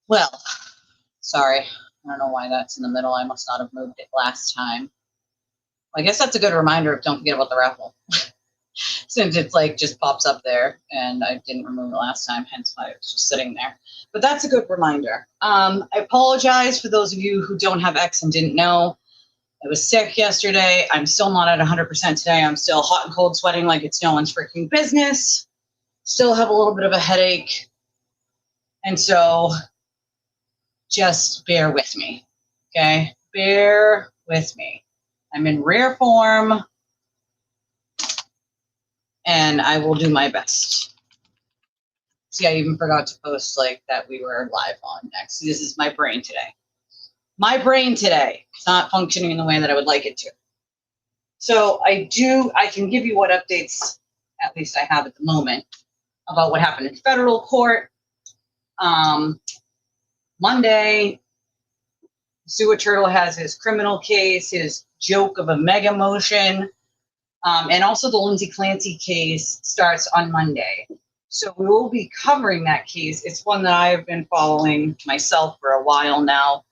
Well, sorry. I don't know why that's in the middle. I must not have moved it last time. I guess that's a good reminder of don't forget about the raffle. Since it's like just pops up there and I didn't remove it last time, hence why it was just sitting there. But that's a good reminder. I apologize for those of you who don't have X and didn't know. I was sick yesterday. I'm still not at 100% today. I'm still hot and cold sweating like it's no one's freaking business. Still have a little bit of a headache. And so just bear with me, okay? Bear with me. I'm in rare form, and I will do my best. See, I even forgot to post like that we were live on next. This is my brain today. My brain today is not functioning in the way that I would like it to. So I can give you what updates, at least I have at the moment, about what happened in federal court. Monday, Sewer Turtle has his criminal case, his joke of a mega motion, and also the Lindsay Clancy case starts on Monday. So we will be covering that case. It's one that I've been following myself for a while now.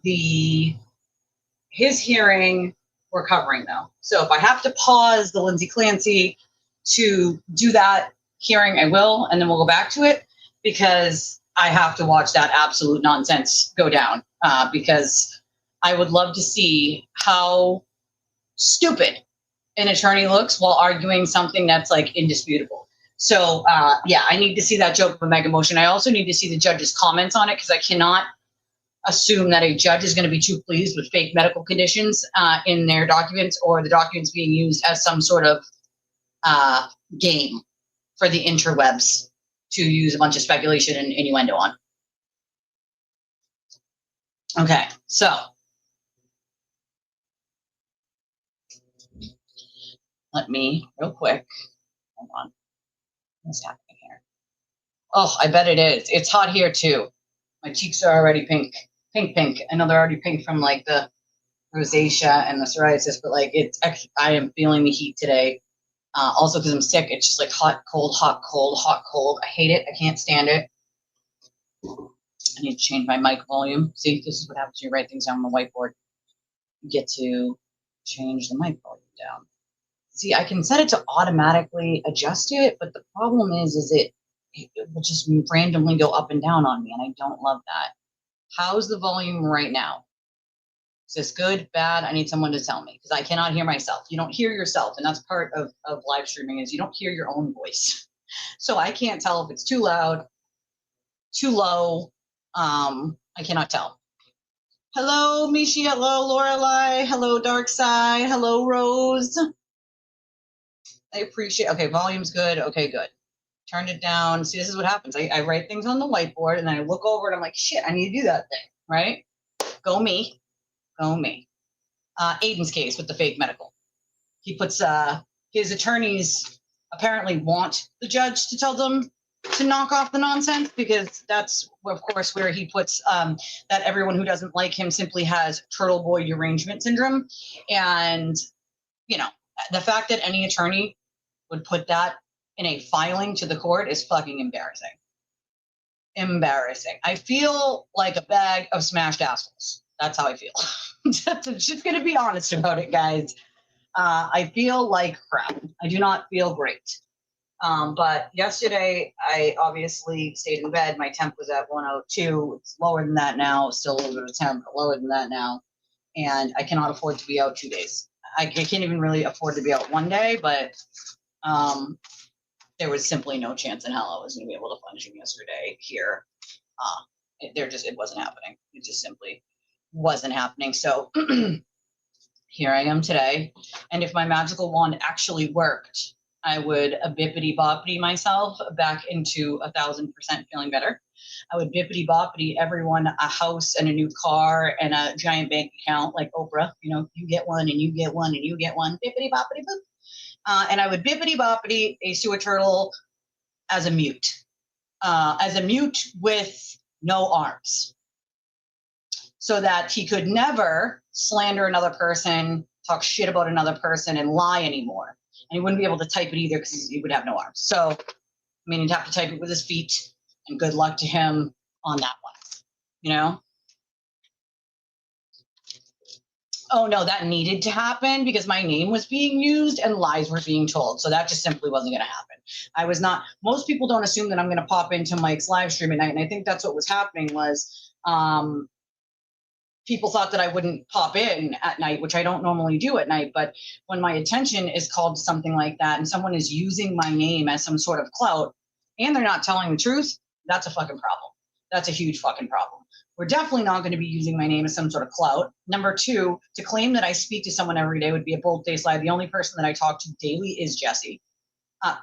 His hearing we're covering though. So if I have to pause the Lindsay Clancy to do that hearing, I will, and then we'll go back to it because I have to watch that absolute nonsense go down because I would love to see how stupid an attorney looks while arguing something that's like indisputable. So yeah, I need to see that joke of a mega motion. I also need to see the judge's comments on it because I cannot assume that a judge is going to be too pleased with fake medical conditions in their documents or the documents being used as some sort of game for the interwebs to use a bunch of speculation and innuendo on. Okay, so let me real quick. Hold on. What's happening here? Oh, I bet it is. It's hot here too. My cheeks are already pink. I know they're already pink from like the rosacea and the psoriasis, but like I am feeling the heat today. Also because I'm sick, it's just like hot, cold, hot, cold, hot, cold. I hate it. I can't stand it. I need to change my mic volume. See, this is what happens when you write things down on the whiteboard. You get to change the mic volume down. See, I can set it to automatically adjust it, but the problem is it will just randomly go up and down on me, and I don't love that. How's the volume right now? Is this good, bad? I need someone to tell me because I cannot hear myself. You don't hear yourself, and that's part of live streaming is you don't hear your own voice. So I can't tell if it's too loud, too low. I cannot tell. Hello, Mishi. Hello, Lorelai. Hello, Darkside. Hello, Rose. I appreciate. Okay, volume's good. Okay, good. Turned it down. See, this is what happens. I write things on the whiteboard, and then I look over, and I'm like, shit, I need to do that thing, right? Go me. Go me. Aiden's case with the fake medical. He puts his attorneys apparently want the judge to tell them to knock off the nonsense because that's, of course, where he puts that everyone who doesn't like him simply has turtle boy derangement syndrome. And, you know, the fact that any attorney would put that in a filing to the court is fucking embarrassing. Embarrassing. I feel like a bag of smashed assholes. That's how I feel. Just going to be honest about it, guys. I feel like crap. I do not feel great. But yesterday, I obviously stayed in bed. My temp was at 102. It's lower than that now. Still a little bit of temp, but lower than that now. And I cannot afford to be out 2 days. I can't even really afford to be out 1 day, but there was simply no chance in hell I was going to be able to function yesterday here. It wasn't happening. It just simply wasn't happening. So here I am today. And if my magical wand actually worked, I would bippity boppity myself back into 1,000% feeling better. I would bippity boppity everyone a house and a new car and a giant bank account like Oprah. You know, you get one and you get one and you get one. Bippity boppity boop. And I would bippity boppity a sewer turtle as a mute with no arms, so that he could never slander another person, talk shit about another person, and lie anymore. And he wouldn't be able to type it either because he would have no arms. So, I mean, he'd have to type it with his feet. And good luck to him on that one, you know? Oh no, that needed to happen because my name was being used and lies were being told. So that just simply wasn't going to happen. I was not, most people don't assume that I'm going to pop into Mike's live stream at night. And I think that's what was happening was people thought that I wouldn't pop in at night, which I don't normally do at night. But when my attention is called to something like that and someone is using my name as some sort of clout and they're not telling the truth, that's a fucking problem. That's a huge fucking problem. We're definitely not going to be using my name as some sort of clout. Number two, to claim that I speak to someone every day would be a bold-faced lie. The only person that I talk to daily is Jessie.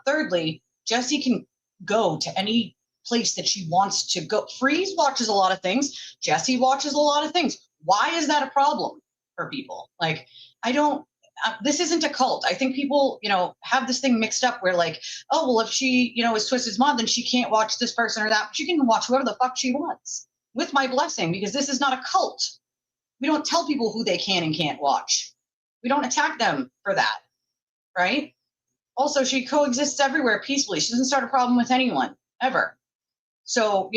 Thirdly, Jessie can go to any place that she wants to go. Freeze watches a lot of things. Jessie watches a lot of things. Why is that a problem for people? Like, I don't, this isn't a cult. I think people, have this thing mixed up where like, oh, well, if she, is Twisted's mom, then she can't watch this person or that, but she can watch whoever the fuck she wants with my blessing, because this is not a cult. We don't tell people who they can and can't watch. We don't attack them for that, right? Also, she coexists everywhere peacefully. She doesn't start a problem with anyone, ever. So,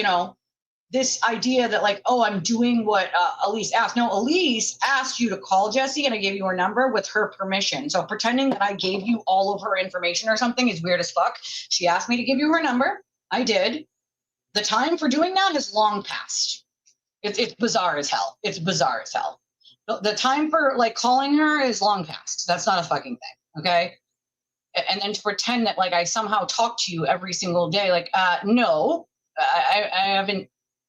this idea that like, oh, I'm doing what Elise asked. No, Elise asked you to call Jessie and I gave you her number with her permission. So pretending that I gave you all of her information or something is weird as fuck. She asked me to give you her number. I did. The time for doing that has long passed. It's bizarre as hell. It's bizarre as hell. The time for like calling her is long past. That's not a fucking thing. Okay. And then to pretend that like I somehow talk to you every single day, like, no, I haven't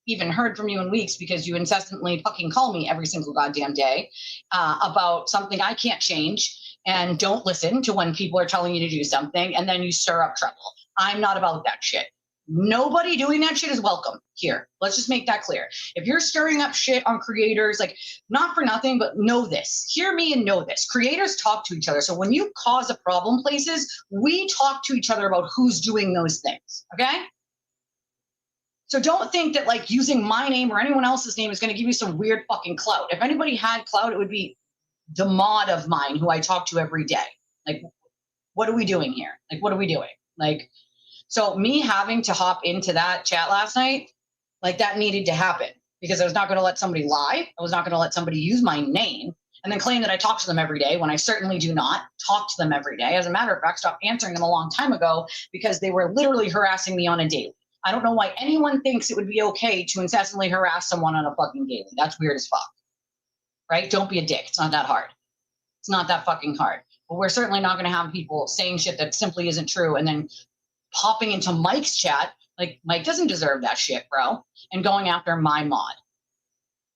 even heard from you in weeks because you incessantly fucking call me every single goddamn day about something I can't change and don't listen to when people are telling you to do something and then you stir up trouble. I'm not about that shit. Nobody doing that shit is welcome here. Let's just make that clear. If you're stirring up shit on creators, like not for nothing, but know this, hear me and know this. Creators talk to each other. So when you cause a problem places, we talk to each other about who's doing those things. Okay. So don't think that like using my name or anyone else's name is going to give you some weird fucking clout. If anybody had clout, it would be the mod of mine who I talk to every day. Like, what are we doing here? Like, what are we doing? Like, so me having to hop into that chat last night, like that needed to happen because I was not going to let somebody lie. I was not going to let somebody use my name and then claim that I talk to them every day when I certainly do not talk to them every day. As a matter of fact, stopped answering them a long time ago because they were literally harassing me on a daily. I don't know why anyone thinks it would be okay to incessantly harass someone on a fucking daily. That's weird as fuck, right? Don't be a dick. It's not that hard. It's not that fucking hard. But we're certainly not going to have people saying shit that simply isn't true and then popping into Mike's chat. Like, Mike doesn't deserve that shit, bro. And going after my mod.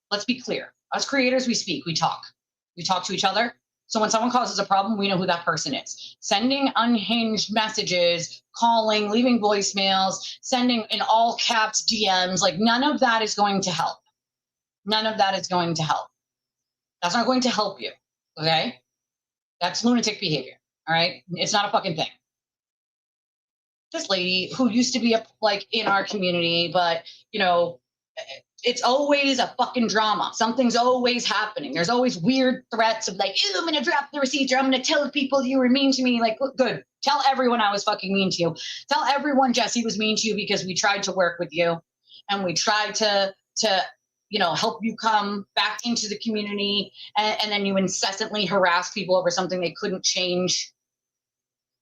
Let's be clear. Us creators, we speak, we talk. We talk to each other. So when someone causes a problem, we know who that person is. Sending unhinged messages, calling, leaving voicemails, sending in all caps DMs, like none of that is going to help. None of that is going to help. That's not going to help you, okay? That's lunatic behavior, all right? It's not a fucking thing. This lady who used to be like in our community, but it's always a fucking drama. Something's always happening. There's always weird threats of like, I'm going to drop the receipt or I'm going to tell people you were mean to me. Like, good. Tell everyone I was fucking mean to you. Tell everyone Jessie was mean to you because we tried to work with you and we tried to help you come back into the community. And then you incessantly harass people over something they couldn't change.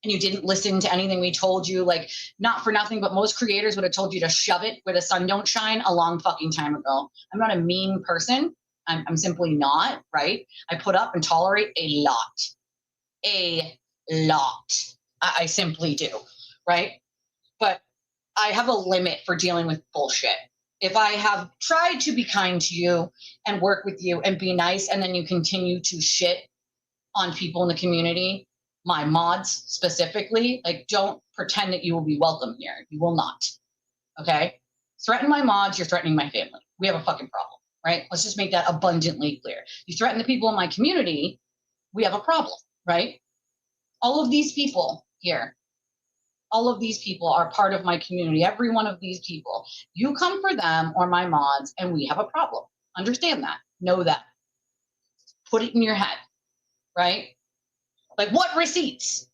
And you didn't listen to anything we told you, like not for nothing, but most creators would have told you to shove it where the sun don't shine a long fucking time ago. I'm not a mean person. I'm simply not, right? I put up and tolerate a lot. I simply do, right? But I have a limit for dealing with bullshit. If I have tried to be kind to you and work with you and be nice, and then you continue to shit on people in the community, my mods specifically, like don't pretend that you will be welcome here. You will not. Okay? Threaten my mods, you're threatening my family. We have a fucking problem, right? Let's just make that abundantly clear. You threaten the people in my community, we have a problem, right? All of these people here, all of these people are part of my community. Every one of these people, you come for them or my mods and we have a problem. Understand that. Know that. Put it in your head, right? Like what receipts?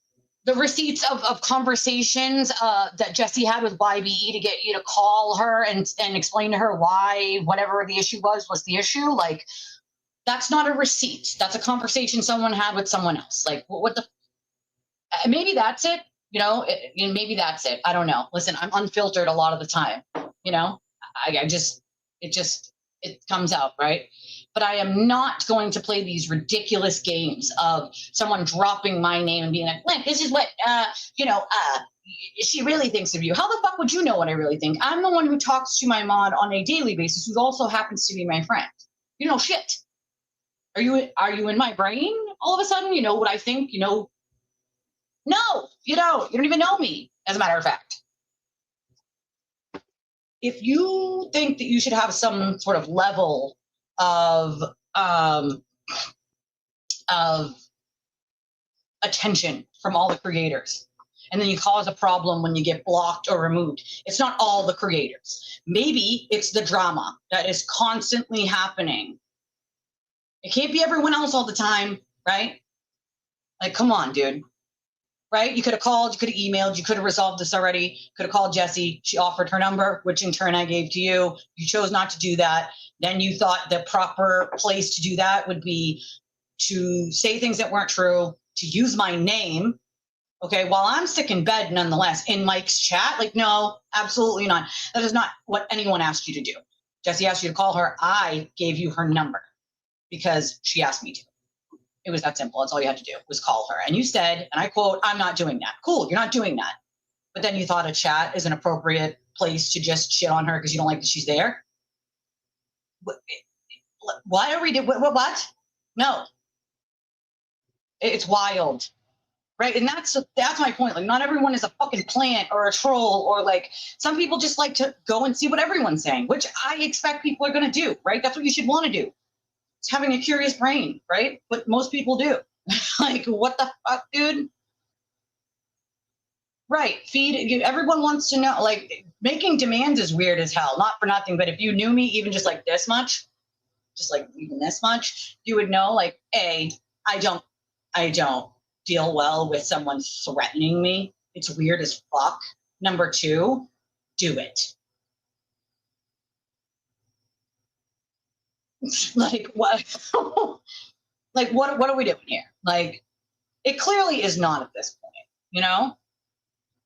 the receipts of conversations that Jesse had with YBE to get you to call her and explain to her why whatever the issue was the issue. Like, that's not a receipt. That's a conversation someone had with someone else. Like, what the? Maybe that's it. You know, maybe that's it. I don't know. Listen, I'm unfiltered a lot of the time. You know, it comes out, right? But I am not going to play these ridiculous games of someone dropping my name and being like, Link, this is what, she really thinks of you. How the fuck would you know what I really think? I'm the one who talks to my mod on a daily basis, who also happens to be my friend. You know, shit. Are you in my brain all of a sudden? You know what I think? You know, no, you don't. You don't even know me, as a matter of fact. If you think that you should have some sort of level of attention from all the creators, and then you cause a problem when you get blocked or removed, it's not all the creators. Maybe it's the drama that is constantly happening. It can't be everyone else all the time, right? Like, come on, dude. Right? You could have called, you could have emailed, you could have resolved this already. Could have called Jessie. She offered her number, which in turn I gave to you. You chose not to do that. Then you thought the proper place to do that would be to say things that weren't true, to use my name, okay, while I'm sick in bed nonetheless, in Mike's chat. Like, no, absolutely not. That is not what anyone asked you to do. Jessie asked you to call her. I gave you her number because she asked me to. It was that simple. That's all you had to do was call her. And you said, and I quote, I'm not doing that. Cool, you're not doing that. But then you thought a chat is an appropriate place to just shit on her because you don't like that she's there? Why are we doing what? No. It's wild. Right? And that's my point. Like, not everyone is a fucking plant or a troll, or like, some people just like to go and see what everyone's saying, which I expect people are going to do, right? That's what you should want to do. It's having a curious brain, right? But most people do. Like, what the fuck, dude? Right. Everyone wants to know. Like, making demands is weird as hell. Not for nothing, but if you knew me even just like this much, just like even this much, you would know, like, A, I don't deal well with someone threatening me. It's weird as fuck. Number 2, do it. Like, what? Like, what are we doing here? Like, it clearly is not at this point, you know?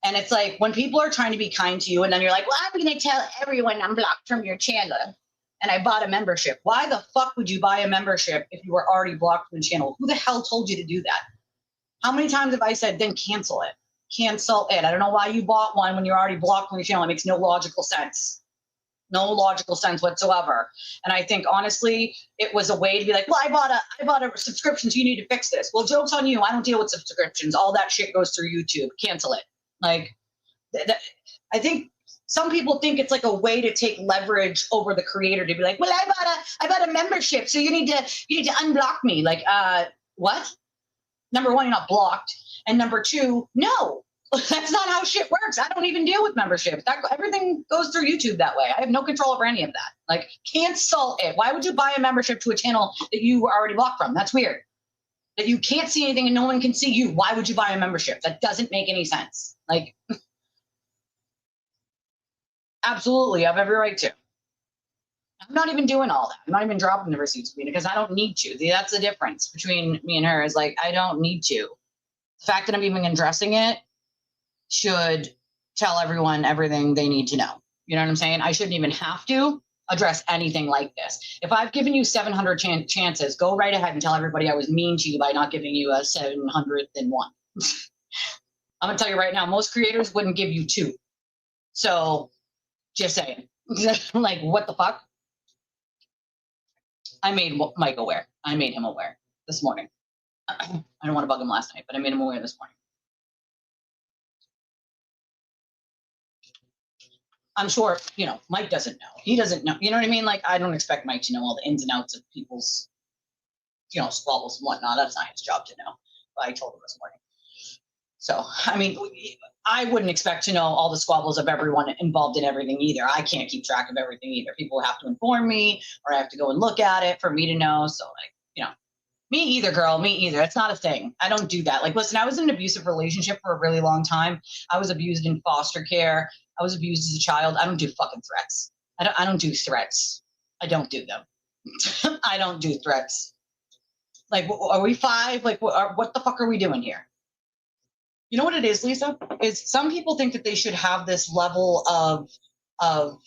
And it's like, when people are trying to be kind to you, and then you're like, well, I'm going to tell everyone I'm blocked from your channel, and I bought a membership. Why the fuck would you buy a membership if you were already blocked from the channel? Who the hell told you to do that? How many times have I said, then cancel it? Cancel it. I don't know why you bought one when you're already blocked from your channel. It makes no logical sense. No logical sense whatsoever. And I think, honestly, it was a way to be like, well, I bought a subscription, so you need to fix this. Well, joke's on you. I don't deal with subscriptions. All that shit goes through YouTube. Cancel it. Like, I think some people think it's like a way to take leverage over the creator to be like, well, I bought a membership, so you need to unblock me. Like, what? Number 1, you're not blocked. And number 2, no. That's not how shit works. I don't even deal with memberships. Everything goes through YouTube that way. I have no control over any of that. Like, cancel it. Why would you buy a membership to a channel that you were already blocked from? That's weird. That you can't see anything and no one can see you. Why would you buy a membership? That doesn't make any sense. Like, absolutely, I have every right to. I'm not even doing all that. I'm not even dropping the receipts because I don't need to. That's the difference between me and her, is like, I don't need to. The fact that I'm even addressing it should tell everyone everything they need to know. You know what I'm saying? I shouldn't even have to address anything like this. If I've given you 700 chances, go right ahead and tell everybody I was mean to you by not giving you a 701. I'm going to tell you right now, most creators wouldn't give you 2. So, just saying. Like, what the fuck? I made Mike aware. I made him aware this morning. I don't want to bug him last night, but I made him aware this morning. I'm sure, Mike doesn't know. He doesn't know. You know what I mean? Like, I don't expect Mike to know all the ins and outs of people's, squabbles and whatnot. That's not his job to know. But I told him this morning. So, I mean, I wouldn't expect to know all the squabbles of everyone involved in everything either. I can't keep track of everything either. People have to inform me, or I have to go and look at it for me to know. So, like, Me either, girl. Me either. It's not a thing. I don't do that. Like, listen, I was in an abusive relationship for a really long time. I was abused in foster care. I was abused as a child. I don't do fucking threats. I don't do threats. I don't do them. I don't do threats. Like, are we 5? Like, what the fuck are we doing here? You know what it is, Lisa? Is some people think that they should have this level of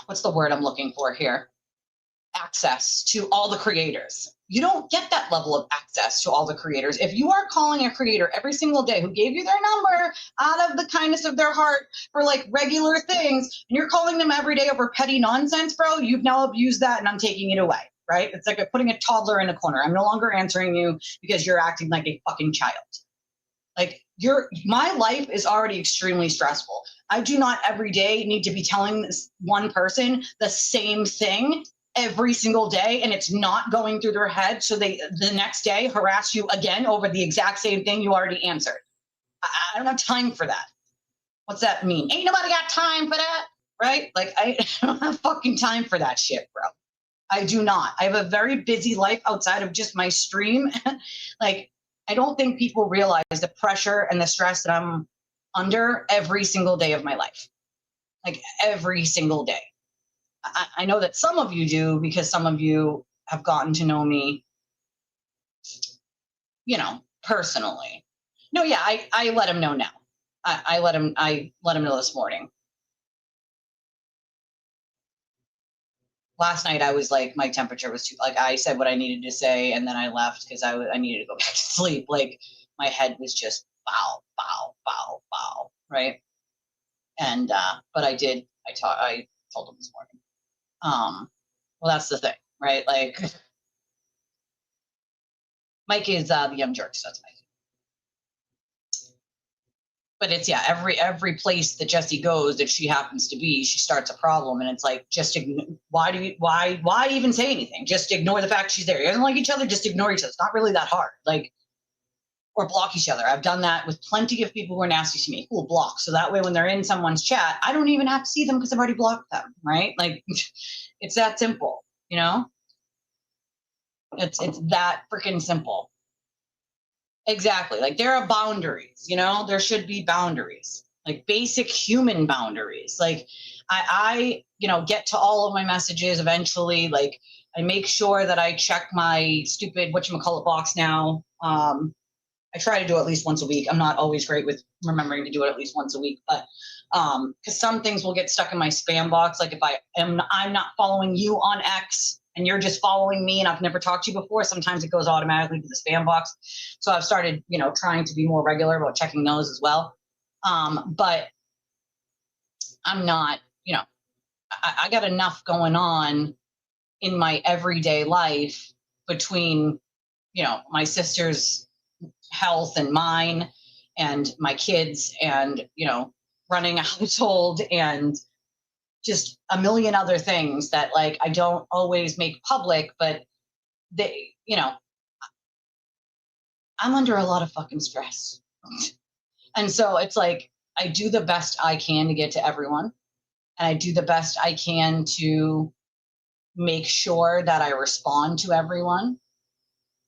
what's the word I'm looking for here? Access to all the creators. You don't get that level of access to all the creators. If you are calling a creator every single day who gave you their number out of the kindness of their heart for like regular things, and you're calling them every day over petty nonsense, bro, you've now abused that and I'm taking it away, right? It's like putting a toddler in a corner. I'm no longer answering you because you're acting like a fucking child. Like my life is already extremely stressful. I do not every day need to be telling this one person the same thing every single day, and it's not going through their head, so they the next day harass you again over the exact same thing you already answered. I don't have time for that. What's that mean? Ain't nobody got time for that, right? Like, I don't have fucking time for that shit, bro. I do not. I have a very busy life outside of just my stream. Like, I don't think people realize the pressure and the stress that I'm under every single day of my life. Like, every single day. I know that some of you do because some of you have gotten to know me, you know, personally. No, yeah, I let him know now. I let him know this morning. Last night I was like, my temperature was too, like, I said what I needed to say and then I left because I needed to go back to sleep. Like, my head was just bow, bow, bow, bow, right? And but I told him this morning. Well, that's the thing, right? Like, Mike is the young jerk, so that's Mike. But it's, yeah, every place that Jessie goes that she happens to be, she starts a problem, and it's like, just why even say anything? Just ignore the fact she's there. You guys don't like each other, just ignore each other. It's not really that hard. Like, or block each other. I've done that with plenty of people who are nasty to me. Cool, block. So that way, when they're in someone's chat, I don't even have to see them because I've already blocked them, right? Like, it's that simple, you know? It's that freaking simple. Exactly. Like, there are boundaries, you know, there should be boundaries, like basic human boundaries. Like, I get to all of my messages eventually. Like, I make sure that I check my stupid whatchamacallit box now. I try to do it at least once a week. I'm not always great with remembering to do it at least once a week, but because some things will get stuck in my spam box. Like, if I'm not following you on X, and you're just following me and I've never talked to you before, sometimes it goes automatically to the spam box. So I've started, trying to be more regular about checking those as well. But I'm not, I got enough going on in my everyday life between, my sister's health and mine and my kids and, running a household and just a million other things that, like, I don't always make public, but they, I'm under a lot of fucking stress. And so it's like, I do the best I can to get to everyone. And I do the best I can to make sure that I respond to everyone.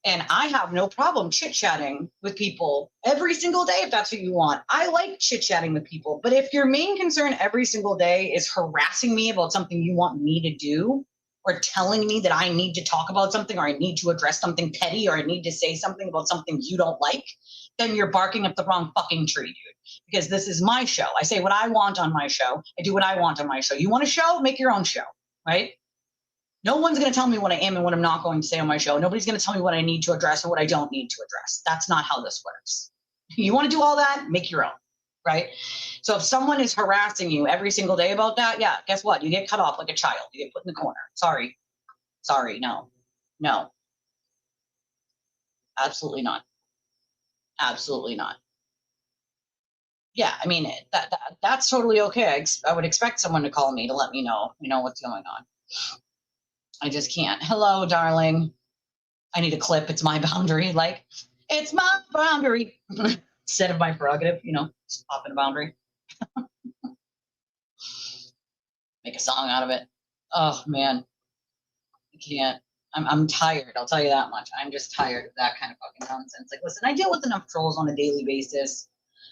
And I have no problem chit-chatting with people every single day if that's what you want. I like chit-chatting with people. But if your main concern every single day is harassing me about something you want me to do, or telling me that I need to talk about something, or I need to address something petty, or I need to say something about something you don't like, then you're barking up the wrong fucking tree, dude. Because this is my show. I say what I want on my show. I do what I want on my show. You want a show? Make your own show, right? No one's going to tell me what I am and what I'm not going to say on my show. Nobody's going to tell me what I need to address or what I don't need to address. That's not how this works. You want to do all that? Make your own, right? So if someone is harassing you every single day about that, yeah, guess what? You get cut off like a child. You get put in the corner. Sorry, no. Absolutely not. Absolutely not. Yeah, I mean, that's totally okay. I would expect someone to call me to let me know, what's going on. I just can't. Hello, darling. I need a clip. It's my boundary. Like, it's my boundary. Instead of my prerogative, just pop in a boundary. Make a song out of it. Oh, man. I can't. I'm tired. I'll tell you that much. I'm just tired of that kind of fucking nonsense. Like, listen, I deal with enough trolls on a daily basis,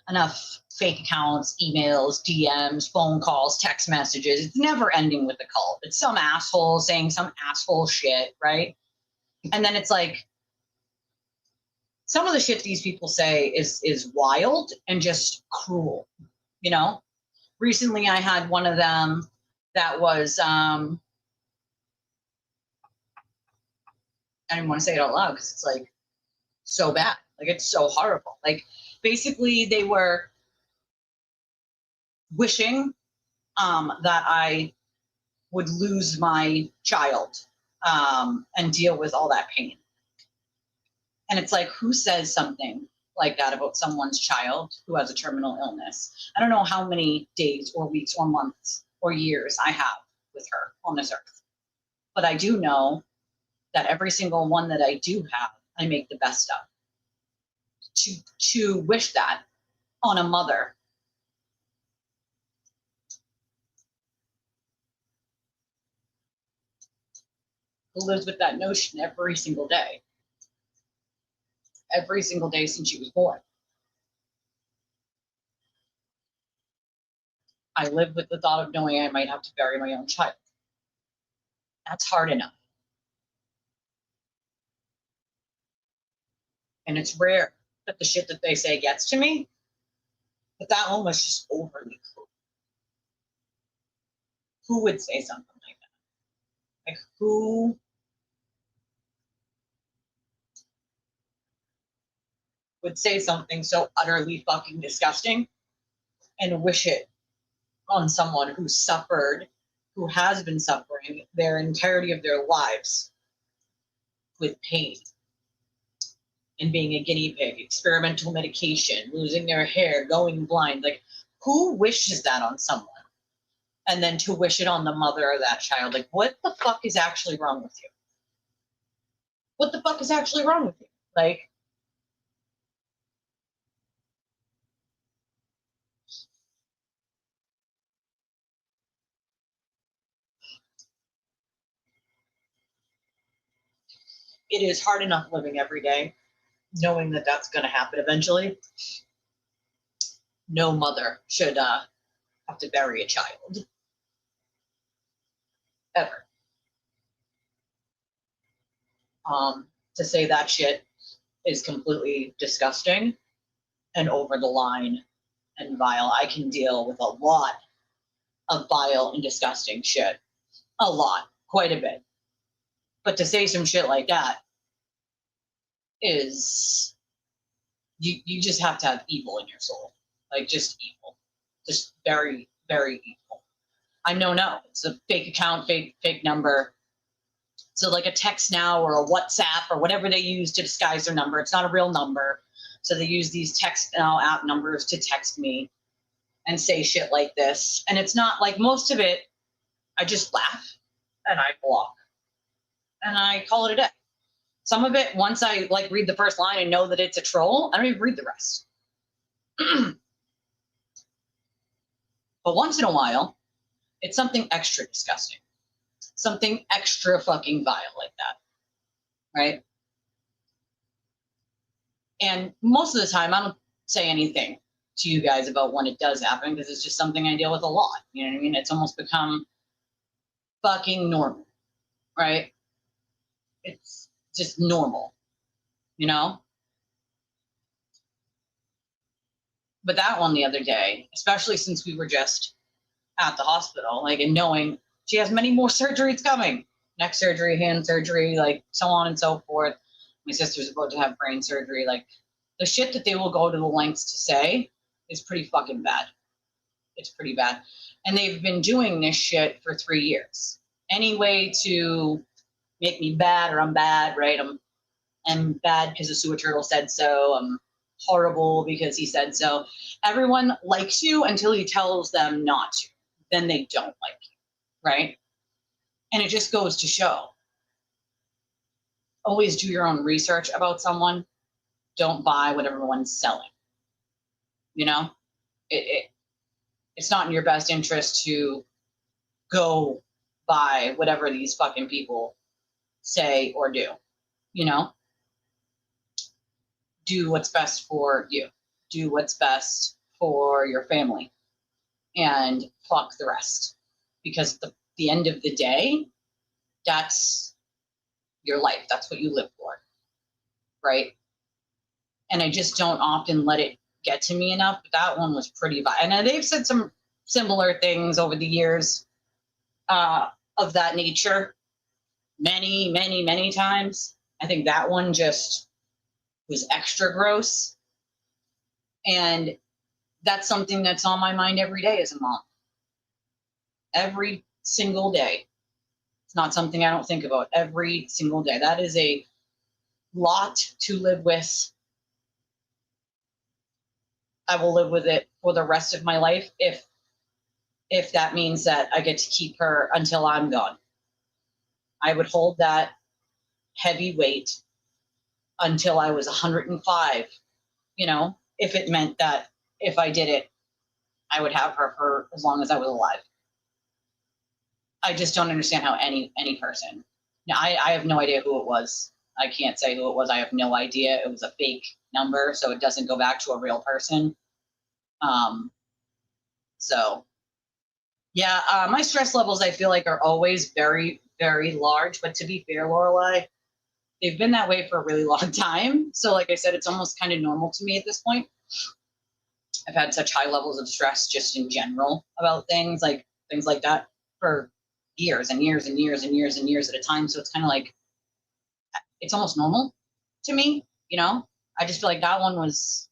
enough fake accounts, emails, DMs, phone calls, text messages. It's never ending with a cult. It's some asshole saying some asshole shit, right? And then it's like, some of the shit these people say is wild and just cruel, you know? Recently, I had one of them that was, I didn't want to say it out loud because it's like so bad. Like, it's so horrible. Like, basically, they were wishing that I would lose my child and deal with all that pain. And it's like, who says something like that about someone's child who has a terminal illness? I don't know how many days or weeks or months or years I have with her on this earth. But I do know that every single one that I do have, I make the best of. To wish that on a mother who lives with that notion every single day since she was born. I live with the thought of knowing I might have to bury my own child. That's hard enough. And it's rare that the shit that they say gets to me, but that one was just overly cruel. Who would say something like that? Like, who would say something so utterly fucking disgusting and wish it on someone who suffered, who has been suffering their entirety of their lives with pain and being a guinea pig, experimental medication, losing their hair, going blind? Like, who wishes that on someone? And then to wish it on the mother of that child. Like, what the fuck is actually wrong with you? What the fuck is actually wrong with you? Like, it is hard enough living every day knowing that that's going to happen eventually. No mother should have to bury a child. Ever. To say that shit is completely disgusting and over the line and vile. I can deal with a lot of vile and disgusting shit. A lot. Quite a bit. But to say some shit like that is, you just have to have evil in your soul. Like, just evil. Just very, very evil. I know no. It's a fake account, fake number. So like a text now or a WhatsApp or whatever they use to disguise their number. It's not a real number. So they use these text now app numbers to text me and say shit like this. And it's not like, most of it, I just laugh and I block and I call it a day. Some of it, once I like read the first line and know that it's a troll, I don't even read the rest. But once in a while, it's something extra disgusting, something extra fucking vile like that, right? And most of the time, I don't say anything to you guys about when it does happen because it's just something I deal with a lot. You know what I mean? It's almost become fucking normal, right? It's just normal, you know? But that one the other day, especially since we were just at the hospital, like, and knowing she has many more surgeries coming, neck surgery, hand surgery, like so on and so forth. My sister's about to have brain surgery. Like, the shit that they will go to the lengths to say is pretty fucking bad. It's pretty bad. And they've been doing this shit for 3 years. Any way to make me bad, or I'm bad, right? I'm bad because the sewer turtle said so. I'm horrible because he said so. Everyone likes you until he tells them not to. Then they don't like you, right? And it just goes to show. Always do your own research about someone. Don't buy what everyone's selling. You know? It's not in your best interest to go buy whatever these fucking people say, or do. You know, do what's best for you. Do what's best for your family, and fuck the rest. Because at the end of the day, that's your life. That's what you live for, right? And I just don't often let it get to me enough. But that one was pretty violent. And they've said some similar things over the years of that nature. Many, many, many times. I think that one just was extra gross. And that's something that's on my mind every day as a mom. Every single day. It's not something I don't think about every single day. That is a lot to live with. I will live with it for the rest of my life if that means that I get to keep her until I'm gone. I would hold that heavy weight until I was 105, you know, if it meant that if I did it, I would have her for as long as I was alive. I just don't understand how any person. Now, I have no idea who it was. I can't say who it was. I have no idea. It was a fake number, so it doesn't go back to a real person. So, yeah, my stress levels, I feel like, are always very, very large. But to be fair, Lorelai, they've been that way for a really long time. So, like I said, it's almost kind of normal to me at this point. I've had such high levels of stress just in general about things like that for years and years and years and years and years at a time. So it's kind of like, it's almost normal to me, you know? I just feel like that one was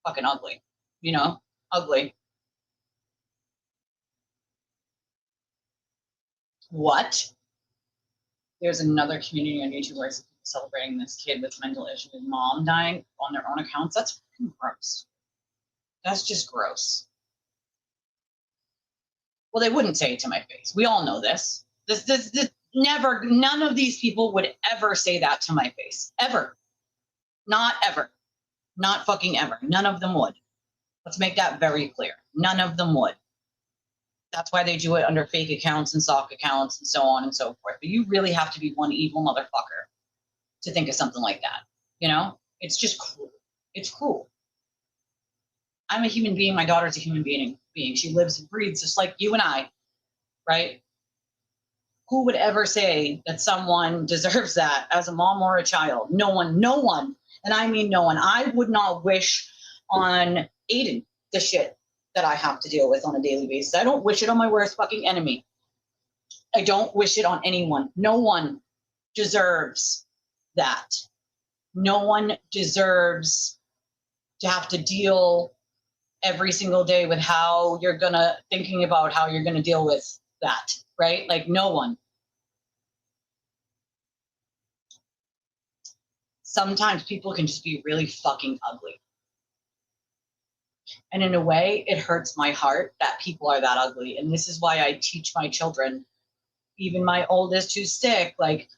fucking ugly, you know? Ugly. What? There's another community on YouTube where it's celebrating this kid with mental issues, mom dying on their own accounts. That's fucking gross. That's just gross. Well, they wouldn't say it to my face. We all know this. This never, none of these people would ever say that to my face. Ever. Not ever. Not fucking ever. None of them would. Let's make that very clear. None of them would. That's why they do it under fake accounts and sock accounts and so on and so forth. But you really have to be one evil motherfucker to think of something like that. You know? It's just cruel. It's cruel. I'm a human being. My daughter's a human being. She lives and breathes just like you and I, right? Who would ever say that someone deserves that as a mom or a child? No one. And I mean no one. I would not wish on Aiden the shit that I have to deal with on a daily basis. I don't wish it on my worst fucking enemy. I don't wish it on anyone. No one deserves that. No one deserves to have to deal every single day with thinking about how you're gonna deal with that, right? Like no one. Sometimes people can just be really fucking ugly. And in a way, it hurts my heart that people are that ugly. And this is why I teach my children, even my oldest who's sick, like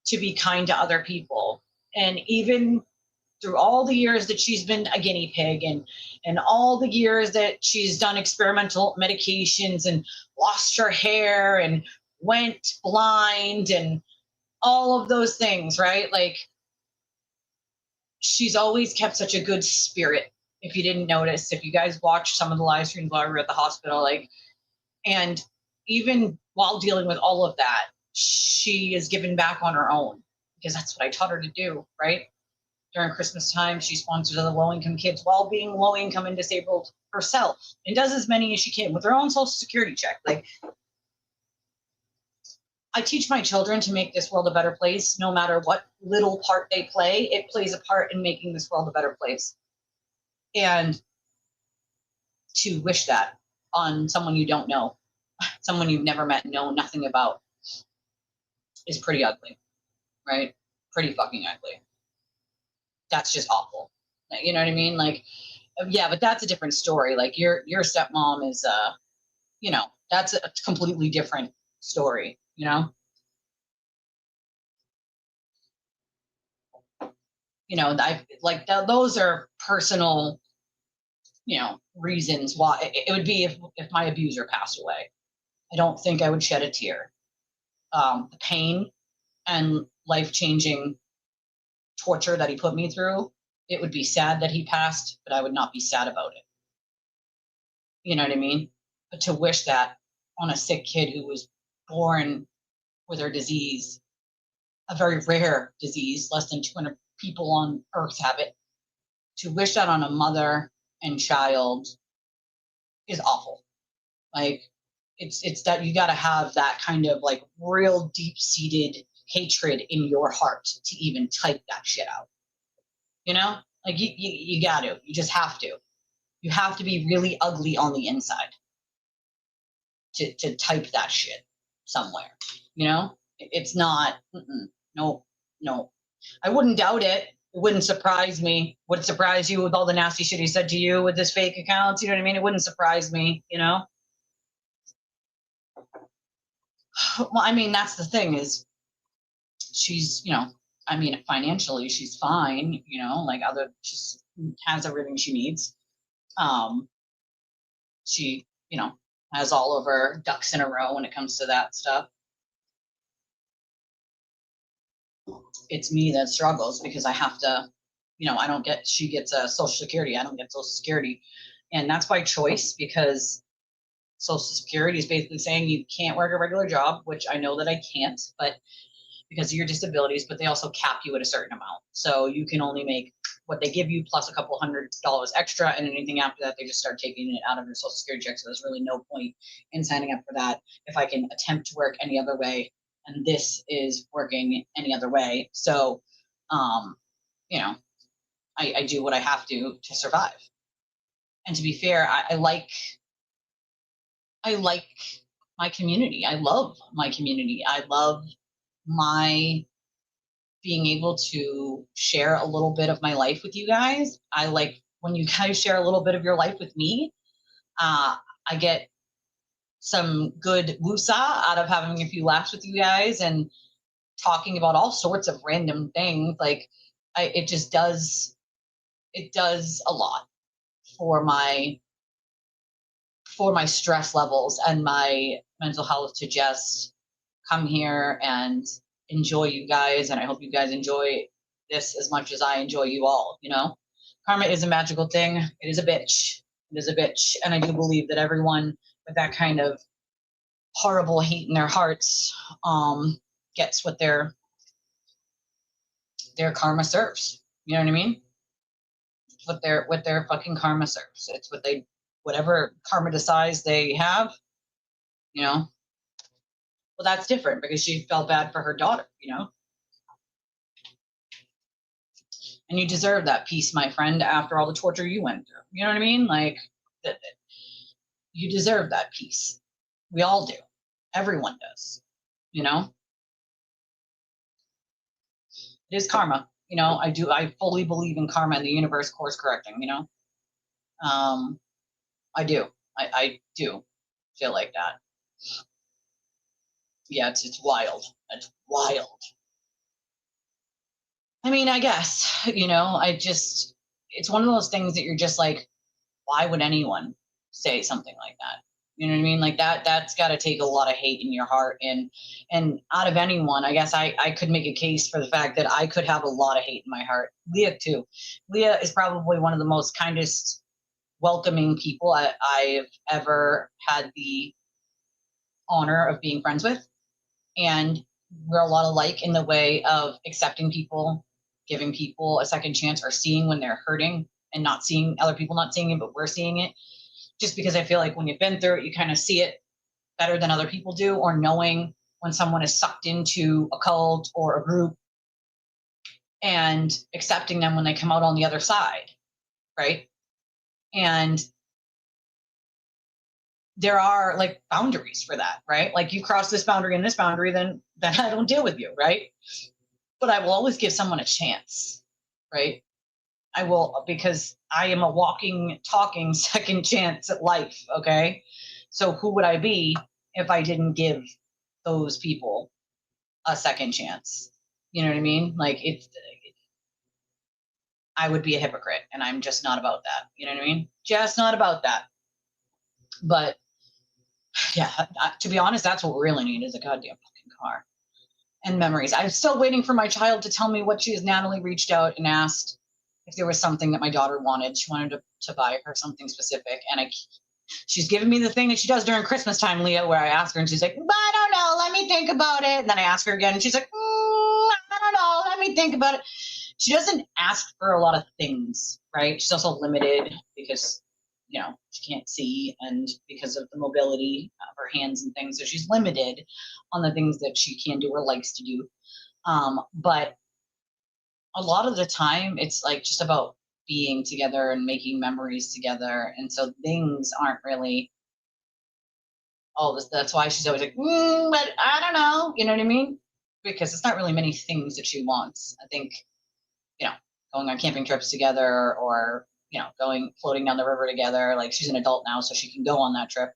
to be kind to other people. And even through all the years that she's been a guinea pig and all the years that she's done experimental medications and lost her hair and went blind and all of those things, right? Like she's always kept such a good spirit. If you didn't notice, if you guys watched some of the live streams while we were at the hospital, like, and even while dealing with all of that, she is given back on her own because that's what I taught her to do, right? During Christmas time, she sponsors other low-income kids while being low-income and disabled herself and does as many as she can with her own Social Security check. Like, I teach my children to make this world a better place. No matter what little part they play, it plays a part in making this world a better place. And to wish that on someone you don't know, someone you've never met, know nothing about, is pretty ugly, right? Pretty fucking ugly. That's just awful. You know what I mean? Like, yeah, but that's a different story. Like your stepmom is, you know, that's a completely different story, you know? You know, those are personal, you know, reasons why. It would be if my abuser passed away. I don't think I would shed a tear. The pain and life-changing torture that he put me through, it would be sad that he passed, but I would not be sad about it. You know what I mean? But to wish that on a sick kid who was born with her disease, a very rare disease, less than 200 people on earth have it, to wish that on a mother and child is awful. Like, it's that you got to have that kind of like real deep-seated hatred in your heart to even type that shit out. You know, like you got to, you just have to. You have to be really ugly on the inside to type that shit somewhere. You know, it's not. No, no. I wouldn't doubt it. It wouldn't surprise me. Would it surprise you with all the nasty shit he said to you with his fake accounts? You know what I mean? It wouldn't surprise me. You know. Well, I mean, that's the thing is, she's, you know, I mean, financially she's fine. You know, like she has everything she needs. She, you know, has all of her ducks in a row when it comes to that stuff. It's me that struggles because I have to, you know, she gets a Social Security. I don't get Social Security. And that's by choice, because Social Security is basically saying you can't work a regular job, which I know that I can't, but because of your disabilities, but they also cap you at a certain amount. So you can only make what they give you plus a couple $100 extra, and anything after that, they just start taking it out of your Social Security check. So there's really no point in signing up for that if I can attempt to work any other way, and this is working any other way. So, you know, I do what I have to survive. And to be fair, I like my community. I love my community. I love my being able to share a little bit of my life with you guys. I like when you guys share a little bit of your life with me. I get some good woosah out of having a few laughs with you guys and talking about all sorts of random things. Like, it does a lot for my stress levels and my mental health to just come here and enjoy you guys. And I hope you guys enjoy this as much as I enjoy you all. You know, karma is a magical thing. It is a bitch. It is a bitch. And I do believe that everyone with that kind of horrible hate in their hearts gets what their karma serves. You know what I mean? What their fucking karma serves. It's whatever karma decides they have, you know. Well, that's different because she felt bad for her daughter, you know. And you deserve that peace, my friend, after all the torture you went through. You know what I mean? Like, you deserve that peace. We all do. Everyone does, you know. It is karma. You know, I fully believe in karma and the universe course correcting, you know. I do. I do feel like that. Yeah, it's wild. It's wild. I mean, I guess, you know, it's one of those things that you're just like, why would anyone say something like that? You know what I mean? Like that's got to take a lot of hate in your heart. And out of anyone, I guess I could make a case for the fact that I could have a lot of hate in my heart. Leah too. Leah is probably one of the most kindest, welcoming people I've ever had the honor of being friends with. And we're a lot alike in the way of accepting people, giving people a second chance, or seeing when they're hurting and not seeing other people not seeing it, but we're seeing it. Just because I feel like when you've been through it, you kind of see it better than other people do, or knowing when someone is sucked into a cult or a group and accepting them when they come out on the other side, right? And there are like boundaries for that, right? Like, you cross this boundary and this boundary, then I don't deal with you, right? But I will always give someone a chance, right? I will, because I am a walking, talking second chance at life, okay? So who would I be if I didn't give those people a second chance? You know what I mean? Like, I would be a hypocrite, and I'm just not about that. You know what I mean? Just not about that. But yeah, to be honest, that's what we really need, is a goddamn fucking car. and memories. I'm still waiting for my child to tell me what she is. Natalie reached out and asked if there was something that my daughter wanted. She wanted to buy her something specific. And she's giving me the thing that she does during Christmas time, Leah, where I ask her and she's like, I don't know, let me think about it. And then I ask her again and she's like, I don't know, let me think about it. She doesn't ask for a lot of things, right? She's also limited because, she can't see and because of the mobility of her hands and things. So she's limited on the things that she can do or likes to do. But a lot of the time it's like just about being together and making memories together. And so things aren't really all this. That's why she's always like, but I don't know. You know what I mean? Because it's not really many things that she wants. I think, going on camping trips together or, floating down the river together. Like she's an adult now, so she can go on that trip.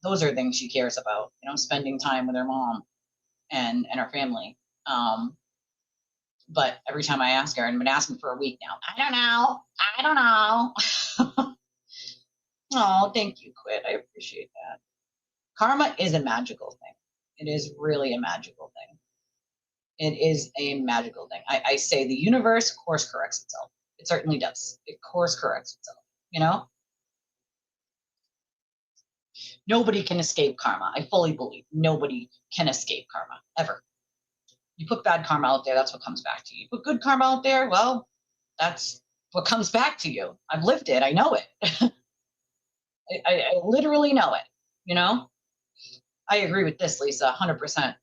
Those are things she cares about, spending time with her mom and her family. But every time I ask her, and I've been asking for a week now, I don't know. Oh, thank you, Quit. I appreciate that. Karma is a magical thing. It is really a magical thing. It is a magical thing. I say the universe course corrects itself. It certainly does. It course corrects itself, Nobody can escape karma. I fully believe nobody can escape karma, ever. You put bad karma out there, that's what comes back to you. You put good karma out there, well, that's what comes back to you. I've lived it. I know it. I literally know it, I agree with this, Lisa, 100%.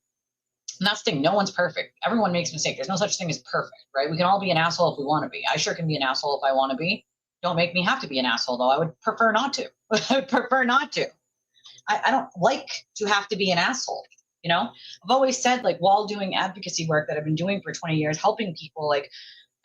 And that's the thing, no one's perfect. Everyone makes mistakes. There's no such thing as perfect, right? We can all be an asshole if we want to be. I sure can be an asshole if I want to be. Don't make me have to be an asshole, though. I would prefer not to. I would prefer not to. I don't like to have to be an asshole. I've always said, like, while doing advocacy work that I've been doing for 20 years, helping people, like,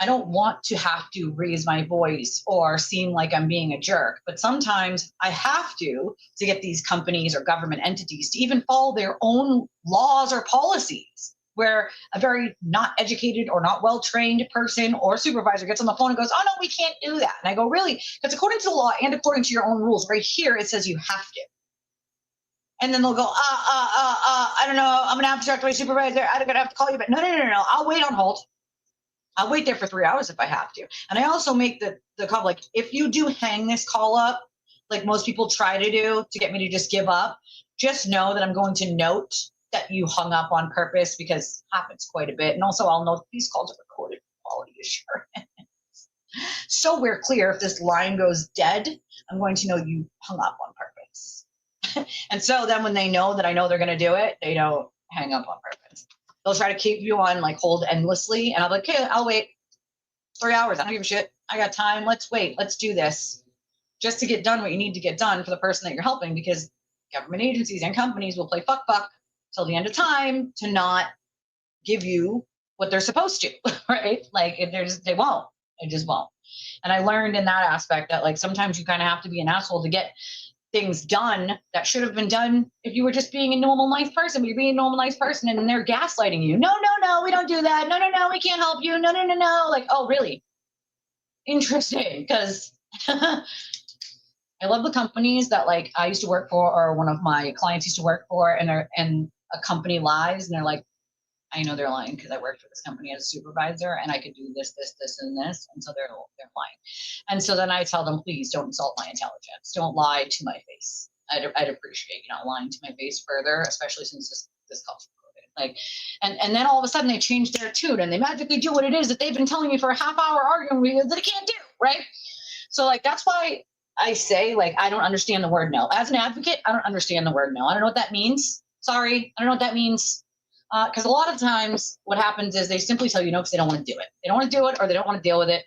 I don't want to have to raise my voice or seem like I'm being a jerk, but sometimes I have to get these companies or government entities to even follow their own laws or policies, where a very not educated or not well-trained person or supervisor gets on the phone and goes, oh no, we can't do that. And I go, really? Because according to the law and according to your own rules, right here, it says you have to. And then they'll go, I don't know, I'm gonna have to talk to my supervisor, I'm gonna have to call you, but no, I'll wait on hold. I'll wait there for 3 hours if I have to. And I also make the call, like, if you do hang this call up, like most people try to do to get me to just give up, just know that I'm going to note that you hung up on purpose, because it happens quite a bit. And also I'll note these calls are recorded for quality assurance. So we're clear, if this line goes dead, I'm going to know you hung up on purpose. And so then when they know that I know they're going to do it, they don't hang up on purpose. They'll try to keep you on like hold endlessly. And I'll be like, okay, I'll wait 3 hours. I don't give a shit. I got time. Let's wait. Let's do this. Just to get done what you need to get done for the person that you're helping, because government agencies and companies will play fuck till the end of time to not give you what they're supposed to, right? Like they won't. They just won't. And I learned in that aspect that, like, sometimes you kind of have to be an asshole to get things done that should have been done if you were just being a normal, nice person. But you're being a normal, nice person, and they're gaslighting you. No, we don't do that. No, we can't help you. No. Like, oh, really? Interesting, because I love the companies that, like, I used to work for, or one of my clients used to work for, and a company lies, and they're like, I know they're lying because I worked for this company as a supervisor and I could do this, and this. And so they're lying. And so then I tell them, please don't insult my intelligence. Don't lie to my face. I'd appreciate you not lying to my face further, especially since this call's recorded. Like, and then all of a sudden they change their tune and they magically do what it is that they've been telling me for a half hour arguing with you that they can't do, right? So, like, that's why I say, like, I don't understand the word no. As an advocate, I don't understand the word no. I don't know what that means. Sorry, I don't know what that means. Because a lot of times what happens is they simply tell you no because they don't want to do it. They don't want to do it, or they don't want to deal with it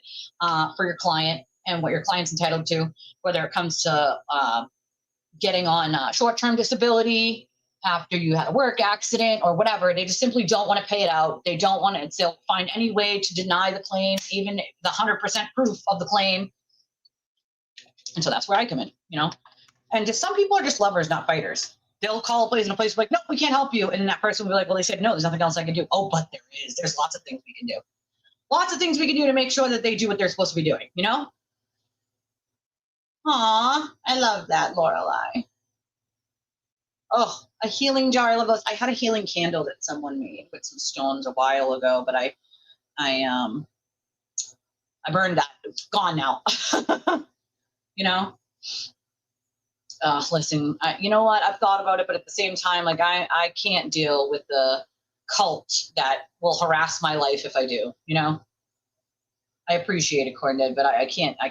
for your client and what your client's entitled to, whether it comes to getting on short-term disability after you had a work accident or whatever. They just simply don't want to pay it out. They don't want to. They'll find any way to deny the claim, even the 100% proof of the claim. And so that's where I come in, And just some people are just lovers, not fighters. They'll call a place and a place like, no, we can't help you. And then that person will be like, well, they said, no, there's nothing else I can do. Oh, but there is. There's lots of things we can do. Lots of things we can do to make sure that they do what they're supposed to be doing, Aw, I love that, Lorelei. Oh, a healing jar. I love those. I had a healing candle that someone made with some stones a while ago, but I burned that. It's gone now. You know. Listen, you know what? I've thought about it, but at the same time, like I can't deal with the cult that will harass my life if I do. You know. I appreciate it, Corn Dead, but I can't. I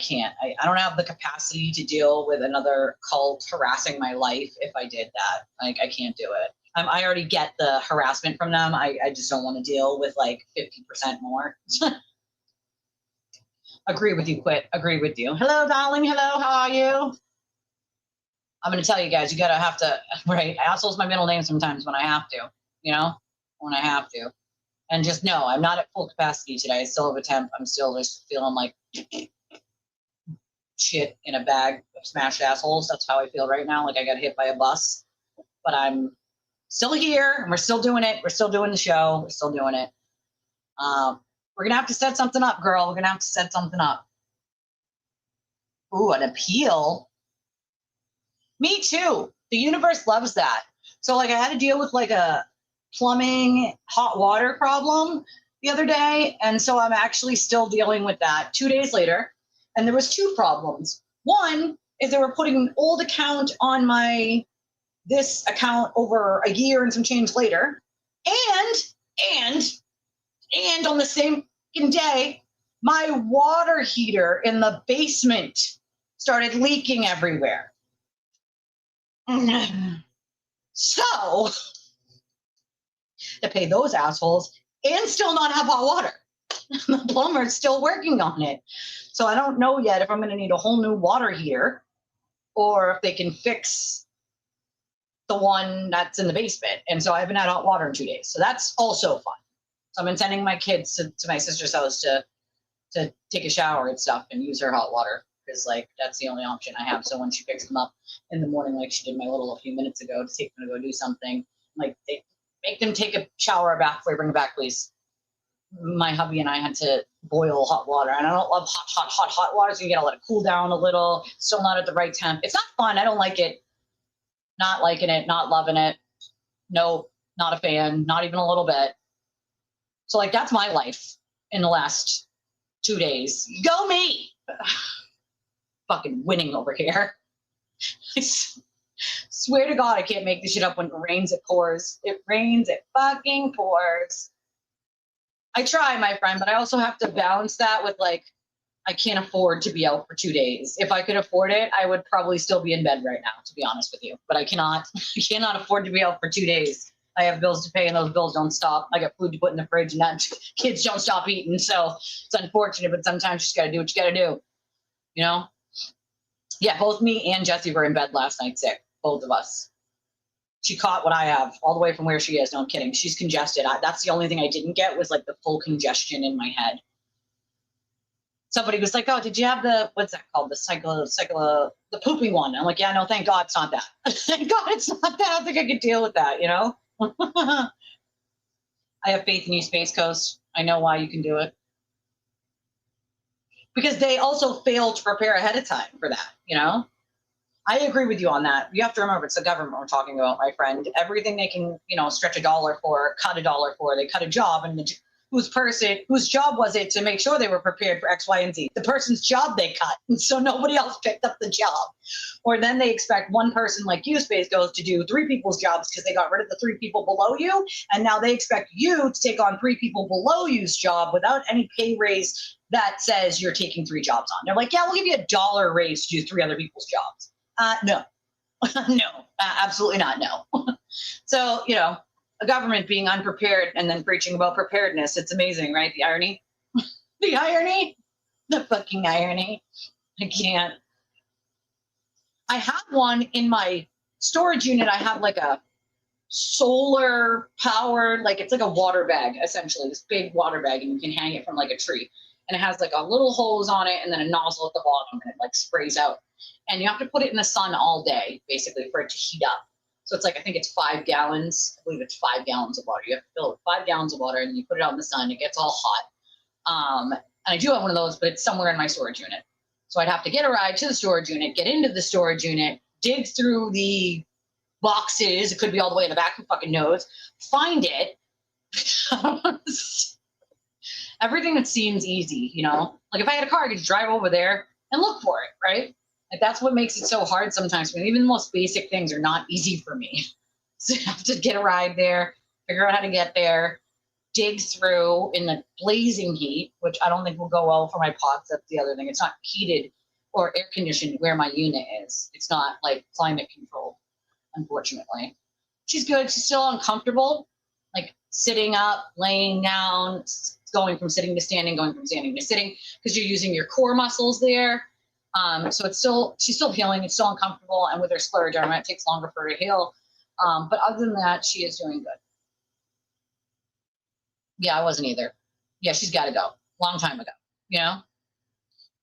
don't have the capacity to deal with another cult harassing my life if I did that. Like, I can't do it. I already get the harassment from them. I just don't want to deal with like 50% more. Agree with you, Quit. Agree with you. Hello, darling. Hello, how are you? I'm going to tell you guys, you got to have to, right? Asshole's my middle name sometimes when I have to, you know, when I have to. And just no, I'm not at full capacity today. I still have a temp. I'm still just feeling like shit in a bag of smashed assholes. That's how I feel right now. Like I got hit by a bus, but I'm still here and we're still doing it. We're still doing the show. We're still doing it. We're going to have to set something up, girl. We're going to have to set something up. Ooh, an appeal. Me too. The universe loves that. So like I had to deal with like a plumbing hot water problem the other day. And so I'm actually still dealing with that 2 days later. And there was two problems. One is they were putting an old account on this account over a year and some change later. And on the same day, my water heater in the basement started leaking everywhere. So to pay those assholes and still not have hot water. The plumber's still working on it. So I don't know yet if I'm going to need a whole new water heater or if they can fix the one that's in the basement. And so I haven't had hot water in 2 days. So that's also fun. So I've been sending my kids to my sister's house to take a shower and stuff and use her hot water because like that's the only option I have. So when she picks them up in the morning, like she did my little a few minutes ago to take them to go do something, like they make them take a shower or bath before you bring it back, please. My hubby and I had to boil hot water, and I don't love hot water, so you gotta let it cool down a little. Still not at the right temp. It's not fun. I don't like it. Not liking it. Not loving it. No, not a fan. Not even a little bit. So like that's my life in the last 2 days. Go me! Fucking winning over here. I swear to God, I can't make this shit up. When it rains, it pours. It rains, it fucking pours. I try, my friend, but I also have to balance that with like, I can't afford to be out for 2 days. If I could afford it, I would probably still be in bed right now, to be honest with you. But I cannot afford to be out for 2 days. I have bills to pay and those bills don't stop. I got food to put in the fridge and that kids don't stop eating. So it's unfortunate, but sometimes you just got to do what you got to do. You know? Yeah, both me and Jessie were in bed last night sick. Both of us. She caught what I have all the way from where she is. No, I'm kidding. She's congested. That's the only thing I didn't get was like the full congestion in my head. Somebody was like, oh, did you have what's that called? The pooping one. I'm like, yeah, no, thank God it's not that. Thank God it's not that. I don't think I could deal with that, you know? I have faith in you, Space Coast. I know why you can do it. Because they also fail to prepare ahead of time for that, you know? I agree with you on that. You have to remember, it's the government we're talking about, my friend. Everything they can, stretch a dollar for, cut a dollar for, they cut a job, and whose job was it to make sure they were prepared for X, Y, and Z? The person's job they cut, and so nobody else picked up the job. Or then they expect one person like you, Space Ghost, to do 3 people's jobs because they got rid of the 3 people below you, and now they expect you to take on 3 people below you's job without any pay raise that says you're taking 3 jobs on. They're like, yeah, we'll give you $1 raise to do 3 other people's jobs. No, no, absolutely not. No. So, a government being unprepared and then preaching about preparedness. It's amazing, right? The irony, the irony, the fucking irony. I can't. I have one in my storage unit. I have like a solar powered, like it's like a water bag, essentially, this big water bag, and you can hang it from like a tree. And it has like a little hose on it and then a nozzle at the bottom, and it like sprays out. And you have to put it in the sun all day, basically, for it to heat up. So it's like, I think it's 5 gallons. I believe it's 5 gallons of water. You have to fill it with 5 gallons of water, and you put it out in the sun. It gets all hot. And I do have one of those, but it's somewhere in my storage unit. So I'd have to get a ride to the storage unit, get into the storage unit, dig through the boxes. It could be all the way in the back. Who fucking knows? Find it. Everything that seems easy, you know? Like if I had a car, I could drive over there and look for it, right? Like that's what makes it so hard sometimes. I mean, even the most basic things are not easy for me. So you have to get a ride there, figure out how to get there, dig through in the blazing heat, which I don't think will go well for my pots. That's the other thing. It's not heated or air conditioned where my unit is. It's not like climate controlled, unfortunately. She's good. She's still uncomfortable, like sitting up, laying down, going from sitting to standing, going from standing to sitting, because you're using your core muscles there. So she's still healing. It's still uncomfortable. And with her scleroderma, it takes longer for her to heal. But other than that, she is doing good. Yeah, I wasn't either. Yeah, she's got to go. Long time ago, you know?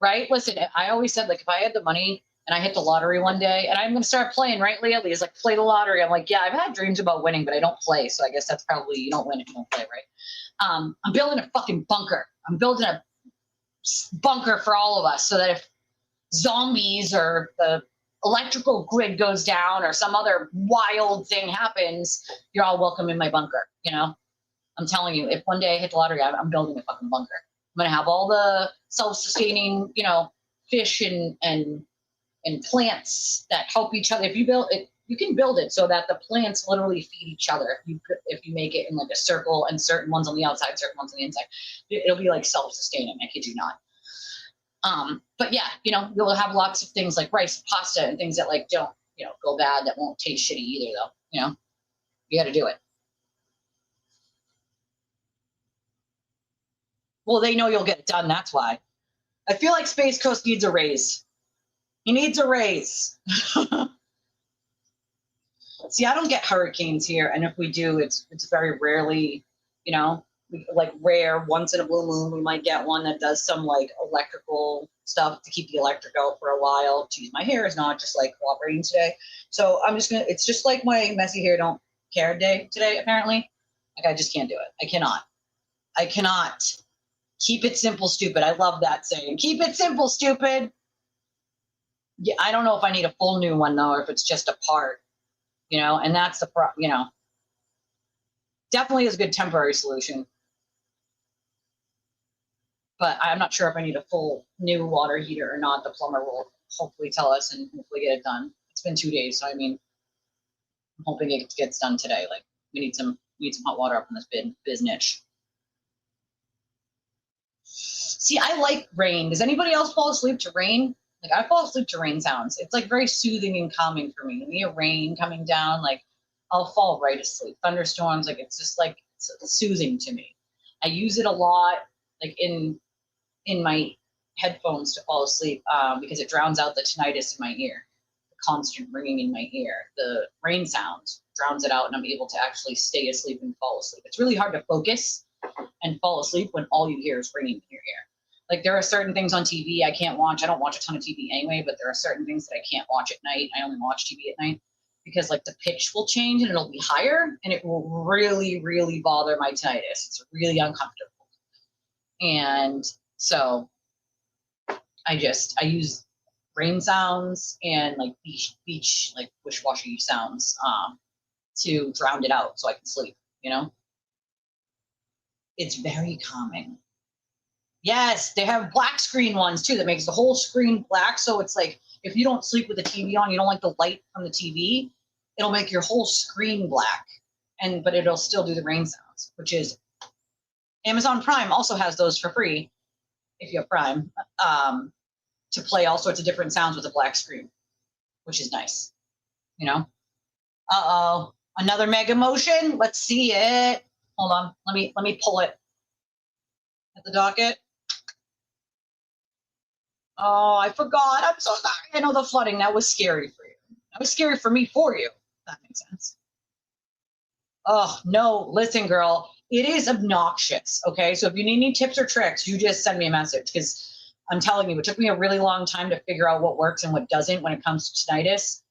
Right? Listen, I always said, like, if I had the money and I hit the lottery one day, and I'm going to start playing, right, Leah? Leah's like, play the lottery. I'm like, yeah, I've had dreams about winning, but I don't play. So I guess that's probably, you don't win if you don't play, right? I'm building a fucking bunker. I'm building a bunker for all of us so that if zombies or the electrical grid goes down or some other wild thing happens, you're all welcome in my bunker, you know? I'm telling you, if one day I hit the lottery, I'm building a fucking bunker. I'm going to have all the self-sustaining, you know, fish and plants that help each other. If you build it, you can build it so that the plants literally feed each other. If you make it in like a circle and certain ones on the outside, certain ones on the inside, it'll be like self-sustaining. I kid you not. But yeah, you know, you'll have lots of things like rice, pasta, and things that like don't, you know, go bad, that won't taste shitty either though. You know, you got to do it. Well, they know you'll get it done. That's why. I feel like Space Coast needs a raise. He needs a raise. See, I don't get hurricanes here, and if we do, it's very rarely, you know, like rare. Once in a blue moon, we might get one that does some like electrical stuff to keep the electric out for a while. Geez, my hair is not just like cooperating today, so I'm just gonna. It's just like my messy hair don't care day today. Apparently, like I just can't do it. I cannot. Keep it simple, stupid. I love that saying. Keep it simple, stupid. Yeah, I don't know if I need a full new one though, or if it's just a part, you know, and that's the you know, definitely is a good temporary solution. But I'm not sure if I need a full new water heater or not. The plumber will hopefully tell us and hopefully get it done. It's been 2 days, so I mean, I'm hoping it gets done today. Like we need some hot water up in this business. See, I like rain. Does anybody else fall asleep to rain? Like I fall asleep to rain sounds. It's like very soothing and calming for me. When you hear rain coming down, like I'll fall right asleep. Thunderstorms, like it's just like it's soothing to me. I use it a lot, like in my headphones to fall asleep because it drowns out the tinnitus in my ear, the constant ringing in my ear. The rain sounds drowns it out, and I'm able to actually stay asleep and fall asleep. It's really hard to focus and fall asleep when all you hear is ringing in your ear. Like there are certain things on TV I can't watch. I don't watch a ton of TV anyway, but there are certain things that I can't watch at night. I only watch TV at night because like the pitch will change and it'll be higher and it will really, really bother my tinnitus. It's really uncomfortable. And so I use rain sounds and like beach like wish-washy sounds to drown it out so I can sleep, you know? It's very calming. Yes, they have black screen ones too that makes the whole screen black. So it's like if you don't sleep with the TV on, you don't like the light from the TV, it'll make your whole screen black. But it'll still do the rain sounds, which is Amazon Prime also has those for free if you have Prime to play all sorts of different sounds with a black screen, which is nice. You know? Uh-oh. Another mega motion. Let's see it. Hold on. Let me pull it at the docket. Oh, I forgot. I'm so sorry. I know the flooding. That was scary for you. That was scary for me for you. That makes sense. Oh, no. Listen, girl. It is obnoxious. Okay. So if you need any tips or tricks, you just send me a message because I'm telling you, it took me a really long time to figure out what works and what doesn't when it comes to tinnitus.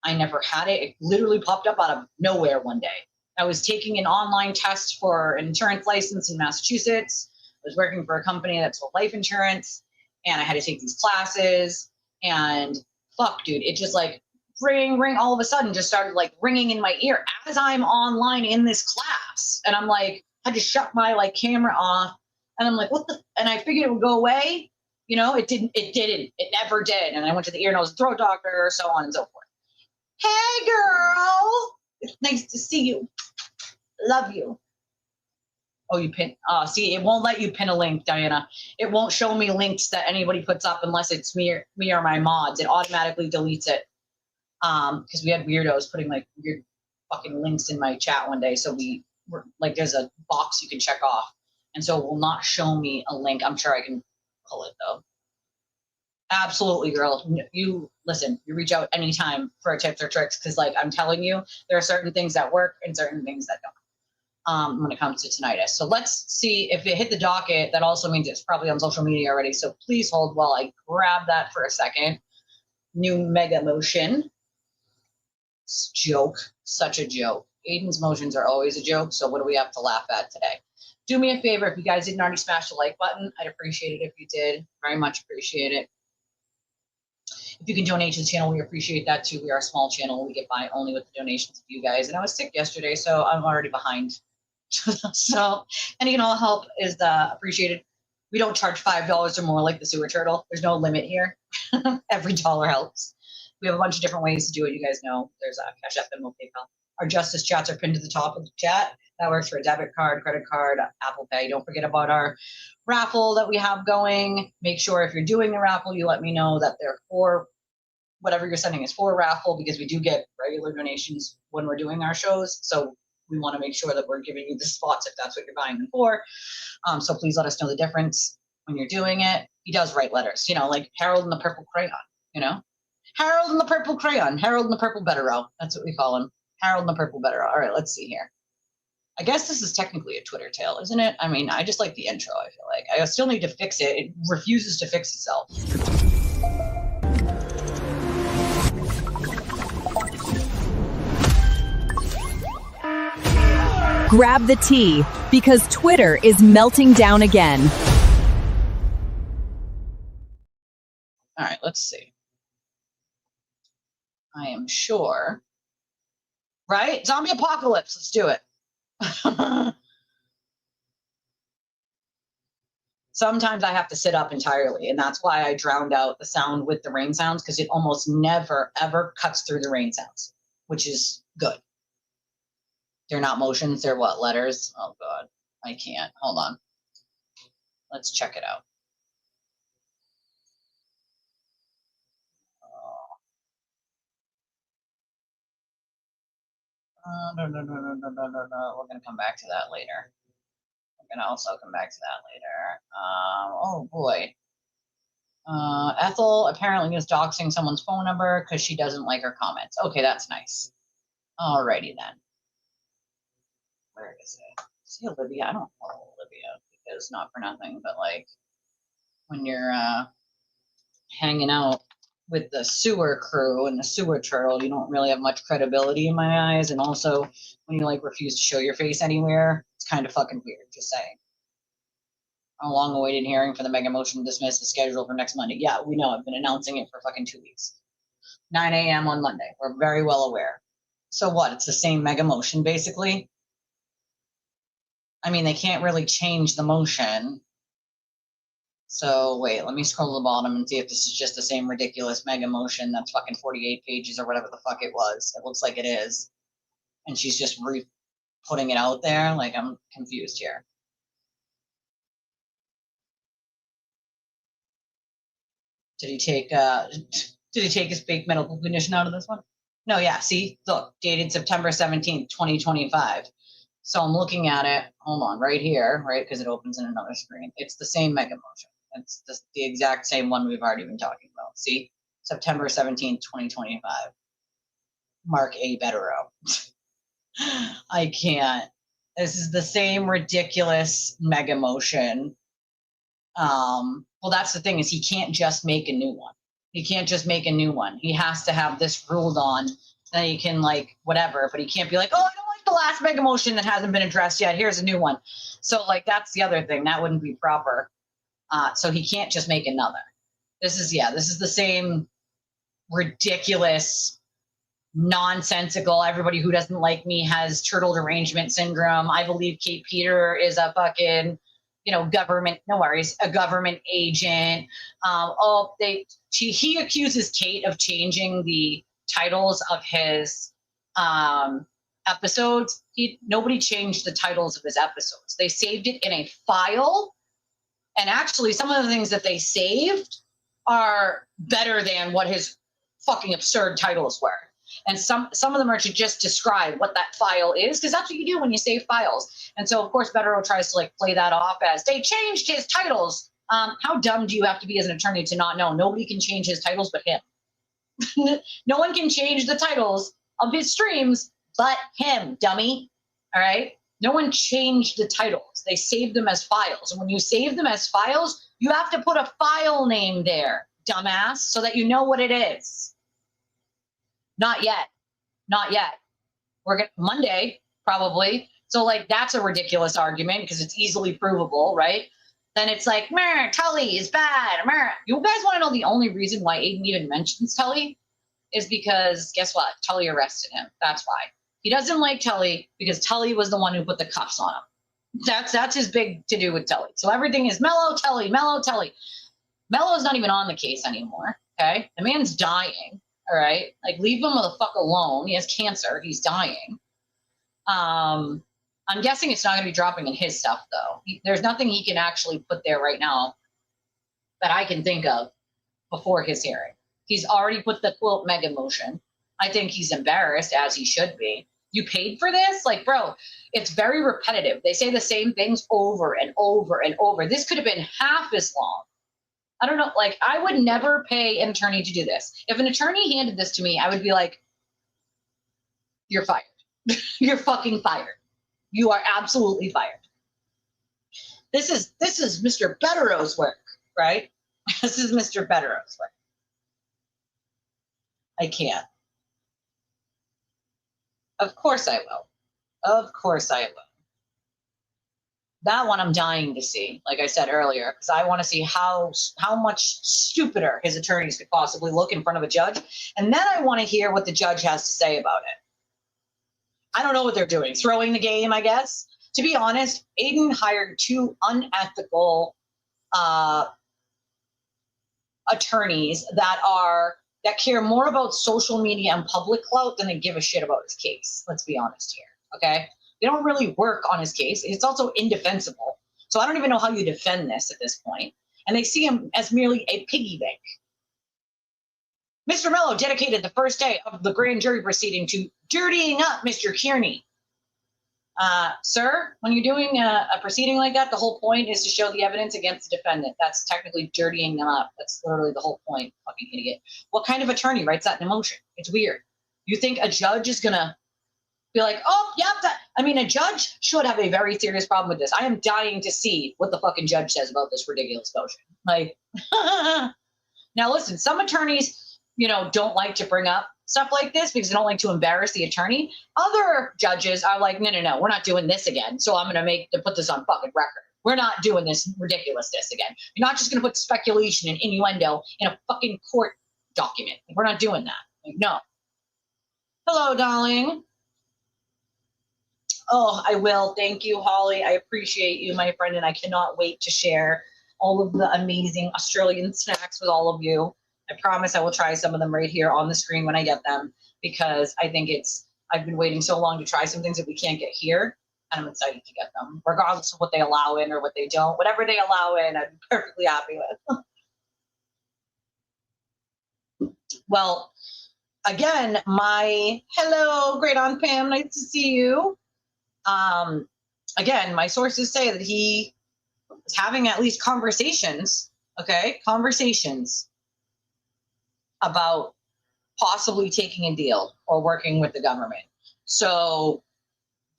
I never had it. It literally popped up out of nowhere one day. I was taking an online test for an insurance license in Massachusetts. I was working for a company that sold life insurance, and I had to take these classes. And fuck, dude, it just like ring, ring, all of a sudden just started like ringing in my ear as I'm online in this class. And I'm like, I had to shut my like camera off. And I'm like, what the? And I figured it would go away. You know, it didn't. It never did. And I went to the ear, nose, and throat doctor, so on and so forth. Hey, girl. It's nice to see you. Love you. Oh, you pin. See, it won't let you pin a link, Diana. It won't show me links that anybody puts up unless it's me or my mods. It automatically deletes it. Because we had weirdos putting like weird fucking links in my chat one day. So we were like, there's a box you can check off. And so it will not show me a link. I'm sure I can pull it though. Absolutely, girl. You listen, you reach out anytime for tips or tricks. Cause like, I'm telling you, there are certain things that work and certain things that don't. When it comes to tinnitus. So let's see if it hit the docket. That also means it's probably on social media already. So please hold while I grab that for a second. New mega motion. Joke. Such a joke. Aiden's motions are always a joke. So what do we have to laugh at today? Do me a favor. If you guys didn't already smash the like button, I'd appreciate it if you did. Very much appreciate it. If you can donate to the channel, we appreciate that too. We are a small channel. We get by only with the donations of you guys. And I was sick yesterday, so I'm already behind. So any and all help is appreciated. We don't charge $5 or more like the sewer turtle. There's no limit here. Every dollar helps. We have a bunch of different ways to do it. You guys know there's a Cash App, Venmo, PayPal. Our justice chats are pinned to the top of the chat. That works for a debit card, credit card, Apple Pay. Don't forget about our raffle that we have going. Make sure if you're doing the raffle, you let me know that they're for whatever you're sending is for raffle, because we do get regular donations when we're doing our shows. So we want to make sure that we're giving you the spots if that's what you're buying them for. So please let us know the difference when you're doing it. He does write letters, you know, like Harold and the Purple Crayon, you know? Harold and the Purple Crayon, Harold and the Purple Betterow. That's what we call him. Harold and the Purple Betterow. All right, let's see here. I guess this is technically a Twitter tale, isn't it? I mean, I just like the intro, I feel like. I still need to fix it. It refuses to fix itself. Grab the tea, because Twitter is melting down again. All right, let's see. I am sure. Right? Zombie apocalypse. Let's do it. Sometimes I have to sit up entirely, and that's why I drowned out the sound with the rain sounds, because it almost never, ever cuts through the rain sounds, which is good. They're not motions, they're what, letters? Oh, God, I can't. Hold on. Let's check it out. No. We're going to come back to that later. We're going to also come back to that later. Oh, boy. Ethel apparently is doxing someone's phone number because she doesn't like her comments. Okay, that's nice. Alrighty then. Where is it? See Olivia? I don't follow Olivia because not for nothing, but like when you're hanging out with the sewer crew and the sewer turtle, you don't really have much credibility in my eyes. And also when you like refuse to show your face anywhere, it's kind of fucking weird, just saying. A long-awaited hearing for the mega motion to dismiss is scheduled for next Monday. Yeah, we know. I've been announcing it for fucking 2 weeks. 9 a.m. on Monday. We're very well aware. So what? It's the same mega motion, basically. I mean, they can't really change the motion. So wait, let me scroll to the bottom and see if this is just the same ridiculous mega motion that's fucking 48 pages or whatever the fuck it was. It looks like it is. And she's just putting it out there. Like, I'm confused here. Did he take his fake medical condition out of this one? No, yeah, see, look, dated September 17th, 2025. So I'm looking at it, hold on, right here, right, because it opens in another screen. It's the same mega motion. It's the exact same one we've already been talking about. See, September 17th, 2025. Mark A. Betterow. I can't. This is the same ridiculous mega motion. Well, that's the thing, is he can't just make a new one. He can't just make a new one. He has to have this ruled on. Then he can, like, whatever, but he can't be like, oh, I don't like the last mega motion that hasn't been addressed yet. Here's a new one. So, like, that's the other thing. That wouldn't be proper. So he can't just make another. This is the same ridiculous nonsensical. Everybody who doesn't like me has turtle derangement syndrome. I believe Kate Peter is a fucking, government, no worries, a government agent. He accuses Kate of changing the titles of his episodes. Nobody changed the titles of his episodes. They saved it in a file. And actually, some of the things that they saved are better than what his fucking absurd titles were. And some of them are to just describe what that file is, because that's what you do when you save files. And so, of course, Bettero tries to play that off as they changed his titles. How dumb do you have to be as an attorney to not know? Nobody can change his titles but him. No one can change the titles of his streams but him, dummy. All right? No one changed the titles. They saved them as files. And when you save them as files, you have to put a file name there, dumbass, so that you know what it is. Not yet. Not yet. We're going Monday, probably. So, that's a ridiculous argument because it's easily provable, right? Then it's like, Tully is bad. You guys want to know the only reason why Aiden even mentions Tully is because, guess what? Tully arrested him. That's why. He doesn't like Tully because Tully was the one who put the cuffs on him. That's his big to-do with Tully. So everything is Mellow Tully, Mellow Tully. Mellow's not even on the case anymore, okay? The man's dying, all right? Leave him the fuck alone. He has cancer. He's dying. I'm guessing it's not going to be dropping in his stuff, though. There's nothing he can actually put there right now that I can think of before his hearing. He's already put the quote mega motion. I think he's embarrassed, as he should be. You paid for this? Bro, it's very repetitive. They say the same things over and over and over. This could have been half as long. I don't know. I would never pay an attorney to do this. If an attorney handed this to me, I would be like, you're fired. You're fucking fired. You are absolutely fired. This is Mr. Bettero's work, right? This is Mr. Bettero's work. I can't. Of course I will. Of course I will. That one I'm dying to see, like I said earlier, because I want to see how much stupider his attorneys could possibly look in front of a judge. And then I want to hear what the judge has to say about it. I don't know what they're doing. Throwing the game, I guess. To be honest, Aiden hired two unethical attorneys that care more about social media and public clout than they give a shit about his case. Let's be honest here, okay? They don't really work on his case. It's also indefensible. So I don't even know how you defend this at this point. And they see him as merely a piggy bank. Mr. Mello dedicated the first day of the grand jury proceeding to dirtying up Mr. Kearney. Sir, when you're doing a proceeding like that, the whole point is to show the evidence against the defendant. That's technically dirtying them up. That's literally the whole point, fucking idiot. What kind of attorney writes that in a motion? It's weird. You think a judge is going to be like, oh, yeah, a judge should have a very serious problem with this. I am dying to see what the fucking judge says about this ridiculous motion. Now listen, some attorneys, don't like to bring up stuff like this because they don't like to embarrass the attorney. Other judges are like, no, we're not doing this again. So I'm going to put this on fucking record. We're not doing this ridiculousness again. You're not just going to put speculation and innuendo in a fucking court document. We're not doing that. No. Hello, darling. Oh, I will. Thank you, Holly. I appreciate you, my friend, and I cannot wait to share all of the amazing Australian snacks with all of you. I promise I will try some of them right here on the screen when I get them, because I think I've been waiting so long to try some things that we can't get here, and I'm excited to get them, regardless of what they allow in or what they don't. Whatever they allow in, I'm perfectly happy with. Well, again, hello, great Aunt Pam, nice to see you. Again, my sources say that he is having at least conversations about possibly taking a deal or working with the government. So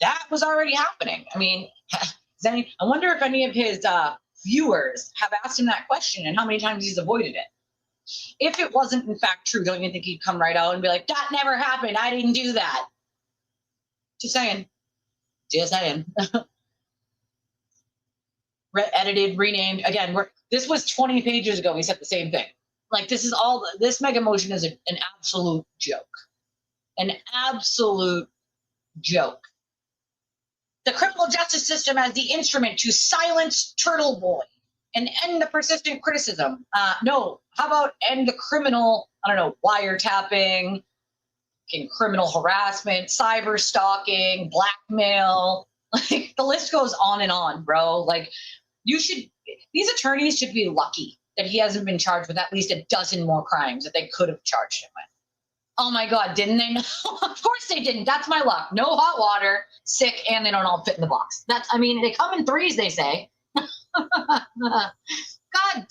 that was already happening. I wonder if any of his viewers have asked him that question and how many times he's avoided it. If it wasn't in fact true, don't you think he'd come right out and be like, that never happened, I didn't do that? Just saying. Edited, renamed. Again, this was 20 pages ago. We said the same thing. This mega motion is an absolute joke. An absolute joke. The criminal justice system as the instrument to silence Turtle Boy and end the persistent criticism. No, how about end the criminal, wiretapping, criminal harassment, cyber stalking, blackmail. Like, the list goes on and on, bro. Like, these attorneys should be lucky that he hasn't been charged with at least a dozen more crimes that they could have charged him with. Oh my God, didn't they know? Of course they didn't. That's my luck. No hot water, sick, and they don't all fit in the box. They come in threes, they say. God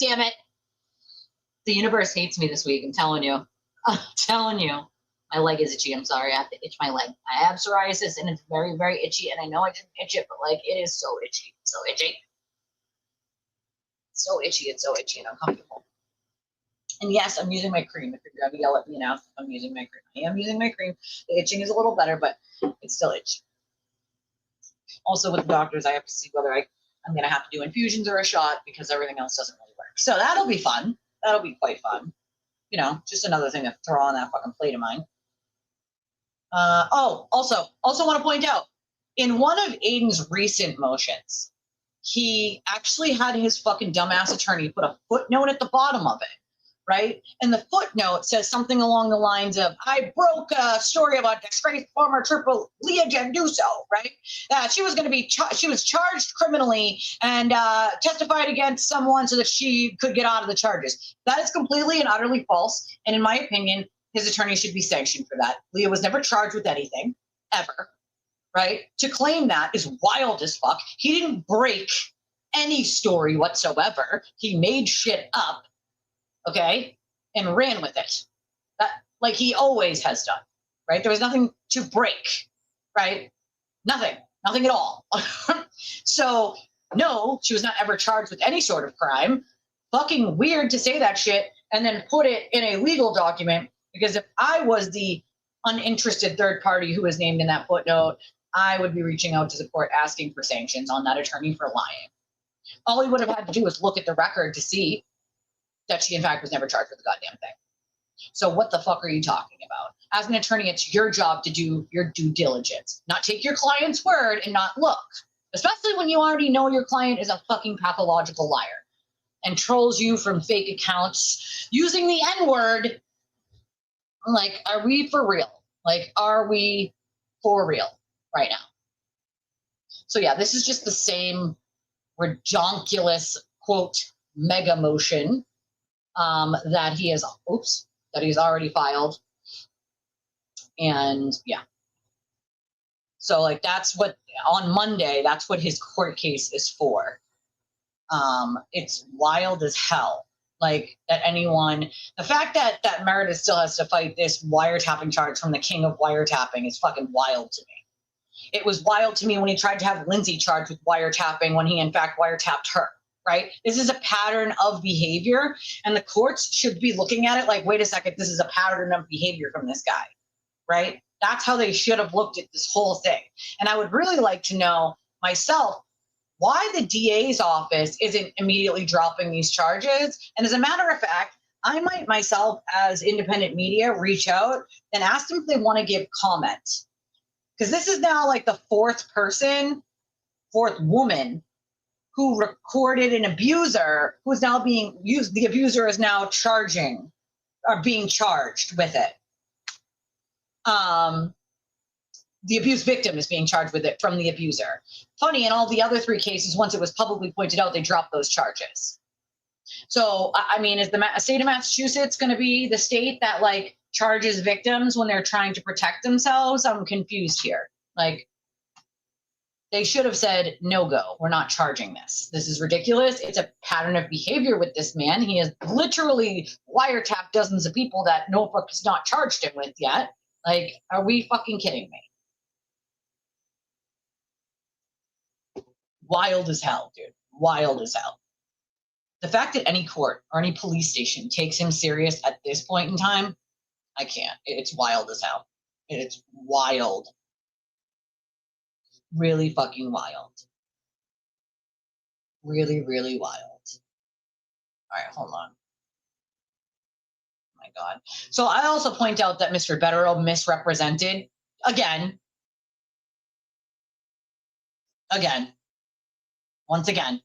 damn it. The universe hates me this week, I'm telling you. I'm telling you. My leg is itchy. I'm sorry. I have to itch my leg. I have psoriasis, and it's very, very itchy, and I know I didn't itch it, but, like, it is so itchy. So itchy. So itchy. It's so itchy and uncomfortable. And yes, I'm using my cream. If you're going to yell at me now, I'm using my cream. I am using my cream. The itching is a little better, but it's still itchy. Also, with the doctors, I have to see whether I'm going to have to do infusions or a shot because everything else doesn't really work. So that'll be fun. That'll be quite fun. Just another thing to throw on that fucking plate of mine. Also want to point out, in one of Aiden's recent motions, he actually had his fucking dumbass attorney put a footnote at the bottom of it, right? And the footnote says something along the lines of, I broke a story about disgraced former Triple Leah Genduso, right? She was going to be, she was charged criminally and testified against someone so that she could get out of the charges. That is completely and utterly false. And in my opinion, his attorney should be sanctioned for that. Leah was never charged with anything, ever, right? To claim that is wild as fuck. He didn't break any story whatsoever. He made shit up. Okay, and ran with it, like he always has done, right? There was nothing to break, right? Nothing at all. So, no, she was not ever charged with any sort of crime. Fucking weird to say that shit and then put it in a legal document, because if I was the uninterested third party who was named in that footnote, I would be reaching out to the court asking for sanctions on that attorney for lying. All he would have had to do was look at the record to see that she, in fact, was never charged with the goddamn thing. So what the fuck are you talking about? As an attorney, it's your job to do your due diligence, not take your client's word and not look, especially when you already know your client is a fucking pathological liar and trolls you from fake accounts using the N-word. Like, are we for real? Like, are we for real right now? So yeah, this is just the same redonkulous, quote, mega motion that he's already filed. And yeah. So, like, that's what, on Monday, that's what his court case is for. It's wild as hell. Like, that the fact that Meredith still has to fight this wiretapping charge from the king of wiretapping is fucking wild to me. It was wild to me when he tried to have Lindsay charged with wiretapping when he in fact wiretapped her. Right? This is a pattern of behavior, and the courts should be looking at it like, wait a second, this is a pattern of behavior from this guy, right? That's how they should have looked at this whole thing. And I would really like to know myself why the DA's office isn't immediately dropping these charges. And as a matter of fact, I might myself, as independent media, reach out and ask them if they want to give comment. Because this is now like the fourth woman who recorded an abuser who is now being used. The abuser is now being charged with it. The abuse victim is being charged with it from the abuser. Funny, in all the other three cases, once it was publicly pointed out, they dropped those charges. So, I mean, is the state of Massachusetts going to be the state that, like, charges victims when they're trying to protect themselves? I'm confused here. Like, they should have said, no go, we're not charging this. This is ridiculous. It's a pattern of behavior with this man. He has literally wiretapped dozens of people that Norfolk has not charged him with yet. Like, are we fucking kidding me? Wild as hell, dude. Wild as hell. The fact that any court or any police station takes him serious at this point in time, I can't. It's wild as hell. It's wild. Really fucking wild. Really, really wild. All right, hold on. Oh my God. So I also point out that Mr. Betterow misrepresented again, once again.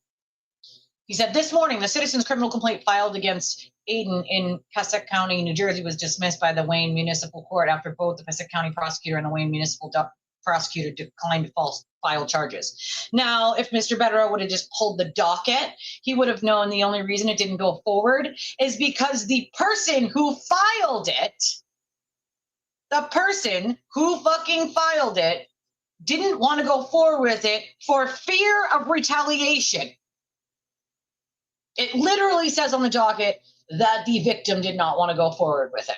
He said, this morning, the citizen's criminal complaint filed against Aiden in Passaic County, New Jersey, was dismissed by the Wayne Municipal Court after both the Passaic County prosecutor and the Wayne Municipal prosecutor declined to file charges. Now, if Mr. Betterow would have just pulled the docket, he would have known the only reason it didn't go forward is because the person who filed it, didn't want to go forward with it for fear of retaliation. It literally says on the docket that the victim did not want to go forward with it.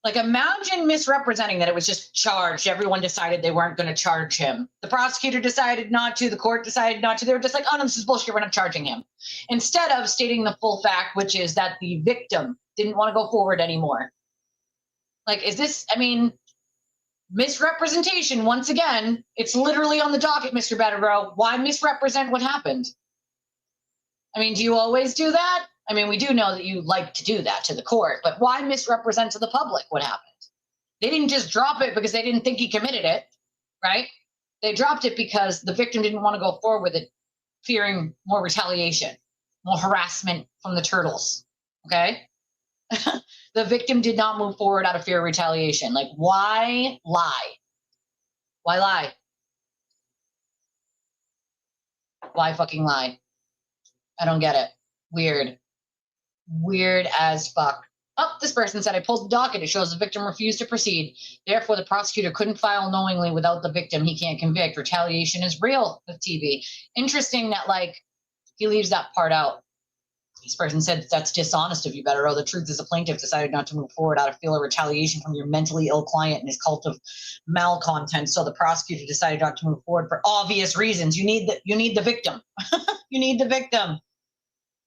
Like, imagine misrepresenting that it was just charged. Everyone decided they weren't going to charge him. The prosecutor decided not to. The court decided not to. They were just like, oh, no, this is bullshit. We're not charging him. Instead of stating the full fact, which is that the victim didn't want to go forward anymore. Like, is this, I mean, misrepresentation, once again, it's literally on the docket, Mr. Betterow. Why misrepresent what happened? I mean, do you always do that? I mean, we do know that you like to do that to the court, but why misrepresent to the public what happened? They didn't just drop it because they didn't think he committed it, right? They dropped it because the victim didn't want to go forward with it, fearing more retaliation, more harassment from the turtles, okay? The victim did not move forward out of fear of retaliation. Like, why lie? Why lie? Why fucking lie? I don't get it. Weird. Weird as fuck. Oh, this person said, I pulled the docket. It shows the victim refused to proceed. Therefore, the prosecutor couldn't file knowingly without the victim. He can't convict. Retaliation is real with TV. Interesting that, like, he leaves that part out. This person said, that's dishonest of you, Betterow. The truth is the plaintiff decided not to move forward out of fear of retaliation from your mentally ill client and his cult of malcontent. So the prosecutor decided not to move forward for obvious reasons. You need the victim. You need the victim.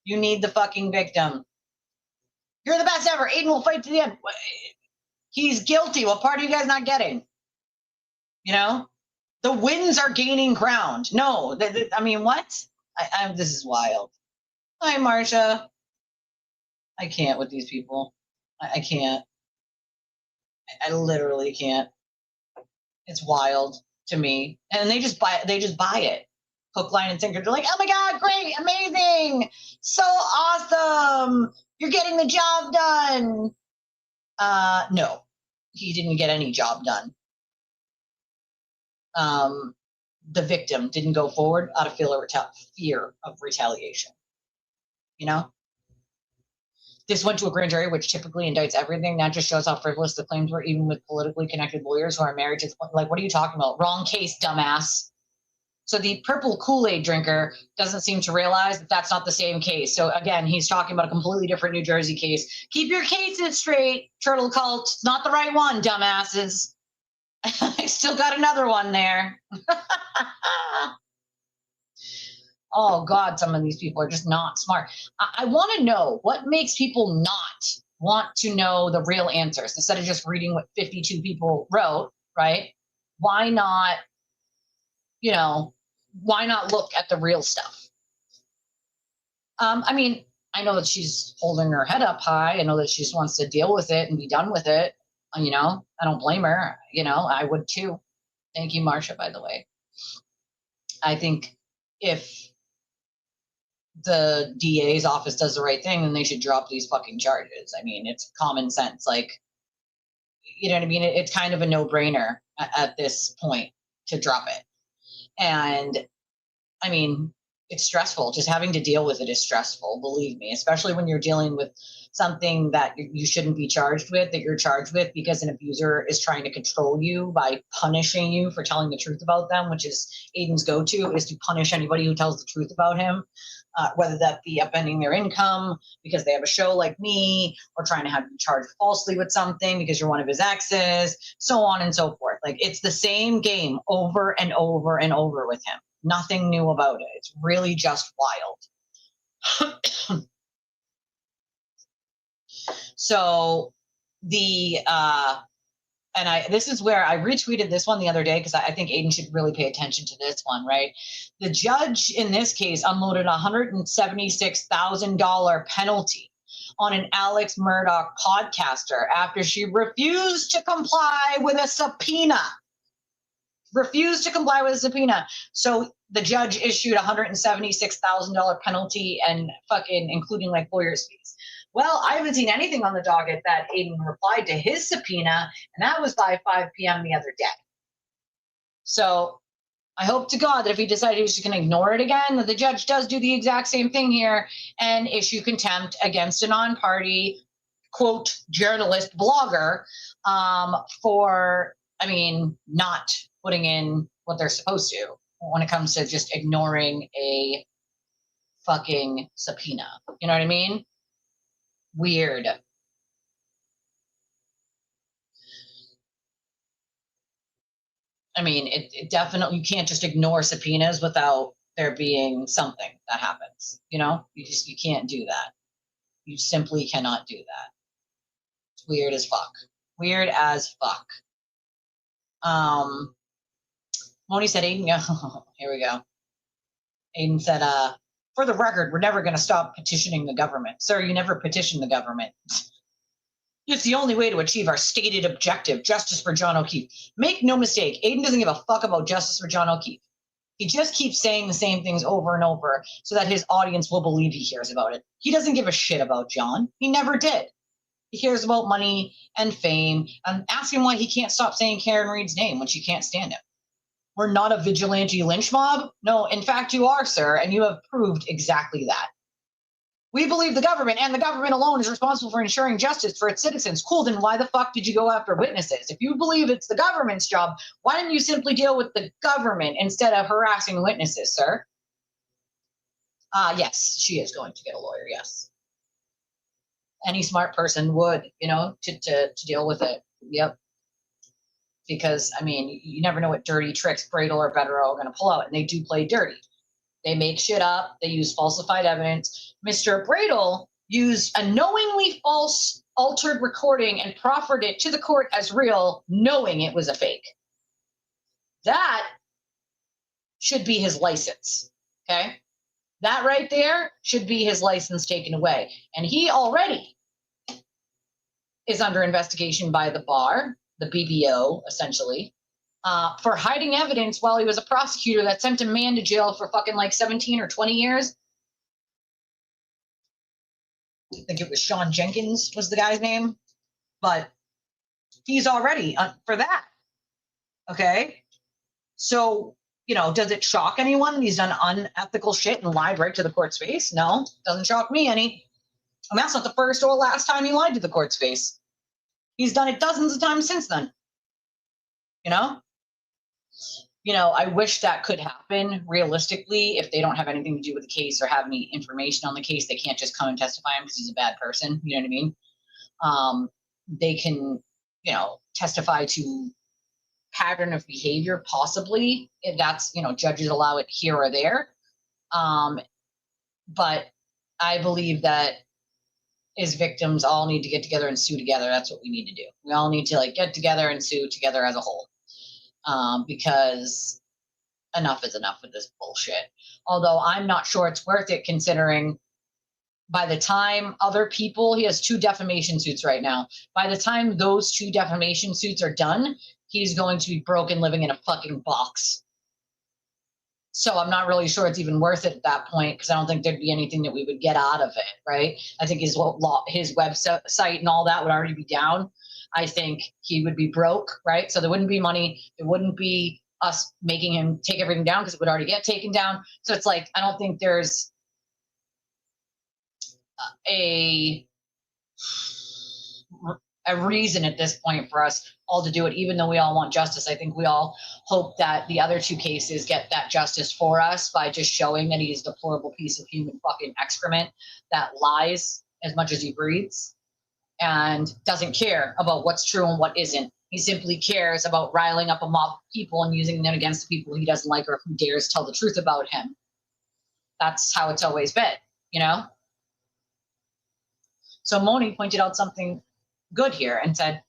You need the fucking victim. You're the best ever. Aiden will fight to the end. He's guilty. What part are you guys not getting? You know? The wins are gaining ground. No, I mean, what? This is wild. Hi, Marsha. I can't with these people. I can't. I literally can't. It's wild to me. And they just buy it. Hook, line, and sinker. They're like, oh my God, great, amazing, so awesome. You're getting the job done. No, he didn't get any job done. The victim didn't go forward out of fear of retaliation. You know? This went to a grand jury, which typically indicts everything. That just shows how frivolous the claims were, even with politically connected lawyers who are married to, like, what are you talking about? Wrong case, dumbass. So the purple Kool-Aid drinker doesn't seem to realize that that's not the same case. So again, he's talking about a completely different New Jersey case. Keep your cases straight, turtle cult. It's not the right one, dumbasses. I still got another one there. Oh, God, some of these people are just not smart. I want to know what makes people not want to know the real answers instead of just reading what 52 people wrote, right? Why not, why not look at the real stuff? I mean, I know that she's holding her head up high. I know that she just wants to deal with it and be done with it. I don't blame her. I would too. Thank you, Marsha, by the way. I think if the DA's office does the right thing, then they should drop these fucking charges. I mean, it's common sense. Like, you know what I mean? It's kind of a no-brainer at this point to drop it. And I mean, it's stressful. Just having to deal with it is stressful, believe me, especially when you're dealing with something that you shouldn't be charged with, that you're charged with because an abuser is trying to control you by punishing you for telling the truth about them, which is Aiden's go-to, is to punish anybody who tells the truth about him, whether that be upending their income because they have a show like me, or trying to have you charged falsely with something because you're one of his exes, so on and so forth. Like, it's the same game over and over and over with him. Nothing new about it. It's really just wild. So this is where I retweeted this one the other day because I think Aiden should really pay attention to this one, right? The judge in this case unloaded a $176,000 penalty on an Alex Murdaugh podcaster after she refused to comply with a subpoena. So the judge issued $176,000 penalty and fucking including like lawyer's fees. Well, I haven't seen anything on the docket that Aiden replied to his subpoena, and that was by 5 p.m. the other day. So I hope to God that if he decided he was just going to ignore it again, that the judge does do the exact same thing here and issue contempt against a non-party, quote, journalist blogger for, not putting in what they're supposed to when it comes to just ignoring a fucking subpoena. You know what I mean? Weird. It definitely, you can't just ignore subpoenas without there being something that happens. You can't do that. You simply cannot do that. It's weird as fuck. Weird as fuck. Moni said, Aiden, here we go. Aiden said, for the record, we're never going to stop petitioning the government. Sir, you never petition the government. It's the only way to achieve our stated objective, justice for John O'Keefe. Make no mistake, Aiden doesn't give a fuck about justice for John O'Keefe. He just keeps saying the same things over and over so that his audience will believe he cares about it. He doesn't give a shit about John. He never did. He cares about money and fame. And ask him why he can't stop saying Karen Reed's name when she can't stand him. We're not a vigilante lynch mob. No, in fact, you are, sir, and you have proved exactly that. We believe the government and the government alone is responsible for ensuring justice for its citizens. Cool, then why the fuck did you go after witnesses? If you believe it's the government's job, why didn't you simply deal with the government instead of harassing witnesses, sir? Yes, she is going to get a lawyer, yes. Any smart person would, to deal with it. Yep. Because, you never know what dirty tricks Bradel or Better are going to pull out, and they do play dirty. They make shit up. They use falsified evidence. Mr. Bradel used a knowingly false altered recording and proffered it to the court as real, knowing it was a fake. That should be his license, okay? That right there should be his license taken away. And he already is under investigation by the bar, the BBO, essentially, for hiding evidence while he was a prosecutor that sent a man to jail for fucking like 17 or 20 years. I think it was Sean Jenkins was the guy's name. But he's already for that. Okay? So, does it shock anyone he's done unethical shit and lied right to the court's face? No, doesn't shock me any. And that's not the first or last time he lied to the court's face. He's done it dozens of times since then. I wish that could happen realistically if they don't have anything to do with the case or have any information on the case. They can't just come and testify him because he's a bad person. You know what I mean? They can, testify to pattern of behavior, possibly. If that's, judges allow it here or there. But I believe that his victims all need to get together and sue together. That's what we need to do. We all need to get together and sue together as a whole. Because enough is enough with this bullshit. Although I'm not sure it's worth it, considering by the time other people, he has 2 defamation suits right now. By the time those 2 defamation suits are done, he's going to be broke and living in a fucking box. So I'm not really sure it's even worth it at that point, because I don't think there'd be anything that we would get out of it, right? I think his website and all that would already be down. I think he would be broke, right? So there wouldn't be money. There wouldn't be us making him take everything down because it would already get taken down. So it's I don't think there's a reason at this point for us all to do it, even though we all want justice. I think we all hope that the other 2 cases get that justice for us by just showing that he's a deplorable piece of human fucking excrement that lies as much as he breathes and doesn't care about what's true and what isn't. He simply cares about riling up a mob of people and using them against the people he doesn't like or who dares tell the truth about him. That's how it's always been, So Moni pointed out something good here and said,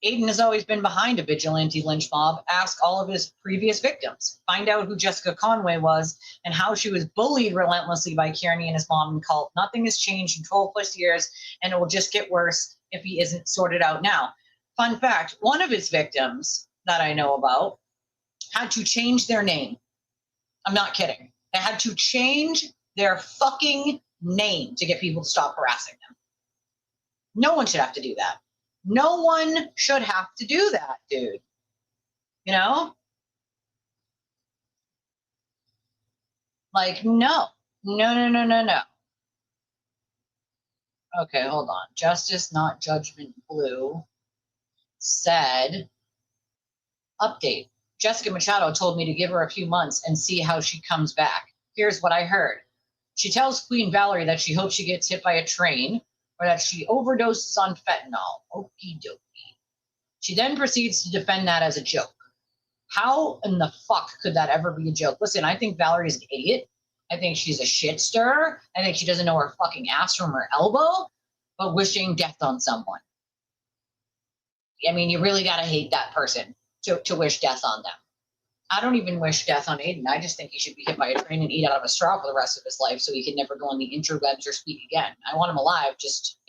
Aiden has always been behind a vigilante lynch mob. Ask all of his previous victims. Find out who Jessica Conway was and how she was bullied relentlessly by Kearney and his mom and cult. Nothing has changed in 12 plus years, and it will just get worse if he isn't sorted out now. Fun fact, one of his victims that I know about had to change their name. I'm not kidding. They had to change their fucking name to get people to stop harassing them. No one should have to do that. No one should have to do that, dude. You know? Like, no. No. Okay, hold on. Justice, not Judgment Blue said, update. Jessica Machado told me to give her a few months and see how she comes back. Here's what I heard. She tells Queen Valerie that she hopes she gets hit by a train or that she overdoses on fentanyl. Okie dokie. She then proceeds to defend that as a joke. How in the fuck could that ever be a joke? Listen, I think Valerie's an idiot. I think she's a shit stirrer. I think she doesn't know her fucking ass from her elbow, but wishing death on someone. I mean, you really gotta hate that person to wish death on them. I don't even wish death on Aiden. I just think he should be hit by a train and eat out of a straw for the rest of his life so he can never go on the interwebs or speak again. I want him alive, just,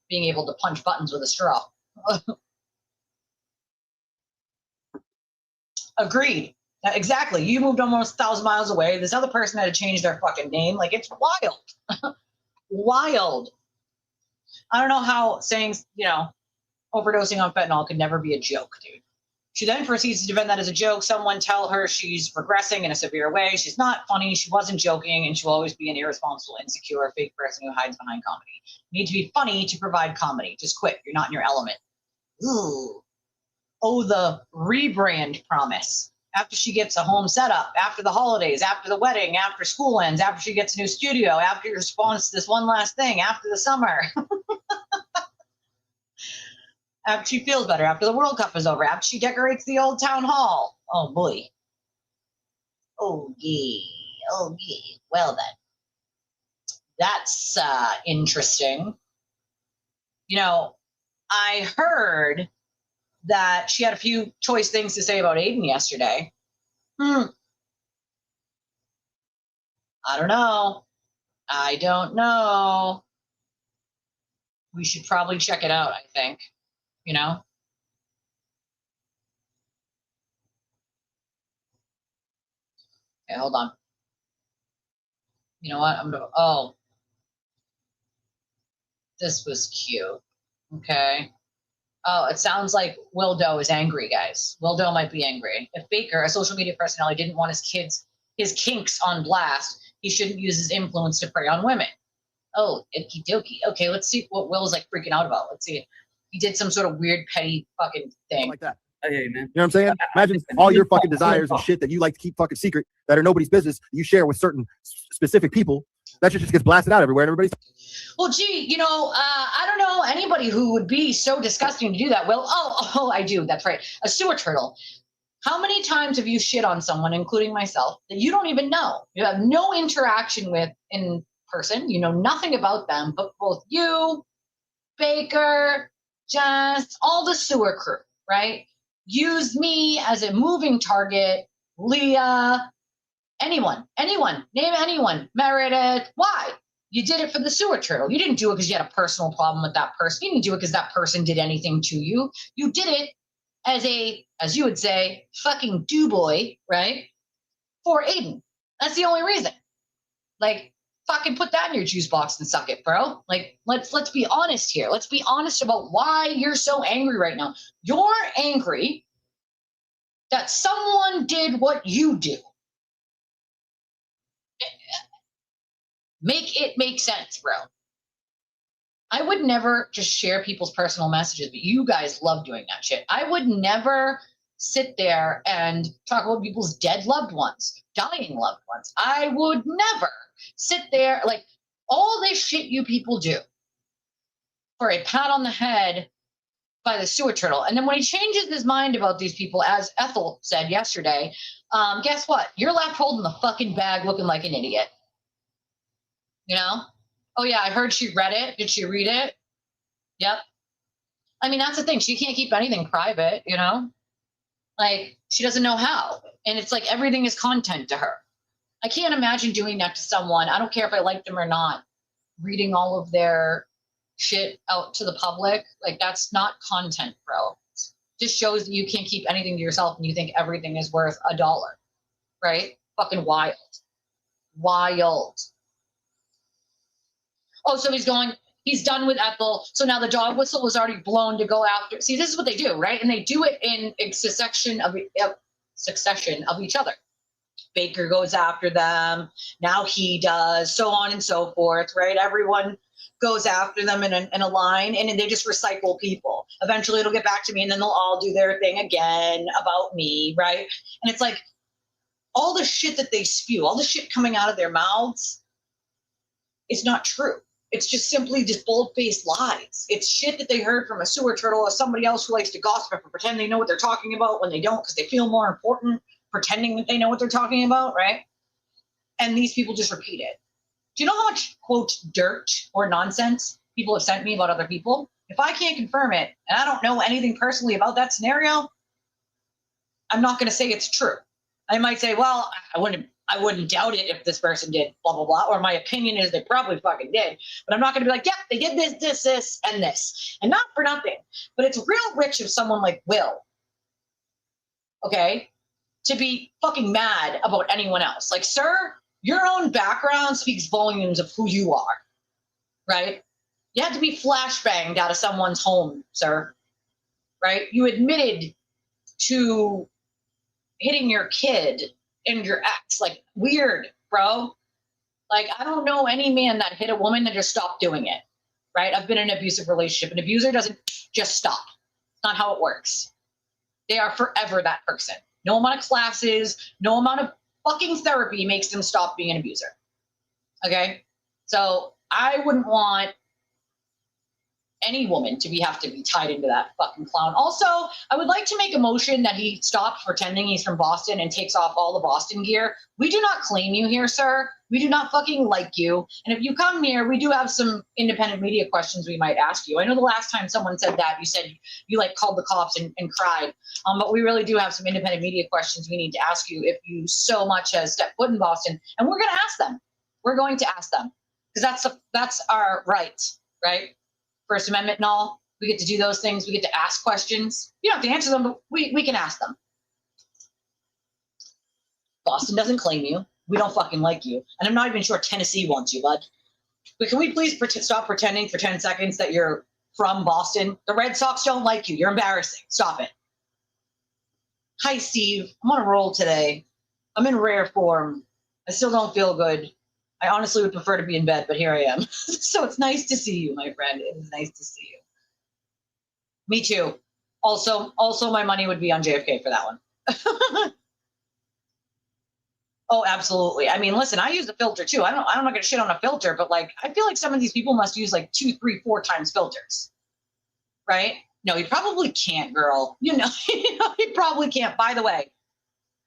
being able to punch buttons with a straw. Agreed. Exactly. You moved almost 1,000 miles away. This other person had to change their fucking name. Like, it's wild. Wild. I don't know how saying, overdosing on fentanyl could never be a joke, dude. She then proceeds to defend that as a joke. Someone tell her she's regressing in a severe way. She's not funny. She wasn't joking, and she'll always be an irresponsible, insecure, fake person who hides behind comedy. You need to be funny to provide comedy. Just quit. You're not in your element. Ooh. Oh, the rebrand promise. After she gets a home setup, after the holidays, after the wedding, after school ends, after she gets a new studio, after your response to this one last thing, after the summer. After she feels better, after the World Cup is over, after she decorates the old town hall. Oh, boy. Oh, yeah. Well, then. That's interesting. I heard that she had a few choice things to say about Aiden yesterday. I don't know. We should probably check it out, I think. Okay, hold on. You know what? This was cute. Okay. Oh, it sounds like Wildo is angry, guys. Wildo might be angry. If Baker, a social media personality, didn't want his kinks on blast, he shouldn't use his influence to prey on women. Oh, icky dokie. Okay, let's see what Will's like freaking out about. Let's see. He did some sort of weird, petty fucking thing. Like that. Hey, man. You know what I'm saying? Imagine all your fucking desires and shit that you like to keep fucking secret that are nobody's business you share with certain specific people. That shit just gets blasted out everywhere and everybody's. Well, gee, I don't know anybody who would be so disgusting to do that. Well, I do. That's right. A sewer turtle. How many times have you shit on someone, including myself, that you don't even know? You have no interaction with in person. You know nothing about them, but both you, Baker, Jess, all the sewer crew, right? Use me as a moving target. Leah, anyone, name anyone. Meredith, why? You did it for the sewer turtle. You didn't do it because you had a personal problem with that person. You didn't do it because that person did anything to you. You did it as you would say, fucking do-boy, right? For Aiden. That's the only reason. Like, fucking put that in your juice box and suck it, bro. Like, let's be honest here. Let's be honest about why you're so angry right now. You're angry that someone did what you do. Make it make sense, bro. I would never just share people's personal messages, but you guys love doing that shit. I would never sit there and talk about people's dead loved ones, dying loved ones. I would never sit there, like, all this shit you people do for a pat on the head by the sewer turtle. And then when he changes his mind about these people, as Ethel said yesterday, guess what? You're left holding the fucking bag looking like an idiot. Oh, yeah, I heard she read it. Did she read it? Yep. I mean, that's the thing. She can't keep anything private, you know? Like, she doesn't know how. And it's like everything is content to her. I can't imagine doing that to someone. I don't care if I like them or not. Reading all of their shit out to the public. Like, that's not content, bro. Just shows that you can't keep anything to yourself and you think everything is worth $1, right? Fucking wild. Wild. Oh, so he's done with Ethel. So now the dog whistle was already blown to go after. See, this is what they do, right? And they do it in succession of each other. Baker goes after them. Now he does, so on and so forth, right? Everyone goes after them in a line, and they just recycle people. Eventually it'll get back to me, and then they'll all do their thing again about me, right? And it's like all the shit that they spew, all the shit coming out of their mouths, it's not true. It's just simply just bold-faced lies. It's shit that they heard from a sewer turtle or somebody else who likes to gossip and pretend they know what they're talking about when they don't, because they feel more important pretending that they know what they're talking about, right? And these people just repeat it. Do you know how much, quote, dirt or nonsense people have sent me about other people? If I can't confirm it, and I don't know anything personally about that scenario, I'm not going to say it's true. I might say, well, I wouldn't doubt it if this person did blah, blah, blah, or my opinion is they probably fucking did, but I'm not going to be like, yep, they did this, and this, and not for nothing. But it's real rich of someone like Will, okay, to be fucking mad about anyone else. Like, sir, your own background speaks volumes of who you are, right? You had to be flashbanged out of someone's home, sir, right? You admitted to hitting your kid and your ex. Like, weird, bro. Like, I don't know any man that hit a woman that just stopped doing it, right? I've been in an abusive relationship. An abuser doesn't just stop. It's not how it works. They are forever that person. No amount of classes, no amount of fucking therapy makes them stop being an abuser. Okay? So I wouldn't want any woman to have to be tied into that fucking clown. Also, I would like to make a motion that he stops pretending he's from Boston and takes off all the Boston gear. We do not claim you here, sir. We do not fucking like you. And if you come here, we do have some independent media questions we might ask you. I know the last time someone said that, you said you like called the cops and cried. But we really do have some independent media questions we need to ask you if you so much as step foot in Boston. And we're going to ask them. We're going to ask them because that's our right, right? First Amendment and all, we get to do those things. We get to ask questions. You don't have to answer them, but we can ask them. Boston doesn't claim you. We don't fucking like you. And I'm not even sure Tennessee wants you, bud. But can we please stop pretending for 10 seconds that you're from Boston? The Red Sox don't like you. You're embarrassing. Stop it. Hi, Steve. I'm on a roll today. I'm in rare form. I still don't feel good. I honestly would prefer to be in bed, but here I am. So it's nice to see you, my friend. It is nice to see you. Me too. Also, my money would be on JFK for that one. Oh, absolutely. I mean, listen, I use a filter too. I'm not going to shit on a filter, but like, I feel like some of these people must use like 2, 3, 4 times filters, right? No, you probably can't, girl. You probably can't. By the way,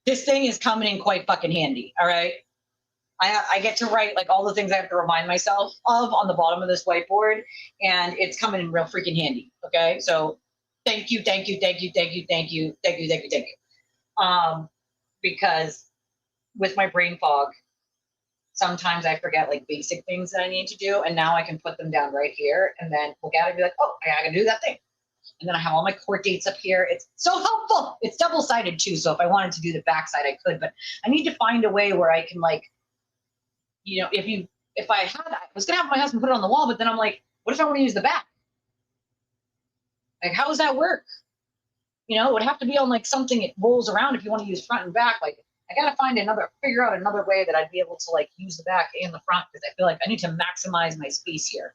this thing is coming in quite fucking handy. All right. I get to write like all the things I have to remind myself of on the bottom of this whiteboard, and it's coming in real freaking handy. Okay. So thank you. Because with my brain fog, sometimes I forget like basic things that I need to do. And now I can put them down right here and then look at it and be like, oh, I gotta do that thing. And then I have all my court dates up here. It's so helpful. It's double-sided too. So if I wanted to do the backside, I could, but I need to find a way where I can like, if I was going to have my husband put it on the wall, but then I'm like, what if I want to use the back? Like, how does that work? It would have to be on like something it rolls around if you want to use front and back. Like, I got to figure out another way that I'd be able to like use the back and the front, because I feel like I need to maximize my space here,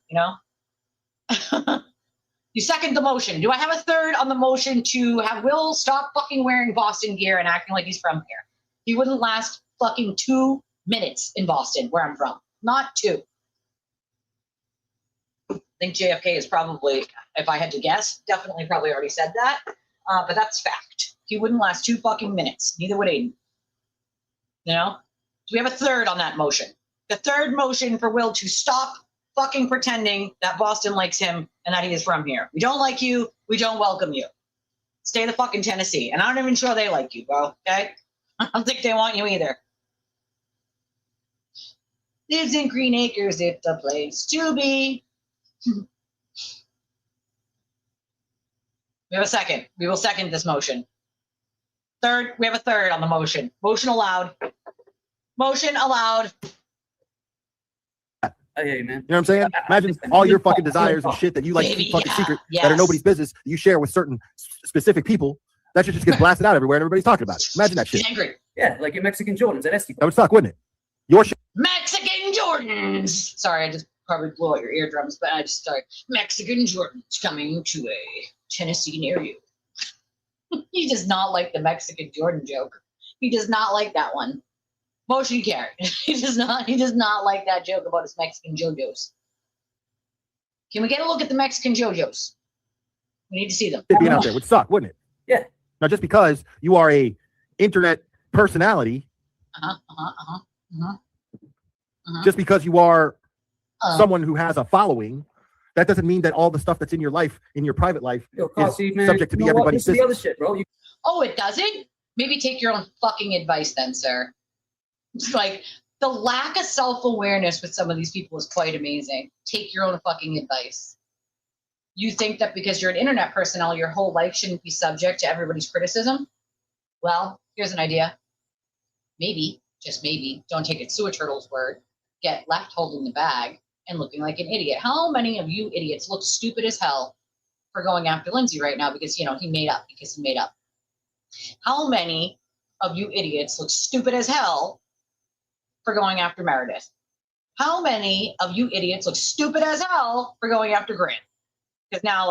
You second the motion. Do I have a third on the motion to have Will stop fucking wearing Boston gear and acting like he's from here? He wouldn't last fucking 2 minutes in Boston, where I'm from. Not 2. I think JFK is probably, if I had to guess, definitely probably already said that. But that's fact. He wouldn't last 2 fucking minutes. Neither would Aiden. So we have a third on that motion. The third motion for Will to stop fucking pretending that Boston likes him and that he is from here. We don't like you. We don't welcome you. Stay the fucking Tennessee. And I'm not even sure they like you, bro. Okay? I don't think they want you either. Lives in Green Acres, it's the place to be. We have a second. We will second this motion. Third, we have a third on the motion. Motion allowed. Motion allowed. I hear you, man. You know what I'm saying? Imagine all your fucking desires and shit that you like to keep fucking secret that are nobody's business. You share with certain specific people. That shit just gets blasted out everywhere and everybody's talking about it. Imagine that shit. Angry. Yeah, like your Mexican Jordans at Esty. That would suck, wouldn't it? Your shit. Mexican Jordans. Sorry, I just probably blew out your eardrums, but I just started. Mexican Jordans coming to a Tennessee near you. He does not like the Mexican Jordan joke. He does not like that one. Motion carried. He does not like that joke about his Mexican JoJo's. Can we get a look at the Mexican JoJo's? We need to see them. It being out there would suck, wouldn't it? Yeah. Now, just because you are a internet personality, just because you are someone who has a following, that doesn't mean that all the stuff that's in your life, in your private life, is subject to be everybody's business. The other shit, bro. Oh, it doesn't? Maybe take your own fucking advice then, sir. It's like the lack of self-awareness with some of these people is quite amazing. Take your own fucking advice. You think that because you're an internet personality, your whole life shouldn't be subject to everybody's criticism? Well, here's an idea. Maybe, just maybe, don't take it Sewer Turtle's word, get left holding the bag and looking like an idiot. How many of you idiots look stupid as hell for going after Lindsay right now because, he made up, How many of you idiots look stupid as hell for going after Meredith? How many of you idiots look stupid as hell for going after Grant? Because now,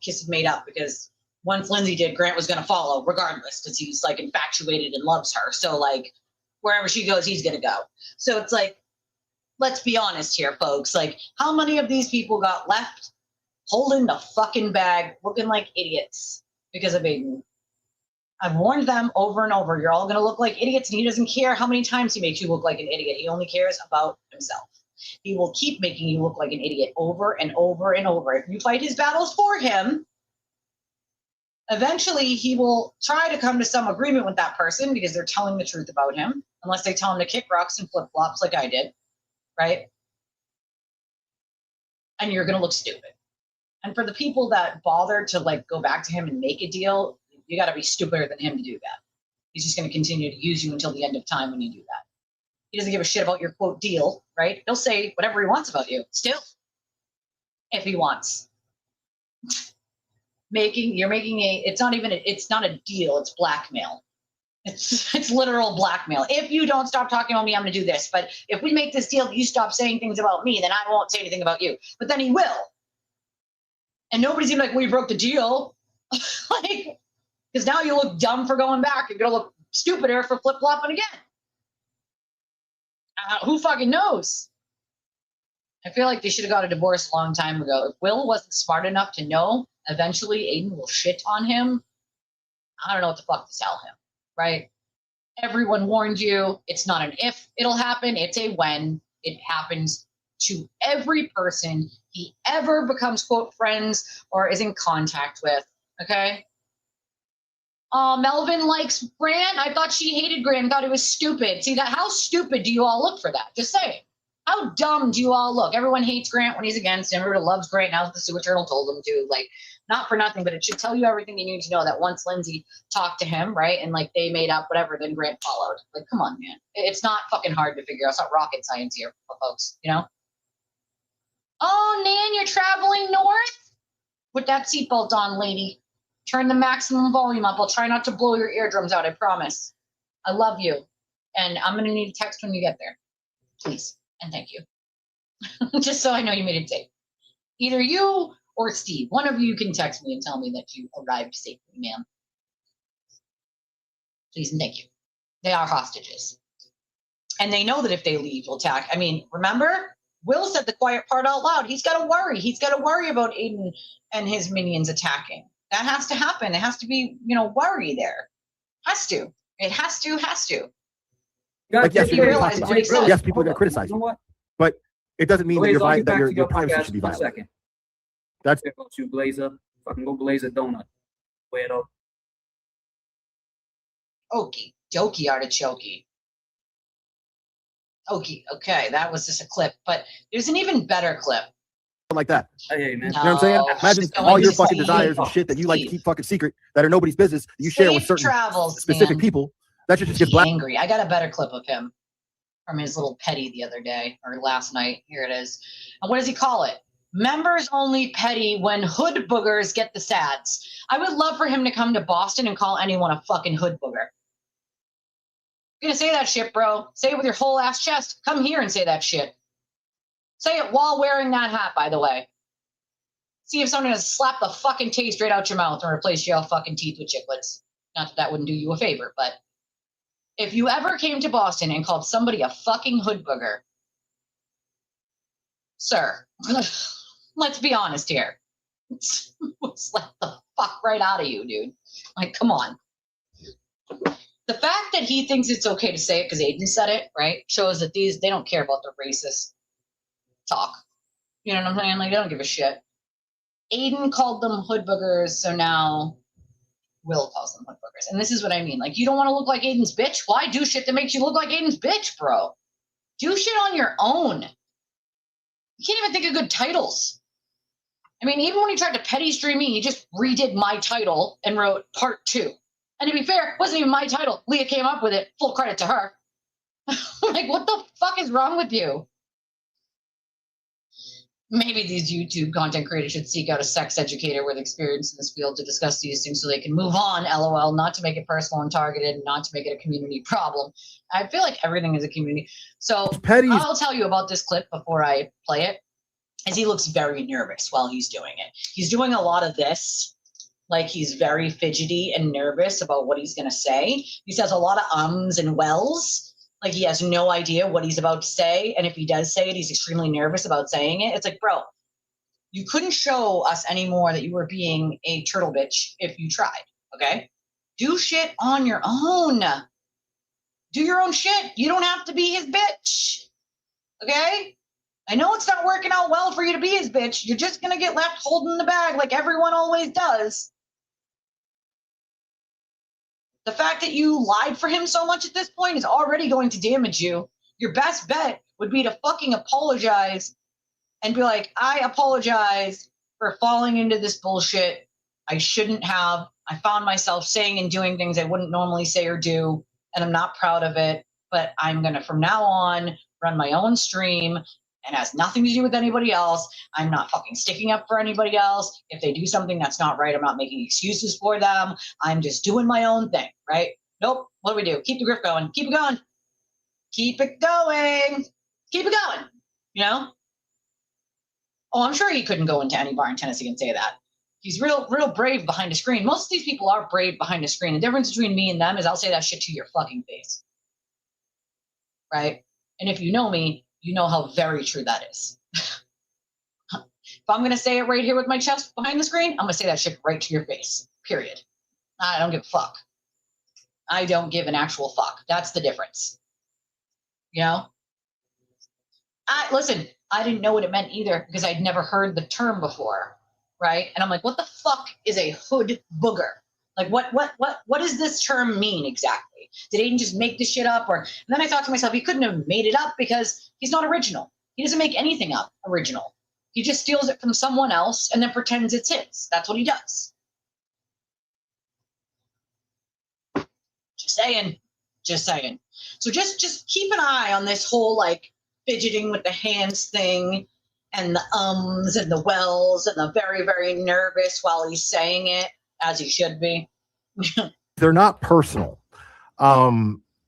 Kiss is made up because once Lindsay did, Grant was going to follow regardless because he's, infatuated and loves her. So, wherever she goes, he's going to go. So it's let's be honest here, folks. How many of these people got left holding the fucking bag looking like idiots because of Aiden? I've warned them over and over. You're all going to look like idiots, and he doesn't care how many times he makes you look like an idiot. He only cares about himself. He will keep making you look like an idiot over and over and over. If you fight his battles for him, eventually he will try to come to some agreement with that person because they're telling the truth about him, unless they tell him to kick rocks and flip-flops like I did, right? And you're going to look stupid. And for the people that bother to go back to him and make a deal, you got to be stupider than him to do that. He's just going to continue to use you until the end of time when you do that. He doesn't give a shit about your quote deal, right? He'll say whatever he wants about you still, if he wants. It's not a deal, it's blackmail. It's literal blackmail. If you don't stop talking about me, I'm going to do this. But if we make this deal, you stop saying things about me, then I won't say anything about you. But then he will. And nobody's even like, well, you broke the deal. Because now you look dumb for going back. You're going to look stupider for flip-flopping again. Who fucking knows? I feel like they should have got a divorce a long time ago. If Will wasn't smart enough to know eventually Aiden will shit on him, I don't know what the fuck to tell him, right? Everyone warned you. It's not an if it'll happen. It's a when. It happens to every person he ever becomes, quote, friends or is in contact with, okay? Melvin likes Grant. I thought she hated Grant and thought he was stupid. See that? How stupid do you all look for that? Just saying. How dumb do you all look? Everyone hates Grant when he's against him. Everybody loves Grant now that the Sewer Turtle told them to. Not for nothing, but it should tell you everything you need to know that once Lindsay talked to him, right, and they made up whatever, then Grant followed. Come on, man. It's not fucking hard to figure out. It's not rocket science here, folks, Oh, Nan, you're traveling north? Put that seatbelt on, lady. Turn the maximum volume up. I'll try not to blow your eardrums out, I promise. I love you. And I'm going to need a text when you get there. Please. And thank you. Just so I know you made it safe. Either you or Steve. One of you can text me and tell me that you arrived safely, ma'am. Please and thank you. They are hostages. And they know that if they leave, we'll attack. I mean, remember? Will said the quiet part out loud. He's got to worry. He's got to worry about Aiden and his minions attacking. That has to happen. It has to be, worry there. Has to. It has to. Yes, people are going to criticize you. But it doesn't mean that Blaze, I'll get back to your privacy podcast should be in a violated. second. That's Check out you, Blazer. Fucking go blaze a donut. Weirdo. Okie dokie artichoke. Okay, that was just a clip, but there's an even better clip. like that. I hear you, man. You know what I'm saying? No, Imagine just all going your to fucking Steve. desires and shit that you like to Steve. keep fucking secret that are nobody's business. You share with Safe certain travels, specific man. people. That should just get Be black. angry. I got a better clip of him from his little petty the other day or last night. Here it is. And what does he call it? Members only petty when hood boogers get the sads. I would love for him to come to Boston and call anyone a fucking hood booger. You're gonna say that shit, bro. Say it with your whole ass chest. Come here and say that shit. Say it while wearing that hat, by the way. See if someone has slapped the fucking taste right out your mouth and replaced your fucking teeth with chiclets. Not that that wouldn't do you a favor, but if you ever came to Boston and called somebody a fucking hood booger, sir, let's be honest here. Slap the fuck right out of you, dude. Like, come on. The fact that he thinks it's okay to say it because Aiden said it, right, shows that they don't care about the racist talk. You know what I'm saying? Like, they don't give a shit. Aiden called them hood boogers, so now Will calls them hood boogers. And this is what I mean. Like, you don't want to look like Aiden's bitch? Why do shit that makes you look like Aiden's bitch, bro? Do shit on your own. You can't even think of good titles. I mean, even when he tried to petty stream me, he just redid my title and wrote part 2. And to be fair, it wasn't even my title. Leah came up with it. Full credit to her. Like, what the fuck is wrong with you? Maybe these YouTube content creators should seek out a sex educator with experience in this field to discuss these things so they can move on, LOL, not to make it personal and targeted, not to make it a community problem. I feel like everything is a community. So I'll tell you about this clip before I play it, as he looks very nervous while he's doing it. He's doing a lot of this, like he's very fidgety and nervous about what he's going to say. He says a lot of ums and wells. Like he has no idea what he's about to say. And if he does say it, he's extremely nervous about saying it. It's like, bro, you couldn't show us anymore that you were being a turtle bitch if you tried, okay? Do shit on your own. Do your own shit. You don't have to be his bitch, okay? I know it's not working out well for you to be his bitch. You're just going to get left holding the bag like everyone always does. The fact that you lied for him so much at this point is already going to damage you. Your best bet would be to fucking apologize and be like, I apologize for falling into this bullshit. I shouldn't have. I found myself saying and doing things I wouldn't normally say or do, and I'm not proud of it. But I'm going to, from now on, run my own stream. And has nothing to do with anybody else. I'm not fucking sticking up for anybody else. If they do something that's not right, I'm not making excuses for them. I'm just doing my own thing, right? Nope. What do we do? Keep the grip going. Keep it going. Keep it going. Keep it going. You know? Oh, I'm sure he couldn't go into any bar in Tennessee and say that. He's real brave behind a screen. Most of these people are brave behind a screen. The difference between me and them is I'll say that shit to your fucking face. Right? And if you know me, you know how very true that is. If I'm going to say it right here with my chest behind the screen, I'm going to say that shit right to your face, period. I don't give a fuck. I don't give an actual fuck. That's the difference. You know? Listen, I didn't know what it meant either because I'd never heard the term before, right? And I'm like, what the fuck is a hood booger? Like, what does this term mean exactly? Did Aiden just make this shit up? And then I thought to myself, he couldn't have made it up because he's not original. He doesn't make anything up original. He just steals it from someone else and then pretends it's his. That's what he does. Just saying. Just saying. So just keep an eye on this whole, like, fidgeting with the hands thing and the ums and the wells and the very, very nervous while he's saying it, as he should be. They're not personal.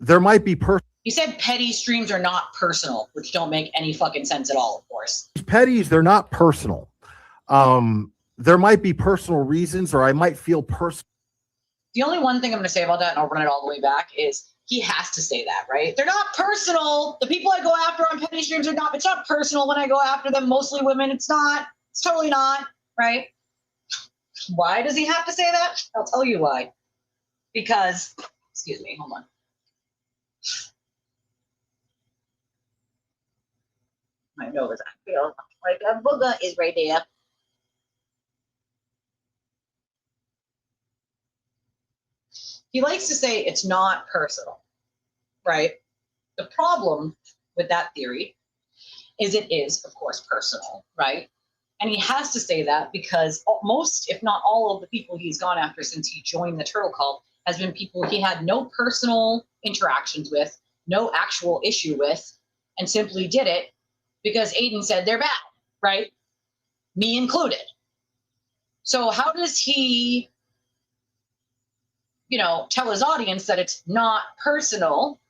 There might be He said petty streams are not personal, which don't make any fucking sense at all, of course. Petties, they're not personal. There might be personal reasons, or I might feel personal. The only one thing I'm going to say about that, and I'll run it all the way back, is he has to say that, right? They're not personal. The people I go after on petty streams are not. It's not personal when I go after them, mostly women. It's not. It's totally not, right? Why does he have to say that? I'll tell you why. Because, excuse me, hold on. 'Cause My nose, I feel like a booger is right there. He likes to say it's not personal, right? The problem with that theory is it is, of course, personal, right? And he has to say that because most, if not all of the people he's gone after since he joined the turtle cult has been people he had no personal interactions with, no actual issue with, and simply did it because Aiden said they're bad, right? Me included. So how does he, tell his audience that it's not personal?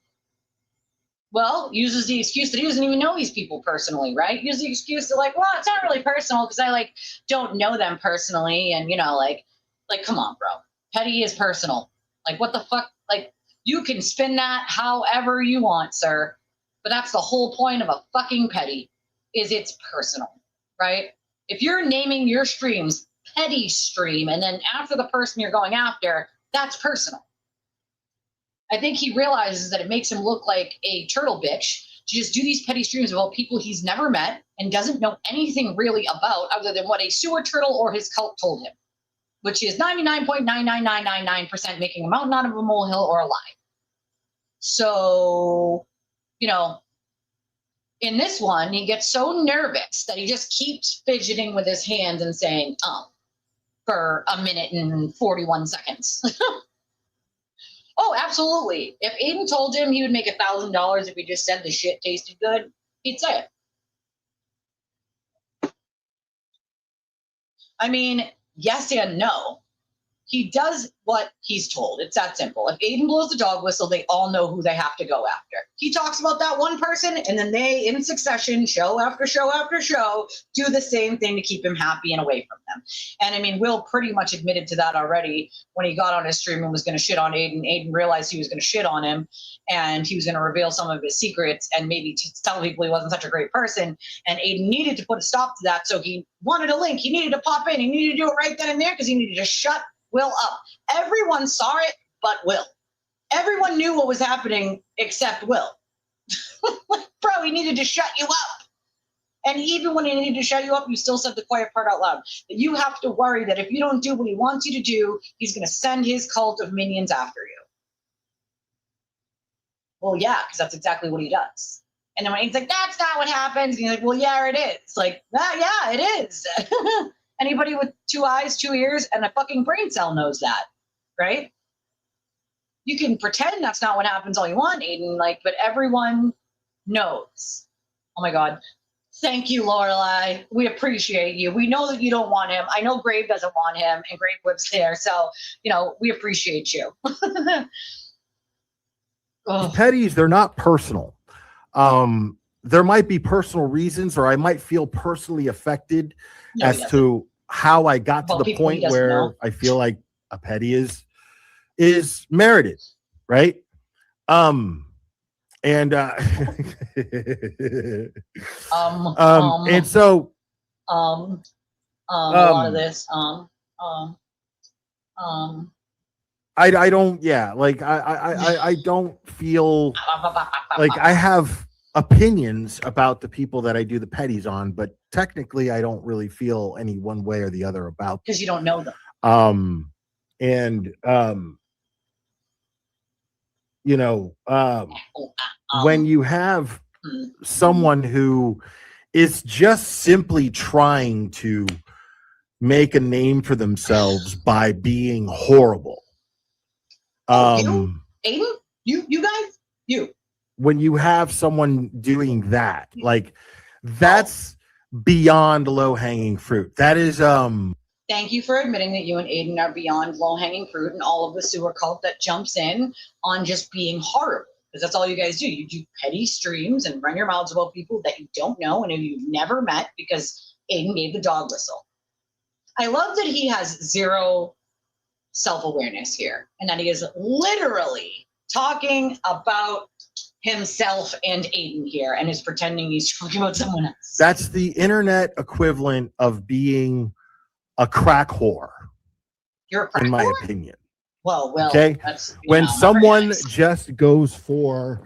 Well, uses the excuse that he doesn't even know these people personally, right? Uses the excuse that well, it's not really personal because I don't know them personally, and come on, bro. Petty is personal. What the fuck? You can spin that however you want, sir. But that's the whole point of a fucking petty, is it's personal, right? If you're naming your streams petty stream, and then after the person you're going after, that's personal. I think he realizes that it makes him look like a turtle bitch to just do these petty streams about people he's never met and doesn't know anything really about other than what a sewer turtle or his cult told him, which is 99.99999% making a mountain out of a molehill or a lie. So, in this one, he gets so nervous that he just keeps fidgeting with his hands and saying, for a minute and 41 seconds. Oh, absolutely. If Aiden told him he would make $1,000 if he just said the shit tasted good, he'd say it. I mean, yes and no. He does what he's told. It's that simple. If Aiden blows the dog whistle, they all know who they have to go after. He talks about that one person, and then they, in succession, show after show after show, do the same thing to keep him happy and away from them. And I mean, Will pretty much admitted to that already when he got on his stream and was going to shit on Aiden. Aiden realized he was going to shit on him, and he was going to reveal some of his secrets and maybe tell people he wasn't such a great person. And Aiden needed to put a stop to that, so he wanted a link. He needed to pop in. He needed to do it right then and there because he needed to shut Will up. Everyone saw it but Will. Everyone knew what was happening except Will. Bro, he needed to shut you up. And even when he needed to shut you up, you still said the quiet part out loud. That you have to worry that if you don't do what he wants you to do, he's going to send his cult of minions after you. Well, yeah, because that's exactly what he does. And then when he's like, that's not what happens, and he's like, well, yeah, it is. Yeah, it is. Anybody with 2 eyes, 2 ears, and a fucking brain cell knows that, right? You can pretend that's not what happens all you want, Aiden, but everyone knows. Oh my God. Thank you, Lorelai. We appreciate you. We know that you don't want him. I know Grave doesn't want him, and Grave lives there. So, we appreciate you. Petties, they're not personal. There might be personal reasons, or I might feel personally affected as to how I got to the point where I feel like a petty is merited, right? And so a lot of this I don't I don't feel like I have opinions about the people that I do the petties on, but technically I don't really feel any one way or the other about because you don't know them. When you have someone who is just simply trying to make a name for themselves by being horrible. You? Aiden? You guys? You. When you have someone doing that, that's beyond low-hanging fruit. That is Thank you for admitting that you and Aiden are beyond low-hanging fruit and all of the sewer cult that jumps in on just being horrible. Because that's all you guys do. You do petty streams and run your mouths about people that you don't know and who you've never met because Aiden gave the dog whistle. I love that he has zero self-awareness here and that he is literally talking about himself and Aiden here and is pretending he's talking about someone else. That's the internet equivalent of being a crack whore. You're a crack in my whore? opinion. Well, okay. When someone just goes for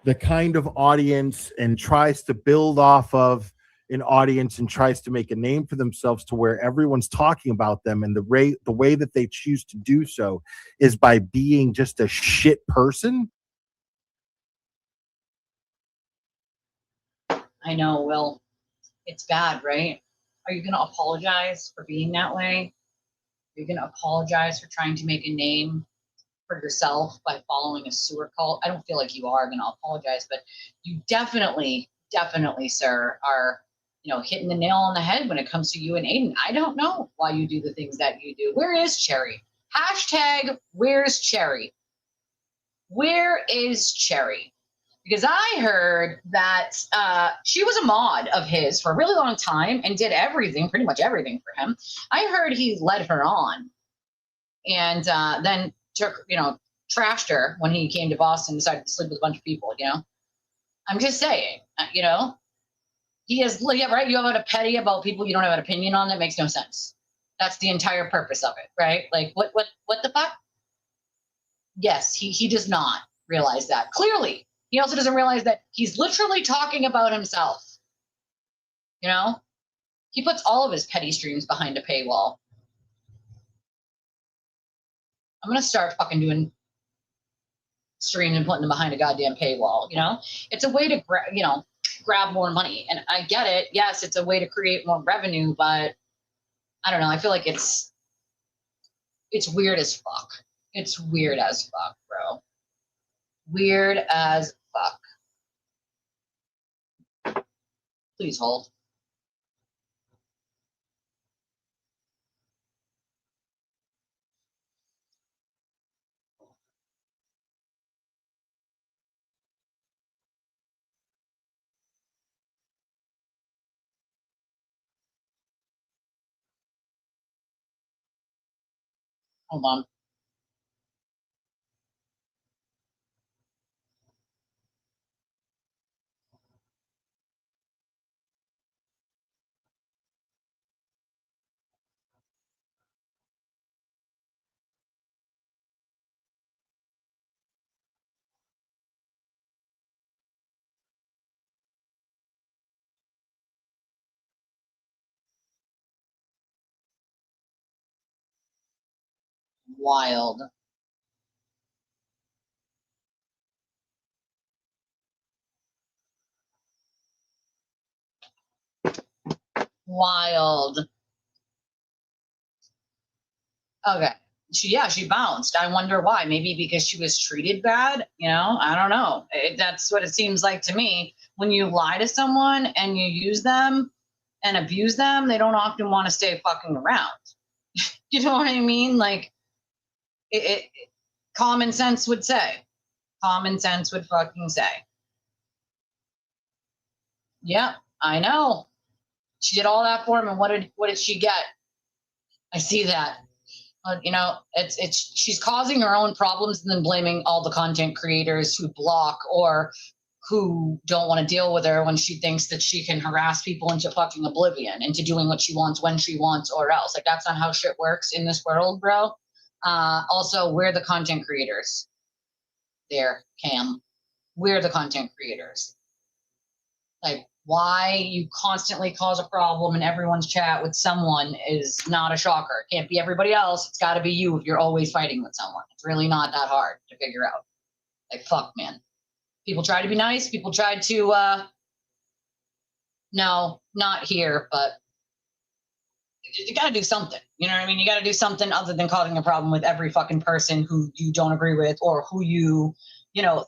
the kind of audience and tries to build off of an audience and tries to make a name for themselves to where everyone's talking about them, and the way that they choose to do so is by being just a shit person. I know, Will. It's bad, right? Are you going to apologize for being that way? Are you going to apologize for trying to make a name for yourself by following a sewer cult? I don't feel like you are going to apologize, but you definitely, sir, are, hitting the nail on the head when it comes to you and Aiden. I don't know why you do the things that you do. Where is Cherry? Hashtag, where's Cherry? Where is Cherry? Because I heard that she was a mod of his for a really long time and did everything, pretty much everything for him. I heard he led her on and then took, trashed her when he came to Boston and decided to sleep with a bunch of people, I'm just saying, he is, yeah, right? You have a petty about people you don't have an opinion on. That makes no sense. That's the entire purpose of it, right? Like, what the fuck? Yes, he does not realize that. Clearly, he also doesn't realize that he's literally talking about himself. He puts all of his petty streams behind a paywall. I'm going to start fucking doing streams and putting them behind a goddamn paywall, It's a way to, grab more money. And I get it. Yes, it's a way to create more revenue, but I don't know. I feel like it's weird as fuck. It's weird as fuck, bro. Weird as fuck. Please hold. Hold on. Wild. Wild. Okay. She bounced. I wonder why. Maybe because she was treated bad. I don't know. That's what it seems like to me. When you lie to someone and you use them and abuse them, they don't often want to stay fucking around. You know what I mean? Like, common sense would say. Common sense would fucking say. Yep, I know. She did all that for him, and what did she get? I see that. She's causing her own problems and then blaming all the content creators who block or who don't want to deal with her when she thinks that she can harass people into fucking oblivion, into doing what she wants when she wants or else. Like, that's not how shit works in this world, bro. Also, we're the content creators. There, Cam. We're the content creators. Like, why you constantly cause a problem in everyone's chat with someone is not a shocker. It can't be everybody else. It's got to be you if you're always fighting with someone. It's really not that hard to figure out. Like, fuck, man. People try to be nice. People tried to, no, not here, but you got to do something. You know what I mean? You got to do something other than causing a problem with every fucking person who you don't agree with or who you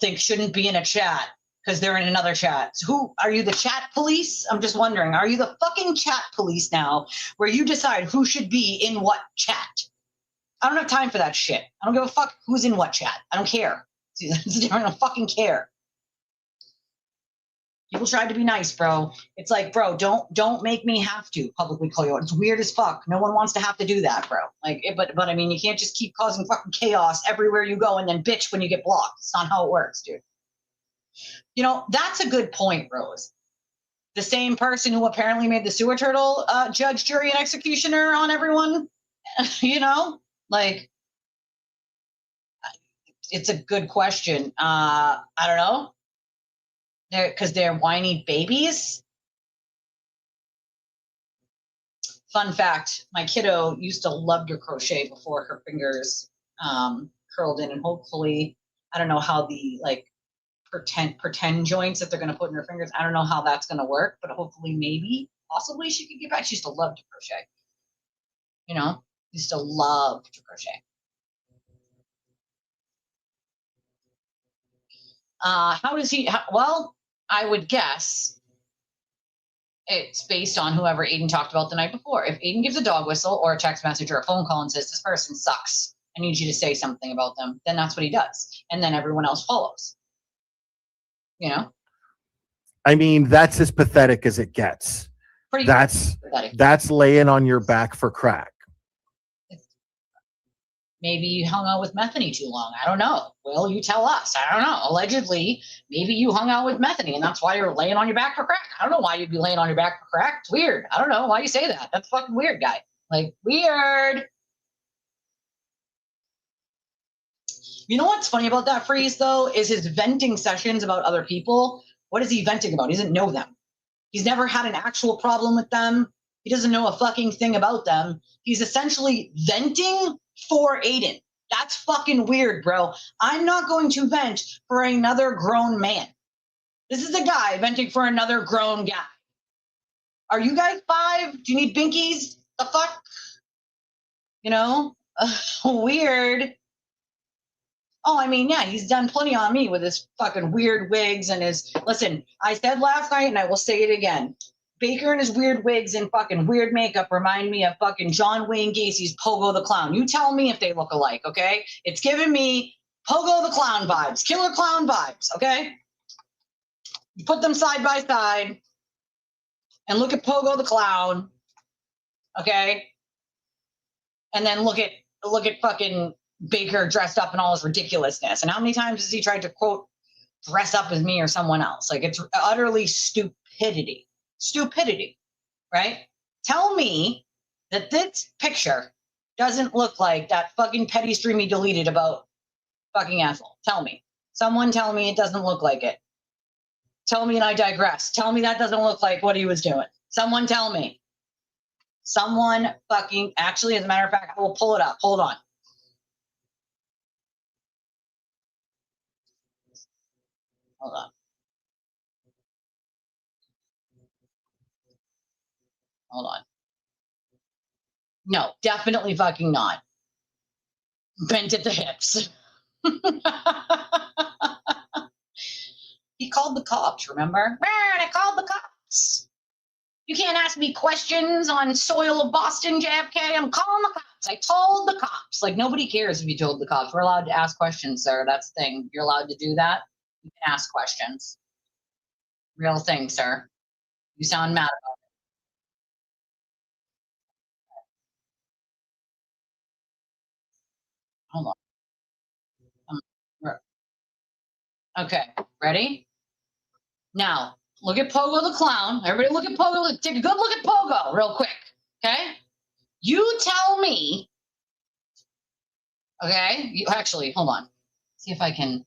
think shouldn't be in a chat because they're in another chat. So who are you, the chat police? I'm just wondering, are you the fucking chat police now where you decide who should be in what chat? I don't have time for that shit. I don't give a fuck who's in what chat. I don't care. See, that's different. I don't fucking care. People tried to be nice, bro. It's like, bro, don't make me have to publicly call you out. It's weird as fuck. No one wants to have to do that, bro. Like, but I mean, you can't just keep causing fucking chaos everywhere you go and then bitch when you get blocked. It's not how it works, dude. That's a good point, Rose. The same person who apparently made the sewer turtle judge, jury, and executioner on everyone, like, it's a good question. I don't know. because they're whiny babies. Fun fact, my kiddo used to love to crochet before her fingers curled in, and hopefully, I don't know how the like pretend joints that they're going to put in her fingers, I don't know how that's going to work, but hopefully, maybe, possibly she could get back. She used to love to crochet. You know, used to love to crochet. How does he, well, I would guess it's based on whoever Aiden talked about the night before. If Aiden gives a dog whistle or a text message or a phone call and says, this person sucks, I need you to say something about them, then that's what he does. And then everyone else follows. You know? I mean, that's as pathetic as it gets. That's pathetic. That's laying on your back for crack. Maybe you hung out with Methany too long. I don't know. Well, you tell us. I don't know. Allegedly, maybe you hung out with Methany and that's why you're laying on your back for crack. I don't know why you'd be laying on your back for crack. It's weird. I don't know why you say that. That's fucking weird, guy. Like, weird. You know what's funny about that Freeze, though, is his venting sessions about other people. What is he venting about? He doesn't know them. He's never had an actual problem with them. He doesn't know a fucking thing about them. He's essentially venting for Aiden. That's fucking weird, bro. I'm not going to vent for another grown man. This is a guy venting for another grown guy. Are you guys 5? Do you need binkies? The fuck? You know? Weird. Oh, I mean, yeah, he's done plenty on me with his fucking weird wigs and his... Listen, I said last night and I will say it again. Baker and his weird wigs and fucking weird makeup remind me of fucking John Wayne Gacy's Pogo the Clown. You tell me if they look alike, okay? It's giving me Pogo the Clown vibes, Killer Clown vibes, okay? You put them side by side and look at Pogo the Clown, okay? And then look at fucking Baker dressed up in all his ridiculousness. And how many times has he tried to, quote, dress up as me or someone else? Like, it's utterly stupidity. Stupidity, right? Tell me that this picture doesn't look like that fucking petty stream he deleted about fucking Ethel. Tell me. Someone tell me it doesn't look like it. Tell me and I digress. Tell me that doesn't look like what he was doing. Someone tell me. Someone fucking... Actually, as a matter of fact, I will pull it up. Hold on. Hold on. Hold on. No, definitely fucking not. Bent at the hips. He called the cops, remember? Man, I called the cops. You can't ask me questions on soil of Boston, JFK. I'm calling the cops. I told the cops. Like, nobody cares if you told the cops. We're allowed to ask questions, sir. That's the thing. You're allowed to do that. You can ask questions. Real thing, sir. You sound mad about it. Hold on. Okay, ready? Now, look at Pogo the Clown. Everybody look at Pogo. Take a good look at Pogo real quick, okay? You tell me, okay? Actually, hold on. See if I can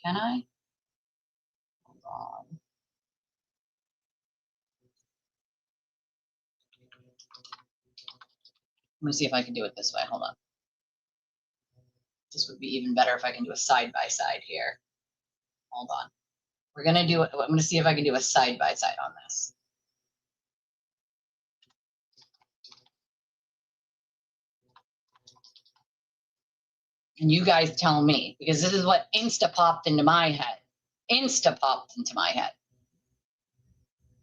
I? Hold on. Let me see if I can do it this way. Hold on. This would be even better if I can do a side-by-side here. Hold on. We're going to do it. I'm going to see if I can do a side-by-side on this. And you guys tell me, because this is what insta-popped into my head. Insta-popped into my head.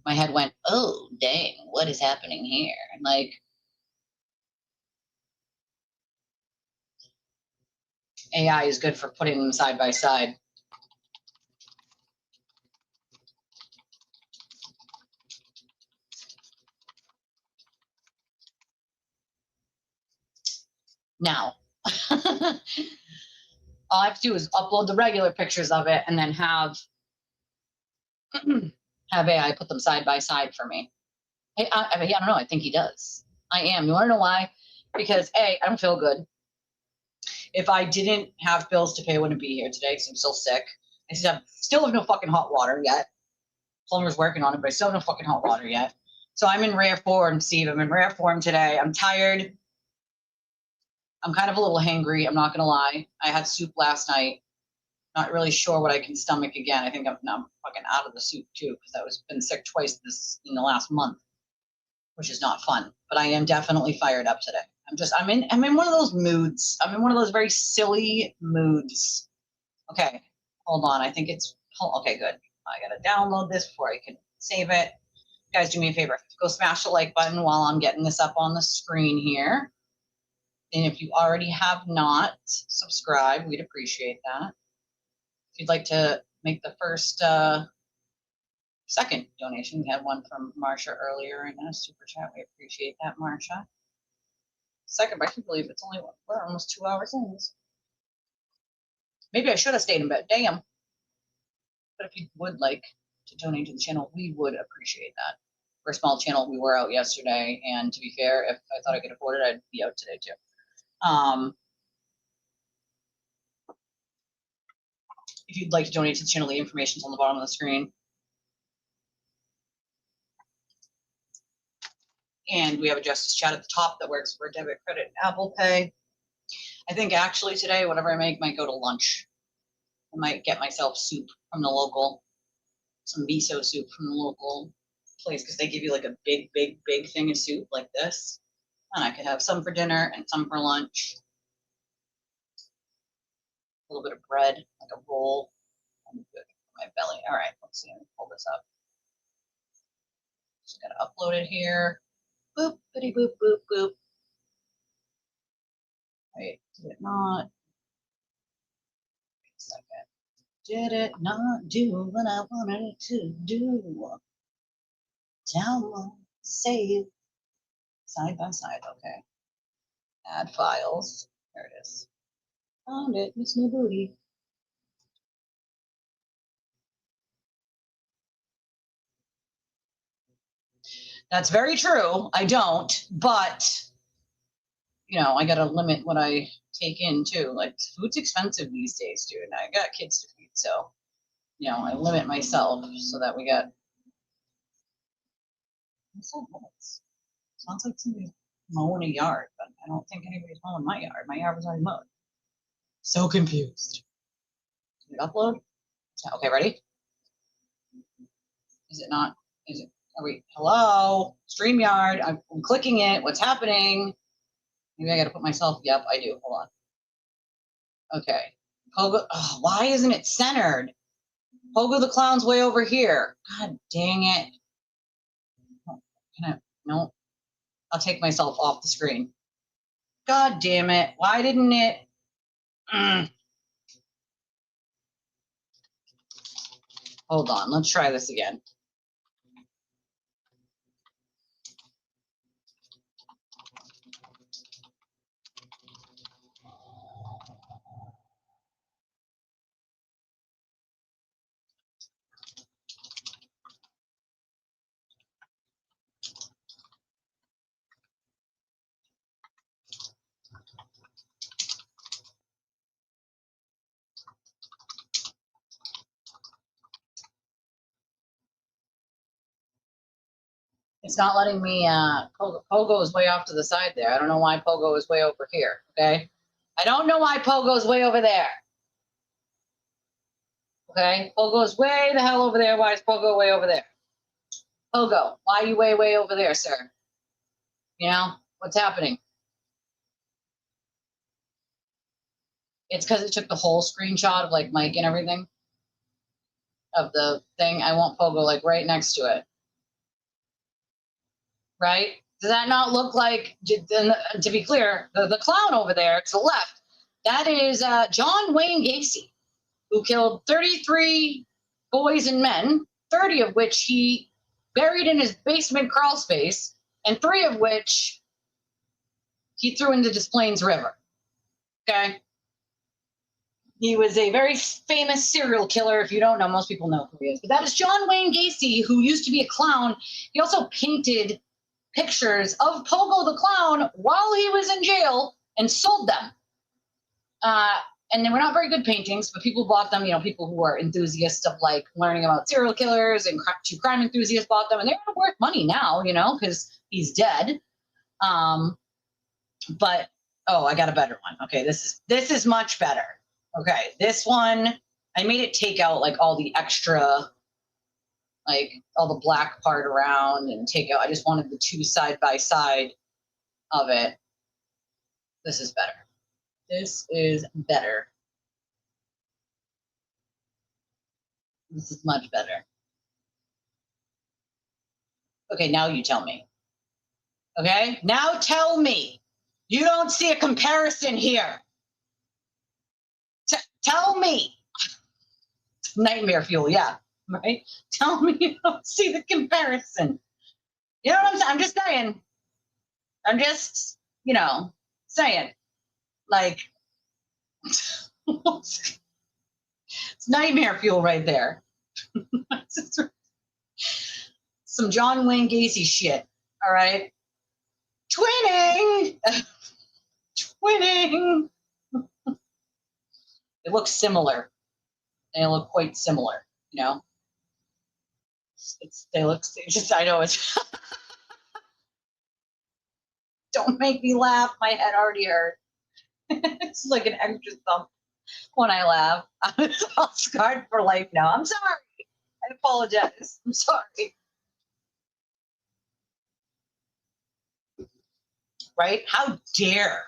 My head went, oh, dang, what is happening here? And like, AI is good for putting them side by side. Now, all I have to do is upload the regular pictures of it and then have AI put them side by side for me. Hey, I don't know. I think he does. I am. You want to know why? Because A, I don't feel good. If I didn't have bills to pay, I wouldn't be here today because I'm still sick. I still have no fucking hot water yet. Plumber's working on it, but I still have no fucking hot water yet. So I'm in rare form, Steve. I'm in rare form today. I'm tired. I'm kind of a little hangry. I'm not going to lie. I had soup last night. Not really sure what I can stomach again. I think I'm fucking out of the soup too, because I was been sick twice in the last month, which is not fun. But I am definitely fired up today. I'm in one of those moods. I'm in one of those very silly moods. Okay, hold on. I think it's okay. Good. I gotta download this before I can save it. You guys, do me a favor. Go smash the like button while I'm getting this up on the screen here. And if you already have not subscribed, we'd appreciate that. If you'd like to make the first second donation, we had one from Marsha earlier in a super chat. We appreciate that, Marsha. Second, but I can believe it's only we're almost 2 hours in. Maybe I should have stayed in bed. Damn. But if you would like to donate to the channel, we would appreciate that. We're a small channel. We were out yesterday, and to be fair, if I thought I could afford it, I'd be out today too. If you'd like to donate to the channel, the information's on the bottom of the screen. And we have a Justice Chat at the top that works for debit, credit, and Apple Pay. I think actually today, whatever I make might go to lunch. I might get myself soup from the local, some miso soup from the local place, because they give you like a big, big, big thing of soup like this. And I could have some for dinner and some for lunch. A little bit of bread, like a roll. I'm good for my belly. All right, let's see. Let me pull this up. Just gotta upload it here. Boop, bitty boop, boop, boop. Wait, did it not? Wait a second. Did it not do what I wanted it to do? Download, save, side by side. Okay. Add files. There it is. Found it, Miss New Booty. That's very true. I don't, but you know, I gotta limit what I take in too. Like food's expensive these days, dude. And I got kids to feed, so you know, I limit myself so that we got. Sounds like somebody's mowing a yard, but I don't think anybody's mowing my yard. My yard was already mowed. So confused. Did it upload? Okay, ready? Is it not? Is it? Are we? Hello, StreamYard. I'm clicking it. What's happening? Maybe I got to put myself. Yep, I do. Hold on. Okay. Pogo. Oh, why isn't it centered? Pogo the Clown's way over here. God dang it. Can I? No. I'll take myself off the screen. God damn it. Why didn't it? Hold on. Let's try this again. It's not letting me, Pogo is way off to the side there. I don't know why Pogo is way over here, okay? I don't know why Pogo is way over there. Okay? Pogo is way the hell over there. Why is Pogo way over there? Pogo, why are you way, way over there, sir? You know? What's happening? It's because it took the whole screenshot of, like, Mike and everything of the thing. I want Pogo, like, right next to it. Right? Does that not look like, to be clear, the clown over there to the left, that is John Wayne Gacy, who killed 33 boys and men, 30 of which he buried in his basement crawl space, and 3 of which he threw into Des Plaines River. Okay? He was a very famous serial killer. If you don't know, most people know who he is. But that is John Wayne Gacy, who used to be a clown. He also painted pictures of Pogo the Clown while he was in jail and sold them. And they were not very good paintings, but people bought them, you know, people who are enthusiasts of like learning about serial killers and true crime enthusiasts bought them, and they're worth money now, you know, because he's dead. But oh, I got a better one. Okay, this is much better. Okay, this one, I made it take out like all the extra, like all the black part around and take out. I just wanted the two side by side of it. This is better. This is better. This is much better. Okay, now you tell me. Okay, now tell me. You don't see a comparison here. Tell me. Nightmare fuel, yeah, right? Tell me you don't see the comparison. You know what I'm saying? I'm just saying. I'm just, you know, saying. Like, it's nightmare fuel right there. Some John Wayne Gacy shit, all right? Twinning! Twinning! They look similar. They look quite similar, you know? They look, I know it's... Don't make me laugh. My head already hurt. It's like an extra thump when I laugh. I'm all scarred for life now. I'm sorry. I apologize. I'm sorry. Right? How dare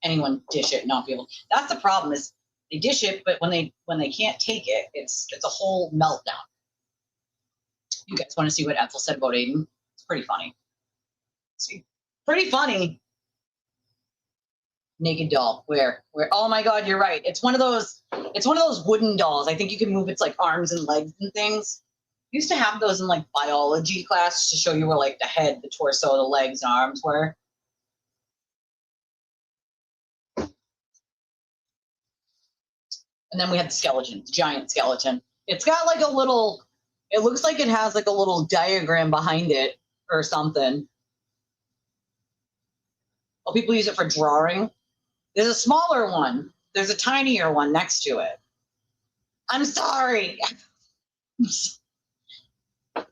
anyone dish it and not be able? That's the problem. Is they dish it, but when they can't take it, it's a whole meltdown. You guys want to see what Ethel said about Aiden? It's pretty funny. See, pretty funny. Naked doll. Where? Oh my God, you're right. It's one of those wooden dolls. I think you can move its like arms and legs and things. I used to have those in like biology class to show you where like the head, the torso, the legs, and arms were. And then we had the skeleton, the giant skeleton. It's got like a little, it looks like it has like a little diagram behind it or something. Well, people use it for drawing. There's a smaller one. There's a tinier one next to it. I'm sorry. I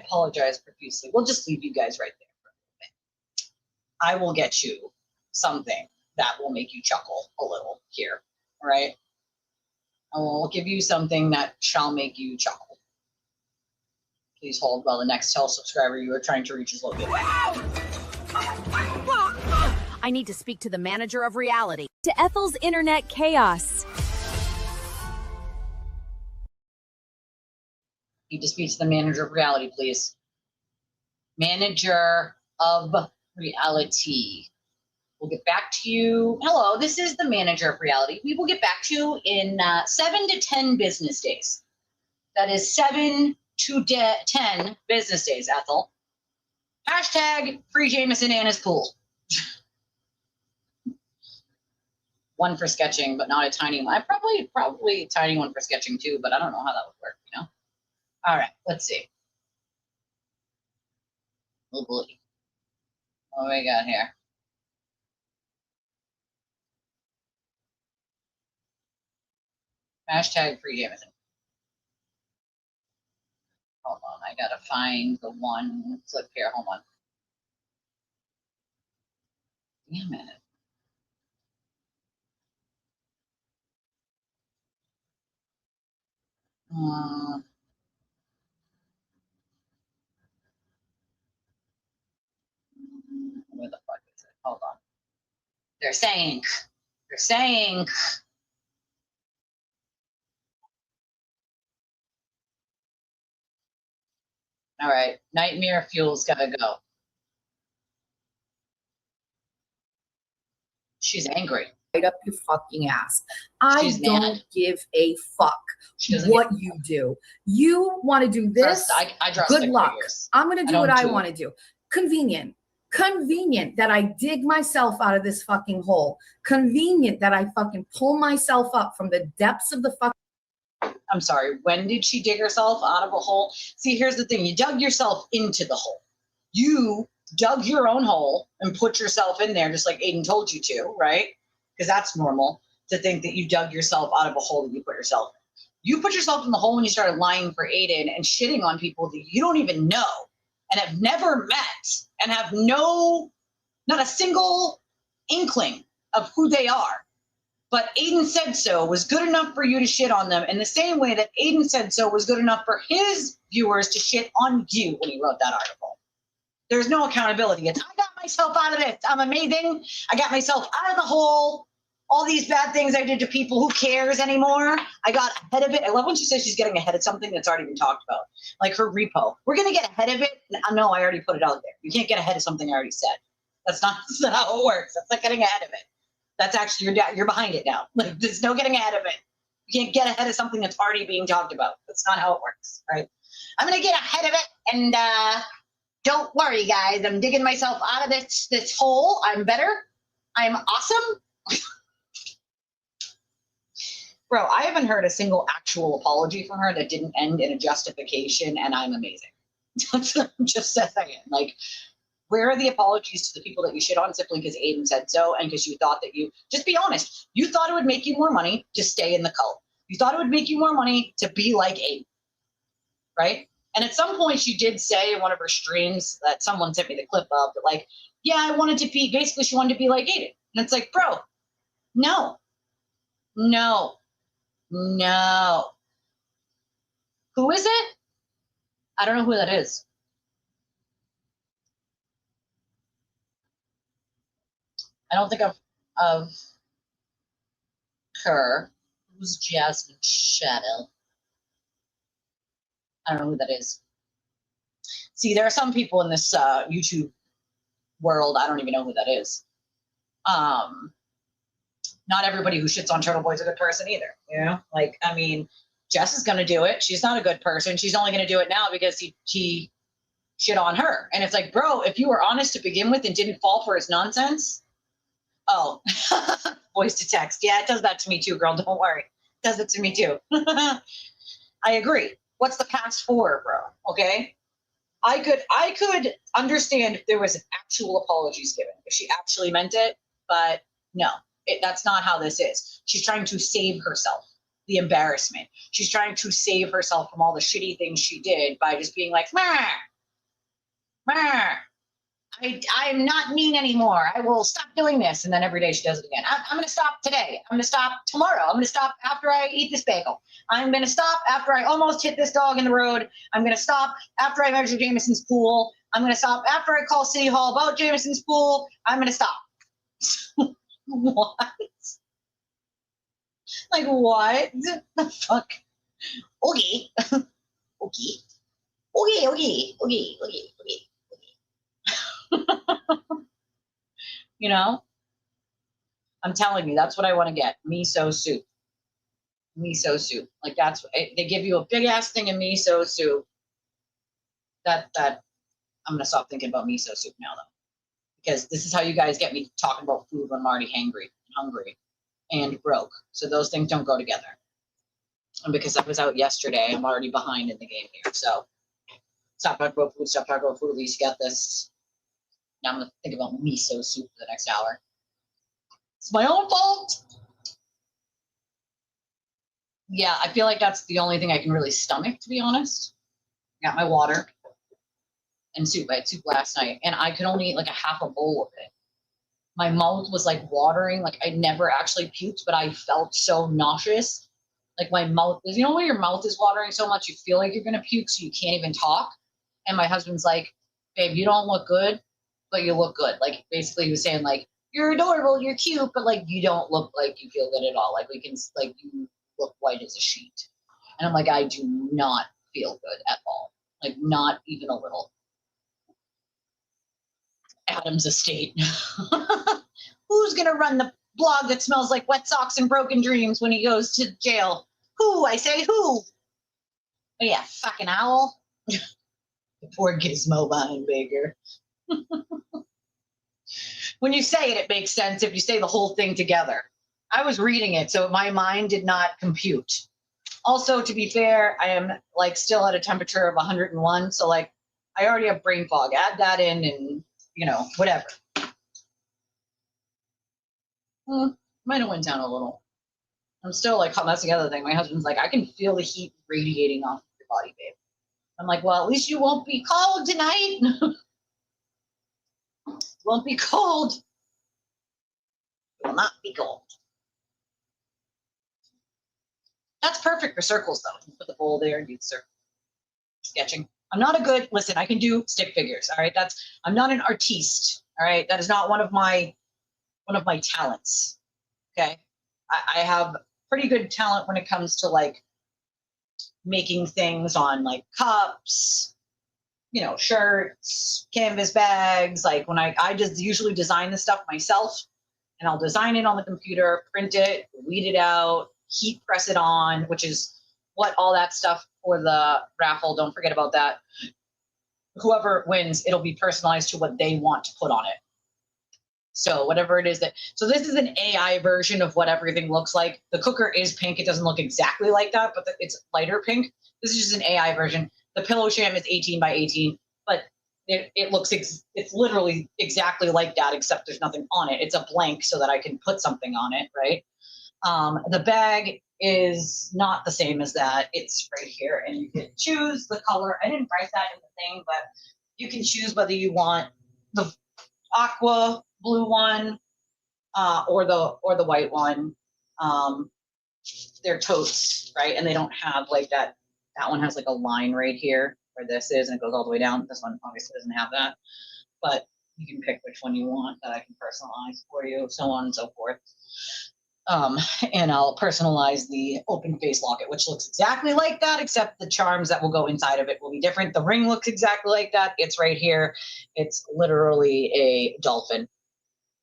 apologize profusely. We'll just leave you guys right there for a little bit. I will get you something that will make you chuckle a little here, all right? I will give you something that shall make you chuckle. Please hold while the next subscriber you are trying to reach is located. I need to speak to the manager of reality. To Ethel's internet chaos. Need to speak to the manager of reality, please. Manager of reality. We'll get back to you. Hello, this is the manager of reality. We will get back to you in 7 to 10 business days. That is 7 to 10 business days, Ethel. Hashtag free Jameson and his pool. One for sketching, but not a tiny one. Probably a tiny one for sketching too, but I don't know how that would work, you know? All right, let's see. Oh boy. What do we got here? Hashtag free Jameson. Hold on, I gotta find the one flip here. Hold on. Damn it. Where the fuck is it? Hold on. They're saying. All right, nightmare fuel's gotta go. She's angry. Right up your fucking ass. I She's don't mad. give a fuck She doesn't what you do. You want to do this? I draw Good stick luck. figures. I'm going to do what don't I do want to do. Convenient that I dig myself out of this fucking hole. Convenient that I fucking pull myself up from the depths of the fucking. I'm sorry. When did she dig herself out of a hole? See, here's the thing. You dug yourself into the hole. You dug your own hole and put yourself in there, just like Aiden told you to, right? Because that's normal to think that you dug yourself out of a hole that you put yourself in. You put yourself in the hole when you started lying for Aiden and shitting on people that you don't even know and have never met and have not a single inkling of who they are. But Aiden Said So was good enough for you to shit on them in the same way that Aiden Said So was good enough for his viewers to shit on you when he wrote that article. There's no accountability. It's, I got myself out of this. I'm amazing. I got myself out of the hole. All these bad things I did to people. Who cares anymore? I got ahead of it. I love when she says she's getting ahead of something that's already been talked about. Like her repo. We're going to get ahead of it. No, I already put it out there. You can't get ahead of something I already said. That's not how it works. That's not getting ahead of it. That's actually, you're behind it now. Like, there's no getting ahead of it. You can't get ahead of something that's already being talked about. That's not how it works, right? I'm going to get ahead of it, and don't worry, guys. I'm digging myself out of this hole. I'm better. I'm awesome. Bro, I haven't heard a single actual apology from her that didn't end in a justification, and I'm amazing. That's what I'm just saying. Like, where are the apologies to the people that you shit on simply because Aiden said so and because you thought that just be honest. You thought it would make you more money to stay in the cult. You thought it would make you more money to be like Aiden, right? And at some point she did say in one of her streams that someone sent me the clip of that, like, yeah, I wanted to be, basically she wanted to be like Aiden. And it's like, bro, no. Who is it? I don't know who that is. I don't think of her. Who's Jasmine Shadow? I don't know who that is. See, there are some people in this YouTube world, I don't even know who that is. Not everybody who shits on Turtle Boy is a good person either. You know, like, I mean, Jess is going to do it. She's not a good person. She's only going to do it now because he shit on her. And it's like, bro, if you were honest to begin with and didn't fall for his nonsense. Oh, voice to text. Yeah, it does that to me too, girl. Don't worry. It does it to me too. I agree. What's the past for, bro? Okay. I could understand if there was actual apologies given, if she actually meant it, but no, that's not how this is. She's trying to save herself, the embarrassment. She's trying to save herself from all the shitty things she did by just being like, I'm not mean anymore. I will stop doing this. And then every day she does it again. I'm going to stop today. I'm going to stop tomorrow. I'm going to stop after I eat this bagel. I'm going to stop after I almost hit this dog in the road. I'm going to stop after I measure Jameson's pool. I'm going to stop after I call City Hall about Jameson's pool. I'm going to stop. What? Like, what the fuck? Okay. Okay. You know, I'm telling you, that's what I want to get. Miso soup. Like, that's what they give you, a big ass thing of miso soup. That I'm gonna stop thinking about miso soup now though, because this is how you guys get me talking about food when I'm already hungry and broke. So those things don't go together. And because I was out yesterday, I'm already behind in the game here. So stop talking about food. At least you got this. Now I'm going to think about miso soup for the next hour. It's my own fault. Yeah, I feel like that's the only thing I can really stomach, to be honest. Got my water and soup. I had soup last night, and I could only eat like a half a bowl of it. My mouth was like watering. Like, I never actually puked, but I felt so nauseous. Like, my mouth, you know when your mouth is watering so much you feel like you're going to puke, so you can't even talk? And my husband's like, babe, you don't look good, but you look good. Like, basically he was saying, like, you're adorable, you're cute, but like, you don't look like you feel good at all. Like, we can, like, you look white as a sheet. And I'm like, I do not feel good at all. Like, not even a little. Adam's estate. Who's gonna run the blog that smells like wet socks and broken dreams when he goes to jail? Who? I say who? Oh yeah, fucking owl. The poor Gizmo behind Baker. When you say it, it makes sense if you say the whole thing together. I was reading it, so my mind did not compute. Also, to be fair, I am like still at a temperature of 101, so like I already have brain fog. Add that in, and whatever. Might have went down a little. I'm still like, that's the other thing. My husband's like, I can feel the heat radiating off your body, babe. I'm like, well, at least you won't be cold tonight. Won't be cold. Will not be cold. That's perfect for circles, though. You put the bowl there and do the circle. Sketching. I'm not a good, listen, I can do stick figures, all right? I'm not an artiste, all right? That is not one of my talents, okay? I have pretty good talent when it comes to, like, making things on, like, cups, shirts, canvas bags. Like, when I just usually design the stuff myself, and I'll design it on the computer, print it, weed it out, heat press it on, which is what all that stuff for the raffle. Don't forget about that. Whoever wins, it'll be personalized to what they want to put on it. So whatever it is so this is an AI version of what everything looks like. The cooker is pink. It doesn't look exactly like that, but it's lighter pink. This is just an AI version. The pillow sham is 18 by 18, but it looks, it's literally exactly like that, except there's nothing on it. It's a blank so that I can put something on it, right? The bag is not the same as that. It's right here, and you can choose the color. I didn't write that in the thing, but you can choose whether you want the aqua blue one or the white one. They're totes, right? And they don't have like that. That one has like a line right here where this is, and it goes all the way down. This one obviously doesn't have that, but you can pick which one you want that I can personalize for you, so on and so forth. And I'll personalize the open face locket, which looks exactly like that, except the charms that will go inside of it will be different. The ring looks exactly like that. It's right here. It's literally a dolphin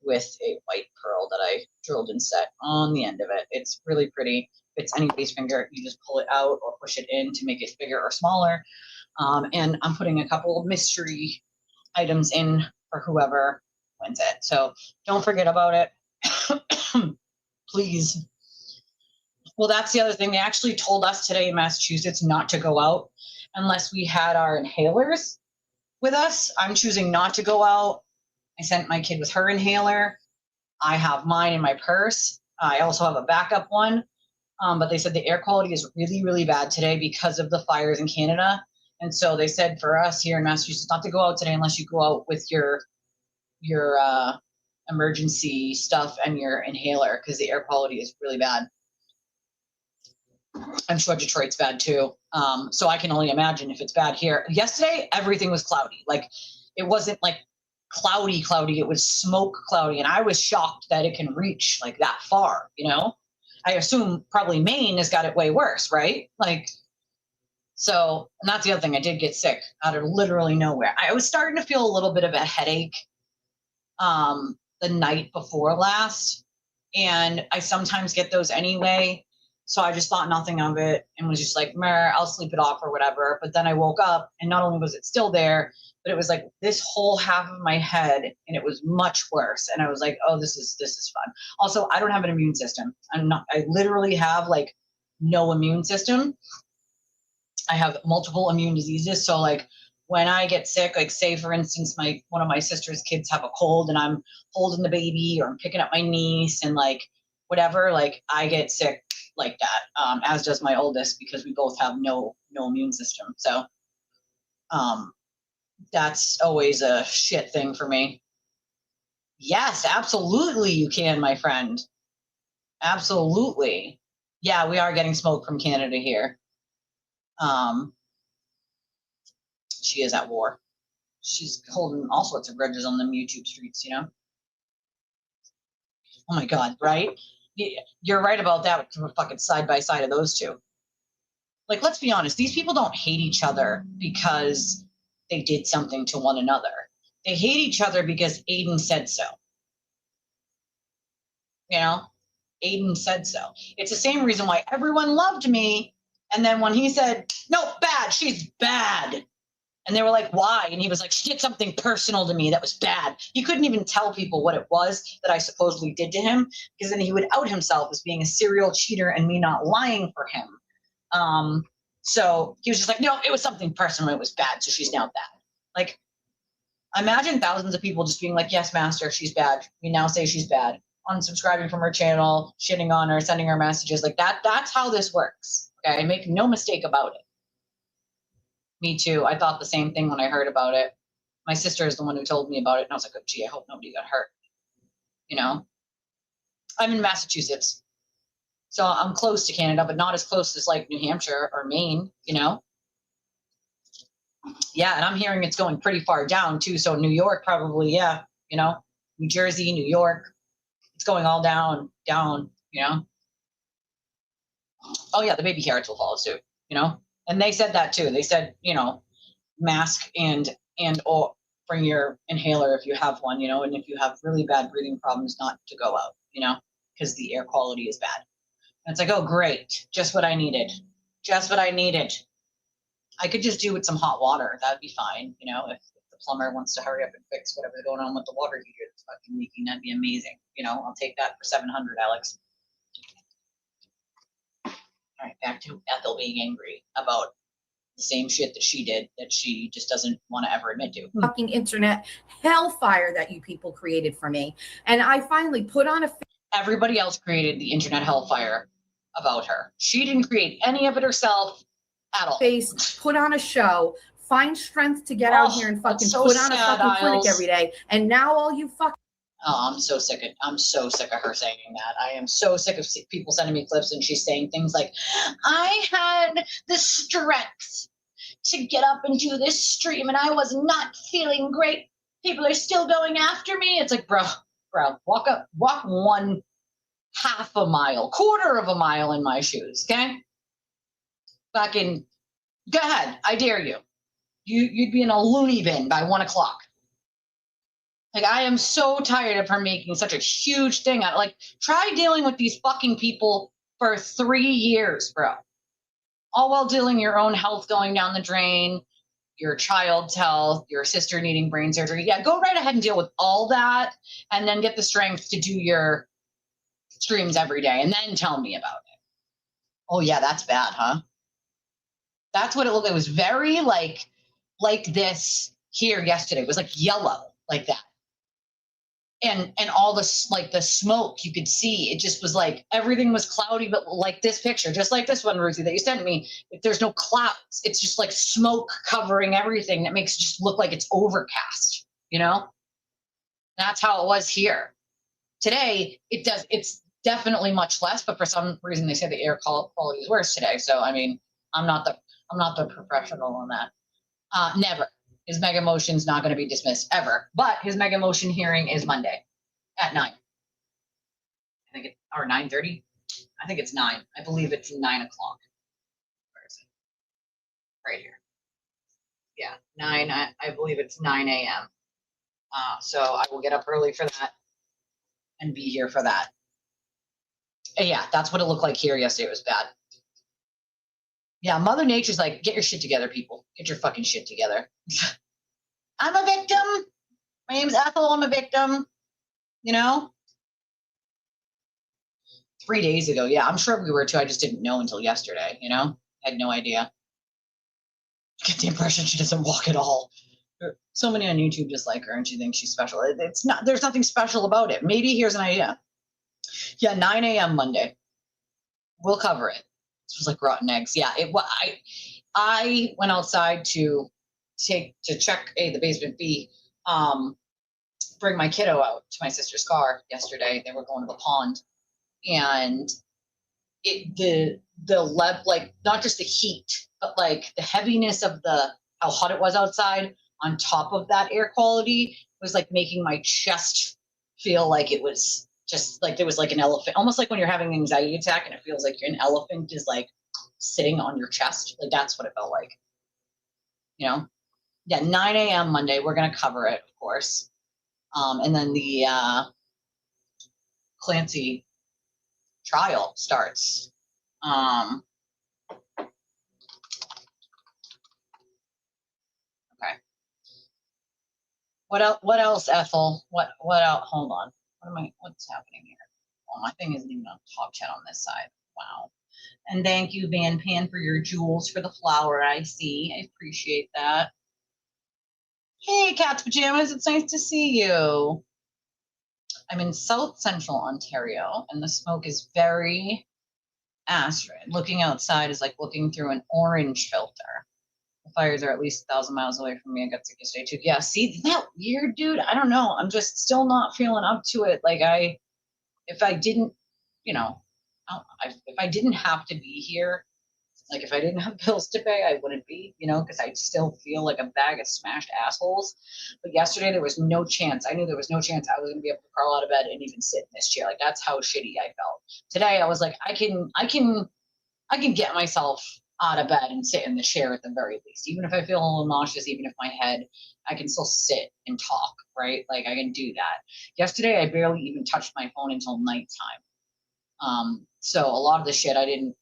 with a white pearl that I drilled and set on the end of it. It's really pretty. If it's anybody's finger, you just pull it out or push it in to make it bigger or smaller. And I'm putting a couple of mystery items in for whoever wins it. So don't forget about it. Please. Well, that's the other thing. They actually told us today in Massachusetts not to go out unless we had our inhalers with us. I'm choosing not to go out. I sent my kid with her inhaler. I have mine in my purse. I also have a backup one. But they said the air quality is really, really bad today because of the fires in Canada. And so they said for us here in Massachusetts not to go out today unless you go out with your emergency stuff and your inhaler, because the air quality is really bad. I'm sure Detroit's bad too. So I can only imagine if it's bad here. Yesterday, everything was cloudy. Like, it wasn't like cloudy. It was smoke cloudy. And I was shocked that it can reach like that far, I assume probably Maine has got it way worse, right? Like, so, and that's the other thing. I did get sick out of literally nowhere. I was starting to feel a little bit of a headache the night before last, and I sometimes get those anyway. So I just thought nothing of it and was just like, meh, I'll sleep it off or whatever. But then I woke up, and not only was it still there, but it was like this whole half of my head, and it was much worse. And I was like, oh, this is fun. Also, I don't have an immune system. I literally have like no immune system. I have multiple immune diseases. So like when I get sick, like say for instance, one of my sister's kids have a cold and I'm holding the baby or I'm picking up my niece and like whatever, like I get sick like that, as does my oldest, because we both have no immune system. So that's always a shit thing for me. Yes, absolutely you can, my friend. Absolutely. Yeah, we are getting smoke from Canada here. She is at war. She's holding all sorts of grudges on them YouTube streets, Oh my God, right? You're right about that. We're fucking side by side of those two. Like, let's be honest. These people don't hate each other because they did something to one another. They hate each other because Aiden said so. Aiden said so. It's the same reason why everyone loved me. And then when he said, no, bad, she's bad. And they were like, why? And he was like, she did something personal to me that was bad. He couldn't even tell people what it was that I supposedly did to him, because then he would out himself as being a serial cheater and me not lying for him. So he was just like, no, it was something personal. It was bad. So she's now bad. Like, Imagine thousands of people just being like, yes, master, she's bad. We now say she's bad. Unsubscribing from her channel, shitting on her, sending her messages like that. That's how this works. Okay, make no mistake about it. Me too. I thought the same thing when I heard about it. My sister is the one who told me about it, and I was like, oh, gee, I hope nobody got hurt. You know? I'm in Massachusetts, so I'm close to Canada, but not as close as like New Hampshire or Maine, you know? Yeah, and I'm hearing it's going pretty far down too. So New York probably, yeah, you know, New Jersey, New York, it's going all down, you know? Oh yeah, the baby carrots will follow suit, you know? And they said that too. They said, you know, mask and or bring your inhaler if you have one, you know, and if you have really bad breathing problems, not to go out, you know, because the air quality is bad. And it's like, oh, great, just what I needed. Just what I needed. I could just do with some hot water. That'd be fine, you know, if the plumber wants to hurry up and fix whatever's going on with the water heater that's fucking leaking, that'd be amazing. You know, I'll take that for 700, Alex. All right, back to Ethel being angry about the same shit that she did that she just doesn't want to ever admit to. Fucking internet hellfire that you people created for me. And I finally put on a Everybody else created the internet hellfire about her. She didn't create any of it herself at all. face, put on a show, find strength to get out here and fucking so put on a sad, fucking clinic Isles. every day. And now all you fucking Oh, I'm so sick of her saying that. I am so sick of people sending me clips and she's saying things like, I had the strength to get up and do this stream and I was not feeling great. People are still going after me. It's like, bro, walk 1/2 a mile, 1/4 of a mile in my shoes, okay? Fucking, go ahead. I dare you. You'd be in a loony bin by 1 o'clock. Like, I am so tired of her making such a huge thing out. Like, try dealing with these fucking people for 3 years, bro. All while dealing your own health going down the drain, your child's health, your sister needing brain surgery. Yeah, go right ahead and deal with all that and then get the strength to do your streams every day and then tell me about it. Oh, yeah, that's bad, huh? That's what it looked like. It was very like this here yesterday. It was like yellow, like that. And all this, like the smoke you could see, it just was like everything was cloudy, but like this picture, just like this one, Ruthie, that you sent me, if there's no clouds, it's just like smoke covering everything that makes it just look like it's overcast, you know? That's how it was here. Today, it's definitely much less, but for some reason they say the air quality is worse today. So I mean, I'm not the professional on that. Never. His mega motion's not going to be dismissed ever, but his mega motion hearing is Monday at 9. I think it, or 9:30. I think it's 9. I believe it's 9 o'clock. Where is it? Right here. Yeah, 9. I believe it's 9 a.m. So I will get up early for that and be here for that. And yeah, that's what it looked like here yesterday. It was bad. Yeah, Mother Nature's like, get your shit together, people. Get your fucking shit together. I'm a victim. My name's Ethel. I'm a victim. You know? 3 days ago. Yeah, I'm sure we were too. I just didn't know until yesterday, you know? I had no idea. I get the impression she doesn't walk at all. So many on YouTube just like her and she thinks she's special. It's not, there's nothing special about it. Maybe here's an idea. Yeah, 9 a.m. Monday. We'll cover it. This was like rotten eggs. Yeah, I went outside to check the basement B, bring my kiddo out to my sister's car yesterday. They were going to the pond, and the like not just the heat, but like the heaviness of how hot it was outside on top of that air quality was like making my chest feel like it was just like there was like an elephant, almost like when you're having an anxiety attack and it feels like an elephant is like sitting on your chest. Like that's what it felt like, you know? Yeah, 9 a.m. Monday. We're going to cover it, of course. And then the Clancy trial starts. Okay. What else, Ethel? What else? Hold on. What's happening here? Oh, my thing isn't even on top chat on this side. Wow. And thank you, Van Pan, for your jewels for the flower. I see. I appreciate that. Hey, Cat's Pajamas, it's nice to see you. I'm in South Central Ontario, and the smoke is very acrid. Looking outside is like looking through an orange filter. The fires are at least 1,000 miles away from me. I got sick yesterday too. Yeah, see, isn't that weird, dude? I don't know. I'm just still not feeling up to it. Like if I didn't, you know, if I didn't have to be here, like if I didn't have bills to pay, I wouldn't be, because I still feel like a bag of smashed assholes. But yesterday there was no chance. I knew there was no chance I was gonna be able to crawl out of bed and even sit in this chair. Like that's how shitty I felt. Today I was like, I can get myself out of bed and sit in the chair at the very least. Even if I feel a little nauseous, even if my head, I can still sit and talk, right? Like I can do that. Yesterday I barely even touched my phone until nighttime. So a lot of the shit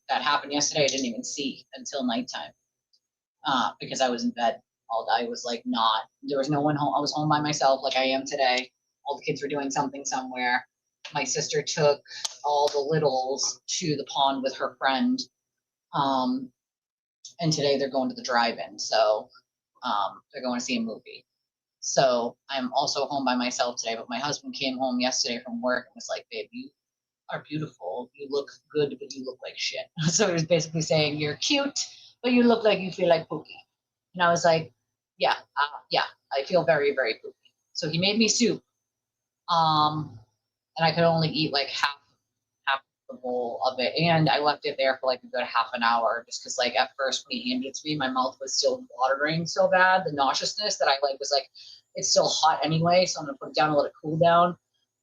that happened yesterday, I didn't even see until nighttime, because I was in bed all day. I was like there was no one home. I was home by myself like I am today. All the kids were doing something somewhere. My sister took all the littles to the pond with her friend. And today they're going to the drive-in. So, they're going to see a movie. So I'm also home by myself today, but my husband came home yesterday from work and was like, babe, you are beautiful. You look good, but you look like shit. So he was basically saying, you're cute, but you look like you feel like Pookie. And I was like, yeah, I feel very, very poopy. So he made me soup. And I could only eat like half the bowl of it. And I left it there for like a good half an hour just because like at first when he handed it to me, my mouth was still watering so bad, the nauseousness that I was like, it's still hot anyway. So I'm gonna put it down and let it cool down.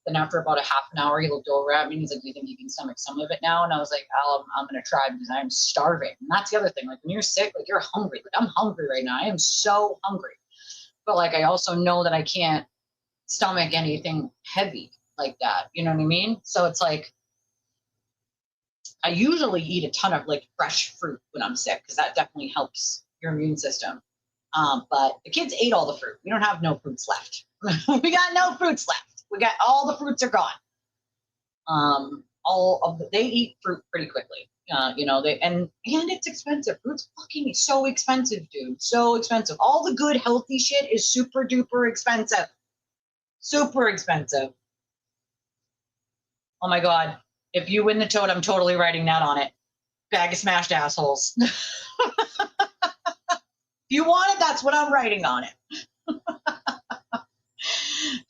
Then after about a half an hour, he looked over at me and he's like, do you think you can stomach some of it now? And I was like, I'm going to try because I'm starving. And that's the other thing. Like when you're sick, like you're hungry. Like I'm hungry right now. I am so hungry. But like, I also know that I can't stomach anything heavy like that. You know what I mean? So it's like, I usually eat a ton of like fresh fruit when I'm sick because that definitely helps your immune system. But the kids ate all the fruit. We don't have no fruits left. We got no fruits left. We got all the fruits are gone. They eat fruit pretty quickly. And it's expensive. Fruit's fucking so expensive, dude. So expensive. All the good healthy shit is super duper expensive. Super expensive. Oh my god. If you win the toad, I'm totally writing that on it. Bag of smashed assholes. If you want it, that's what I'm writing on it.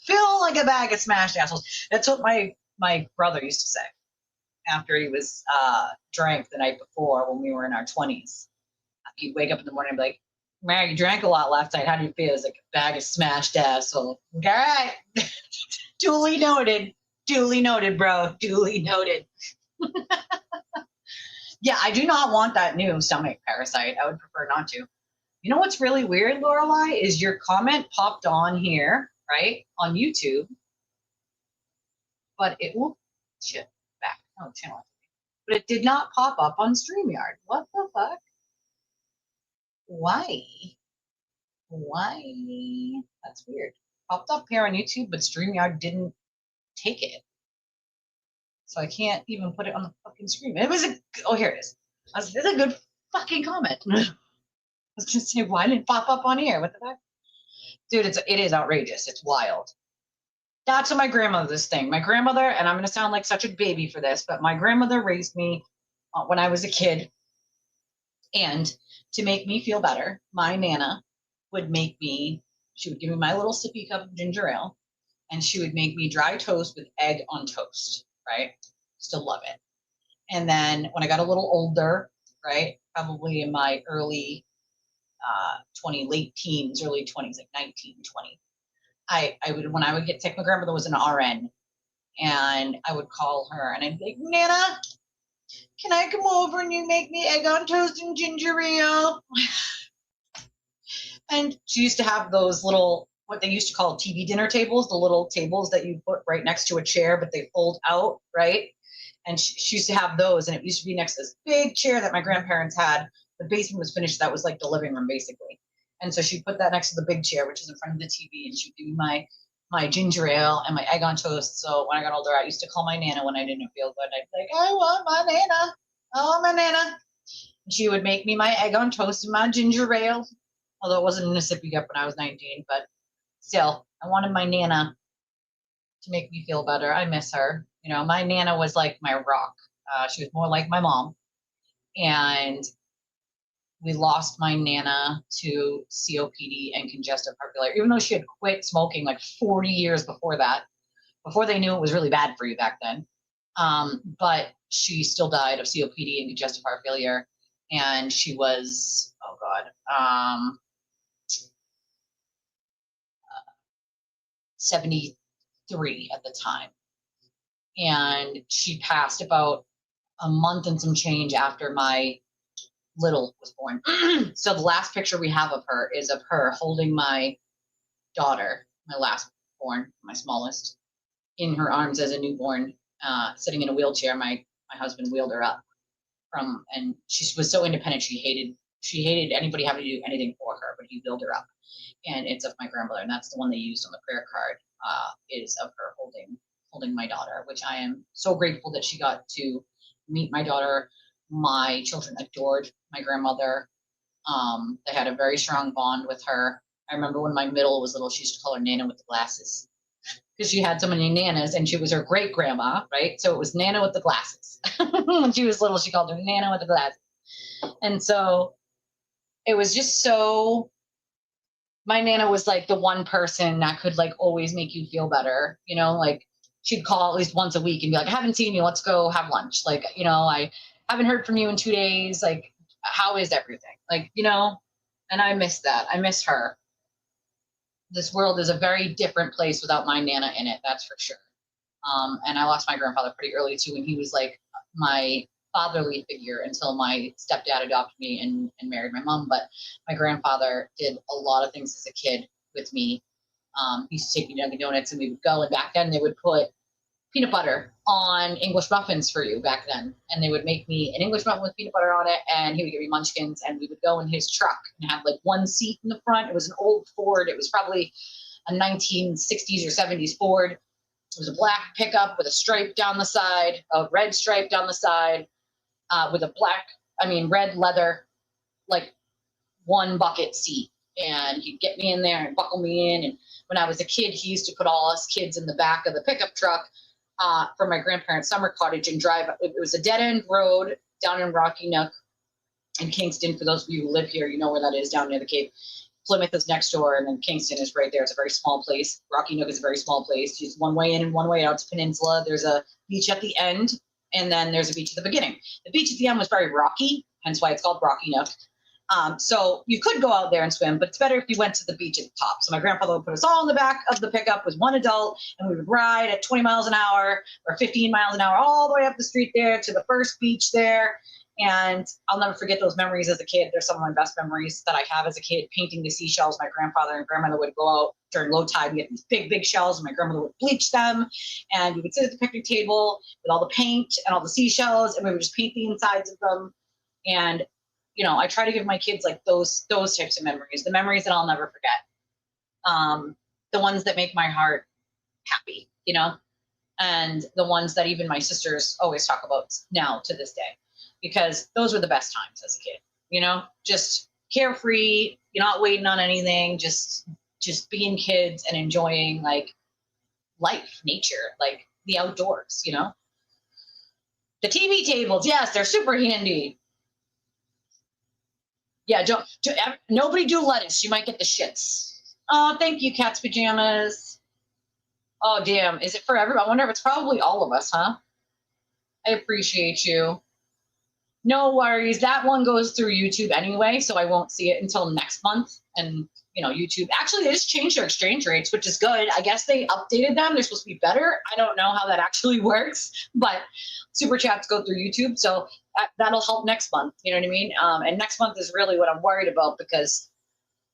Feel like a bag of smashed assholes. That's what my brother used to say after he was drank the night before when we were in our 20s. He'd wake up in the morning and be like, man, you drank a lot last night. How do you feel? It's like a bag of smashed asshole. All right. Duly noted. Duly noted, bro. Duly noted. Yeah, I do not want that new stomach parasite. I would prefer not to. You know what's really weird, Lorelai, is your comment popped on here, right, on YouTube, but it will shit back. Oh, channel. But it did not pop up on StreamYard. What the fuck? Why? That's weird. Popped up here on YouTube, but StreamYard didn't take it. So I can't even put it on the fucking screen. It was here it is. It's a good fucking comment. I was gonna say, why didn't it pop up on here? What the fuck? Dude, it is outrageous. It's wild. That's what my grandmother's thing. My grandmother, and I'm gonna sound like such a baby for this, but my grandmother raised me when I was a kid. And to make me feel better, my Nana she would give me my little sippy cup of ginger ale, and she would make me dry toast with egg on toast, right? Still love it. And then when I got a little older, right, probably in my early late teens, early 20s, like 19, 20, when I would get sick, my grandmother was an RN, and I would call her and I'd be like, Nana, can I come over and you make me egg on toast and ginger ale? And she used to have those little, what they used to call TV dinner tables, the little tables that you put right next to a chair, but they fold out, right? And she used to have those, and it used to be next to this big chair that my grandparents had. The basement was finished. That was like the living room, basically. And so she'd put that next to the big chair, which is in front of the TV, and she'd give me my ginger ale and my egg on toast. So when I got older, I used to call my Nana when I didn't feel good. I'd be like, I want my Nana. I want my Nana. And she would make me my egg on toast and my ginger ale. Although it wasn't in a sippy cup when I was 19, but still, I wanted my Nana to make me feel better. I miss her. You know, my Nana was like my rock. She was more like my mom. And we lost my Nana to COPD and congestive heart failure, even though she had quit smoking like 40 years before that, before they knew it was really bad for you back then. But she still died of COPD and congestive heart failure. And she was, 73 at the time. And she passed about a month and some change after my little was born. So the last picture we have of her is of her holding my daughter, my last born, my smallest, in her arms as a newborn, sitting in a wheelchair. My husband wheeled her up from, and she was so independent. She hated anybody having to do anything for her, but he wheeled her up. And it's of my grandmother, and that's the one they used on the prayer card, is of her holding my daughter, which I am so grateful that she got to meet my daughter. My children adored my grandmother. They had a very strong bond with her. I remember when my middle was little, she used to call her Nana with the glasses, because she had so many Nanas, and she was her great grandma, right? So it was Nana with the glasses. When she was little, she called her Nana with the glasses. And so it was just so, my Nana was like the one person that could like always make you feel better. You know, like she'd call at least once a week and be like, I haven't seen you, let's go have lunch. Like, you know, I haven't heard from you in 2 days. Like, how is everything? Like, you know, and I miss that. I miss her. This world is a very different place without my Nana in it, that's for sure. And I lost my grandfather pretty early too, and he was like my fatherly figure until my stepdad adopted me and married my mom. But my grandfather did a lot of things as a kid with me. He used to take me to Dunkin' Donuts, and we would go, and back then they would put peanut butter on English muffins for you back then. And they would make me an English muffin with peanut butter on it, and he would give me munchkins, and we would go in his truck and have like one seat in the front. It was an old Ford. It was probably a 1960s or 70s Ford. It was a black pickup with a stripe down the side, a red stripe down the side, with a red leather, like one bucket seat. And he'd get me in there and buckle me in. And when I was a kid, he used to put all us kids in the back of the pickup truck for my grandparents' summer cottage and drive. It was a dead end road down in Rocky Nook in Kingston. For those of you who live here, you know where that is, down near the Cape. Plymouth is next door, and then Kingston is right there. It's a very small place. Rocky Nook is a very small place. Just one way in and one way out. It's a peninsula. There's a beach at the end, and then there's a beach at the beginning. The beach at the end was very rocky, hence why it's called Rocky Nook. So you could go out there and swim, but it's better if you went to the beach at the top. So my grandfather would put us all in the back of the pickup with one adult, and we would ride at 20 miles an hour or 15 miles an hour all the way up the street there to the first beach there. And I'll never forget those memories as a kid. They're some of my best memories that I have as a kid, painting the seashells. My grandfather and grandmother would go out during low tide and get these big, big shells, and my grandmother would bleach them. And we would sit at the picnic table with all the paint and all the seashells, and we would just paint the insides of them. And, you know, I try to give my kids like those types of memories, the memories that I'll never forget, the ones that make my heart happy, you know, and the ones that even my sisters always talk about now to this day. Because those were the best times as a kid, you know, just carefree, you're not waiting on anything, just being kids and enjoying like life, nature, like the outdoors, you know. The TV tables, yes, they're super handy. Yeah, nobody do lettuce. You might get the shits. Oh, thank you, Cat's Pajamas. Oh, damn. Is it for everyone? I wonder if it's probably all of us, huh? I appreciate you. No worries. That one goes through YouTube anyway, so I won't see it until next month. And, you know, YouTube, actually, they just changed their exchange rates, which is good. I guess they updated them. They're supposed to be better. I don't know how that actually works, but Super Chats go through YouTube, so that'll help next month. You know what I mean? And next month is really what I'm worried about, because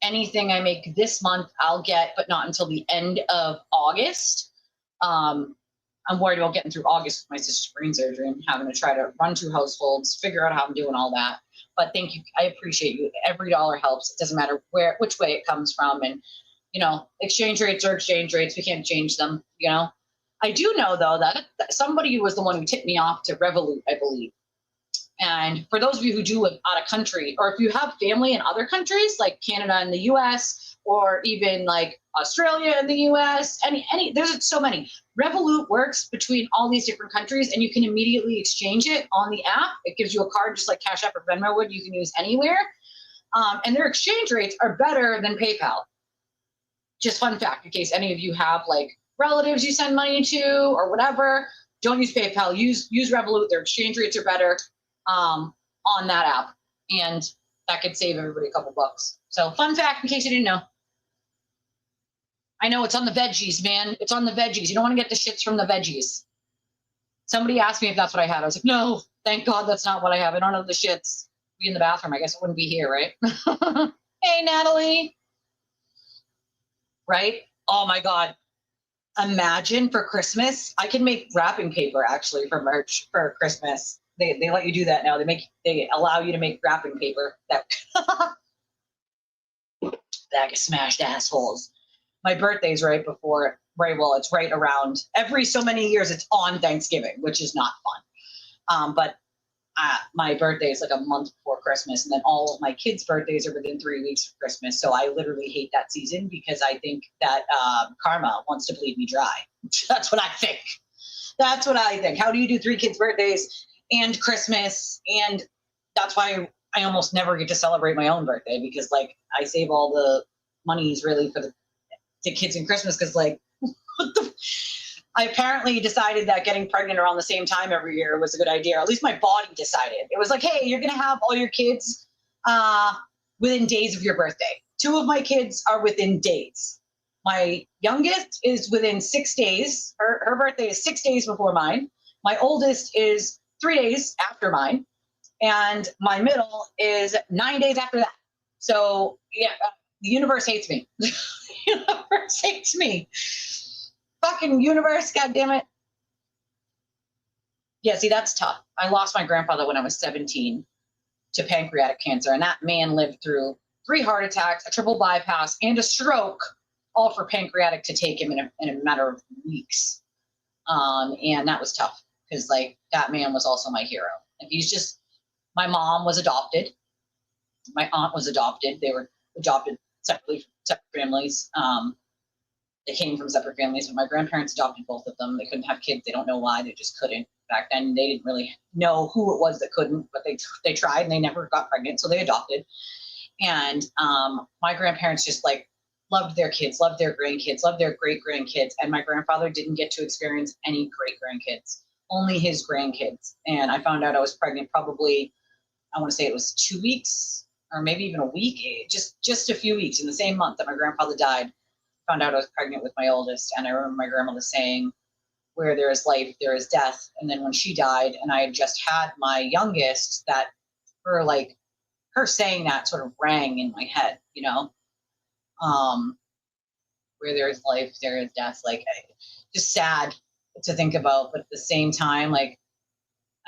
anything I make this month, I'll get, but not until the end of August. I'm worried about getting through August with my sister's brain surgery and having to try to run 2 households, figure out how I'm doing all that. But thank you. I appreciate you. Every dollar helps. It doesn't matter which way it comes from. And, you know, exchange rates are exchange rates. We can't change them, you know. I do know, though, that somebody was the one who tipped me off to Revolut, I believe. And for those of you who do live out of country, or if you have family in other countries like Canada and the US, or even like Australia and the US, there's so many. Revolut works between all these different countries, and you can immediately exchange it on the app. It gives you a card just like Cash App or Venmo would, you can use anywhere. And their exchange rates are better than PayPal. Just fun fact, in case any of you have like relatives you send money to or whatever, don't use PayPal, use Revolut. Their exchange rates are better on that app, and that could save everybody a couple bucks. So fun fact in case you didn't know. I know it's on the veggies, man. It's on the veggies. You don't want to get the shits from the veggies. Somebody asked me if that's what I had. I was like, no, thank God that's not what I have. I don't have the shits. Be in the bathroom. I guess it wouldn't be here, right? Hey, Natalie. Right? Oh my God. Imagine for Christmas, I can make wrapping paper actually for merch for Christmas. They let you do that now. They allow you to make wrapping paper. That bag of smashed assholes. My birthday's right before, it's right around every so many years. It's on Thanksgiving, which is not fun. But my birthday is like a month before Christmas, and then all of my kids' birthdays are within 3 weeks of Christmas. So I literally hate that season because I think that karma wants to bleed me dry. That's what I think. That's what I think. How do you do 3 kids' birthdays and Christmas? And that's why I almost never get to celebrate my own birthday, because like I save all the monies really for the kids and Christmas, because like I apparently decided that getting pregnant around the same time every year was a good idea. Or at least my body decided. It was like, hey, you're going to have all your kids within days of your birthday. 2 of my kids are within days. My youngest is within 6 days. Her birthday is 6 days before mine. My oldest is 3 days after mine. And my middle is 9 days after that. So yeah, the universe hates me. The universe hates me. Fucking universe, goddammit. Yeah, see, that's tough. I lost my grandfather when I was 17 to pancreatic cancer, and that man lived through 3 heart attacks, a triple bypass, and a stroke, all for pancreatic to take him in a matter of weeks. And that was tough, because like that man was also my hero. Like my mom was adopted. My aunt was adopted. They were adopted separately, separate families. They came from separate families, but my grandparents adopted both of them. They couldn't have kids. They don't know why. They just couldn't. Back then, they didn't really know who it was that couldn't, but they tried and they never got pregnant, so they adopted. And my grandparents just like loved their kids, loved their grandkids, loved their great grandkids. And my grandfather didn't get to experience any great grandkids, only his grandkids. And I found out I was pregnant probably, I want to say it was 2 weeks or maybe even a week, just a few weeks in the same month that my grandfather died. Found out I was pregnant with my oldest, and I remember my grandmother saying, where there is life, there is death. And then when she died and I had just had my youngest, that her saying that sort of rang in my head, you know, where there is life, there is death. Like, just sad to think about, but at the same time, like,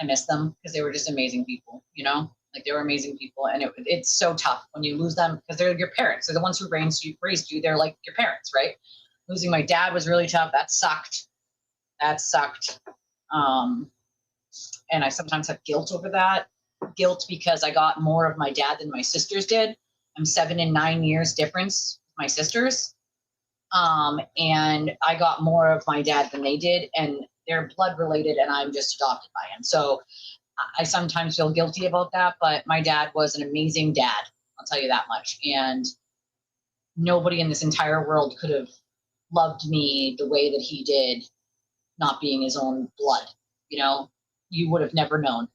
I miss them because they were just amazing people, you know, like they were amazing people. And it's so tough when you lose them because they're your parents. They're the ones who raised you. They're like your parents, right? Losing my dad was really tough. That sucked. And I sometimes have guilt over that. Guilt because I got more of my dad than my sisters did. I'm 7 and 9 years difference with my sisters. And I got more of my dad than they did, and they're blood related, and I'm just adopted by him. So I sometimes feel guilty about that, but my dad was an amazing dad. I'll tell you that much. And nobody in this entire world could have loved me the way that he did, not being his own blood. You know, you would have never known,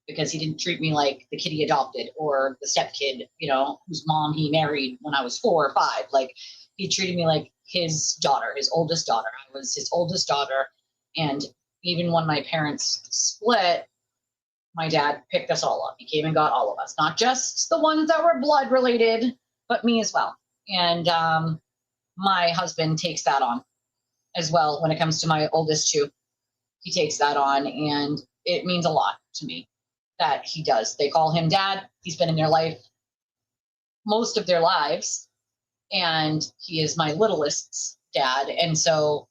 because he didn't treat me like the kid he adopted or the stepkid, you know, whose mom he married when I was 4 or 5. Like, he treated me like his daughter, his oldest daughter. I was his oldest daughter. And even when my parents split, my dad picked us all up. He came and got all of us, not just the ones that were blood related, but me as well. And my husband takes that on as well when it comes to my oldest 2. He takes that on, and it means a lot to me that he does. They call him dad. He's been in their life most of their lives, and he is my littlest's dad. And so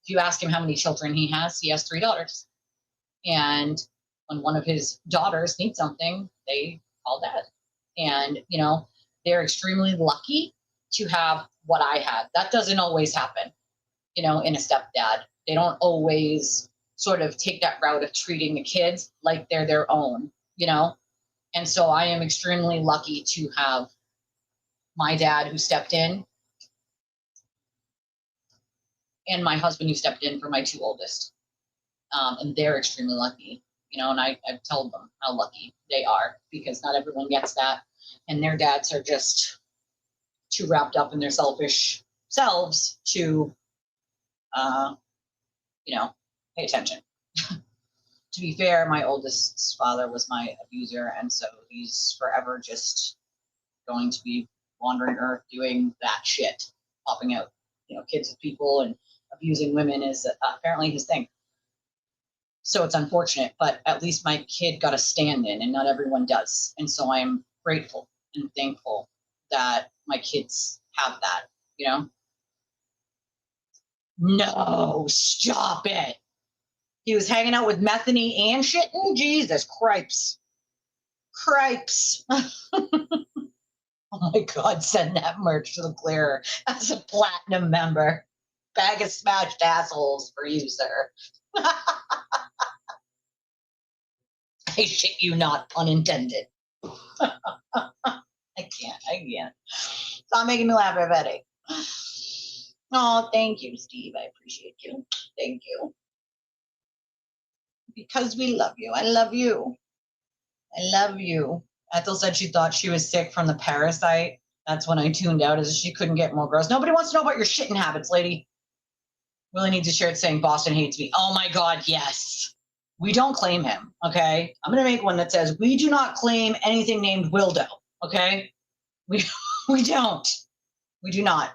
if you ask him how many children he has 3 daughters. And when one of his daughters needs something, they call dad. And, you know, they're extremely lucky to have what I had. That doesn't always happen, you know, in a stepdad. They don't always sort of take that route of treating the kids like they're their own, you know? And so I am extremely lucky to have my dad who stepped in and my husband who stepped in for my two oldest. And they're extremely lucky, you know, and I've told them how lucky they are because not everyone gets that. And their dads are just too wrapped up in their selfish selves to, you know, pay attention. To be fair, my oldest's father was my abuser, and so he's forever just going to be wandering Earth doing that shit, popping out, you know, kids with people and abusing women is apparently his thing. So it's unfortunate, but at least my kid got a stand-in, and not everyone does. And so I am grateful and thankful that my kids have that, you know? No, stop it. He was hanging out with Methany and shit. Oh, Jesus, cripes. Cripes. Oh my God, send that merch to the Clearer as a platinum member. Bag of smashed assholes for you, sir. I shit you not, pun intended. I can't. Stop making me laugh already. Oh, thank you, Steve. I appreciate you. Thank you. Because we love you. I love you. I love you. Ethel said she thought she was sick from the parasite. That's when I tuned out, as she couldn't get more girls. Nobody wants to know about your shitting habits, lady. Really needs a shirt saying Boston hates me. Oh my God, yes. We don't claim him, okay? I'm going to make one that says, we do not claim anything named Wildo, okay? We don't. We do not.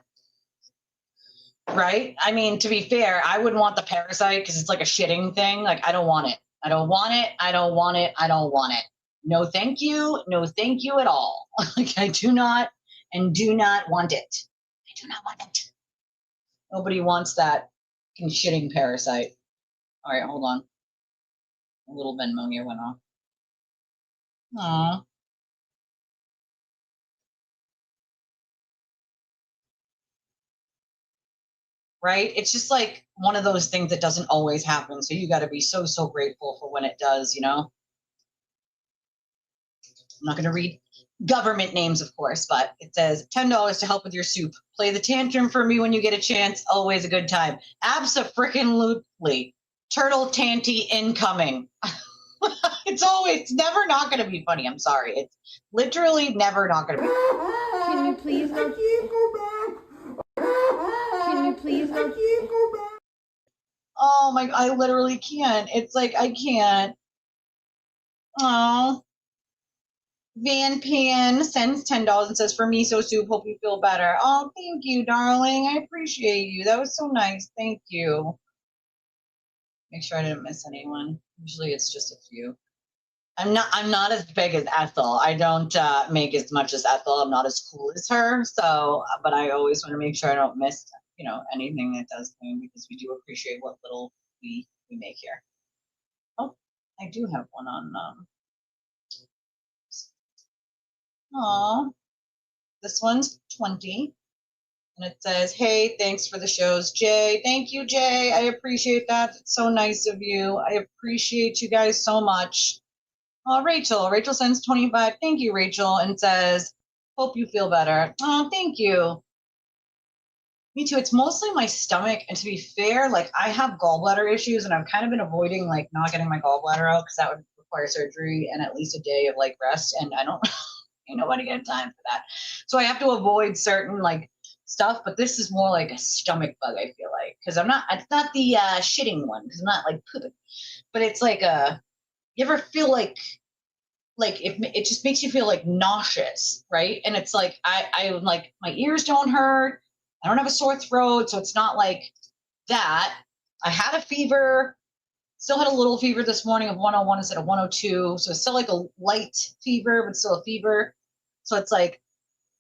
Right? I mean, to be fair, I wouldn't want the parasite because it's like a shitting thing. Like, I don't want it. I don't want it. I don't want it. I don't want it. No, thank you. No, thank you at all. Like, I do not and do not want it. I do not want it. Nobody wants that shitting parasite. All right, hold on. A little Venmo here went off. Aww. Right? It's just like one of those things that doesn't always happen. So you got to be so, so grateful for when it does, you know? I'm not going to read government names, of course, but it says $10 to help with your soup. Play the tantrum for me when you get a chance. Always a good time. Abso-freaking-lutely. Turtle Tanty incoming. It's never not going to be funny. I'm sorry. It's literally never not going to be funny. Can you please go? I can't go back. Can you please go? I can't go back. Oh my, I literally can't. It's like, I can't. Oh. Van Pan sends $10 and says, for me, so soup, hope you feel better. Oh, thank you, darling. I appreciate you. That was so nice. Thank you. Make sure I didn't miss anyone. Usually it's just a few. I'm not as big as Ethel. I don't make as much as Ethel. I'm not as cool as her. So, but I always want to make sure I don't miss, you know, anything that does come because we do appreciate what little we make here. Oh, I do have one on. Aw, this one's 20. And it says, hey, thanks for the shows, Jay. Thank you, Jay. I appreciate that. It's so nice of you. I appreciate you guys so much. Rachel. Rachel sends 25. Thank you, Rachel. And says, hope you feel better. Oh, thank you. Me too. It's mostly my stomach. And to be fair, like I have gallbladder issues and I've kind of been avoiding like not getting my gallbladder out because that would require surgery and at least a day of like rest. And I don't, ain't nobody got time for that. So I have to avoid certain like stuff, but this is more like a stomach bug, I feel like. Because it's not the shitting one because I'm not like pooping. But it's like you ever feel like if it just makes you feel like nauseous, right? And it's like I like my ears don't hurt. I don't have a sore throat, so it's not like that. I had a fever, still had a little fever this morning of 101 instead of 102. So it's still like a light fever, but still a fever. So it's like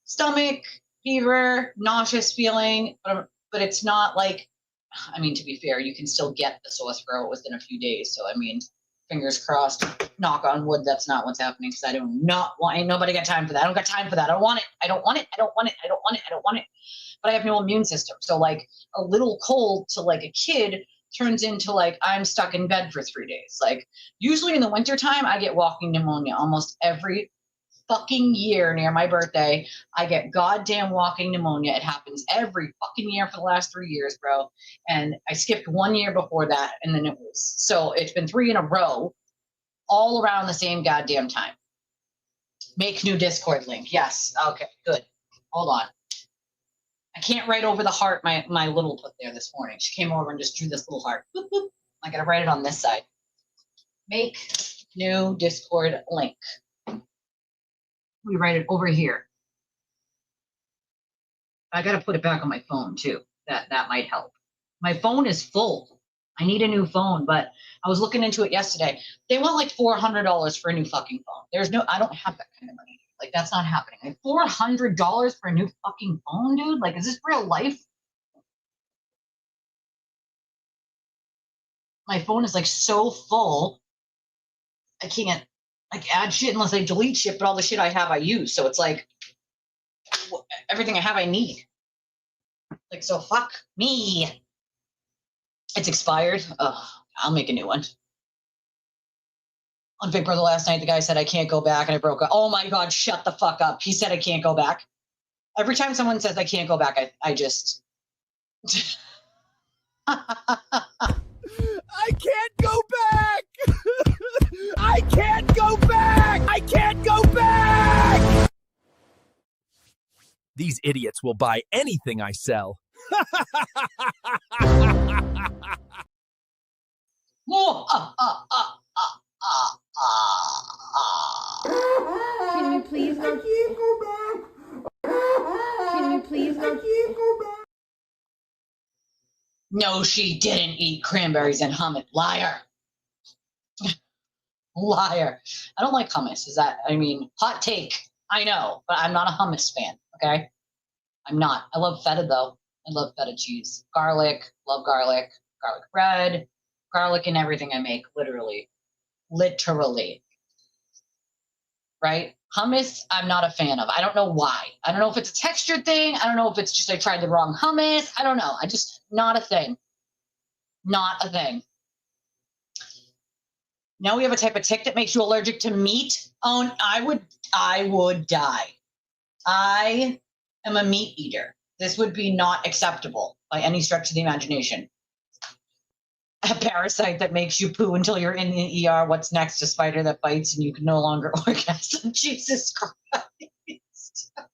stomach, fever, nauseous feeling, but it's not like, I mean, to be fair, you can still get the sore throat within a few days. So, I mean, Fingers crossed. Knock on wood. That's not what's happening because I do not want. Ain't nobody got time for that. I don't got time for that. I don't want it. I don't want it. I don't want it. I don't want it. I don't want it. But I have no immune system. So like a little cold to like a kid turns into like I'm stuck in bed for 3 days. Like usually in the wintertime, I get walking pneumonia almost every fucking year near my birthday. I get goddamn walking pneumonia. It happens every fucking year for the last 3 years, bro. And I skipped 1 year before that. And then it was, so it's been 3 in a row, all around the same goddamn time. Make new Discord link. Yes. Okay, good. Hold on. I can't write over the heart my little put there this morning. She came over and just drew this little heart. Boop, boop. I gotta write it on this side. Make new Discord link. We write it over here. I got to put it back on my phone too. That might help. My phone is full. I need a new phone, but I was looking into it yesterday. They want like $400 for a new fucking phone. I don't have that kind of money. Like that's not happening. Like $400 for a new fucking phone, dude? Like, is this real life? My phone is like so full. I can't like add shit unless I delete shit, but all the shit I have I use. So it's like everything I have I need. Like, so fuck me. It's expired. Ugh, I'll make a new one. On Big Brother last night, the guy said I can't go back and I broke up. Oh my God, shut the fuck up. He said I can't go back. Every time someone says I can't go back, I just I can't go back! I can't go back! I can't go back! These idiots will buy anything I sell. Can you please go? I can't go back. Can you please go? I can't go back. No, she didn't eat cranberries and hummus. Liar. Liar. I don't like hummus. Hot take. I know, but I'm not a hummus fan, okay? I'm not. I love feta, though. I love feta cheese. Garlic. Love garlic. Garlic bread. Garlic in everything I make, literally. Literally. Right? Hummus, I'm not a fan of. I don't know why. I don't know if it's a texture thing. I don't know if it's just I tried the wrong hummus. I don't know. Not a thing. Not a thing. Now we have a type of tick that makes you allergic to meat. Oh, I would die. I am a meat eater. This would be not acceptable by any stretch of the imagination. A parasite that makes you poo until you're in the ER. What's next? A spider that bites and you can no longer orgasm. Jesus Christ. I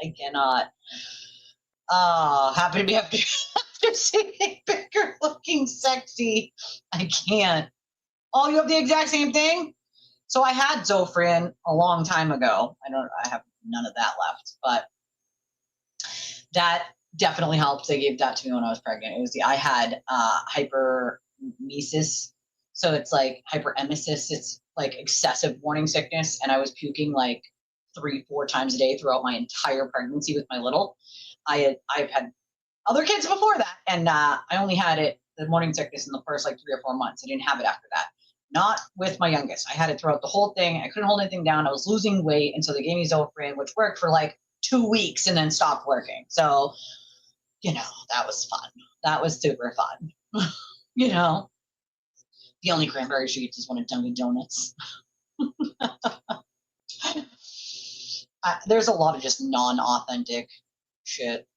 fucking cannot. Oh, happy to be after seeing bigger looking sexy. I can't. Oh, you have the exact same thing? So I had Zofran a long time ago. I have none of that left, but that definitely helped. They gave that to me when I was pregnant. I had hyperemesis. So it's like hyperemesis. It's like excessive morning sickness. And I was puking like 3-4 times a day throughout my entire pregnancy with my little. I've had other kids before that. And I only had the morning sickness in the first like 3 or 4 months. I didn't have it after that. Not with my youngest. I had it throughout the whole thing. I couldn't hold anything down. I was losing weight. And so they gave me Zofran, which worked for like 2 weeks and then stopped working. So, that was fun. That was super fun. The only cranberry she eats is one of Dunkin' Donuts. There's a lot of just non-authentic shit,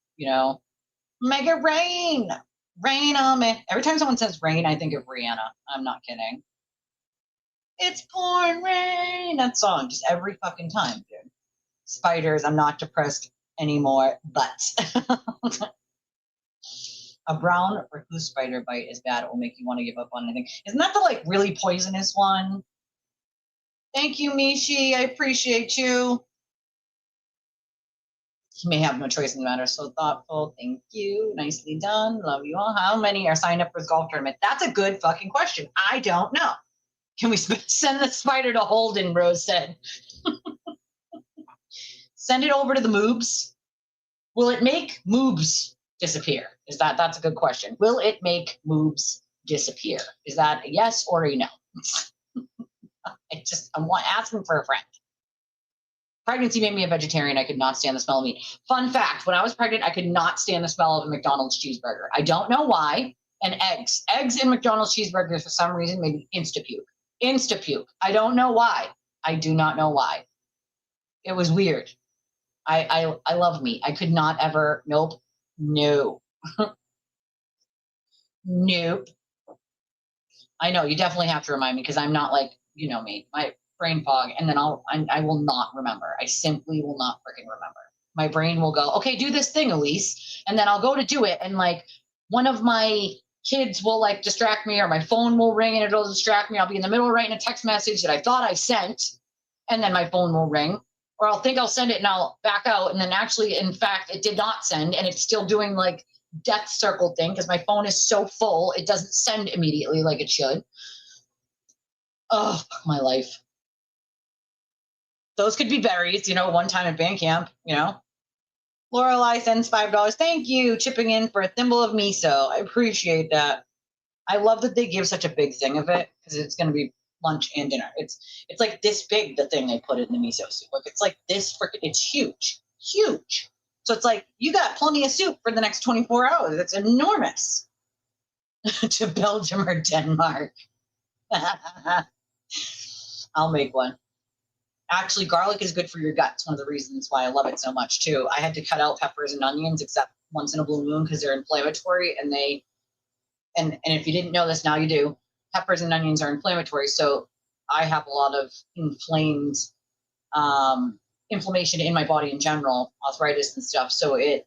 Make it rain. Rain on me. Every time someone says rain, I think of Rihanna. I'm not kidding. It's pouring rain. That song, just every fucking time, dude. Spiders, I'm not depressed anymore, but a brown recluse spider bite is bad. It will make you want to give up on anything. Isn't that the like really poisonous one? Thank you, Mishi. I appreciate you. You may have no choice in the matter. So thoughtful. Thank you. Nicely done. Love you all. How many are signed up for the golf tournament? That's a good fucking question. I don't know. Can we send the spider to Holden, Rose said. Send it over to the moobs. Will it make moobs disappear? That's a good question. Will it make moobs disappear. Is that a yes or a no? I'm asking for a friend. Pregnancy made me a vegetarian. I could not stand the smell of meat. Fun fact, when I was pregnant, I could not stand the smell of a McDonald's cheeseburger. I don't know why. And eggs. Eggs in McDonald's cheeseburgers for some reason made me insta-puke. Insta-puke. I don't know why. I do not know why. It was weird. I love meat. I could not ever. Nope. No. Nope. I know, you definitely have to remind me because I'm not like, you know me, my brain fog, and then I will not remember. I simply will not freaking remember. My brain will go, okay, do this thing, Elise, and then I'll go to do it, and like one of my kids will like distract me, or my phone will ring and it'll distract me. I'll be in the middle of writing a text message that I thought I sent, and then my phone will ring, or I'll think I'll send it and I'll back out, and then actually, in fact, it did not send, and it's still doing like death circle thing because my phone is so full it doesn't send immediately like it should. Oh, my life. Those could be berries, one time at band camp, Lorelei sends $5. Thank you, chipping in for a thimble of miso. I appreciate that. I love that they give such a big thing of it because it's going to be lunch and dinner. It's like this big, the thing they put in the miso soup. Like it's like this freaking, it's huge, huge. So it's like, you got plenty of soup for the next 24 hours. It's enormous. To Belgium or Denmark. I'll make one. Actually, garlic is good for your gut. It's one of the reasons why I love it so much, too. I had to cut out peppers and onions, except once in a blue moon, because they're inflammatory. And if you didn't know this, now you do. Peppers and onions are inflammatory. So I have a lot of inflammation in my body in general, arthritis and stuff. So it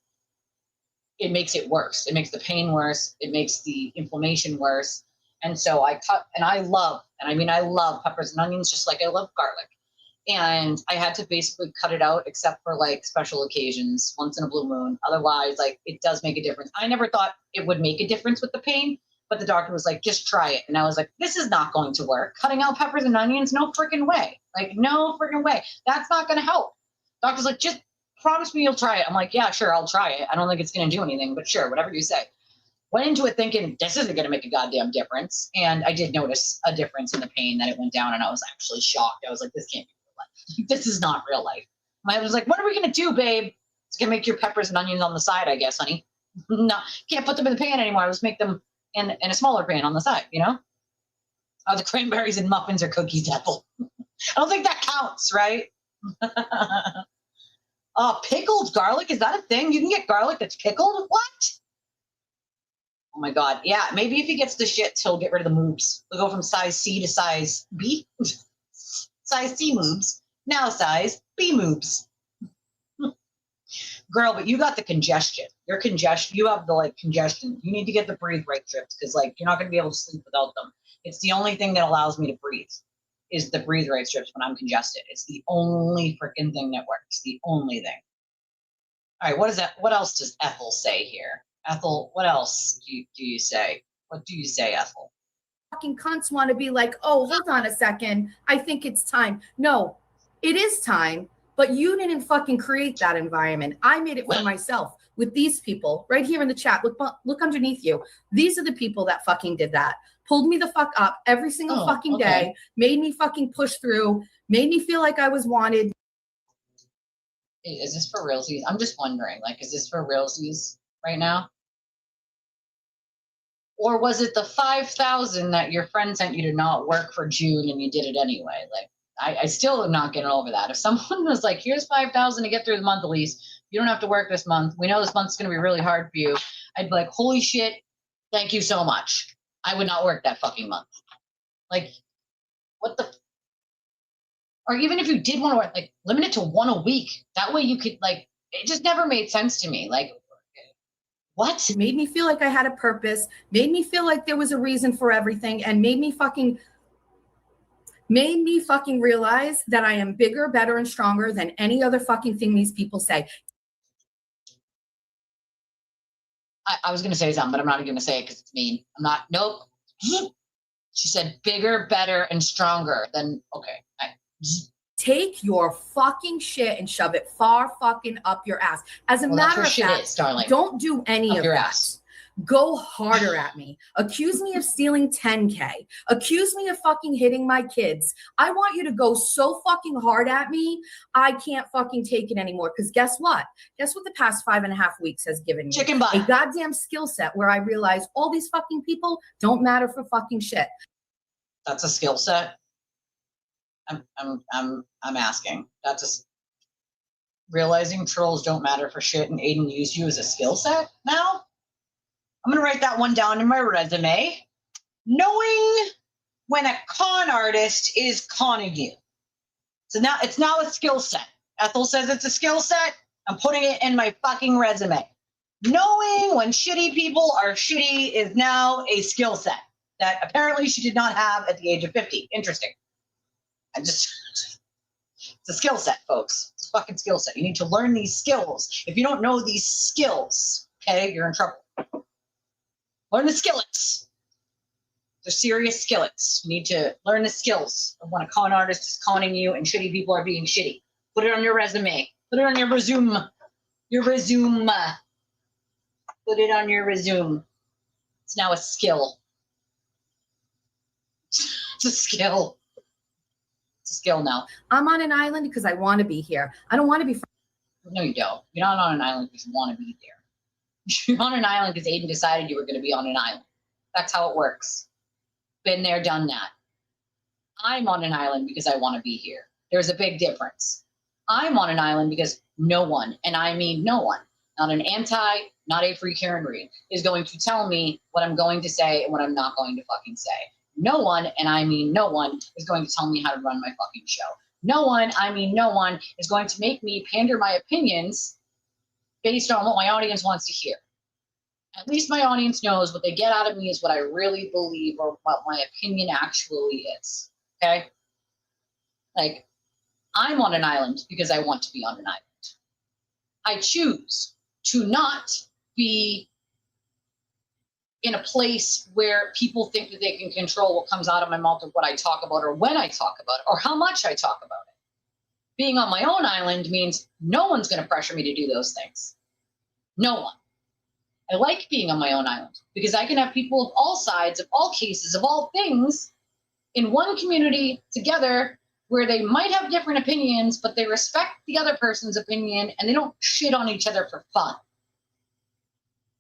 makes it worse. It makes the pain worse. It makes the inflammation worse. And so I cut, and I love peppers and onions just like I love garlic. And I had to basically cut it out except for like special occasions, once in a blue moon. Otherwise, like it does make a difference. I never thought it would make a difference with the pain, but the doctor was like, just try it. And I was like, this is not going to work. Cutting out peppers and onions, no freaking way. Like, no freaking way. That's not going to help. Doctor's like, just promise me you'll try it. I'm like, yeah, sure, I'll try it. I don't think it's going to do anything, but sure, whatever you say. Went into it thinking this isn't going to make a goddamn difference. And I did notice a difference in the pain, that it went down, and I was actually shocked. I was like, this can't be real life. This is not real life. My husband was like, what are we going to do, babe? It's going to make your peppers and onions on the side, I guess, honey. No, can't put them in the pan anymore. I just make them in a smaller pan on the side, Oh, the cranberries and muffins or cookies, Ethel. I don't think that counts, right? Oh, pickled garlic? Is that a thing? You can get garlic that's pickled? What? Oh my God. Yeah, maybe if he gets the shits, he'll get rid of the moobs. We'll go from size C to size B. Size C moobs. Now size B moobs. Girl, but you got the congestion. You have the congestion. You need to get the breathe right strips because you're not going to be able to sleep without them. It's the only thing that allows me to breathe is the breathe right strips when I'm congested. It's the only freaking thing that works. The only thing. All right, what is that? What else does Ethel say here? Ethel, what else do you say? What do you say, Ethel? Fucking cunts want to be like, oh, hold on a second. I think it's time. No, it is time, but you didn't fucking create that environment. I made it for myself with these people right here in the chat. Look underneath you. These are the people that fucking did that. Pulled me the fuck up every single fucking day, made me fucking push through, made me feel like I was wanted. Is this for realsies? I'm just wondering, is this for realsies right now? Or was it the 5,000 that your friend sent you to not work for June and you did it anyway? I still am not getting over that. If someone was like, here's 5,000 to get through the month, Elise, you don't have to work this month. We know this month's going to be really hard for you. I'd be like, holy shit, thank you so much. I would not work that fucking month. What the? Or even if you did want to work, limit it to one a week. That way you could, it just never made sense to me. What? It made me feel like I had a purpose, made me feel like there was a reason for everything, and made me fucking realize that I am bigger, better, and stronger than any other fucking thing these people say. I was going to say something, but I'm not going to say it because it's mean. I'm not. Nope. She said bigger, better, and stronger than. Okay. Take your fucking shit and shove it far fucking up your ass. As a matter of fact, don't do any of that. Go harder at me. Accuse me of stealing 10K. Accuse me of fucking hitting my kids. I want you to go so fucking hard at me, I can't fucking take it anymore. Because guess what? Guess what the past 5.5 weeks has given me? Chicken butt. A goddamn skill set where I realize all these fucking people don't matter for fucking shit. That's a skill set. I'm asking. That's a realizing trolls don't matter for shit, and Aiden used you as a skill set now? I'm going to write that one down in my resume. Knowing when a con artist is conning you. So now it's now a skill set. Ethel says it's a skill set. I'm putting it in my fucking resume. Knowing when shitty people are shitty is now a skill set that apparently she did not have at the age of 50. Interesting. It's a skill set, folks. It's a fucking skill set. You need to learn these skills. If you don't know these skills, okay, you're in trouble. Learn the skillets. They're serious skillets. You need to learn the skills of when a con artist is conning you and shitty people are being shitty. Put it on your resume. Put it on your resume. Your resume. Put it on your resume. It's now a skill. It's a skill. It's a skill now. I'm on an island because I want to be here. I don't want to be. No, you don't. You're not on an island because you want to be there. You're on an island because Aiden decided you were going to be on an island. That's how it works. Been there, done that. I'm on an island because I want to be here. There's a big difference. I'm on an island because no one, and I mean no one, not an anti, not a free Karen Reed, is going to tell me what I'm going to say and what I'm not going to fucking say. No one, and I mean no one, is going to tell me how to run my fucking show. No one, I mean no one, is going to make me pander my opinions based on what my audience wants to hear. At least my audience knows what they get out of me is what I really believe or what my opinion actually is. Okay? Like, I'm on an island because I want to be on an island. I choose to not be in a place where people think that they can control what comes out of my mouth or what I talk about or when I talk about it or how much I talk about it. Being on my own island means no one's going to pressure me to do those things. No one. I like being on my own island because I can have people of all sides, of all cases, of all things in one community together where they might have different opinions, but they respect the other person's opinion and they don't shit on each other for fun.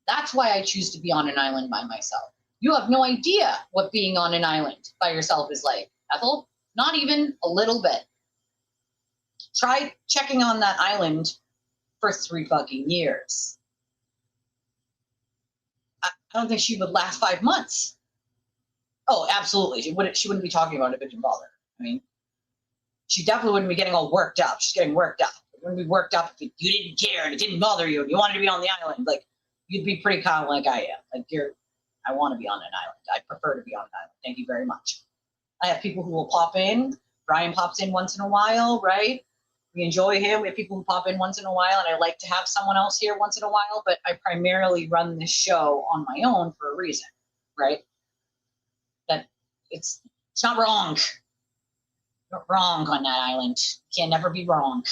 That's why I choose to be on an island by myself. You have no idea what being on an island by yourself is like, Ethel. Not even a little bit. Try checking on that island for 3 fucking years. I don't think she would last 5 months. Oh, absolutely. She wouldn't be talking about it if it didn't bother her. I mean, she definitely wouldn't be getting all worked up. She's getting worked up. It wouldn't be worked up if you didn't care and it didn't bother you and you wanted to be on the island. Like, you'd be pretty calm like I am. Like, I want to be on an island. I prefer to be on an island. Thank you very much. I have people who will pop in. Brian pops in once in a while, right? We enjoy him. We have people who pop in once in a while, and I like to have someone else here once in a while, but I primarily run this show on my own for a reason, right? That it's not wrong. You're wrong on that island. You can never be wrong.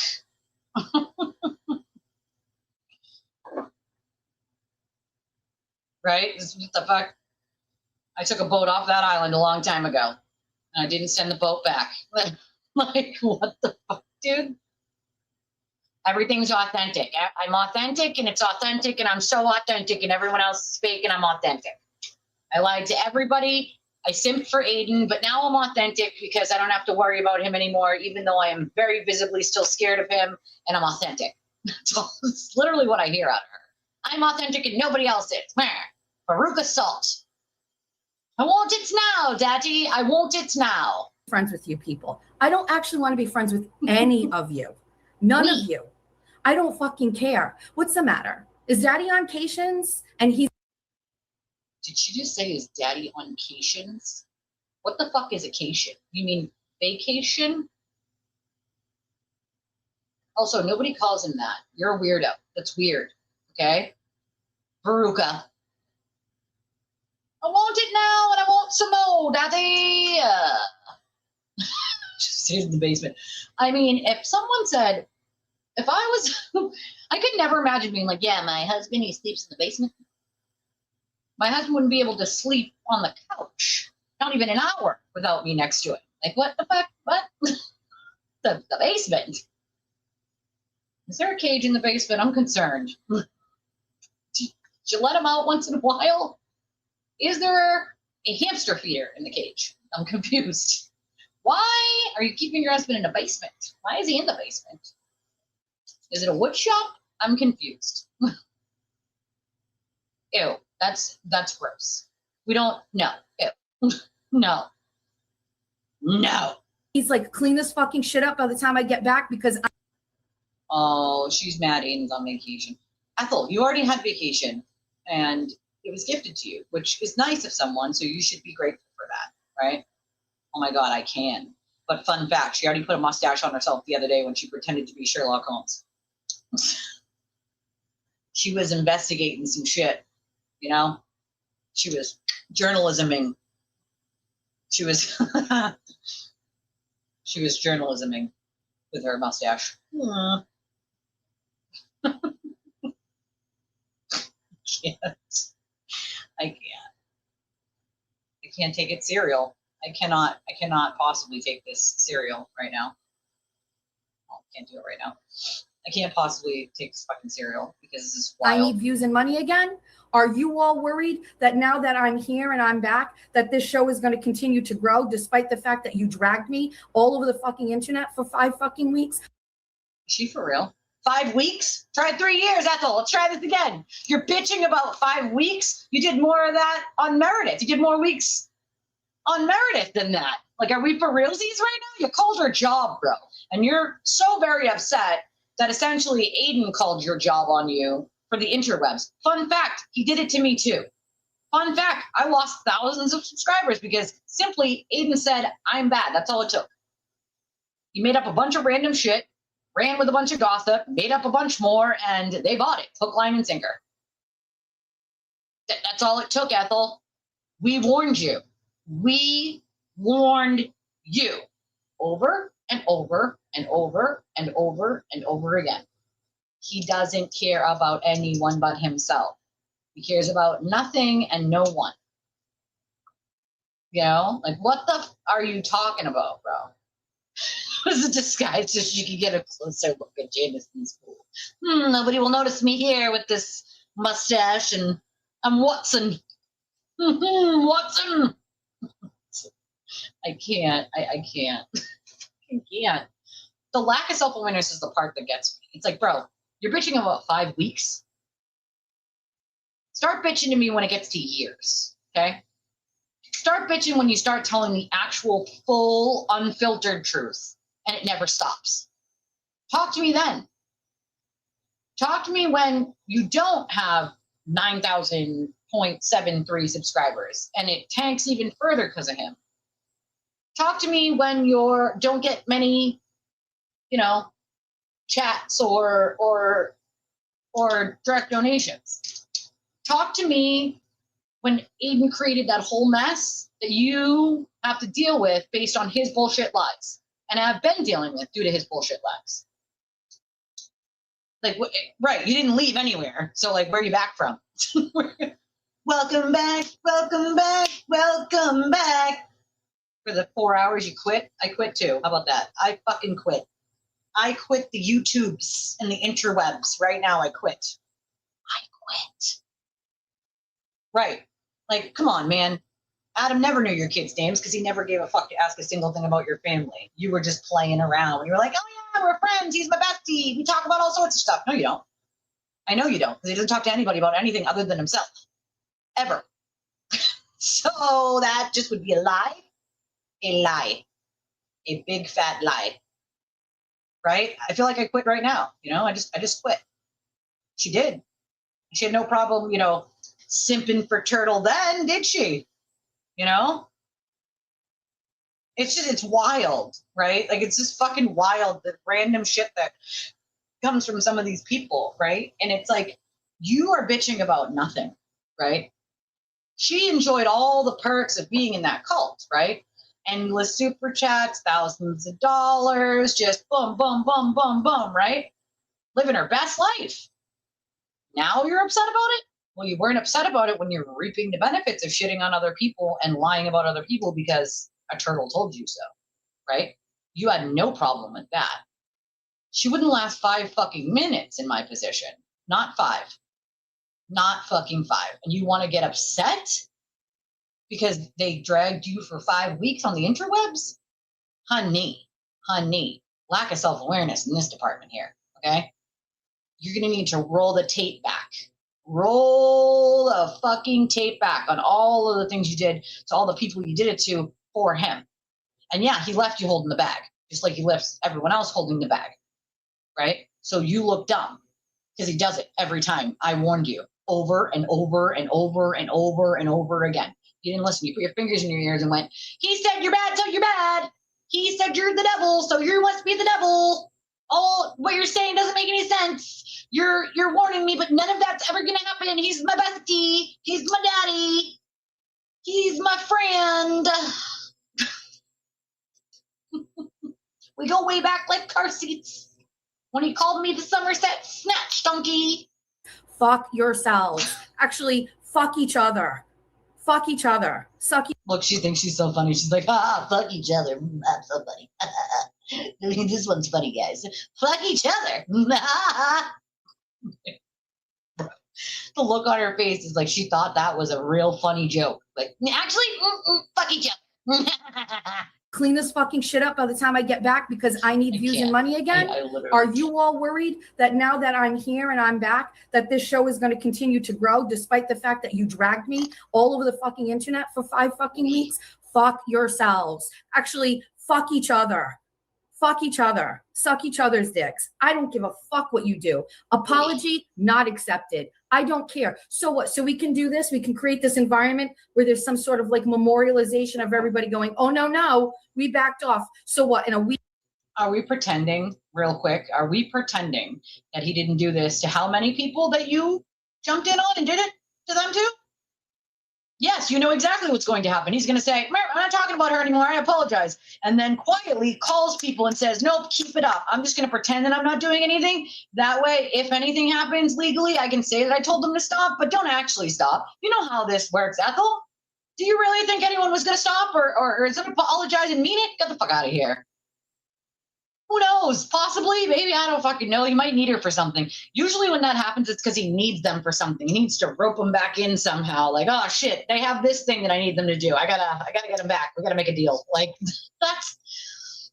Right? What the fuck? I took a boat off that island a long time ago, and I didn't send the boat back. Like, what the fuck, dude? Everything's authentic. I'm authentic, and it's authentic, and I'm so authentic, and everyone else is fake, and I'm authentic. I lied to everybody. I simped for Aiden, but now I'm authentic because I don't have to worry about him anymore, even though I am very visibly still scared of him, and I'm authentic. It's literally what I hear out of her. I'm authentic, and nobody else is. Veruca Salt. I want it now, Daddy. I want it now. Friends with you people. I don't actually want to be friends with any of you. None of you. I don't fucking care. What's the matter? Is Daddy on vacations? And he's. Did she just say is Daddy on vacations? What the fuck is vacation? You mean vacation? Also, nobody calls him that. You're a weirdo. That's weird. Okay? Veruca. I want it now and I want some more, Daddy. Just stays in the basement. I mean, if someone said, if I was, I could never imagine being like, yeah, my husband, he sleeps in the basement. My husband wouldn't be able to sleep on the couch, not even an hour without me next to him. Like, what the fuck? What? the basement. Is there a cage in the basement? I'm concerned. Did you let him out once in a while? Is there a hamster feeder in the cage? I'm confused. Why are you keeping your husband in a basement? Why is he in the basement? Is it a wood shop? I'm confused. Ew, that's gross. We don't, no, ew, no. He's like, clean this fucking shit up by the time I get back because Oh, she's mad Aiden's on vacation. Ethel, you already had vacation and it was gifted to you, which is nice of someone, so you should be grateful for that, right? Oh my God, I can. But fun fact, she already put a mustache on herself the other day when she pretended to be Sherlock Holmes. She was investigating some shit, you know? She was journalisming. She was she was journalisming with her mustache. I can't take it cereal. I cannot possibly take this cereal right now. I can't do it right now. I can't possibly take this fucking cereal because this is wild. I need views and money again. Are you all worried that now that I'm here and I'm back, that this show is going to continue to grow despite the fact that you dragged me all over the fucking internet for 5 fucking weeks? Is she for real? 5 weeks? Tried 3 years, Ethel. Let's try this again. You're bitching about 5 weeks? You did more of that on Meredith. You did more weeks on Meredith than that. Like, are we for realsies right now? You called her job, bro. And you're so very upset that essentially Aiden called your job on you for the interwebs. Fun fact, he did it to me too. Fun fact, I lost thousands of subscribers because simply Aiden said, I'm bad. That's all it took. He made up a bunch of random shit, ran with a bunch of gossip, made up a bunch more, and they bought it. Hook, line, and sinker. That's all it took, Ethel. We warned you. We warned you over and over and over and over and over again. He doesn't care about anyone but himself. He cares about nothing and no one. You know, like, what the are you talking about, bro? It was a disguise so she could get a closer look at Jameson's pool. Nobody will notice me here with this mustache and I'm Watson. Watson. I can't. I can't. I can't. The lack of self-awareness is the part that gets me. It's like, bro, you're bitching about 5 weeks. Start bitching to me when it gets to years, okay? Start bitching when you start telling the actual full, unfiltered truth, and it never stops. Talk to me then. Talk to me when you don't have 9,000.73 subscribers, and it tanks even further because of him. Talk to me when you don't get many, chats or direct donations. Talk to me when Aiden created that whole mess that you have to deal with based on his bullshit lies and have been dealing with due to his bullshit lies. Like, right, you didn't leave anywhere. So, like, where are you back from? Welcome back, welcome back, welcome back. For the 4 hours you quit, I quit too. How about that? I fucking quit. I quit the YouTubes and the interwebs. Right now, I quit. I quit. Right. Like, come on, man. Adam never knew your kids' names because he never gave a fuck to ask a single thing about your family. You were just playing around. You were like, oh, yeah, we're friends. He's my bestie. We talk about all sorts of stuff. No, you don't. I know you don't because he doesn't talk to anybody about anything other than himself. Ever. So that just would be a lie. A lie. A big fat lie. Right? I feel like I quit right now. I just quit. She did. She had no problem, simping for Turtle then, did she? It's wild, right? Like, it's just fucking wild, the random shit that comes from some of these people, right? And it's like, you are bitching about nothing, right? She enjoyed all the perks of being in that cult, right? Endless super chats, thousands of dollars, just boom, boom, boom, boom, boom, right? Living her best life. Now you're upset about it? Well, you weren't upset about it when you're reaping the benefits of shitting on other people and lying about other people because a turtle told you so, right? You had no problem with that. She wouldn't last 5 fucking minutes in my position. Not 5. Not fucking 5. And you want to get upset because they dragged you for 5 weeks on the interwebs? Honey, lack of self-awareness in this department here, okay? You're going to need to roll the tape back. Roll the fucking tape back on all of the things you did to all the people you did it to for him. And yeah, he left you holding the bag, just like he left everyone else holding the bag, right? So you look dumb because he does it every time. I warned you over and over and over and over and over again. You didn't listen. You put your fingers in your ears and went, he said you're bad, so you're bad. He said you're the devil, so you must be the devil. All what you're saying doesn't make any sense. You're warning me, but none of that's ever gonna happen. He's my bestie. He's my daddy. He's my friend. We go way back like car seats. When he called me the Somerset Snatch Donkey. Fuck yourselves. Actually, fuck each other. Fuck each other. Suck. Look, she thinks she's so funny. She's like, fuck each other. I'm so funny. This one's funny, guys. Fuck each other. The look on her face is like she thought that was a real funny joke. Like, actually, fuck each other. Clean this fucking shit up by the time I get back because I need views and money again. Are you all worried that now that I'm here and I'm back, that this show is going to continue to grow despite the fact that you dragged me all over the fucking internet for 5 fucking weeks? Fuck yourselves. Actually, fuck each other. Fuck each other. Suck each other's dicks. I don't give a fuck what you do. Apology, not accepted. I don't care. So what? So we can do this? We can create this environment where there's some sort of like memorialization of everybody going, oh, no, we backed off. So what? In a week? Are we pretending, real quick, are we pretending that he didn't do this to how many people that you jumped in on and did it to them too? Yes, you know exactly what's going to happen. He's going to say, I'm not talking about her anymore. I apologize. And then quietly calls people and says, nope, keep it up. I'm just going to pretend that I'm not doing anything. That way, if anything happens legally, I can say that I told them to stop, but don't actually stop. You know how this works, Ethel. Do you really think anyone was going to stop or is it apologize and mean it? Get the fuck out of here. Who knows? Possibly, maybe, I don't fucking know. He might need her for something. Usually when that happens, it's because he needs them for something. He needs to rope them back in somehow. Like, oh shit, they have this thing that I need them to do. I gotta get them back. We gotta make a deal. Like,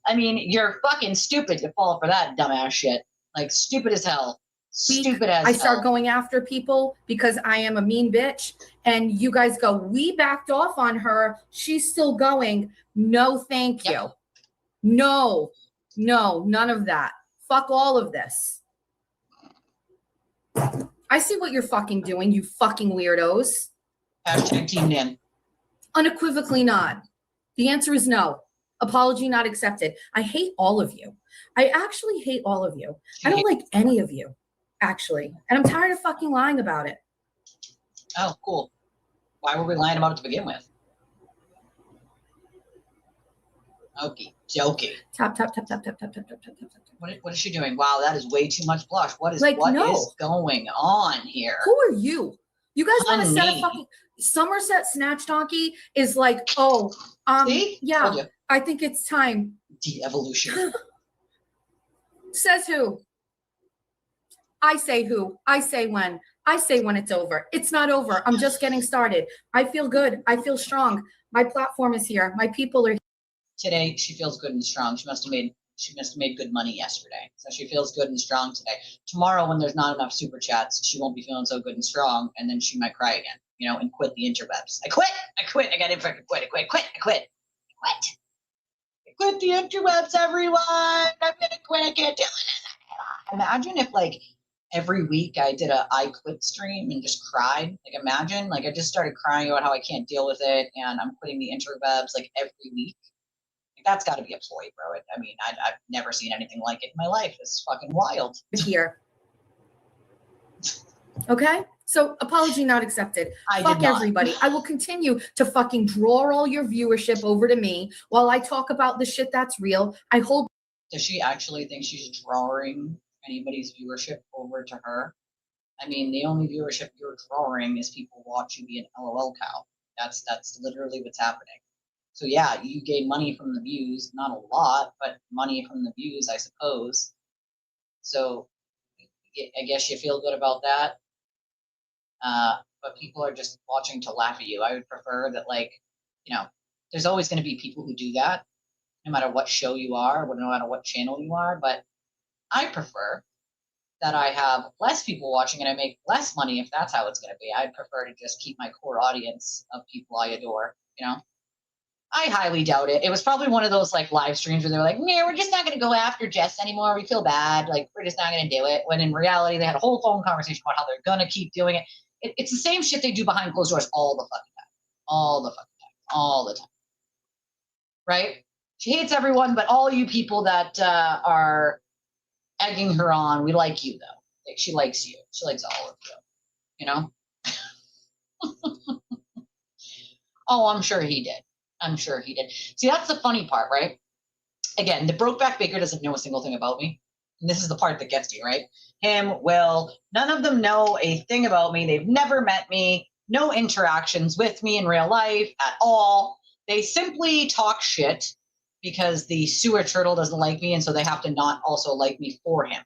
I mean, you're fucking stupid to fall for that dumbass shit. Like, stupid as hell. Stupid as hell. I start going after people because I am a mean bitch. And you guys go, we backed off on her. She's still going. No, thank you. No, none of that. Fuck all of this. I see what you're fucking doing, you fucking weirdos. Hashtag Team Dan. Unequivocally not. The answer is no. Apology not accepted. I hate all of you. I actually hate all of you. I don't like any of you, actually. And I'm tired of fucking lying about it. Oh, cool. Why were we lying about it to begin with? Okay, jokey. Tap. What is she doing? Wow, that is way too much blush. What is Like, what no. is going on here? Who are you? You guys want to set a Honey. fucking Somerset Snatch Donkey is like, oh, See? yeah, Told you. I think it's time. De-evolution. Says who? I say who. I say when. I say when it's over. It's not over. I'm just getting started. I feel good. I feel strong. My platform is here. My people are here. Today she feels good and strong. She must have made good money yesterday. So she feels good and strong today. Tomorrow when there's not enough super chats, she won't be feeling so good and strong, and then she might cry again, you know, and quit the interwebs. I quit. I got it fucking quit. I quit the interwebs, everyone. I'm gonna quit. I can't do it. Imagine if like every week I did a I quit stream and just cried. Like imagine, like I just started crying about how I can't deal with it and I'm quitting the interwebs like every week. That's got to be a ploy, bro. I mean, I've never seen anything like it in my life. It's fucking wild. Here. Okay? So apology not accepted. Fuck everybody. I will continue to fucking draw all your viewership over to me while I talk about the shit that's real. I hold. Does she actually think she's drawing anybody's viewership over to her? I mean, the only viewership you're drawing is people watch you be an LOL cow. That's literally what's happening. So yeah, you gain money from the views, not a lot, but money from the views, I suppose. So I guess you feel good about that. But people are just watching to laugh at you. I would prefer that, like, you know, there's always going to be people who do that, no matter what show you are, no matter what channel you are. But I prefer that I have less people watching and I make less money if that's how it's going to be. I'd prefer to just keep my core audience of people I adore, you know? I highly doubt it. It was probably one of those like live streams where they were like, "Yeah, we're just not going to go after Jess anymore. We feel bad. Like, we're just not going to do it." When in reality, they had a whole phone conversation about how they're going to keep doing it. It's the same shit they do behind closed doors all the fucking time. All the fucking time. All the time. Right? She hates everyone, but all you people that are egging her on, we like you, though. Like, she likes you. She likes all of you. You know? Oh, I'm sure he did. I'm sure he did. See, that's the funny part, right? Again, the Brokeback Baker doesn't know a single thing about me. And this is the part that gets you, right? Him, Will, none of them know a thing about me. They've never met me, no interactions with me in real life at all. They simply talk shit because the sewer turtle doesn't like me, and so they have to not also like me for him.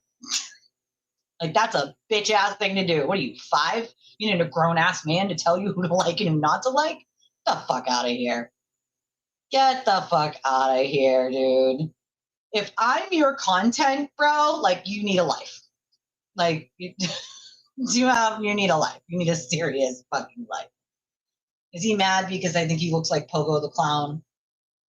Like, that's a bitch-ass thing to do. What are you, 5? You need a grown-ass man to tell you who to like and who not to like? Get the fuck out of here. Get the fuck out of here, dude. If I'm your content, bro, like, you need a life. Like, you need a life. You need a serious fucking life. Is he mad because I think he looks like Pogo the Clown?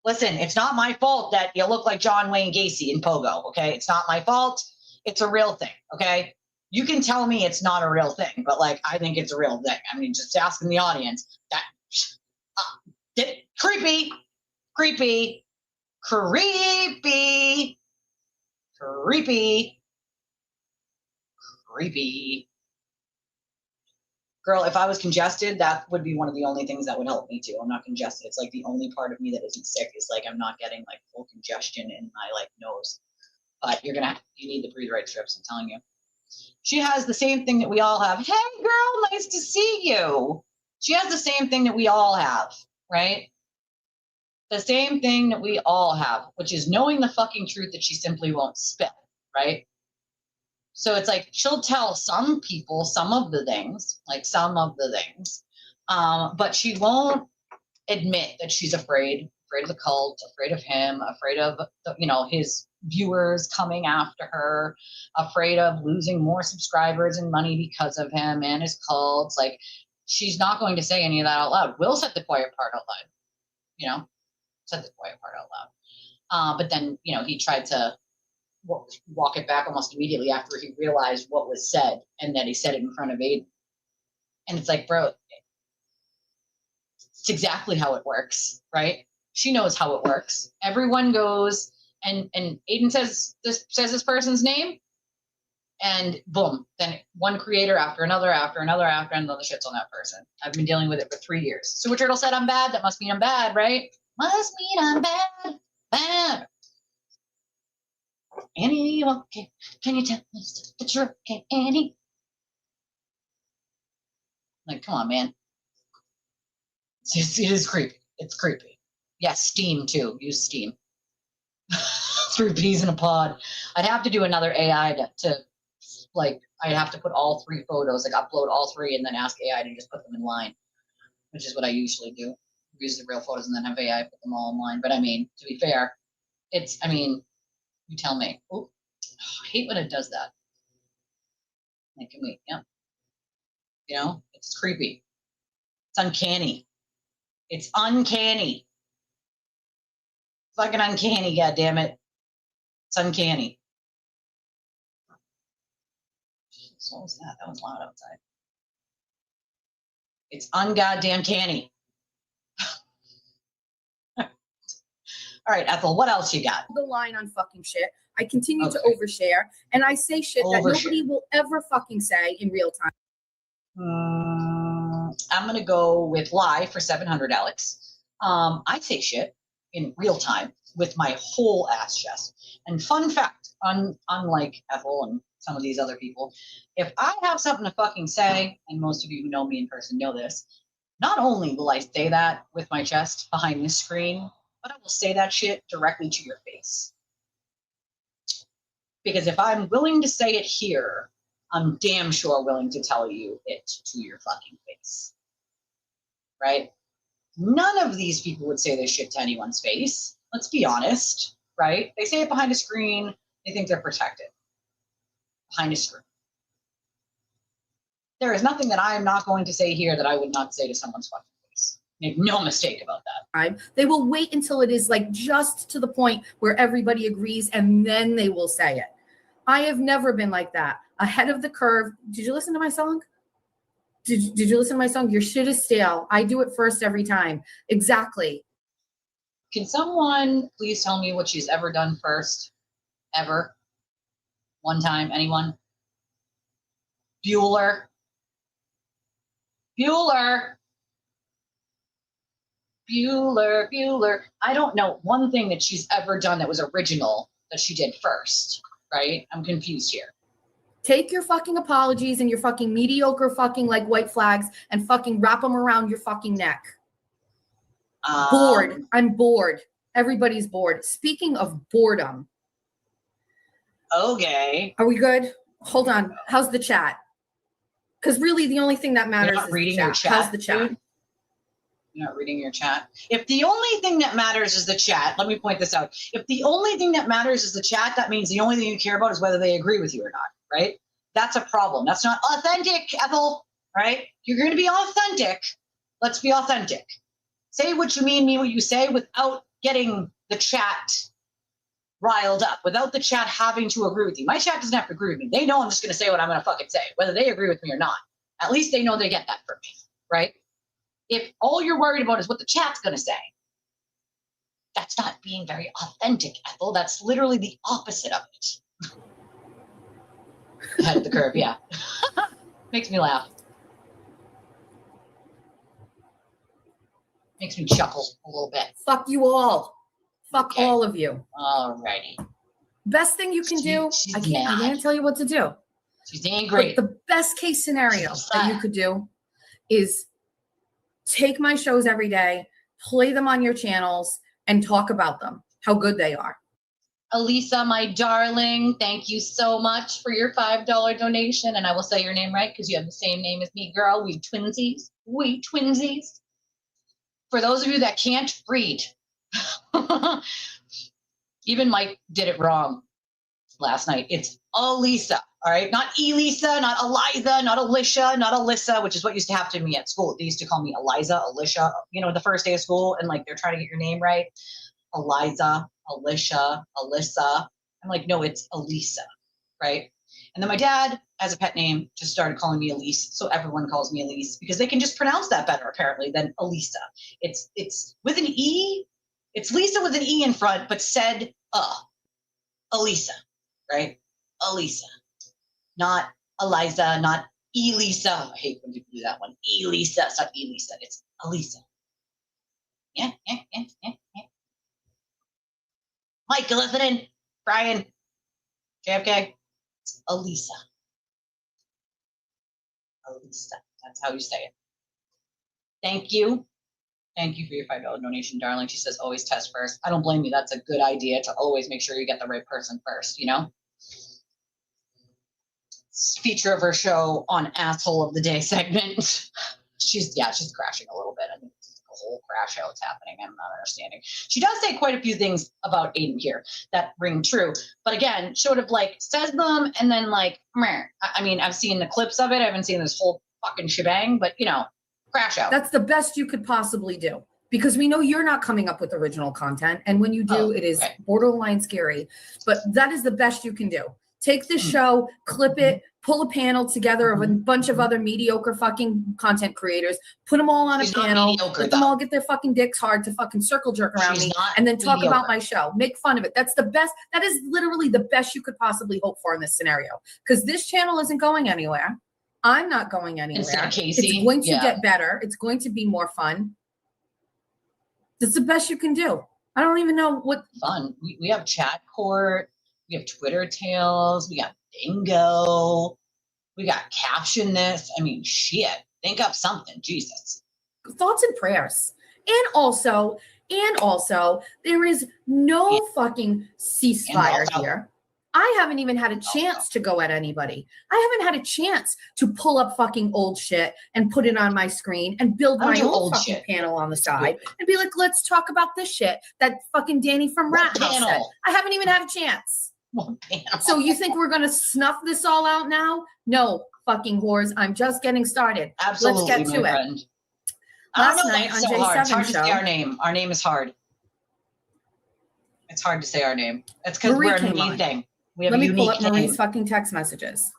Listen, it's not my fault that you look like John Wayne Gacy in Pogo, okay? It's not my fault. It's a real thing, okay? You can tell me it's not a real thing, but, like, I think it's a real thing. I mean, just asking the audience. Creepy. Creepy. Creepy. Creepy. Creepy. Girl, if I was congested, that would be one of the only things that would help me too. I'm not congested. It's like the only part of me that isn't sick is like I'm not getting like full congestion in my like nose. But you need the breathe right strips, I'm telling you. She has the same thing that we all have. Hey girl, nice to see you. She has the same thing that we all have, right? The same thing that we all have, which is knowing the fucking truth that she simply won't spill, right? So it's like she'll tell some people some of the things, but she won't admit that she's afraid of the cult, afraid of him, afraid of his viewers coming after her, afraid of losing more subscribers and money because of him and his cults. Like, she's not going to say any of that out loud. Will said the quiet part out loud, said the quiet part out loud. But then, he tried to walk it back almost immediately after he realized what was said and that he said it in front of Aiden. And it's like, bro, it's exactly how it works, right? She knows how it works. Everyone goes and Aiden says this person's name, and boom, then one creator after another shits on that person. I've been dealing with it for 3 years. Sewer Turtle said I'm bad. That must mean I'm bad, right? Must mean I'm bad. Bad. Annie, okay. Can you tell us the truth? Okay, Annie. Like, come on, man. It is creepy. It's creepy. Yes, Steam too. Use Steam. 3 peas in a pod. I'd have to do another AI to I'd have to put all 3 photos, like upload all 3 and then ask AI to just put them in line, which is what I usually do. Use the real photos and then have AI put them all in line. But I mean, to be fair, you tell me. Oh, I hate when it does that. Like, can we? Yeah. It's creepy. It's uncanny. It's uncanny. Fucking uncanny, goddammit. It's uncanny. What was that? That was loud outside. It's ungoddamn canny. All right, Ethel, what else you got? The line on fucking shit. I continue to overshare, and I say shit that nobody will ever fucking say in real time. I'm gonna go with lie for 700, Alex. I say shit in real time with my whole ass chest. And fun fact, unlike Ethel and some of these other people. If I have something to fucking say, and most of you who know me in person know this, not only will I say that with my chest behind this screen, but I will say that shit directly to your face. Because if I'm willing to say it here, I'm damn sure willing to tell you it to your fucking face. Right? None of these people would say this shit to anyone's face. Let's be honest, right? They say it behind a screen. They think they're protected. Behind a screen. There is nothing that I am not going to say here that I would not say to someone's fucking face. Make no mistake about that. They will wait until it is like just to the point where everybody agrees, and then they will say it. I have never been like that. Ahead of the curve. Did you listen to my song? Did you listen to my song? Your shit is stale. I do it first every time. Exactly. Can someone please tell me what she's ever done first? Ever? One time? Anyone? Bueller? Bueller? Bueller, Bueller. I don't know one thing that she's ever done that was original that she did first, right? I'm confused here. Take your fucking apologies and your fucking mediocre fucking like white flags and fucking wrap them around your fucking neck. Bored. I'm bored. Everybody's bored. Speaking of boredom. Okay. Are we good? Hold on. How's the chat? Because really the only thing that matters is reading the your chat. chat. How's the chat? Dude? You're not reading your chat. If the only thing that matters is the chat, let me point this out. If the only thing that matters is the chat, that means the only thing you care about is whether they agree with you or not, right? That's a problem. That's not authentic, Ethel, right? You're going to be authentic. Let's be authentic. Say what you mean what you say without getting the chat riled up, without the chat having to agree with you. My chat doesn't have to agree with me. They know I'm just going to say what I'm going to fucking say, whether they agree with me or not. At least they know they get that from me, right? If all you're worried about is what the chat's going to say, that's not being very authentic, Ethel. That's literally the opposite of it. Ahead of the curve, yeah. Makes me laugh. Makes me chuckle a little bit. Fuck you all. Fuck Okay. all of you. Alrighty. Best thing you can do, I can't tell you what to do. She's angry. But the best case scenario that you could do is take my shows every day, play them on your channels, and talk about them, how good they are. Elisa, my darling, thank you so much for your $5 donation. And I will say your name right because you have the same name as me, girl. We twinsies. We twinsies. For those of you that can't read, even Mike did it wrong last night. It's Elisa, all right? Not Elisa, not Eliza, not Alicia, not Alyssa, which is what used to happen to me at school. They used to call me Eliza, Alicia, you know, the first day of school, and like they're trying to get your name right. Eliza, Alicia, Alyssa. I'm like, no, it's Elisa, right? And then my dad, as a pet name, just started calling me Elise. So everyone calls me Elise because they can just pronounce that better, apparently, than Elisa. It's with an E. It's Lisa with an E in front, but said Elisa, right? Elisa. Not Eliza, not Elisa. I hate when people do that one. Elisa. It's not Elisa. It's Elisa. Yeah. Mike, you listening? Brian, JFK, it's Elisa. Elisa. That's how you say it. Thank you. Thank you for your $5 donation, darling. She says, always test first. I don't blame you. That's a good idea to always make sure you get the right person first, you know? It's feature of her show on Asshole of the Day segment. She's crashing a little bit. I think it's a whole crash out that's happening. I'm not understanding. She does say quite a few things about Aiden here that ring true. But again, sort of like says them and then like, meh. I mean, I've seen the clips of it. I haven't seen this whole fucking shebang, but you know, crash out. That's the best you could possibly do because we know you're not coming up with original content. And when you do, it is borderline scary. But that is the best you can do. Take this show, clip it, pull a panel together of a bunch of other mediocre fucking content creators, put them all on a panel, let them all get their fucking dicks hard to fucking circle jerk around me, and then talk about my show. Make fun of it. That's the best. That is literally the best you could possibly hope for in this scenario. Because this channel isn't going anywhere. I'm not going anywhere. It's going to get better. It's going to be more fun. That's the best you can do. I don't even know what fun. We have chat court. We have Twitter tales. We got bingo. We got caption this. I mean, shit. Think up something. Jesus. Thoughts and prayers. And also, there is no fucking ceasefire here. I haven't even had a chance to go at anybody. I haven't had a chance to pull up fucking old shit and put it on my screen and build my own fucking panel on the side and be like, let's talk about this shit that fucking Danny from Rat House said. I haven't even had a chance. So you think we're going to snuff this all out now? No, fucking whores. I'm just getting started. Absolutely, let's get to it. Last night on J7 it's hard to say our name. Our name is hard. It's hard to say our name. That's because we're a unique thing. We have a unique name. Let me pull up Marie's fucking text messages.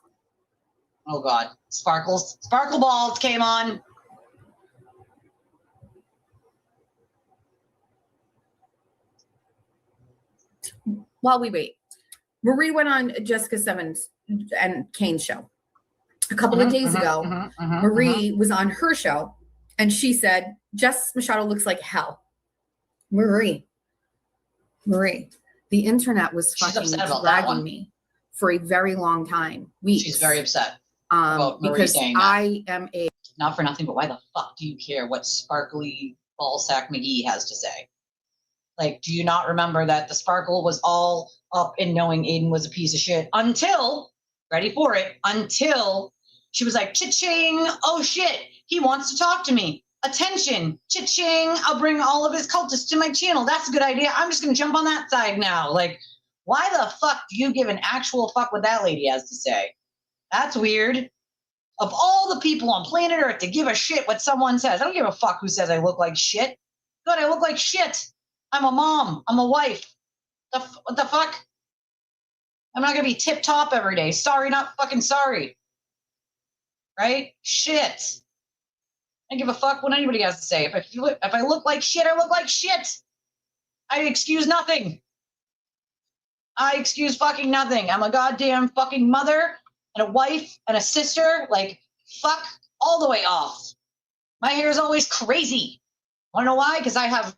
Oh, God. Sparkle balls came on. While we wait, Marie went on Jessica Simmons and Kane's show a couple of days ago. Marie was on her show, and she said, Jess Machado looks like hell. Marie, the internet was fucking dragging me for a very long time. Weeks. She's very upset because I am a... Not for nothing, but why the fuck do you care what sparkly ballsack McGee has to say? Like, do you not remember that the sparkle was all up in knowing Aiden was a piece of shit until, ready for it, until she was like, cha-ching, oh shit, he wants to talk to me. Attention, cha-ching, I'll bring all of his cultists to my channel. That's a good idea. I'm just going to jump on that side now. Like, why the fuck do you give an actual fuck what that lady has to say? That's weird. Of all the people on planet Earth to give a shit what someone says, I don't give a fuck who says I look like shit. Good, I look like shit. I'm a mom. I'm a wife. What the fuck? I'm not going to be tip-top every day. Sorry, not fucking sorry. Right? Shit. I don't give a fuck what anybody has to say. If I look like shit, I look like shit. I excuse nothing. I excuse fucking nothing. I'm a goddamn fucking mother and a wife and a sister. Like, fuck all the way off. My hair is always crazy. Want to know why? Because I have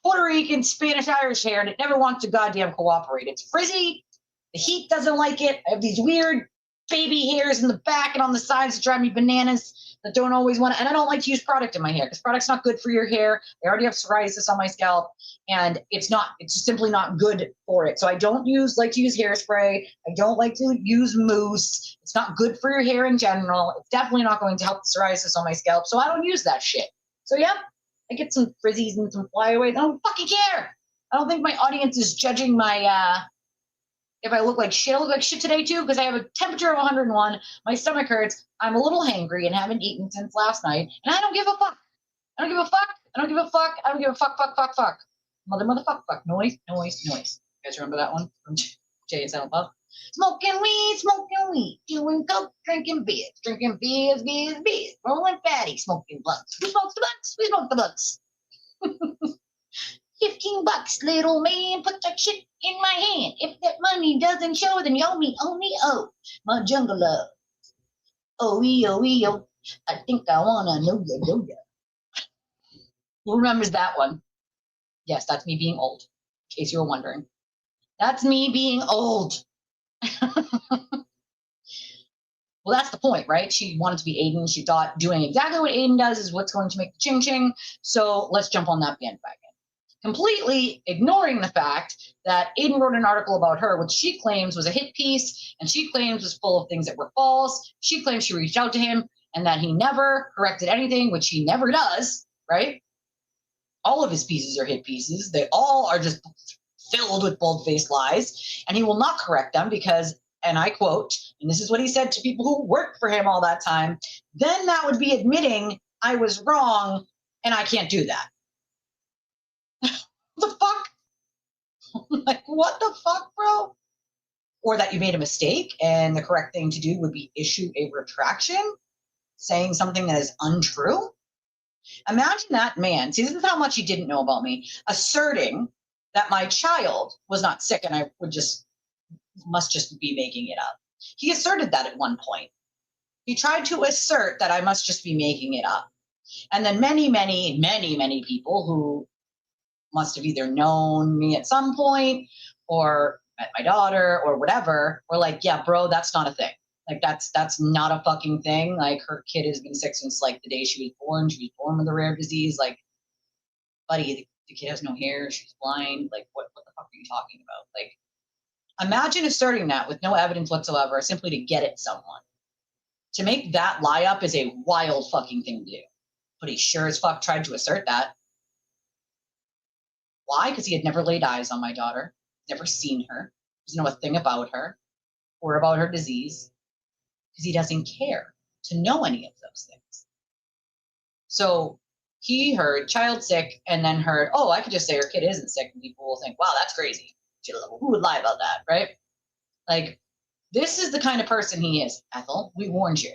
Puerto Rican, Spanish, Irish hair, and it never wants to goddamn cooperate. It's frizzy. The heat doesn't like it. I have these weird baby hairs in the back and on the sides that drive me bananas that don't always want to. And I don't like to use product in my hair because product's not good for your hair. I already have psoriasis on my scalp, and it's just simply not good for it. So I don't like to use hairspray. I don't like to use mousse. It's not good for your hair in general. It's definitely not going to help the psoriasis on my scalp. So I don't use that shit. So yeah. I get some frizzies and some flyaways. I don't fucking care. I don't think my audience is judging my, if I look like shit. I look like shit today too because I have a temperature of 101. My stomach hurts. I'm a little hangry and haven't eaten since last night. And I don't give a fuck. I don't give a fuck. I don't give a fuck. I don't give a fuck, fuck. Motherfuck. Noise. You guys remember that one from Jay and Silent Bob? Smoking weed, doing coke, drinking beers, rolling fatty, smoking blunts. Who smokes the blunts? We smoke the blunts. $15, little man, put that shit in my hand. If that money doesn't show, then you owe me, my jungle love. Oh, I think I wanna know ya. Who remembers that one? Yes, that's me being old, in case you were wondering. That's me being old. Well, that's the point, right? She wanted to be Aiden. She thought doing exactly what Aiden does is what's going to make the ching-ching. So let's jump on that bandwagon. Completely ignoring the fact that Aiden wrote an article about her, which she claims was a hit piece, and she claims was full of things that were false. She claims she reached out to him and that he never corrected anything, which he never does, right? All of his pieces are hit pieces. They all are just filled with bold-faced lies, and he will not correct them because, and I quote, and this is what he said to people who worked for him all that time, then that would be admitting I was wrong, and I can't do that. The fuck? Like, what the fuck, bro? Or that you made a mistake, and the correct thing to do would be issue a retraction, saying something that is untrue? Imagine that man, see, this is how much he didn't know about me, asserting that my child was not sick and I must just be making it up. He asserted that at one point. He tried to assert that I must just be making it up. And then many people who must have either known me at some point or met my daughter or whatever, we're like, yeah, bro, that's not a thing. Like that's not a fucking thing. Like her kid has been sick since like the day she was born. She was born with a rare disease. Like, buddy, the kid has no hair. She's blind. Like, what the fuck are you talking about? Like, imagine asserting that with no evidence whatsoever, simply to get at someone. To make that lie up is a wild fucking thing to do. But he sure as fuck tried to assert that. Why? Because he had never laid eyes on my daughter, never seen her, doesn't know a thing about her or about her disease, because he doesn't care to know any of those things. So he heard child sick and then heard, oh, I could just say her kid isn't sick, and people will think, wow, that's crazy. Who would lie about that, right? Like, this is the kind of person he is, Ethel. We warned you,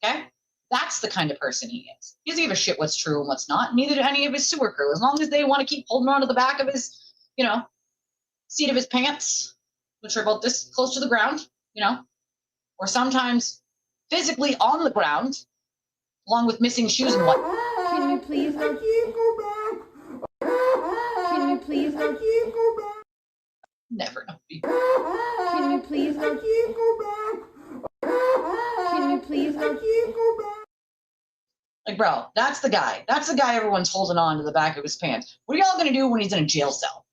okay? That's the kind of person he is. He doesn't give a shit what's true and what's not. Neither do any of his sewer crew. As long as they want to keep holding on to the back of his, seat of his pants, which are about this close to the ground, or sometimes physically on the ground, along with missing shoes and whatnot. Can you please not? Can you please not? Never know. Can you please not? Can you please not? Like, bro, that's the guy. That's the guy everyone's holding on to the back of his pants. What are y'all going to do when he's in a jail cell?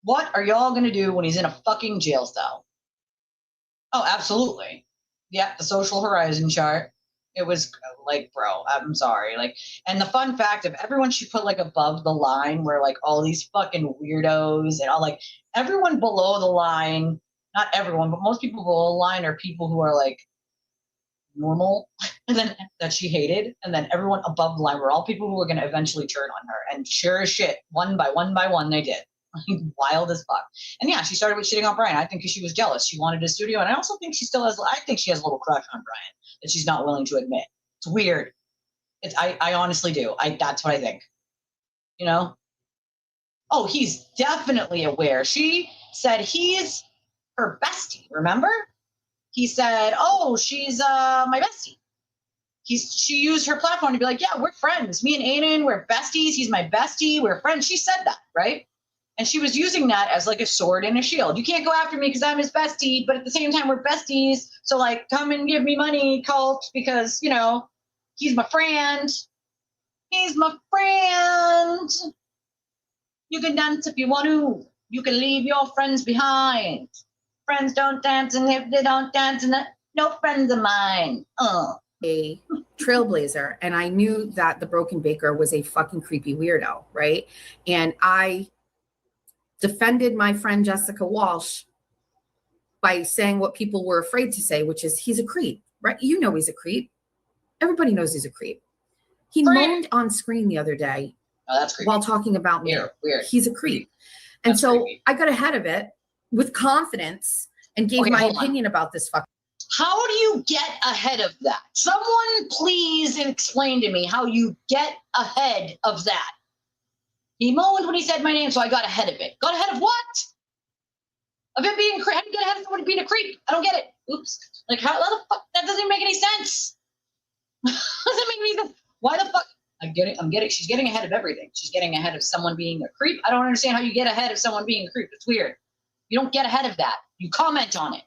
What are y'all going to do when he's in a fucking jail cell? Oh, absolutely. Yeah, the social horizon chart. It was like, bro, I'm sorry. Like, and the fun fact of everyone she put like above the line where like all these fucking weirdos and all like everyone below the line, not everyone, but most people below the line are people who are like normal and then that she hated. And then everyone above the line were all people who were going to eventually turn on her. And sure as shit, one by one, they did. Like, wild as fuck. And yeah, she started with shitting on Brian. I think because she was jealous. She wanted a studio. And I also think she still has, I think she has a little crush on Brian that she's not willing to admit. It's weird. I honestly do. That's what I think. Oh, he's definitely aware. She said he's her bestie, remember? He said, oh, she's my bestie. She used her platform to be like, yeah, we're friends. Me and Aiden, we're besties. He's my bestie. We're friends. She said that, right? And she was using that as like a sword and a shield. You can't go after me because I'm his bestie, but at the same time, we're besties. So like, come and give me money, cult, because, he's my friend. He's my friend. You can dance if you want to. You can leave your friends behind. Friends don't dance, and if they don't dance, no friends of mine. A trailblazer, and I knew that the Broken Baker was a fucking creepy weirdo, right? And I defended my friend Jessica Walsh by saying what people were afraid to say, which is he's a creep, right? You know he's a creep. Everybody knows he's a creep. He moaned on screen the other day while talking about me. Weird. He's a creep. And so creepy. I got ahead of it with confidence and gave my opinion about this fucking. How do you get ahead of that? Someone please explain to me how you get ahead of that. He moaned when he said my name, so I got ahead of it. Got ahead of what? Of it being a creep. How do you get ahead of someone being a creep? I don't get it. Oops. Like, how the fuck? That doesn't even make any sense. Doesn't make any sense. Why the fuck? I get it. She's getting ahead of everything. She's getting ahead of someone being a creep. I don't understand how you get ahead of someone being a creep. It's weird. You don't get ahead of that. You comment on it.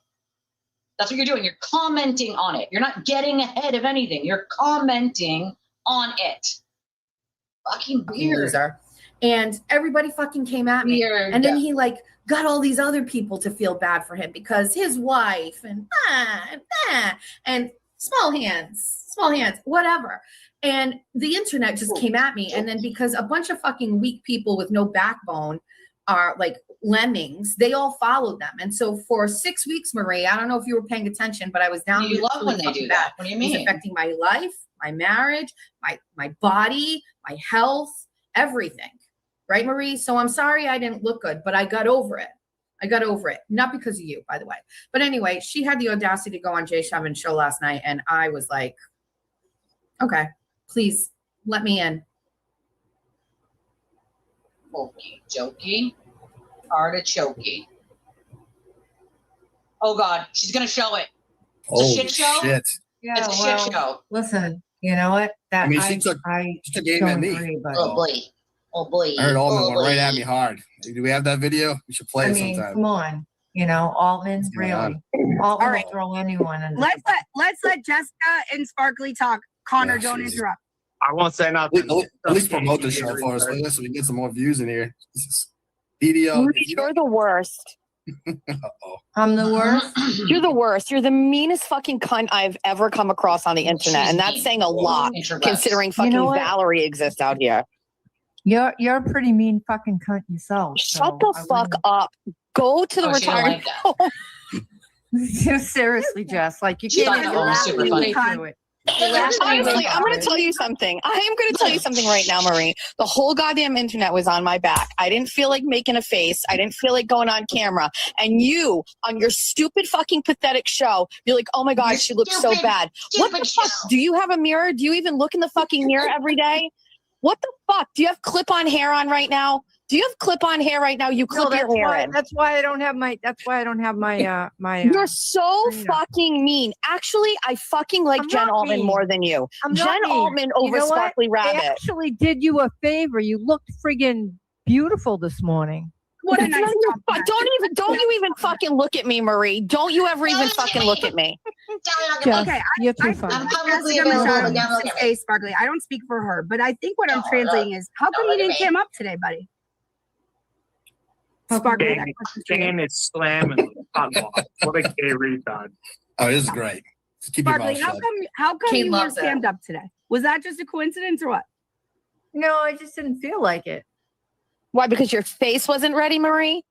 That's what you're doing. You're commenting on it. You're not getting ahead of anything. You're commenting on it. Fucking weird. And everybody fucking came at me. Weird. And then he like got all these other people to feel bad for him because his wife and small hands, whatever. And the internet just came at me. And then because a bunch of fucking weak people with no backbone are like lemmings, they all followed them. And so for 6 weeks, Marie, I don't know if you were paying attention, but I was down. You love when they do that. What do you mean? It's affecting my life, my marriage, my body, my health, everything. Right, Marie? So I'm sorry I didn't look good, but I got over it. Not because of you, by the way. But anyway, she had the audacity to go on Jay Shevin's show last night, and I was like, okay, please let me in. Okey jokey. Artichokey. Oh God, she's gonna show it. It's a shit show. Shit. Yeah, it's a shit show. Listen, you know what? That she took aim at me. Agree, but Oh boy. I heard Altman went right at me hard. Do we have that video? We should play it sometime. Come on. You know, Altman, What's going on? really. Altman All right. will throw anyone in. Let's let Jessica and Sparkly talk. Connor, don't Jesus. interrupt. I won't say nothing. At least promote the show for us, so we get some more views in here. Video. Rudy, you're the worst. Uh-oh. I'm the worst. You're the worst. You're the meanest fucking cunt I've ever come across on the internet. And that's saying a lot, considering fucking know what? Valerie exists out here. You're a pretty mean fucking cunt yourself. Shut the fuck up. Go to the Oh, she don't retirement like that. up. Seriously, Jess, like you She can't thought even that was super laugh funny. through it. Honestly, I'm going to tell you something. I am going to tell you something right now, Marie. The whole goddamn internet was on my back. I didn't feel like making a face. I didn't feel like going on camera. And you, on your stupid fucking pathetic show, you're like, oh my God, she looks so bad. What the fuck? Do you have a mirror? Do you even look in the fucking mirror every day? What the fuck? Do you have clip-on hair on right now? Do you have clip-on hair right now? You clip your hair in. That's why I don't have my. That's why I don't have my. You're so fucking mean. Actually, I fucking like I'm Jen not Altman mean. more than you. I'm Jen not mean. Altman You over know what? Sparkly I Rabbit. actually did you a favor. You looked friggin' beautiful this morning. What a It's nice none of your- compliment. don't you even fucking look at me, Marie. Don't you ever even fucking look at me. Jess, Okay, you're too I funny. I'm publicly Jessica available. Michelle to say Sparkly. I don't speak for her, but I think what I'm translating is, how come you didn't cam up today, buddy? Sparkly, that question's for you. Dan is slamming the cotton ball. What a gay retard. Oh, this is great. Just keep your Sparkly, mouth shut. how come Kate you weren't loves that. cammed up today? Was that just a coincidence or what? No, I just didn't feel like it. Why? Because your face wasn't ready, Marie?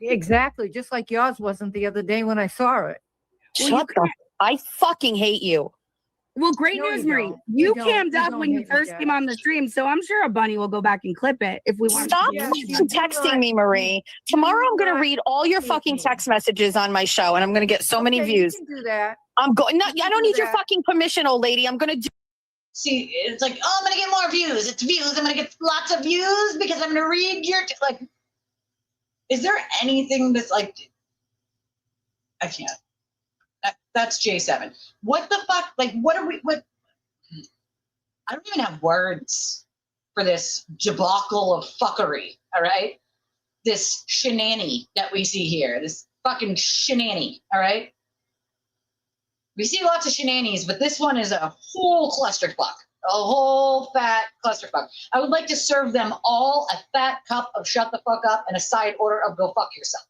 Exactly, just like yours wasn't the other day when I saw it. Shut the. I fucking hate you. Well, great No, news, you Marie. don't. You You don't. cammed You up don't when you hate me, first Jess. came on the stream, so I'm sure a bunny will go back and clip it if we want. Stop Yeah, fucking you do texting not- me, Marie. Tomorrow I'm going to not read all your hate fucking me. text messages on my show, and I'm going to get so many Okay, views. You can do that. I'm going. No, I can don't do need your that. fucking permission, old lady. I'm going to do. See, it's like, oh, I'm gonna get more views. It's views. I'm gonna get lots of views because I'm gonna read your like. Is there anything that's like? I can't. That's J7. What the fuck? Like, what are we? What? I don't even have words for this debacle of fuckery. All right, this shenanigans that we see here. This fucking shenanigans. All right. We see lots of shenanigans, but this one is a whole clusterfuck, a whole fat clusterfuck. I would like to serve them all a fat cup of shut the fuck up and a side order of go fuck yourself.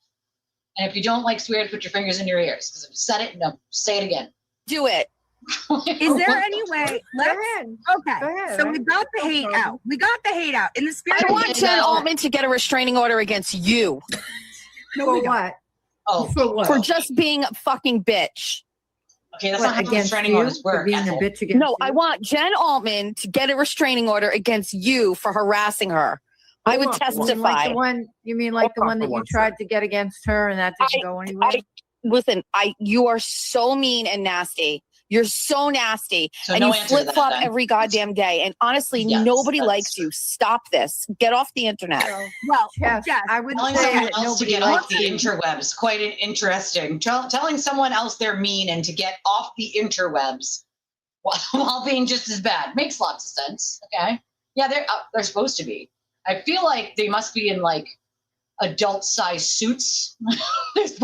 And if you don't like swear, put your fingers in your ears because I've said it and I'll say it again. Do it. Is there any way? Go Let's. ahead. Okay, Go ahead. so we got the hate out. We got the hate out in the spirit. I of want hate Jen out. Altman to get a restraining order against you No, For we don't. what? Oh, For what? for just being a fucking bitch. okay, that's What, not how against restraining you? orders For work. being a Ethel. bitch against No, you? I want Jen Altman to get a restraining order against you for harassing her. I would Hold on. You mean testify. like the one? You mean like the Hold on one that for you one tried to get against her and that didn't go anywhere? Listen, you are so mean and nasty. You're so nasty. So and no you answer to flip that, flop then. every goddamn day. And honestly, Yes, nobody that's likes you. Stop this. Get off the internet. Well, Jess, Jess, I would Telling say someone that else to nobody get off likes the you. interwebs, quite interesting. Telling someone else they're mean and to get off the interwebs while being just as bad makes lots of sense. Okay, yeah, they're supposed to be. I feel like they must be in like adult size suits. There's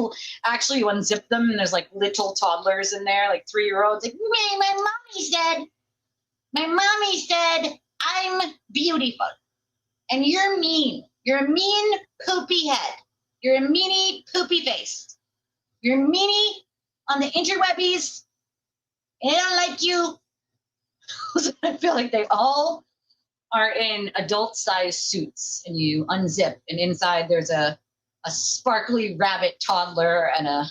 actually you unzip them and there's like little toddlers in there, like 3-year-olds. Like, my mommy said I'm beautiful, and you're mean. You're a mean poopy head. You're a meanie poopy face. You're meanie on the interwebbies. And I don't like you. So I feel like they all are in adult-sized suits, and you unzip, and inside there's a sparkly rabbit toddler and a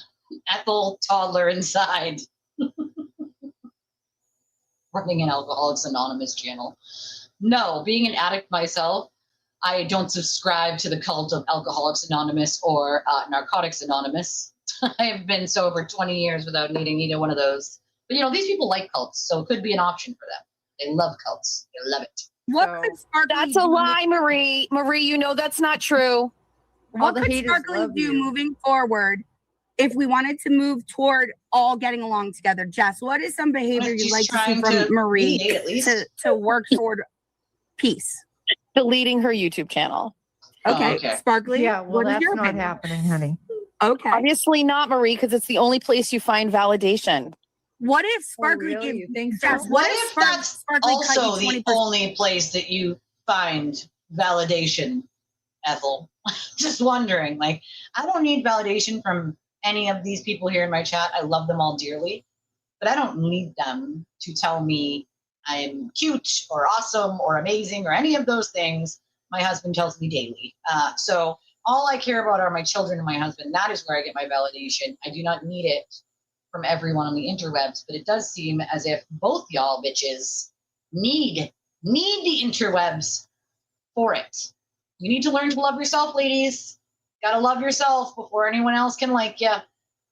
Ethel toddler inside. Running an Alcoholics Anonymous channel. No, being an addict myself, I don't subscribe to the cult of Alcoholics Anonymous or Narcotics Anonymous. I have been sober 20 years without needing either one of those. But you know, these people like cults, so it could be an option for them. They love cults. They love it. what So- could Sparkly That's a do- lie, Marie. Marie, you know that's not true. What the could haters Sparkly love do you. moving forward if we wanted to move toward all getting along together? Jess, what is some behavior you'd She's like to see trying from to Marie mediate at least. to work toward peace? Deleting her YouTube channel. Oh, Okay, okay. Sparkly. Yeah, well, what is that's your not opinion? happening, honey. Okay. Obviously not, Marie, because it's the only place you find validation. What if Sparkly really? gave You think so? Jess, What if that's Sparkly cut you also the 20%? only place that you find validation, Ethel? Just wondering. Like, I don't need validation from any of these people here in my chat. I love them all dearly, but I don't need them to tell me I'm cute or awesome or amazing or any of those things. My husband tells me daily. So all I care about are my children and my husband. That is where I get my validation. I do not need it from everyone on the interwebs, but it does seem as if both y'all bitches need the interwebs for it. You need to learn to love yourself, ladies. Gotta love yourself before anyone else can like you.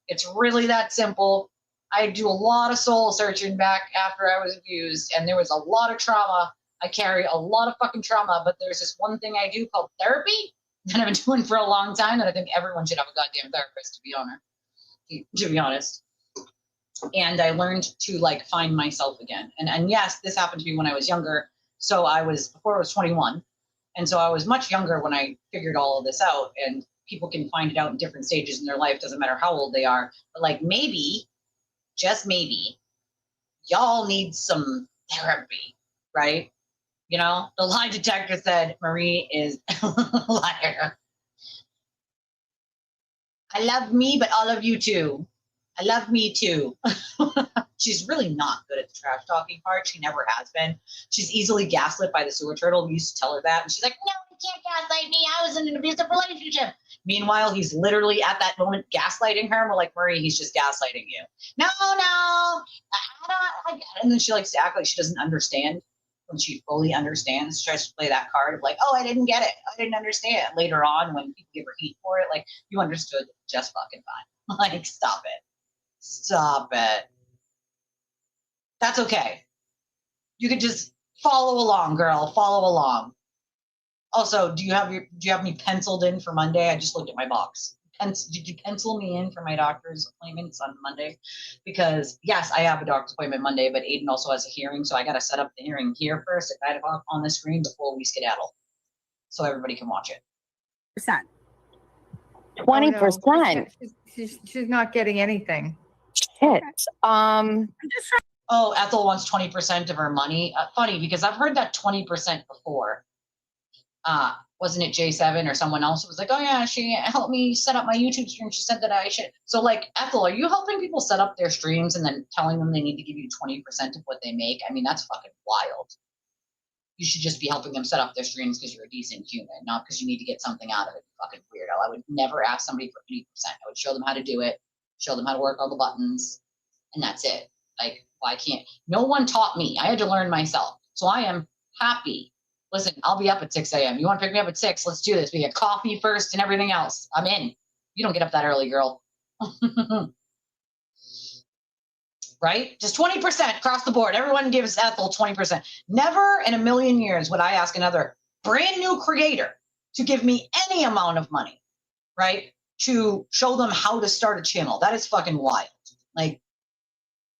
It's really that simple. I do a lot of soul searching back after I was abused, and there was a lot of trauma. I carry a lot of fucking trauma, but there's this one thing I do called therapy that I've been doing for a long time that I think everyone should have a goddamn therapist, to be honest. And I learned to like find myself again. And yes, this happened to me when I was younger. So before I was 21. And so I was much younger when I figured all of this out, and people can find it out in different stages in their life. Doesn't matter how old they are, but like maybe, just maybe, y'all need some therapy, right? You know, the lie detector said Marie is a liar. I love me, but all of you too. I love me too. She's really not good at the trash talking part. She never has been. She's easily gaslit by the sewer turtle. We used to tell her that. And she's like, no, you can't gaslight me. I was in an abusive relationship. Meanwhile, he's literally at that moment gaslighting her. And we're like, Marie, he's just gaslighting you. No. And then she likes to act like she doesn't understand. When she fully understands, she tries to play that card of like, oh, I didn't get it. I didn't understand. Later on, when people give her heat for it, like, you understood just fucking fine. Like, stop it. Stop it. That's okay. You could just follow along, girl. Follow along. Also, do you have me penciled in for Monday? I just looked at my box. Did you pencil me in for my doctor's appointments on Monday? Because yes, I have a doctor's appointment Monday, but Aiden also has a hearing, so I got to set up the hearing here first at 9 o'clock on the screen before we skedaddle, so everybody can watch it. 20%. She's not getting anything. Shit. Oh, Ethel wants 20% of her money. Funny, because I've heard that 20% before. Wasn't it J7 or someone else who was like, oh yeah, she helped me set up my YouTube stream. She said that I should. So like, Ethel, are you helping people set up their streams and then telling them they need to give you 20% of what they make? I mean, that's fucking wild. You should just be helping them set up their streams because you're a decent human, not because you need to get something out of it. Fucking weirdo. I would never ask somebody for 80%. I would show them how to do it, show them how to work all the buttons, and that's it. Like, why can't? No one taught me. I had to learn myself. So I am happy. Listen, I'll be up at 6 a.m. You want to pick me up at 6? Let's do this. We get coffee first and everything else. I'm in. You don't get up that early, girl. Right? Just 20% across the board. Everyone gives Ethel 20%. Never in a million years would I ask another brand new creator to give me any amount of money, right? To show them how to start a channel. That is fucking wild. Like,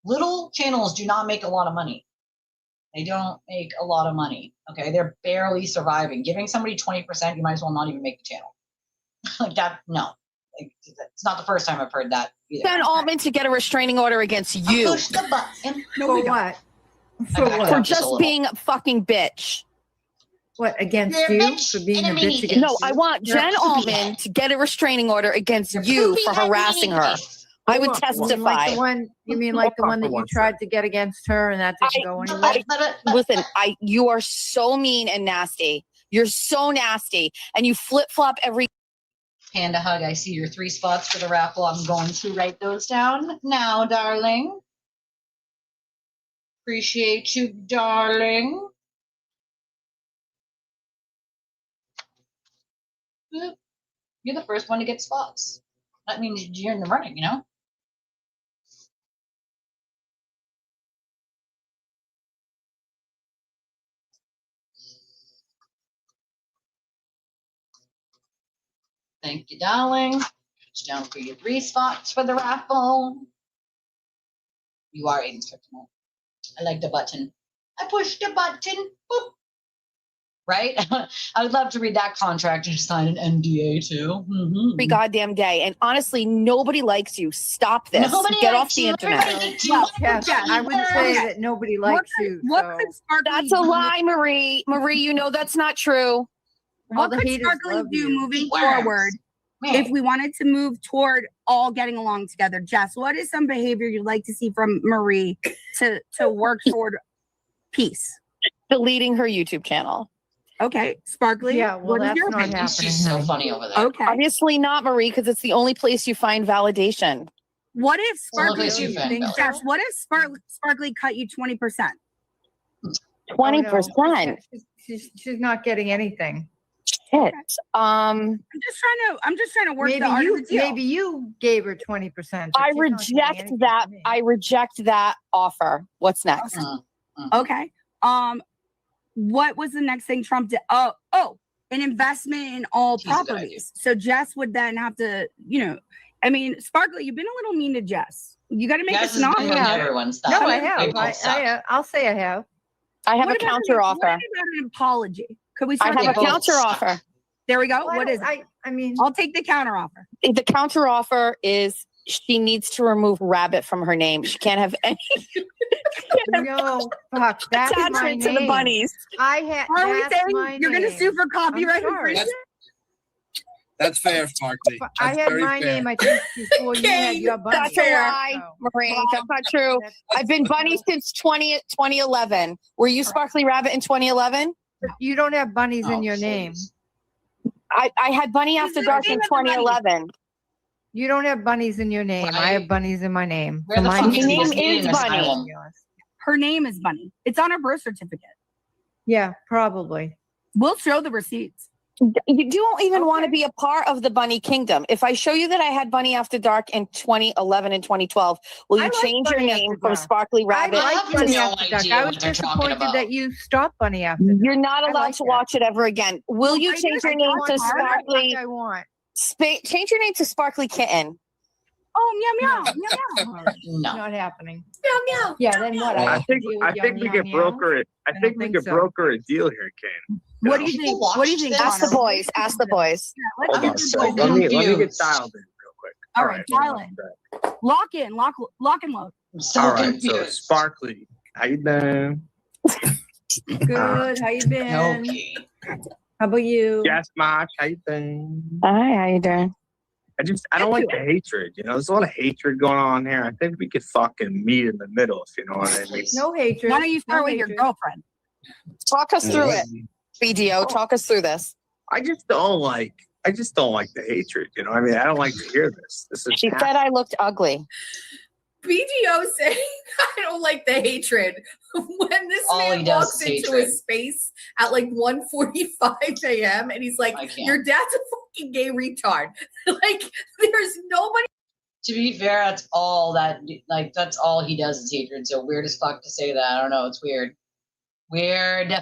little channels do not make a lot of money. They don't make a lot of money. Okay, they're barely surviving. Giving somebody 20%, you might as well not even make the channel. Like that, no. Like, it's not the first time I've heard that either. Send Altman to get a restraining order against you. Push the button. For what? For just being a fucking bitch. What, against You're a you? bitch For being and a a bitch meanie. against No, you? I want You're a Jen poopy Altman head. to get a restraining order against You're you poopy for head harassing meanie her. face. I would You mean testify. like the one? You mean like the one that you tried to get against her, and that didn't go anywhere? Listen, you are so mean and nasty. You're so nasty, and you flip flop every. Panda hug. I see your 3 spots for the raffle. I'm going to write those down now, darling. Appreciate you, darling. Boop. You're the first one to get spots. That means you're in the running, you know? Thank you, darling. Push down for your 3 spots for the raffle. You are Aiden's kryptonite. I like the button. I pushed the button. Boop. right? I would love to read that contract and sign an NDA too. Mm-hmm. Every goddamn day. And honestly, nobody likes you. Stop this. Nobody Get likes off the you. internet. Everybody hates you. Well, Everybody yeah, I would hates say you. that nobody likes you. What so- could Sparkly That's a lie, Marie. Marie, you know that's not true. What the could haters Sparkly love do you. moving Worms. forward Man. if we wanted to move toward all getting along together? Jess, what is some behavior you'd like to see from Marie to work toward peace? Deleting her YouTube channel. Okay, Sparkly. Yeah, well, what is that's your not I think she's happening. so funny over there. Okay. Obviously not, Marie, because it's the only place you find validation. What if Well, Sparkly? place you find think validation. Jess, what if Sparkly cut you 20%? 20%. She's not getting anything. Shit. I'm just trying to work Maybe the art of the deal. maybe you gave her 20%. I reject that. I reject that offer. What's next? Okay. What was the next thing Trump did? Oh, an investment in all She's a good properties. So Jess would then have to, I mean, Sparkly, you've been a little mean to Jess. You got to make Jess us has an been offer. giving Yeah. everyone stuff. No, I They have. both suck. I'll say I have. I have What a about counter offer. What about an apology? Could we I start have there? a both counter suck. offer. There we go. Well, What is it? I mean, I'll take the counter offer. The counter offer is she needs to remove rabbit from her name. She can't have any no, fuck. That's my attachment to the name. bunnies. I had. Are we that's saying my you're going to name. sue for copyright I'm sorry. infringement? That's fair, Sparkly. But I That's had very my fair. name, I think, before you had your bunny. That's a lie, Marie. That's not true. I've been bunny since 2011. Were you Sparkly Rabbit in 2011? You don't have bunnies Oh, in your name. please. I had Bunny After Dark in 2011. You don't have bunnies in your name. I have bunnies in my name. Where the mine fuck is is name this is meeting Bunny. asylum? Her name is Bunny. It's on her birth certificate. Yeah, probably. We'll show the receipts. You don't even want to be a part of the bunny kingdom. If I show you that I had Bunny After Dark in 2011 and 2012, will you I like change your Bunny name After from Dark. Sparkly I Rabbit? I like have Bunny no After Dark. idea I what was they're talking disappointed about. that you stopped Bunny After Dark. You're not I allowed like to that. watch it ever again. Will you I change do. your I name want to to. Sparkly? I want. Change your name to Sparkly Kitten. Oh, meow, meow, meow, meow. No. Not happening. Meow, meow. Yeah, then what? I have to think deal with I your think we meow, could meow? broker it. I don't think we think could so. broker a deal here, Kane. What do you People think? What do you watch think? this? Ask the Connor? boys. Ask the boys. Yeah, let's I'm get the so boys. Let me get confused. dialed in real quick. All right, dial in. Lock in. Lock and load. I'm so All right, so confused. Sparkly, how you doing? Good. How you been? Okay. How about you? Yes, Mark, how you doing? Hi, how you doing? I don't like the hatred. There's a lot of hatred going on here. I think we could fucking meet in the middle, if you know what I mean. No hatred. Why don't you start No with your hatred. girlfriend? Talk us through it, BDO. Talk us through this. I just don't like the hatred. I mean, I don't like to hear this. This is She said I looked ugly. BGO saying, I don't like the hatred. When this All he man does walks is into hatred. his space at like 1:45 a.m. and he's like, I can't. your dad's a fucking gay retard. Like, there's nobody. To be fair, that's all that's all he does is hatred. So weird as fuck to say that. I don't know. It's weird. Weird.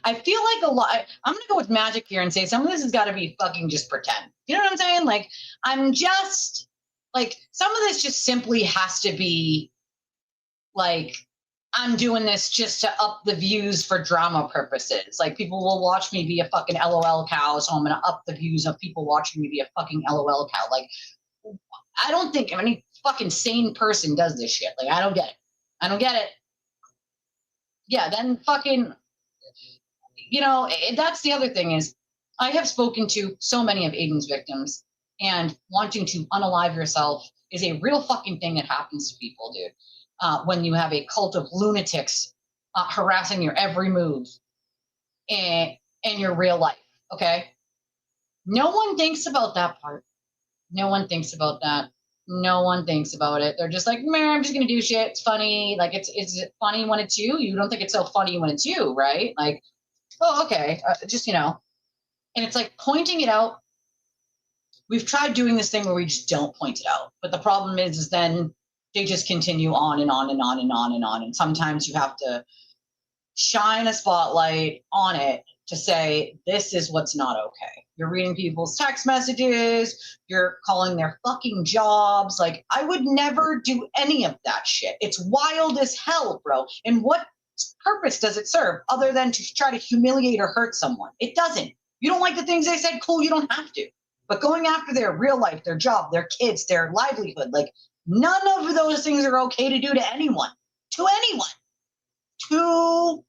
I feel like a lot. I'm gonna go with magic here and say some of this has got to be fucking just pretend. You know what I'm saying? Like, I'm just like some of this just simply has to be like I'm doing this just to up the views for drama purposes. Like people will watch me be a fucking LOL cow, so I'm gonna up the views of people watching me be a fucking LOL cow. Like I don't think any fucking sane person does this shit. Like I don't get it. Yeah, then fucking, that's the other thing is I have spoken to so many of Aiden's victims, and wanting to unalive yourself is a real fucking thing that happens to people, dude. When you have a cult of lunatics harassing your every move in your real life, okay? No one thinks about that part. No one thinks about that. No one thinks about it. They're just like, man, I'm just gonna do shit. It's funny. Like, it's funny when it's you. You don't think it's so funny when it's you, right? Like, oh, okay, And it's like pointing it out. We've tried doing this thing where we just don't point it out, but the problem is then they just continue on and on and on and on and on. And sometimes you have to shine a spotlight on it to say, this is what's not okay. You're reading people's text messages. You're calling their fucking jobs. Like, I would never do any of that shit. It's wild as hell, bro. And what purpose does it serve other than to try to humiliate or hurt someone? It doesn't. You don't like the things they said? Cool, you don't have to. But going after their real life, their job, their kids, their livelihood, like none of those things are okay to do to anyone. To anyone. To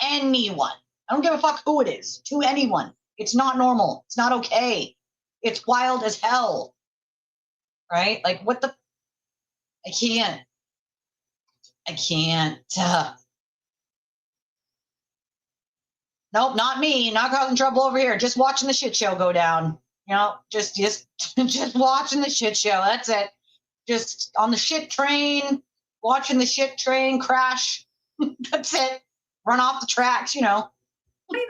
anyone. I don't give a fuck who it is. To anyone. It's not normal. It's not okay. It's wild as hell. Right? Like what the... I can't. Nope, not me. Not causing trouble over here. Just watching the shit show go down. You know, just watching the shit show. That's it. Just on the shit train, watching the shit train crash. That's it. Run off the tracks, you know.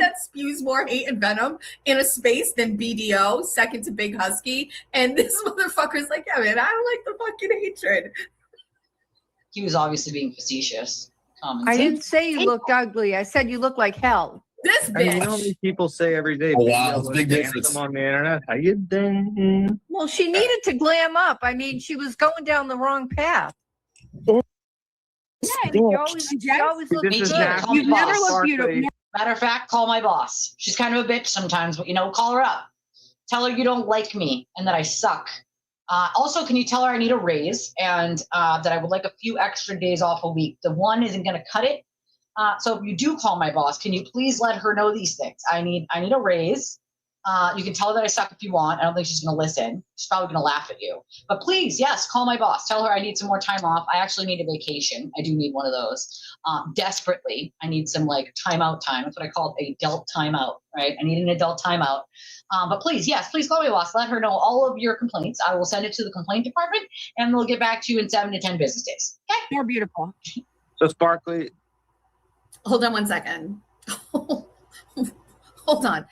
That spews more hate and venom in a space than BDO, second to Big Husky. And this motherfucker's like, yeah, man, I don't like the fucking hatred. He was obviously being facetious. I didn't say you looked ugly. I said you look like hell. This I mean, bitch. you know what these people say every day? Oh, wow, "Yo, it's a big look difference." handsome on the internet. How you doing? Well, she needed to glam up. I mean, she was going down the wrong path. Yeah, you always look This is good. nasty. You've never Boss. looked beautiful. Matter of fact, call my boss. She's kind of a bitch sometimes, but you know, call her up. Tell her you don't like me and that I suck. Also, can you tell her I need a raise and that I would like a few extra days off a week? The one isn't going to cut it. So if you do call my boss, can you please let her know these things? I need a raise. You can tell her that I suck if you want. I don't think she's going to listen. She's probably going to laugh at you. But please, yes, call my boss. Tell her I need some more time off. I actually need a vacation. I do need one of those. Desperately. I need some like timeout time. That's what I call it, adult timeout, right? I need an adult timeout. But please, yes, please call my boss. Let her know all of your complaints. I will send it to the complaint department and they'll get back to you in 7 to 10 business days. Okay? More beautiful. So Sparkly, Hold on one second. Hold on.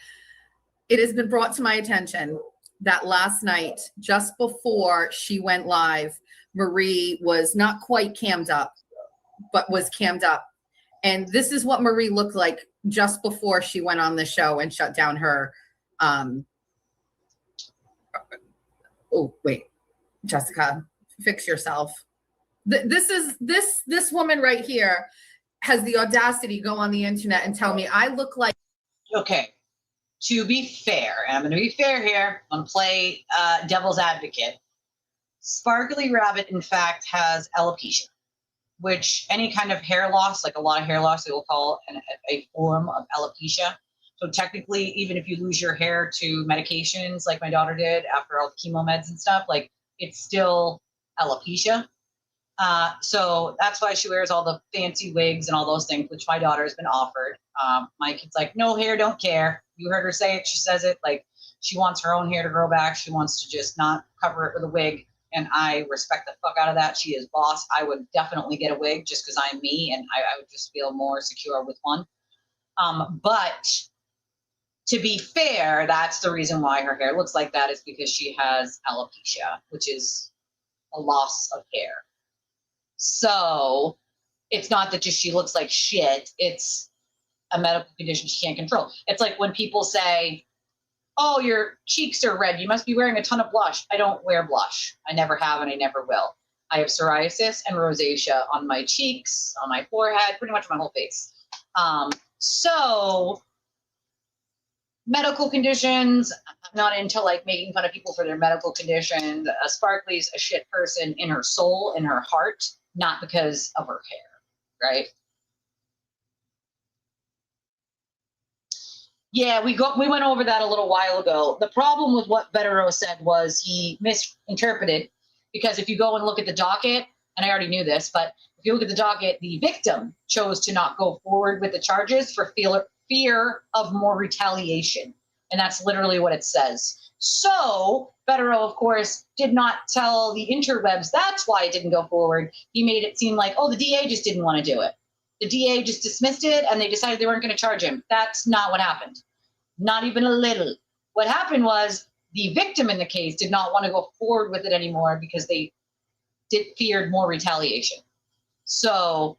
It has been brought to my attention that last night, just before she went live, Marie was not quite cammed up, but was cammed up. And this is what Marie looked like just before she went on the show and shut down her. Oh, wait, Jessica, fix yourself. This woman right here has the audacity to go on the internet and tell me I look like. Okay. To be fair, and I'm going to be fair here, I'm going to play devil's advocate. Sparkly Rabbit, in fact, has alopecia, which any kind of hair loss, like a lot of hair loss, they will call a form of alopecia. So technically, even if you lose your hair to medications like my daughter did after all the chemo meds and stuff, like it's still alopecia. So that's why she wears all the fancy wigs and all those things, which my daughter has been offered. My kid's like, no hair, don't care. You heard her say it. She says it like she wants her own hair to grow back. She wants to just not cover it with a wig. And I respect the fuck out of that. She is boss. I would definitely get a wig just because I'm me and I would just feel more secure with one. But to be fair, that's the reason why her hair looks like that is because she has alopecia, which is a loss of hair. So it's not that just she looks like shit. It's a medical condition she can't control. It's like when people say, oh, your cheeks are red. You must be wearing a ton of blush. I don't wear blush. I never have and I never will. I have psoriasis and rosacea on my cheeks, on my forehead, pretty much my whole face. So medical conditions, I'm not into like making fun of people for their medical conditions. Sparkly's a shit person in her soul, in her heart, not because of her hair, right? Yeah, we went over that a little while ago. The problem with what Betero said was he misinterpreted, because if you go and look at the docket, and I already knew this, but if you look at the docket, the victim chose to not go forward with the charges for fear of more retaliation. And that's literally what it says. So Betero, of course, did not tell the interwebs that's why it didn't go forward. He made it seem like, oh, the DA just didn't want to do it. The DA just dismissed it and they decided they weren't going to charge him. That's not what happened. Not even a little. What happened was the victim in the case did not want to go forward with it anymore because they feared more retaliation. So,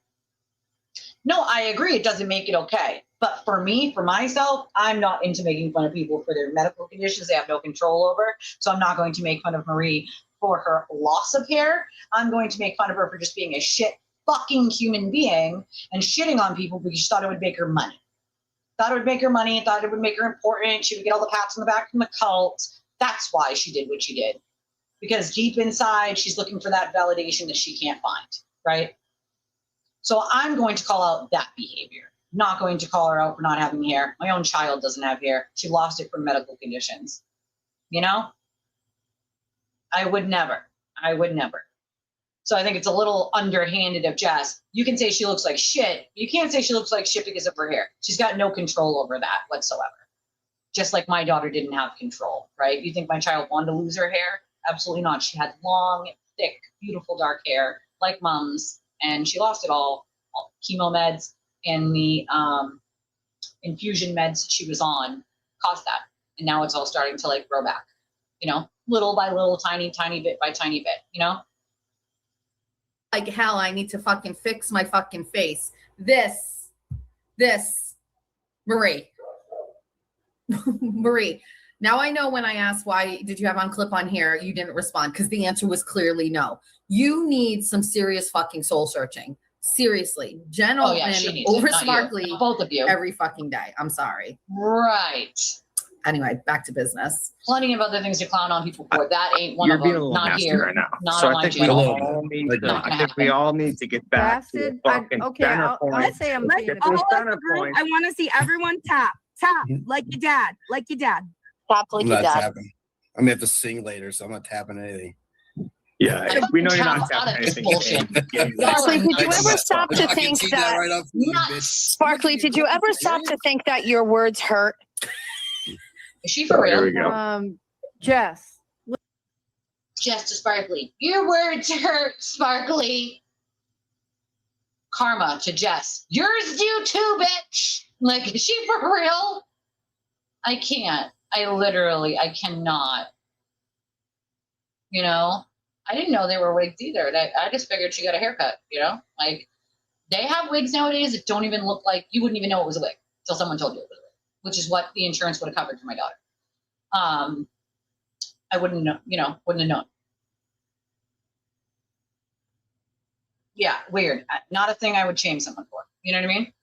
no, I agree. It doesn't make it okay. But for me, for myself, I'm not into making fun of people for their medical conditions they have no control over. So I'm not going to make fun of Marie for her loss of hair. I'm going to make fun of her for just being a shit fucking human being and shitting on people because she thought it would make her money. Thought it would make her money, thought it would make her important. She would get all the pats on the back from the cult. That's why she did what she did. Because deep inside, she's looking for that validation that she can't find, right? So I'm going to call out that behavior. Not going to call her out for not having hair. My own child doesn't have hair. She lost it from medical conditions. You know? I would never. So I think it's a little underhanded of Jess. You can say she looks like shit. You can't say she looks like shit because of her hair. She's got no control over that whatsoever. Just like my daughter didn't have control, right? You think my child wanted to lose her hair? Absolutely not. She had long, thick, beautiful dark hair like mom's, and she lost it all chemo meds and the infusion meds she was on caused that. And now it's all starting to like grow back, you know, little by little, tiny bit by tiny bit, you know? Like hell, I need to fucking fix my fucking face. This, Marie. Marie, now I know when I asked why did you have on clip on here, you didn't respond because the answer was clearly no. You need some serious fucking soul searching. Seriously. Jen Altman over Sparkly, both of you, every fucking day. I'm sorry. Right. Anyway, back to business. Plenty of other things to clown on people for. That ain't one You're of being a them. little Not nasty here. right now. Not So on I my think we channel. all need to. Not gonna I think we happen. all need to get back to Bastard. the fucking Okay, center I'll point. say I'm Let's being a Get to the all center of the group, point. I want to see everyone tap like your dad, Tap like I'm your not dad. tapping. I'm gonna have to sing later, so I'm not tapping anything. Yeah, we know you're not Out of tapping this anything. bullshit. Sparkly, did you ever stop I to can think tee that? right up for you, bitch. Sparkly, did you ever stop to think that your words hurt? Is she for Here real? we go. Jess. Just to Sparkly. Your words hurt, Sparkly. Karma to Jess. Yours do too, bitch. Like, is she for real? I can't. I cannot. You know? I didn't know they were wigs either. I just figured she got a haircut, you know? Like, they have wigs nowadays that don't even look like, you wouldn't even know it was a wig until someone told you it was a wig, which is what the insurance would have covered for my daughter. I wouldn't know, wouldn't have known. Yeah, weird. Not a thing I would shame someone for. You know what I mean?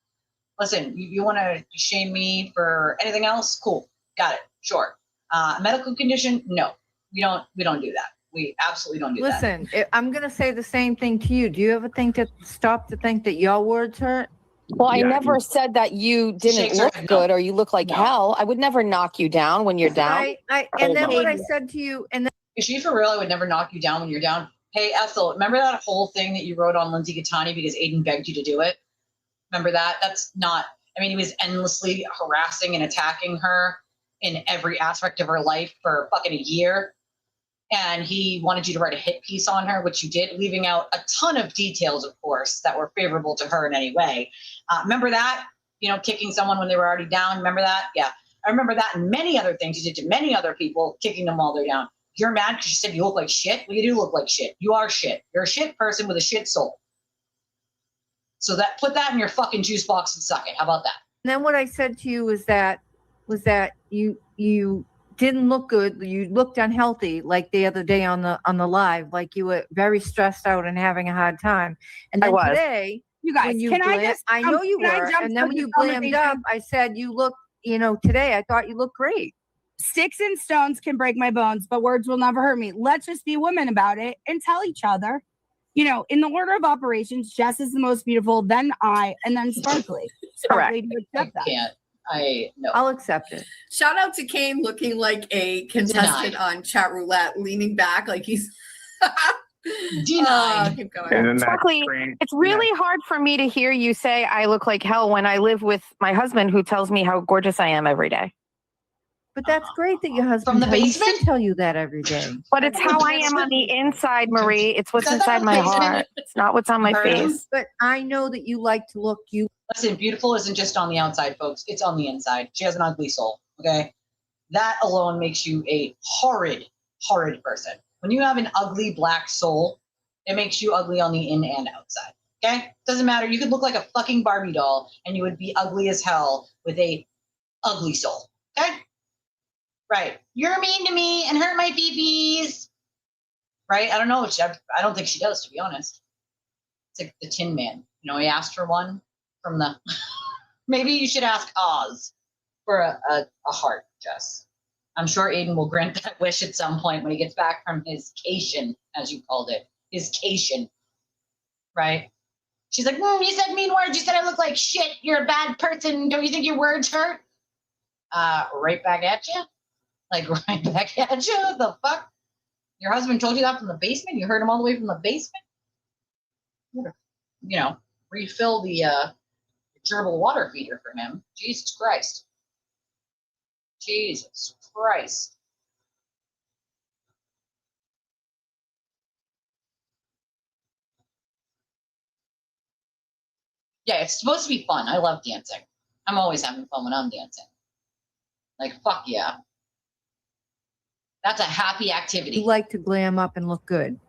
Listen, you want to shame me for anything else? Cool. Got it. Sure. Medical condition? No. We don't do that. We absolutely don't do that. Listen, I'm going to say the same thing to you. Do you ever stop to think that your words hurt? Well, I never said that you didn't look good or you look like hell. I would never knock you down when you're down. And then what I said to you, and then is she for real? I would never knock you down when you're down. Hey, Ethel, remember that whole thing that you wrote on Lindsay Gattani because Aiden begged you to do it? Remember that? That's not, I mean, he was endlessly harassing and attacking her in every aspect of her life for fucking a year. And he wanted you to write a hit piece on her, which you did, leaving out a ton of details, of course, that were favorable to her in any way. Remember that? Kicking someone when they were already down. Remember that? Yeah. I remember that and many other things you did to many other people, kicking them while they're down. You're mad because you said you look like shit? Well, you do look like shit. You are shit. You're a shit person with a shit soul. So put that in your fucking juice box and suck it. How about that? And then what I said to you was that you didn't look good. You looked unhealthy, like the other day on the live, like you were very stressed out and having a hard time. And then today, you guys, I know you were. And then when you glammed up, I said you look. Today I thought you looked great. Sticks and stones can break my bones, but words will never hurt me. Let's just be women about it and tell each other. In the order of operations, Jess is the most beautiful, then I, and then Sparkly. Sparkly, do you accept that? No. I'll accept it. Shout out to Kane looking like a contestant on chat roulette, leaning back like he's denied. Keep going. Sparkly, it's really hard for me to hear you say I look like hell when I live with my husband who tells me how gorgeous I am every day. But that's great that your husband tell you that every day. But it's how I am on the inside, Marie. It's what's inside my heart. It's not what's on my face. But I know that you like to look. Listen, beautiful isn't just on the outside, folks. It's on the inside. She has an ugly soul, okay? That alone makes you a horrid, horrid person. When you have an ugly black soul, it makes you ugly on the in and outside, okay? Doesn't matter. You could look like a fucking Barbie doll, and you would be ugly as hell with a ugly soul, okay? Right. You're mean to me and hurt my BBs. Right? I don't know. I don't think she does, to be honest. It's like the Tin Man. You know, he asked for one from the. Maybe you should ask Oz for a heart, Jess. I'm sure Aiden will grant that wish at some point when he gets back from his cation, as you called it. His cation. Right? She's like, you said mean words. You said I look like shit. You're a bad person. Don't you think your words hurt? Right back at you? Like, right back at you? The fuck? Your husband told you that from the basement? You heard him all the way from the basement? You know, refill the gerbil water feeder for him. Jesus Christ. Jesus Christ. Yeah, it's supposed to be fun. I love dancing. I'm always having fun when I'm dancing. Like, fuck yeah. That's a happy activity. You like to glam up and look good.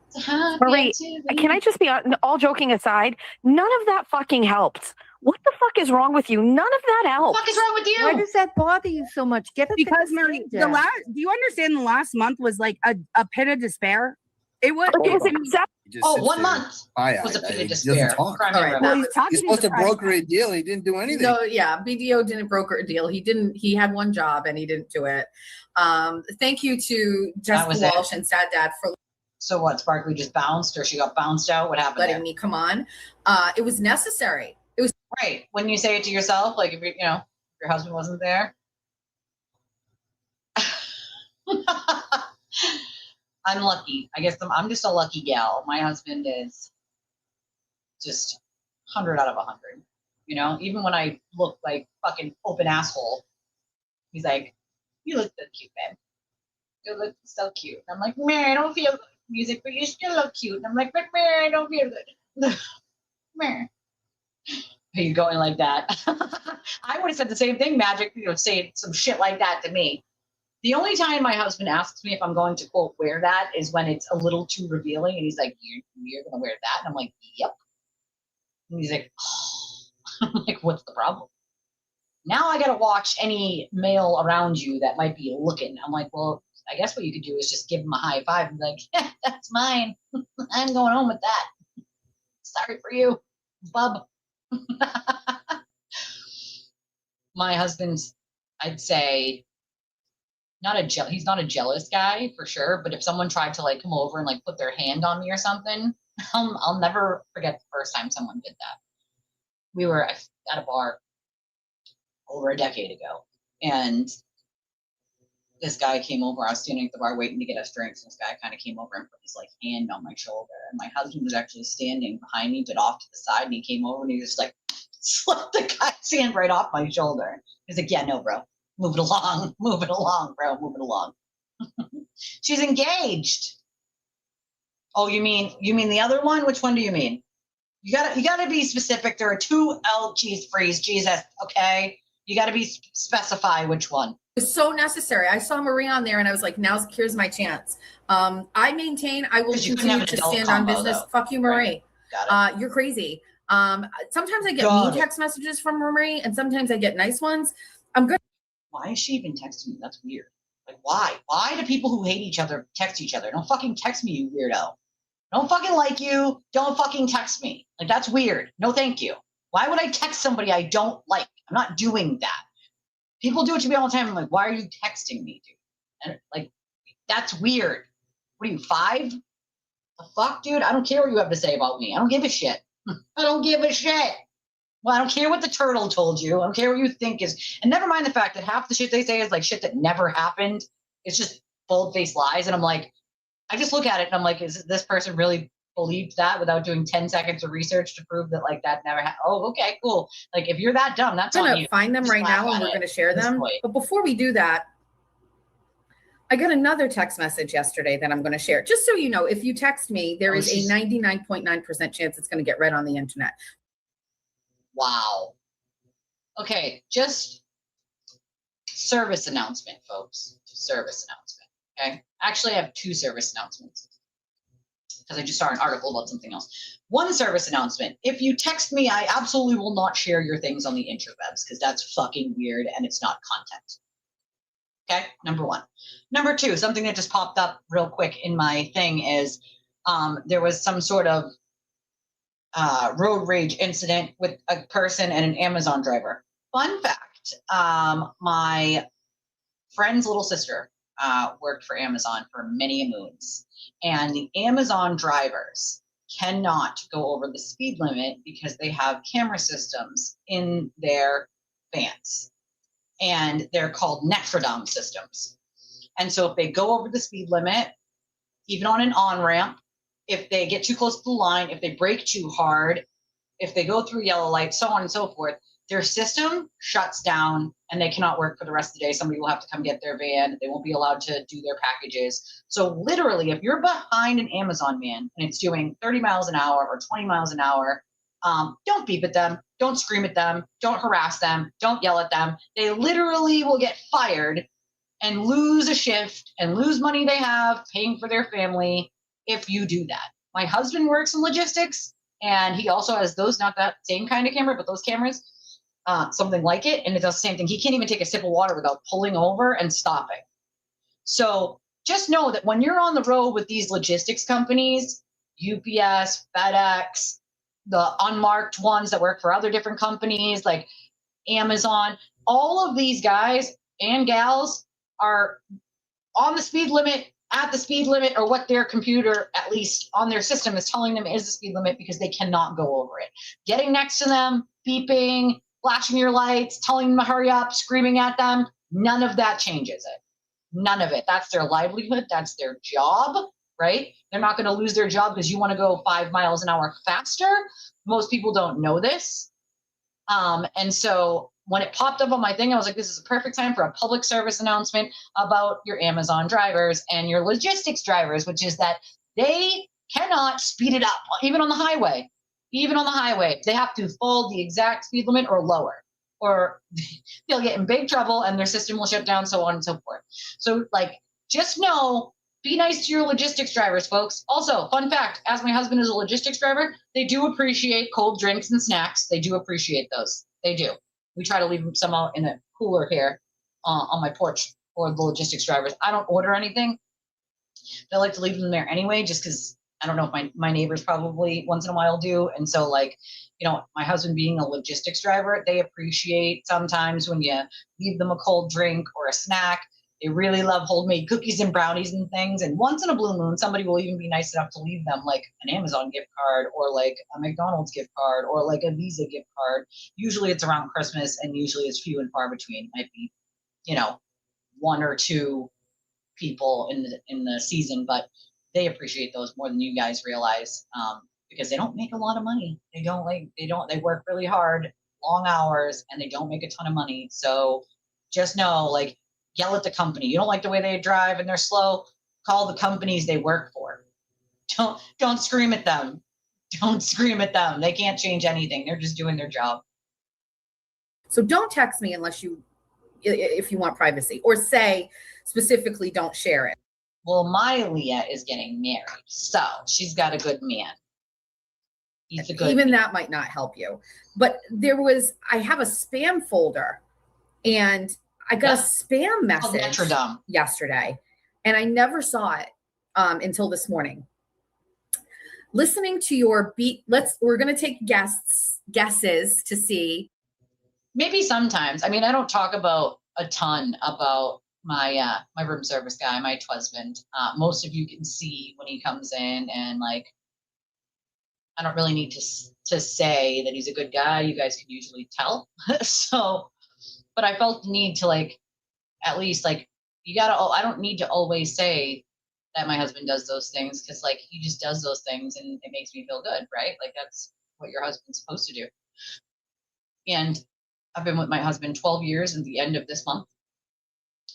It's a happy Marie, activity. can I just be all joking aside? None of that fucking helped. What the fuck is wrong with you? None of that helped. What the fuck is wrong with you? Why does that bother you so much? Get it Because Marie, do you understand the last month was like a pit of despair? It was He just sits 1 there, month eye-eyed. was a pit He of doesn't despair. talk. Crime All right, River. He's supposed to broker a deal. He didn't do anything. No, yeah, BDO didn't broker a deal. He had one job and he didn't do it. Thank you to Jessica Walsh and Sad Dad for So what, Sparkly just bounced or she got bounced out? What happened letting there? me come on. It was necessary. It was Right. When you say it to yourself, like if you know, if your husband wasn't there. I'm lucky. I guess I'm just a lucky gal. My husband is just 100 out of 100. You know, even when I look like fucking open asshole, he's like, "You look so cute, babe. You look so cute." And I'm like, "Mary, I don't feel good." Music, but you still look cute. And I'm like, "But Mary, I don't feel good." Mary. Are you going like that? I would have said the same thing, Magic, you know, say some shit like that to me. The only time my husband asks me if I'm going to, quote, wear that is when it's a little too revealing. And he's like, you're going to wear that? And I'm like, yep. And he's like, oh. I'm like, what's the problem? Now I got to watch any male around you that might be looking. I'm like, well, I guess what you could do is just give him a high five and be like, yeah, that's mine. I'm going home with that. Sorry for you, bub. My husband's, I'd say, he's not a jealous guy for sure, but if someone tried to like come over and like put their hand on me or something, I'll never forget the first time someone did that. We were at a bar over a decade ago, and this guy came over. I was standing at the bar waiting to get us drinks, and this guy kind of came over and put his like hand on my shoulder, and my husband was actually standing behind me but off to the side, and he came over and he just like slipped the guy's hand right off my shoulder. He's like, yeah, no, bro, move it along, bro, move it along. She's engaged. Oh, you mean the other one? Which one do you mean? You gotta be specific. There are two L cheese freeze, Jesus, okay? You gotta be specify which one. It was so necessary. I saw Marie on there and I was like, here's my chance. I maintain I will continue to stand on business. Though. Fuck you, Marie. Right. You're crazy. Sometimes I get mean text messages from Marie and sometimes I get nice ones. I'm good. Why is she even texting me? That's weird. Like, why? Why do people who hate each other text each other? Don't fucking text me, you weirdo. Don't fucking like you. Don't fucking text me. Like, that's weird. No, thank you. Why would I text somebody I don't like? I'm not doing that. People do it to me all the time. I'm like, why are you texting me, dude? And like, that's weird. What are you, 5? The fuck, dude? I don't care what you have to say about me. I don't give a shit. I don't give a shit. Well, I don't care what the turtle told you. I don't care what you think is. And never mind the fact that half the shit they say is like shit that never happened. It's just bold-faced lies. And I'm like, I just look at it and I'm like, is this person really believed that without doing 10 seconds of research to prove that like that never happened? Oh, okay, cool. Like if you're that dumb, that's on you. I'm going to find them right now and we're going to share them. But before we do that, I got another text message yesterday that I'm going to share. Just so you know, if you text me, there is a 99.9% chance it's going to get read on the internet. Wow. Okay, just service announcement, folks. Service announcement. Okay. Actually, I have 2 service announcements because I just saw an article about something else. One service announcement. If you text me, I absolutely will not share your things on the interwebs because that's fucking weird and it's not content. Okay, number 1. Number 2, something that just popped up real quick in my thing is there was some sort of road rage incident with a person and an Amazon driver. Fun fact, my friend's little sister worked for Amazon for many moons, and the Amazon drivers cannot go over the speed limit because they have camera systems in their vans, and they're called Metrodome systems. And so if they go over the speed limit, even on an on-ramp, if they get too close to the line, if they brake too hard, if they go through yellow lights, so on and so forth, their system shuts down and they cannot work for the rest of the day. Somebody will have to come get their van. They won't be allowed to do their packages. So literally, if you're behind an Amazon van and it's doing 30 miles an hour or 20 miles an hour, don't beep at them. Don't scream at them. Don't harass them. Don't yell at them. They literally will get fired and lose a shift and lose money they have paying for their family if you do that. My husband works in logistics, and he also has those, not that same kind of camera, but those cameras, something like it, and it does the same thing. He can't even take a sip of water without pulling over and stopping. So just know that when you're on the road with these logistics companies, UPS, FedEx, the unmarked ones that work for other different companies like Amazon, all of these guys and gals are on the speed limit, at the speed limit, or what their computer, at least on their system, is telling them is the speed limit, because they cannot go over it. Getting next to them, beeping, flashing your lights, telling them to hurry up, screaming at them, none of that changes it. None of it. That's their livelihood. That's their job, right? They're not going to lose their job because you want to go 5 miles an hour faster. Most people don't know this. And so when it popped up on my thing, I was like, this is a perfect time for a public service announcement about your Amazon drivers and your logistics drivers, which is that they cannot speed it up, even on the highway. Even on the highway, they have to follow the exact speed limit or lower, or they'll get in big trouble and their system will shut down, so on and so forth. So, like, just know, be nice to your logistics drivers, folks. Also, fun fact, as my husband is a logistics driver, they do appreciate cold drinks and snacks. They do appreciate those. They do. We try to leave them some out in the cooler here on my porch for the logistics drivers. I don't order anything. They like to leave them there anyway, just because I don't know if my neighbors probably once in a while do. And so, like, you know, my husband being a logistics driver, they appreciate sometimes when you leave them a cold drink or a snack. They really love homemade cookies and brownies and things. And once in a blue moon, somebody will even be nice enough to leave them like an Amazon gift card or like a McDonald's gift card or like a Visa gift card. Usually it's around Christmas, and usually it's few and far between. It might be, you know, 1 or 2 people in the season, but they appreciate those more than you guys realize, because they don't make a lot of money. They work really hard, long hours, and they don't make a ton of money. So just know, like, yell at the company. You don't like the way they drive and they're slow, call the companies they work for. Don't scream at them. Don't scream at them. They can't change anything. They're just doing their job. So don't text me if you want privacy, or say specifically don't share it. Well, my Leah is getting married, so she's got a good man. He's a good Even man. that might not help you. But I have a spam folder, and I got a spam message yesterday, and I never saw it until this morning. Listening to your beat, we're going to take guesses to see. Maybe sometimes. I mean, I don't talk about a ton about my room service guy, my husband. Most of you can see when he comes in, and like, I don't really need to say that he's a good guy. You guys can usually tell. So, but I felt the need to, like, at least, like, I don't need to always say that my husband does those things, because like, he just does those things and it makes me feel good, right? Like, that's what your husband's supposed to do. And I've been with my husband 12 years at the end of this month.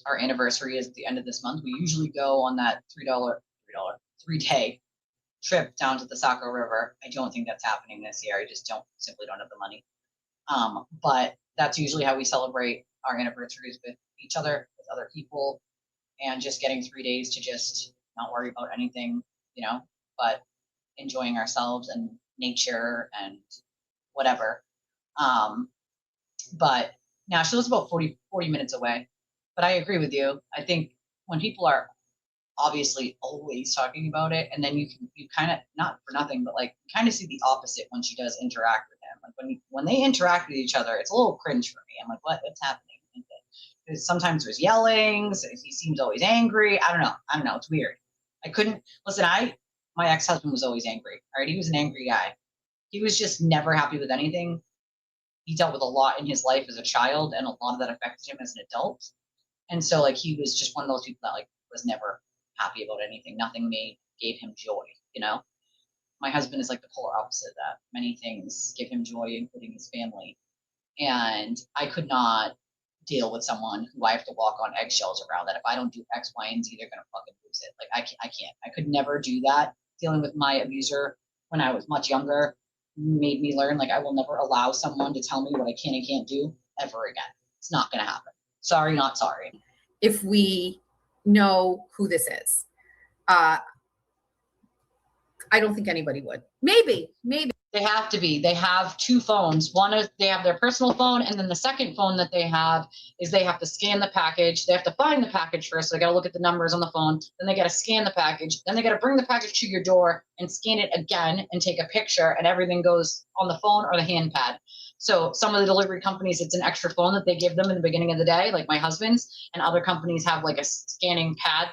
Our anniversary is at the end of this month. We usually go on that $3-day trip down to the Saco River. I don't think that's happening this year. I just simply don't have the money. But that's usually how we celebrate our anniversaries, with each other, with other people, and just getting 3 days to just not worry about anything, you know, but enjoying ourselves and nature and whatever. But now she lives about 40 minutes away. But I agree with you. I think when people are obviously always talking about it, and then you kind of, not for nothing, but like kind of see the opposite when she does interact with him. Like when they interact with each other, it's a little cringe for me. I'm like, what's happening? Because sometimes there's yelling, so he seems always angry. I don't know. It's weird. I couldn't listen. My ex-husband was always angry. All right, he was an angry guy. He was just never happy with anything. He dealt with a lot in his life as a child, and a lot of that affected him as an adult. And so like he was just one of those people that like was never happy about anything. Nothing gave him joy, you know? My husband is like the polar opposite of that. Many things give him joy, including his family. And I could not deal with someone who I have to walk on eggshells around, that if I don't do X, Y, and Z, they're going to fucking lose it. Like I can't. I could never do that. Dealing with my abuser when I was much younger made me learn, like, I will never allow someone to tell me what I can and can't do ever again. It's not going to happen. Sorry, not sorry. If we know who this is, I don't think anybody would. Maybe. They have to be. They have two phones. One is they have their personal phone, and then the second phone that they have is they have to scan the package. They have to find the package first. So they got to look at the numbers on the phone. Then they got to scan the package. Then they got to bring the package to your door and scan it again and take a picture, and everything goes on the phone or the hand pad. So some of the delivery companies, it's an extra phone that they give them in the beginning of the day, like my husband's, and other companies have like a scanning pad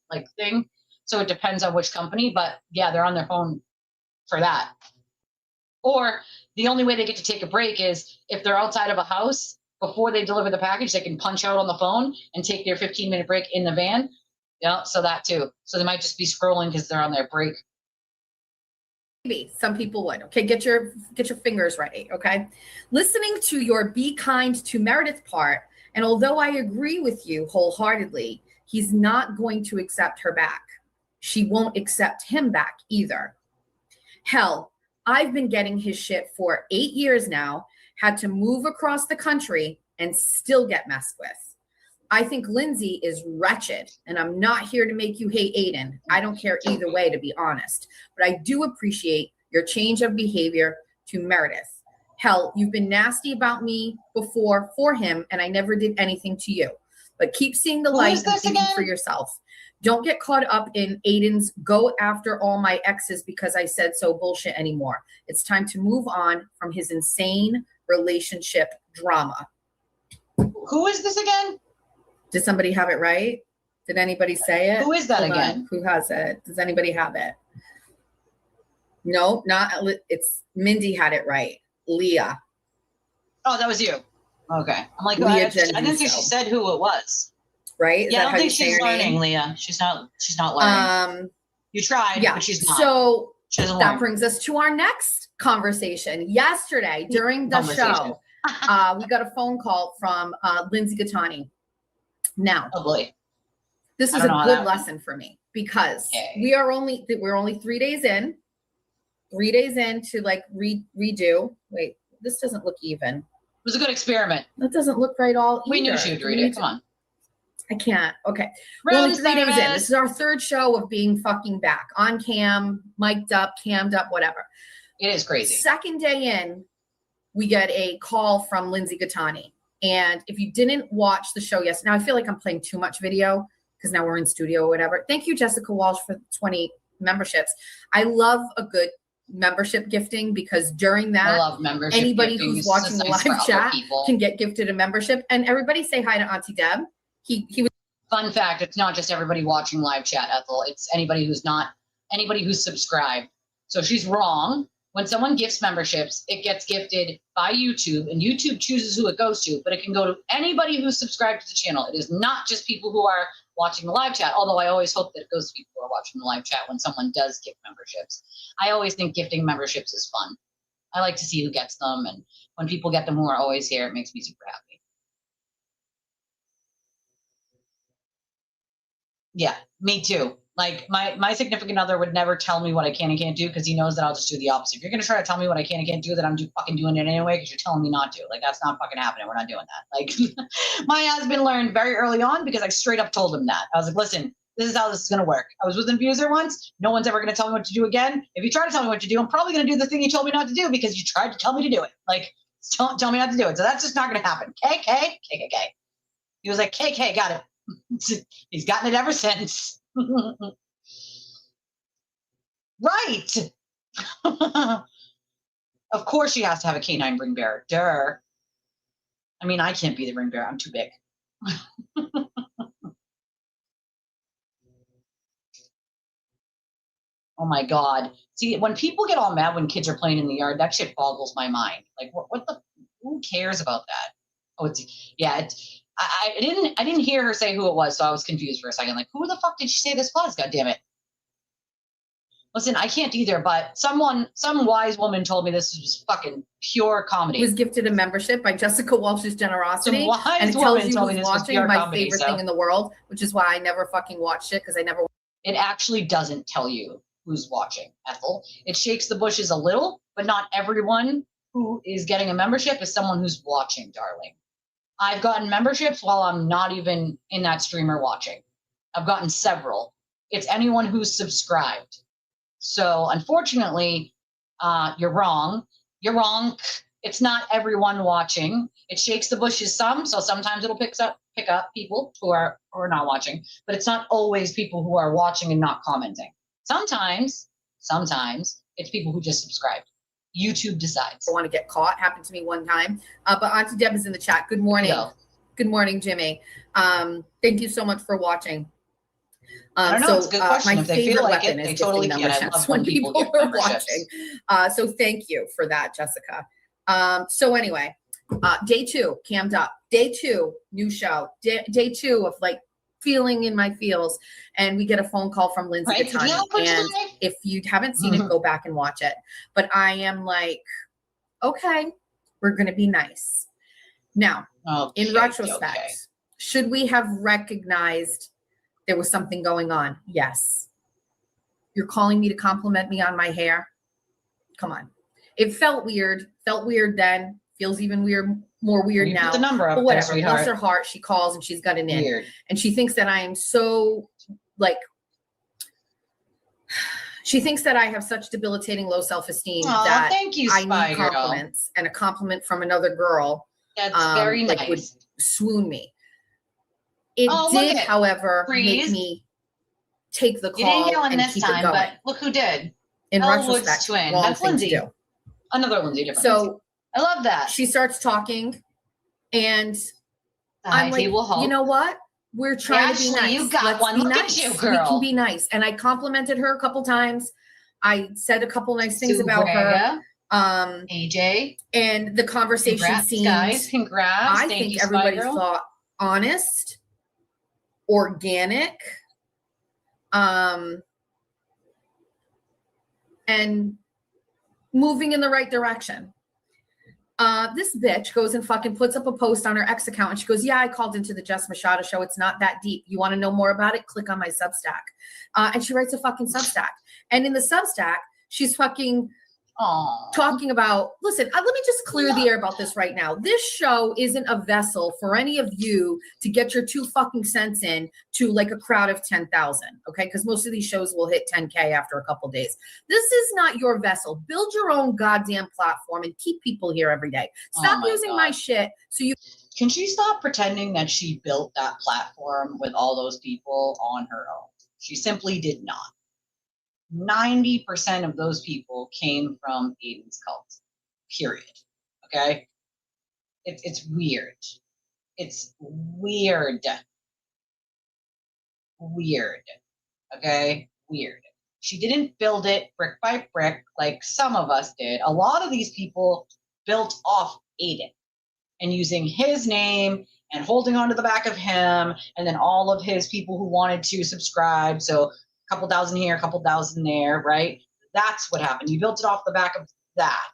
like thing. So it depends on which company, but yeah, they're on their phone for that. Or the only way they get to take a break is if they're outside of a house, before they deliver the package, they can punch out on the phone and take their 15-minute break in the van. Yeah, so that too. So they might just be scrolling because they're on their break. Maybe some people would. Okay, get your fingers ready. Okay, listening to your be kind to Meredith part, and although I agree with you wholeheartedly, he's not going to accept her back. She won't accept him back either. Hell, I've been getting his shit for 8 years now, had to move across the country and still get messed with. I think Lindsay is wretched, and I'm not here to make you hate Aiden. I don't care either way, to be honest, but I do appreciate your change of behavior to Meredith. Hell, you've been nasty about me before for him, and I never did anything to you, but keep seeing the light and thinking for yourself. Don't get caught up in Aiden's go after all my exes because I said so bullshit anymore. It's time to move on from his insane relationship drama. Who is this again? Did somebody have it right? Did anybody say it? Who is that Hold again? on. Who has it? Does anybody have it? No, not it's Mindy had it right. Leah. Oh, that was you. Okay. I'm like, Leah I didn't think she said who it was. Right? Is Yeah, that I how don't you think say she's your learning, name? Leah. She's not learning. You tried, Yeah. but she's not. So She doesn't that learn. brings us to our next conversation. Yesterday, during the show, we got a phone call from Lindsay Gattani. Now, oh boy, this is a good lesson for me because we're only 3 days in. 3 days in to like redo. Wait, this doesn't look even. It was a good experiment. That doesn't look right all We knew either. she'd read it. Come on. I can't. Okay. We're only 3 days in. This is our third show of being fucking back on cam, mic'd up, cammed up, whatever. It is crazy. Second day in, we get a call from Lindsay Gattani. And if you didn't watch the show yesterday, now I feel like I'm playing too much video because now we're in studio or whatever. Thank you, Jessica Walsh, for 20 memberships. I love a good membership gifting because during that, I love membership anybody gifting. who's It's watching the nice for live other chat people. can get gifted a membership. And everybody say hi to Auntie Deb. He was. Fun fact, it's not just everybody watching live chat, Ethel. It's anybody who's subscribed. So she's wrong. When someone gifts memberships, it gets gifted by YouTube, and YouTube chooses who it goes to, but it can go to anybody who's subscribed to the channel. It is not just people who are watching the live chat, although I always hope that it goes to people who are watching the live chat when someone does gift memberships. I always think gifting memberships is fun. I like to see who gets them, and when people get them who are always here, it makes me super happy. Yeah, me too. Like my significant other would never tell me what I can and can't do because he knows that I'll just do the opposite. If you're gonna try to tell me what I can and can't do, then I'm fucking doing it anyway because you're telling me not to. Like, that's not fucking happening. We're not doing that. Like, my husband learned very early on because I straight up told him that. I was like, listen, this is how this is gonna work. I was with an abuser once. No one's ever gonna tell me what to do again. If you try to tell me what to do, I'm probably gonna do the thing you told me not to do because you tried to tell me to do it. Like, don't tell me not to do it. So that's just not gonna happen. KK. He was like, KK, got it. He's gotten it ever since. Right. Of course she has to have a canine ring bearer. Duh. I mean, I can't be the ring bearer. I'm too big. Oh my God. See, when people get all mad when kids are playing in the yard, that shit boggles my mind. Like, who cares about that? Oh, I didn't hear her say who it was, so I was confused for a second. Like, who the fuck did she say this was? God damn it. Listen, I can't either, but some wise woman told me this was fucking pure comedy. Was gifted a membership by Jessica Walsh's generosity. Some wise and it woman tells you told me who's this was watching pure my comedy, favorite so. thing in the world, which is why I never fucking watch it because I never. It actually doesn't tell you who's watching, Ethel. It shakes the bushes a little, but not everyone who is getting a membership is someone who's watching, darling. I've gotten memberships while I'm not even in that stream or watching. I've gotten several. It's anyone who's subscribed. So unfortunately, you're wrong. You're wrong. It's not everyone watching. It shakes the bushes some, so sometimes it'll pick up people who are not watching, but it's not always people who are watching and not commenting. Sometimes it's people who just subscribed. YouTube decides. I want to get caught. Happened to me one time. But Auntie Deb is in the chat. Good morning. Good morning, Jimmy. Thank you so much for watching. I don't know. It's a good question. My If they favorite feel like weapon it, is they totally gifting can. I memberships love when when people people give are memberships. watching. So thank you for that, Jessica. So anyway, day 2, cammed up. Day 2, new show. Day 2 of like feeling in my feels, and we get a phone call from Lindsay Gattani. And if you haven't seen it, go back and watch it. But I am like, okay, we're gonna be nice. Now, in retrospect, should we have recognized there was something going on? Yes. You're calling me to compliment me on my hair? Come on. It felt weird then, feels even more weird now. Put the number up, but whatever. sweetheart. Bless her heart, she calls and she's got an in. Weird. And she thinks that I am so like, she thinks that I have such debilitating low self-esteem that thank you, I Spy need Girl. compliments, and a compliment from another girl That's very like nice. would swoon me. It Look did, at it. however, make Freeze. me take the You didn't call yell in and this keep time, it going. but look who did. In Elwood's retrospect, twin. wrong That's thing Lindsay. to do. Another Lindsay, different So Lindsay. I love that. she starts talking, and I'm like, you know what? We're trying to be Ashley, nice. you got Let's one. be Look at nice. you, We girl. can be nice. And I complimented her a couple times. I said a couple nice things Sue about Braga, her. AJ. And the conversation Congrats, seemed, guys. Congrats. I Thank think you, Spy everybody Girl. thought honest, organic, and moving in the right direction. This bitch goes and fucking puts up a post on her ex account, and she goes, yeah, I called into the Jess Machado show. It's not that deep. You want to know more about it? Click on my Substack. And she writes a fucking Substack. And in the Substack, she's fucking talking about, listen, let me just clear the air about this right now. This show isn't a vessel for any of you to get your 2 fucking cents in to like a crowd of 10,000, okay? Because most of these shows will hit 10K after a couple days. This is not your vessel. Build your own goddamn platform and keep people here every day. Stop using my shit so you... Can she stop pretending that she built that platform with all those people on her own? She simply did not. 90% of those people came from Aiden's cult, period. Okay? It's weird. It's weird. Weird. Okay? Weird. She didn't build it brick by brick like some of us did. A lot of these people built off Aiden and using his name and holding on to the back of him, and then all of his people who wanted to subscribe. So couple thousand here, a couple thousand there, right? That's what happened. You built it off the back of that.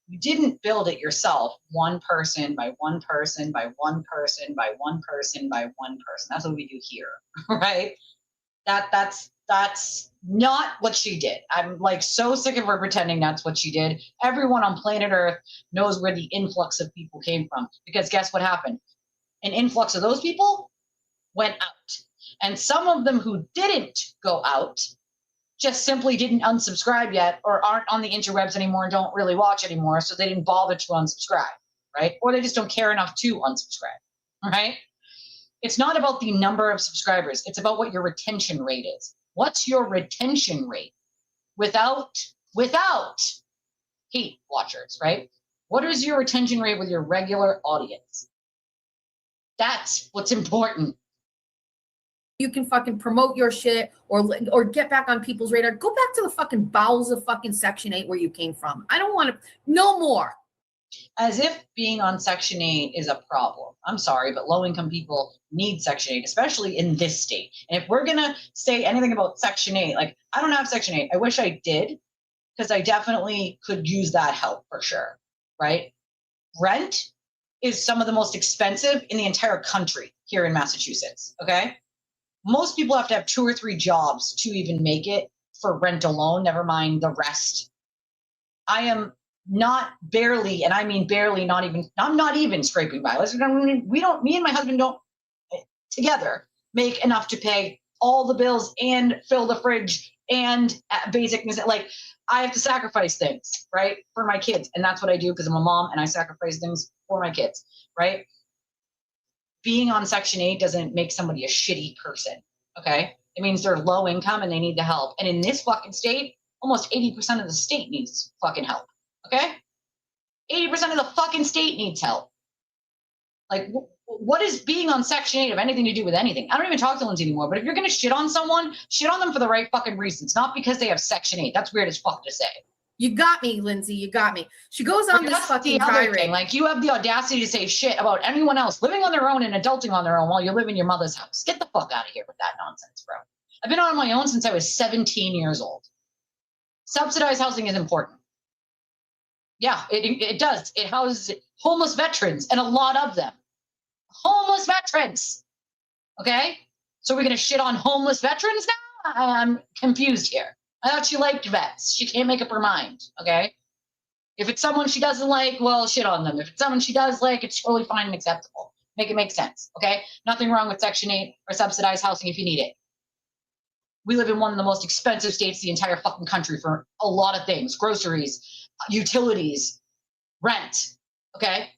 You didn't build it yourself, one person by one person by one person by one person by one person. That's what we do here, right? That's not what she did. I'm like so sick of her pretending that's what she did. Everyone on planet Earth knows where the influx of people came from, because guess what happened? An influx of those people went out. And some of them who didn't go out just simply didn't unsubscribe yet, or aren't on the interwebs anymore and don't really watch anymore, so they didn't bother to unsubscribe, right? Or they just don't care enough to unsubscribe, right? It's not about the number of subscribers. It's about what your retention rate is. What's your retention rate without hate watchers, right? What is your retention rate with your regular audience? That's what's important. You can fucking promote your shit or get back on people's radar. Go back to the fucking bowels of fucking Section 8 where you came from. I don't want to, no more. As if being on Section 8 is a problem. I'm sorry, but low-income people need Section 8, especially in this state. And if we're going to say anything about Section 8, like, I don't have Section 8. I wish I did, because I definitely could use that help for sure, right? Rent is some of the most expensive in the entire country here in Massachusetts, okay? Most people have to have 2 or 3 jobs to even make it for rent alone, never mind the rest. I am not barely, and I mean barely, I'm not even scraping by. Me and my husband don't together make enough to pay all the bills and fill the fridge and basic, like, I have to sacrifice things, right, for my kids. And that's what I do because I'm a mom and I sacrifice things for my kids, right? Being on Section 8 doesn't make somebody a shitty person, okay? It means they're low income and they need the help. And in this fucking state, almost 80% of the state needs fucking help, okay? 80% of the fucking state needs help. Like, what is being on Section 8 have anything to do with anything? I don't even talk to Lindsay anymore, but if you're going to shit on someone, shit on them for the right fucking reasons, not because they have Section 8. That's weird as fuck to say. You got me, Lindsay. You got me. She goes on this fucking tirade. Like, you have the audacity to say shit about anyone else living on their own and adulting on their own while you live in your mother's house. Get the fuck out of here with that nonsense, bro. I've been on my own since I was 17 years old. Subsidized housing is important. Yeah, it does. It houses homeless veterans, and a lot of them. Homeless veterans. Okay? So we're going to shit on homeless veterans now? I'm confused here. I thought she liked vets. She can't make up her mind, okay? If it's someone she doesn't like, well, shit on them. If it's someone she does like, it's totally fine and acceptable. Make it make sense, okay? Nothing wrong with Section 8 or subsidized housing if you need it. We live in one of the most expensive states in the entire fucking country for a lot of things. Groceries, utilities, rent, okay?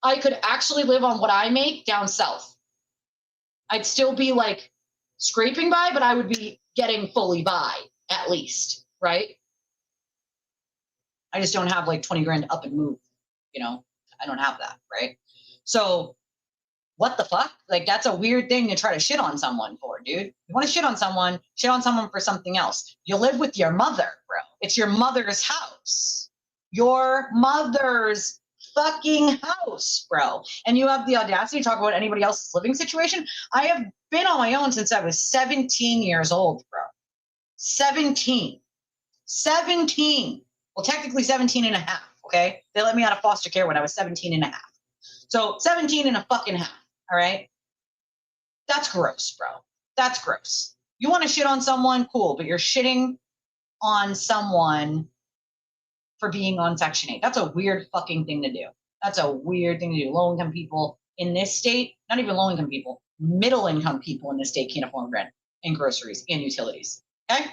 I could actually live on what I make down south. I'd still be like scraping by, but I would be getting fully by at least, right? I just don't have like 20 grand up and move, you know? I don't have that, right? So what the fuck? Like, that's a weird thing to try to shit on someone for, dude. You want to shit on someone for something else. You live with your mother, bro. It's your mother's house. Your mother's fucking house, bro. And you have the audacity to talk about anybody else's living situation. I have been on my own since I was 17 years old, bro. 17. Well, technically 17 and a half, okay? They let me out of foster care when I was 17 and a half. So 17 and a fucking half, all right? That's gross, bro. That's gross. You want to shit on someone? Cool, but you're shitting on someone for being on Section 8. That's a weird fucking thing to do. That's a weird thing to do. Low-income people in this state, not even low-income people, middle-income people in this state can't afford rent and groceries and utilities, okay?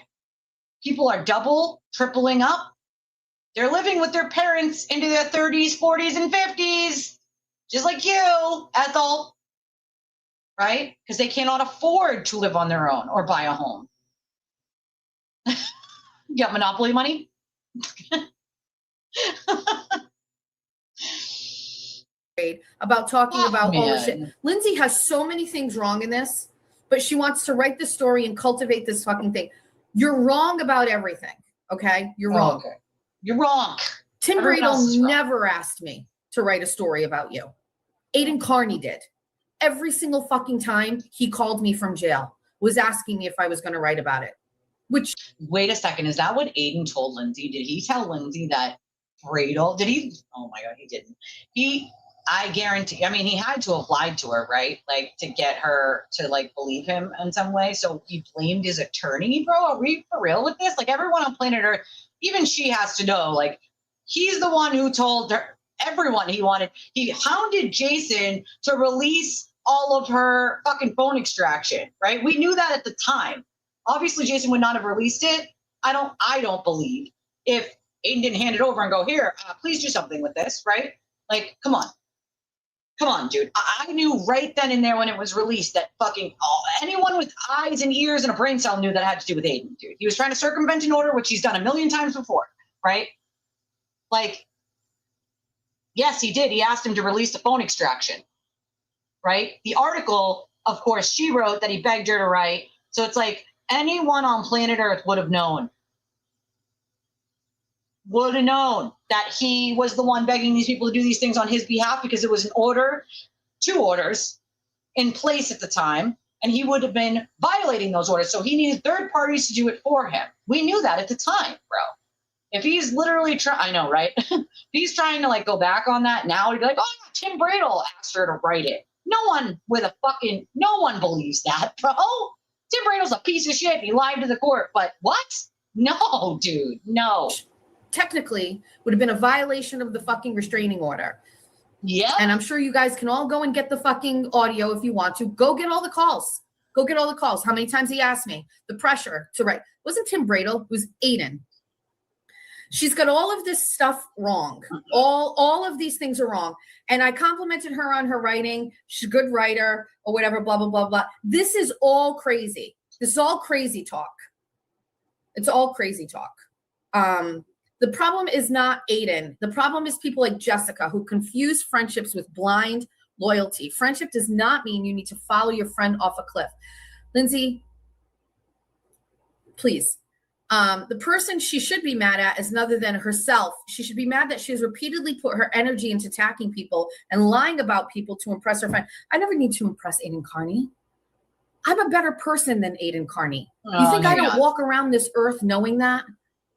People are double, tripling up. They're living with their parents into their 30s, 40s, and 50s, just like you, Ethel, right? Because they cannot afford to live on their own or buy a home. You got Monopoly money? About talking about all this shit. Lindsay has so many things wrong in this, but she wants to write the story and cultivate this fucking thing. You're wrong about everything, okay? You're wrong. Okay. You're wrong. Tim Bradle never asked me to write a story about you. Aiden Carney did. Every single fucking time he called me from jail, was asking me if I was going to write about it. Which, wait a second, is that what Aiden told Lindsay? Did he tell Lindsay that Bradle, did he? Oh my God, he didn't. I guarantee, I mean, he had to have lied to her, right? Like, to get her to, like, believe him in some way. So he blamed his attorney, bro. Are we for real with this? Like, everyone on planet Earth, even she has to know, like, he's the one who told her, everyone he hounded Jason to release all of her fucking phone extraction, right? We knew that at the time. Obviously, Jason would not have released it. I don't believe if Aiden didn't hand it over and go, here, please do something with this, right? Like, come on. Come on, dude. I knew right then and there when it was released that fucking anyone with eyes and ears and a brain cell knew that had to do with Aiden, dude. He was trying to circumvent an order, which he's done a million times before, right? Like, yes, he did. He asked him to release the phone extraction, right? The article, of course, she wrote that he begged her to write. So it's like anyone on planet Earth would have known that he was the one begging these people to do these things on his behalf because it was an order, 2 orders in place at the time, and he would have been violating those orders. So he needed third parties to do it for him. We knew that at the time, bro. If he's literally I know, right? If he's trying to like go back on that now, he'd be like, oh, Tim Bradle asked her to write it. No one believes that, bro. Tim Bradle's a piece of shit. He lied to the court, but what? No, dude, no. Technically would have been a violation of the fucking restraining order. Yeah. And I'm sure you guys can all go and get the fucking audio if you want to. Go get all the calls. Go get all the calls. How many times he asked me? The pressure to write. It wasn't Tim Bradle, it was Aiden. She's got all of this stuff wrong. All of these things are wrong. And I complimented her on her writing. She's a good writer or whatever, blah, blah, blah, blah. This is all crazy. This is all crazy talk. It's all crazy talk. The problem is not Aiden. The problem is people like Jessica who confuse friendships with blind loyalty. Friendship does not mean you need to follow your friend off a cliff. Lindsay, please. The person she should be mad at is none other than herself. She should be mad that she has repeatedly put her energy into attacking people and lying about people to impress her friend. I never need to impress Aiden Carney. I'm a better person than Aiden Carney. You think I don't walk around this earth knowing that?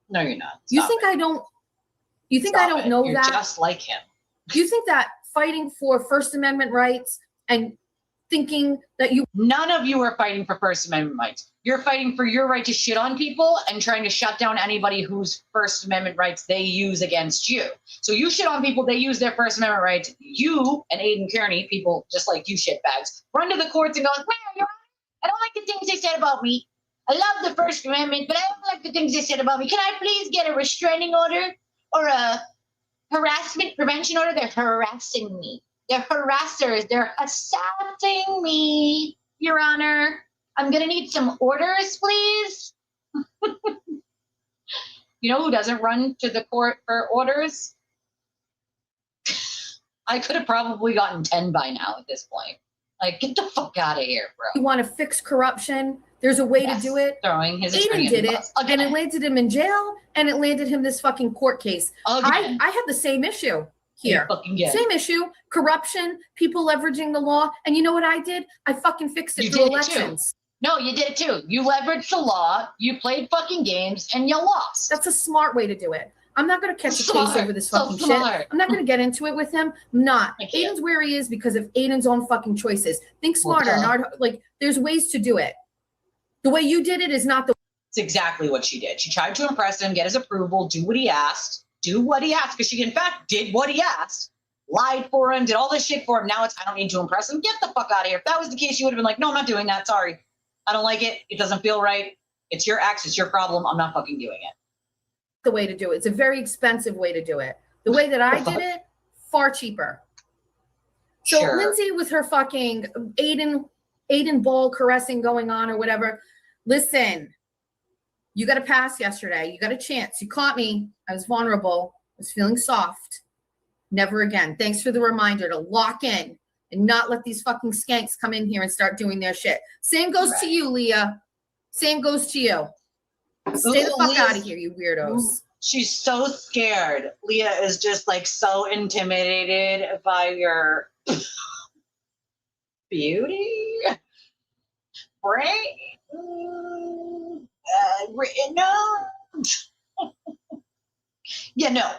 No, you're not. You think I don't? You think I don't know that? You're just like him. You think that fighting for First Amendment rights and thinking that none of you are fighting for First Amendment rights. You're fighting for your right to shit on people and trying to shut down anybody whose First Amendment rights they use against you. So you shit on people, they use their First Amendment rights. You and Aiden Kearney, people just like you shitbags, run to the courts and go, well, Your Honor, I don't like the things they said about me. I love the First Amendment, but I don't like the things they said about me. Can I please get a restraining order or a harassment prevention order? They're harassing me. They're harassers. They're assaulting me, Your Honor. I'm going to need some orders, please. You know who doesn't run to the court for orders? I could have probably gotten 10 by now at this point. Like, get the fuck out of here, bro. You want to fix corruption? There's a way to do it. Throwing his Aiden did it, and it landed him in jail, and it landed him this fucking court case. I had the same issue here. Same issue. Corruption, people leveraging the law. And you know what I did? I fucking fixed it through elections. No, you did it too. You leveraged the law, you played fucking games, and you lost. That's a smart way to do it. I'm not going to catch a case over this fucking shit. I'm not going to get into it with him. I'm not. Aiden's where he is because of Aiden's own fucking choices. Think smarter. Not like there's ways to do it. The way you did it is not the. It's exactly what she did. She tried to impress him, get his approval, do what he asked, because she in fact did what he asked, lied for him, did all this shit for him. Now it's I don't need to impress him. Get the fuck out of here. If that was the case, you would have been like, no, I'm not doing that. Sorry, I don't like it. It doesn't feel right. It's your ex. It's your problem. I'm not fucking doing it. The way to do it. It's a very expensive way to do it. The way that I did it, far cheaper. So Sure. Lindsay with her fucking Aiden ball caressing going on or whatever. Listen, you got a pass yesterday. You got a chance. You caught me. I was vulnerable. I was feeling soft. Never again. Thanks for the reminder to lock in and not let these fucking skanks come in here and start doing their shit. Same goes to you, Leah. Same goes to you. Stay the fuck out of here, you weirdos. She's so scared. Leah is just like so intimidated by your beauty, right? No. Yeah, no.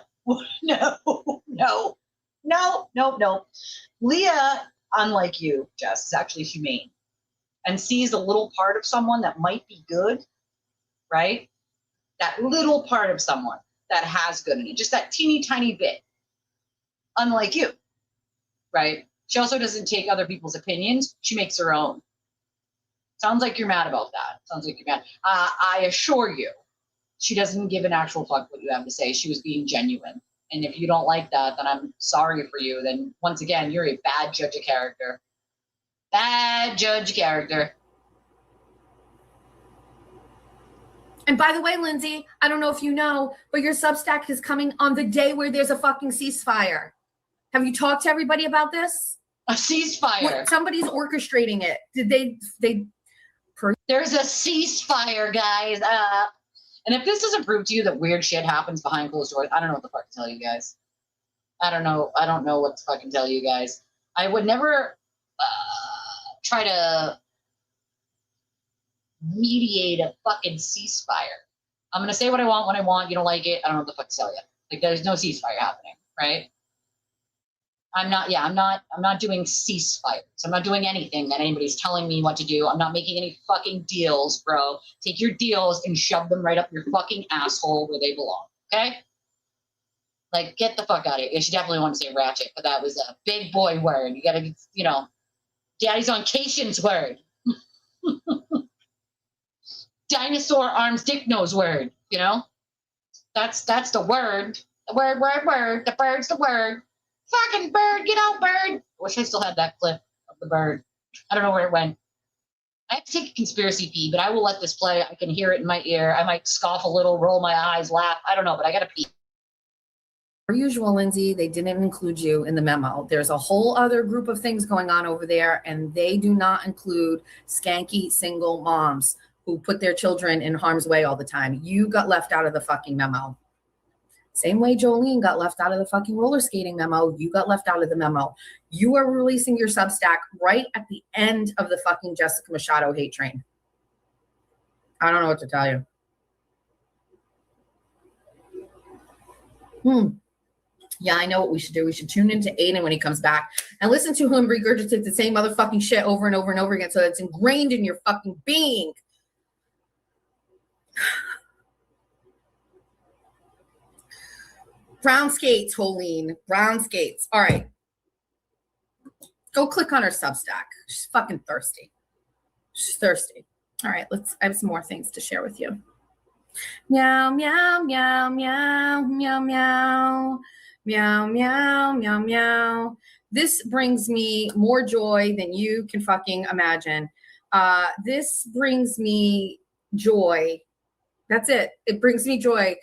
Leah, unlike you, Jess, is actually humane and sees a little part of someone that might be good, right? That little part of someone that has good in it, just that teeny tiny bit. Unlike you, right? She also doesn't take other people's opinions. She makes her own. Sounds like you're mad about that. Sounds like you're mad. I assure you, she doesn't give an actual fuck what you have to say. She was being genuine. And if you don't like that, then I'm sorry for you. Then once again, you're a bad judge of character. Bad judge of character. And by the way, Lindsay, I don't know if you know, but your Substack is coming on the day where there's a fucking ceasefire. Have you talked to everybody about this? A ceasefire. What, somebody's orchestrating it. Did they? There's a ceasefire, guys. And if this doesn't prove to you that weird shit happens behind closed doors, I don't know what the fuck to tell you guys. I don't know what to fucking tell you guys. I would never try to mediate a fucking ceasefire. I'm gonna say what I want when I want. You don't like it, I don't know what the fuck to tell you. Like, there's no ceasefire happening, right? I'm not doing ceasefires. I'm not doing anything that anybody's telling me what to do. I'm not making any fucking deals, bro. Take your deals and shove them right up your fucking asshole where they belong, okay? Like, get the fuck out of here. She definitely want to say ratchet, but that was a big boy word. You gotta, daddy's on Cation's word. Dinosaur arms dick nose word, That's the word. The word. The bird's the word. Fucking bird, get out, bird. Wish I still had that clip of the bird. I don't know where it went. I have to take a conspiracy fee, but I will let this play. I can hear it in my ear. I might scoff a little, roll my eyes, laugh. I don't know, but I gotta pee. Per usual, Lindsay, they didn't include you in the memo. There's a whole other group of things going on over there, and they do not include skanky single moms who put their children in harm's way all the time. You got left out of the fucking memo. Same way Jolene got left out of the fucking roller skating memo, you got left out of the memo. You are releasing your Substack right at the end of the fucking Jessica Machado hate train. I don't know what to tell you. Yeah, I know what we should do. We should tune into Aiden when he comes back and listen to him regurgitate the same motherfucking shit over and over and over again so that it's ingrained in your fucking being. Brown skates, Holene. Brown skates. All right. Go click on her Substack. She's fucking thirsty. She's thirsty. All right, I have some more things to share with you. Meow, meow, meow, meow, meow, meow. Meow, meow, meow, meow. This brings me more joy than you can fucking imagine. This brings me joy. That's it. It brings me joy.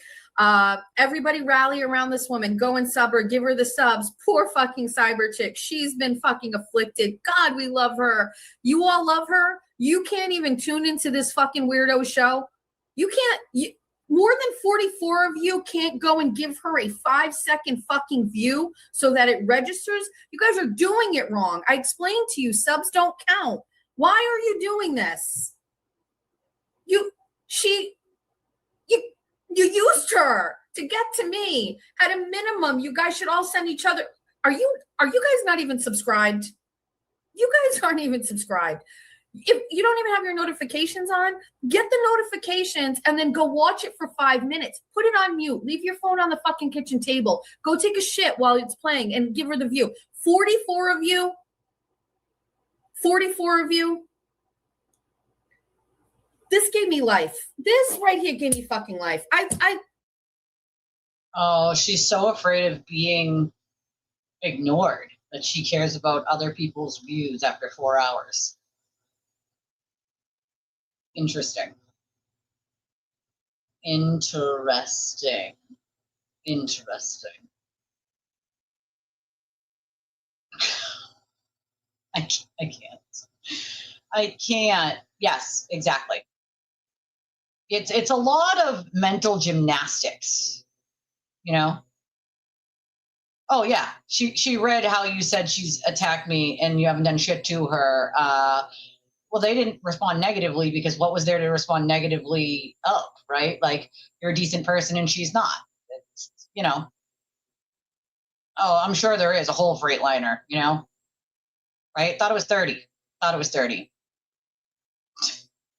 Everybody rally around this woman. Go and sub her. Give her the subs. Poor fucking cyber chick. She's been fucking afflicted. God, we love her. You all love her. You can't even tune into this fucking weirdo show. You can't. More than 44 of you can't go and give her a 5-second fucking view so that it registers. You guys are doing it wrong. I explained to you, subs don't count. Why are you doing this? You used her to get to me. At a minimum, you guys should all send each other. Are you guys not even subscribed? You guys aren't even subscribed. If you don't even have your notifications on, get the notifications and then go watch it for 5 minutes. Put it on mute. Leave your phone on the fucking kitchen table. Go take a shit while it's playing and give her the view. 44 of you. 44 of you. This gave me life. This right here gave me fucking life. Oh, she's so afraid of being ignored that she cares about other people's views after 4 hours. Interesting. I can't. Yes, exactly. It's a lot of mental gymnastics, Oh yeah, she read how you said she's attacked me and you haven't done shit to her. Well, they didn't respond negatively because what was there to respond negatively of, right? Like, you're a decent person and she's not. It's, Oh, I'm sure there is a whole Freightliner, right? Thought it was 30.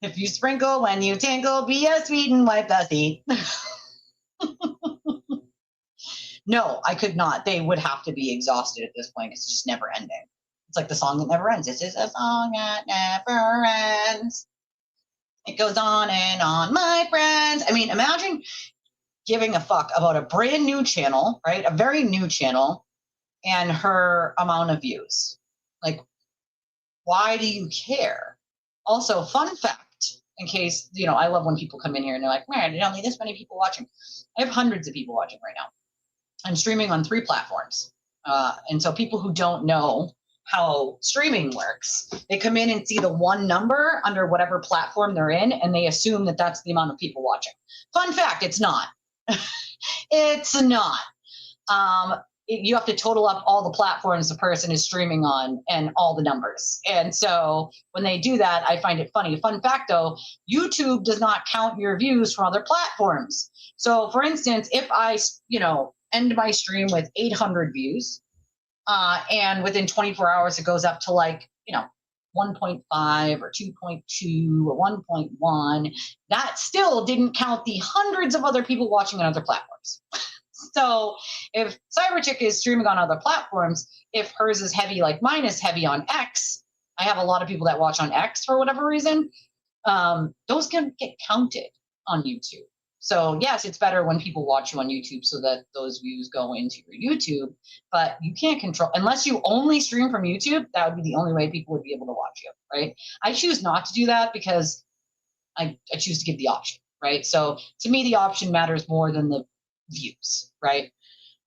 If you sprinkle when you tinkle, be a sweet and wipe the seat. No, I could not. They would have to be exhausted at this point. It's just never ending. It's like the song that never ends. This is a song that never ends. It goes on and on, my friends. I mean, imagine giving a fuck about a brand new channel, right? A very new channel and her amount of views. Like, why do you care? Also, fun fact, in case, I love when people come in here and they're like, man, there's only this many people watching. I have hundreds of people watching right now. I'm streaming on 3 platforms. And so people who don't know how streaming works, they come in and see the one number under whatever platform they're in, and they assume that that's the amount of people watching. Fun fact, it's not. It's not. You have to total up all the platforms the person is streaming on and all the numbers. And so when they do that, I find it funny. Fun fact though, YouTube does not count your views from other platforms. So for instance, if I, end my stream with 800 views, and within 24 hours, it goes up to 1.5 or 2.2 or 1.1, that still didn't count the hundreds of other people watching on other platforms. So if Cyberchick is streaming on other platforms, if hers is heavy like mine is heavy on X, I have a lot of people that watch on X for whatever reason, those can get counted on YouTube. So yes, it's better when people watch you on YouTube so that those views go into your YouTube, but you can't control, unless you only stream from YouTube, that would be the only way people would be able to watch you, right? I choose not to do that because I choose to give the option, right? So to me, the option matters more than the views, right?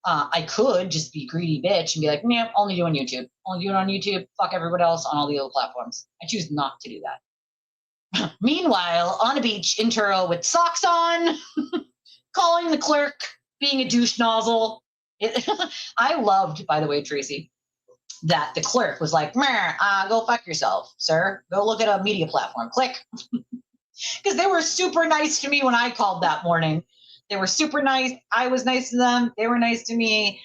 I could just be greedy bitch and be like, nah, only do on YouTube. Only do it on YouTube, fuck everybody else on all the other platforms. I choose not to do that. Meanwhile, on a beach in Turo with socks on, calling the clerk, being a douche nozzle. I loved, by the way, Tracy, that the clerk was like, go fuck yourself, sir. Go look at a media platform. Click. Because they were super nice to me when I called that morning. They were super nice. I was nice to them. They were nice to me.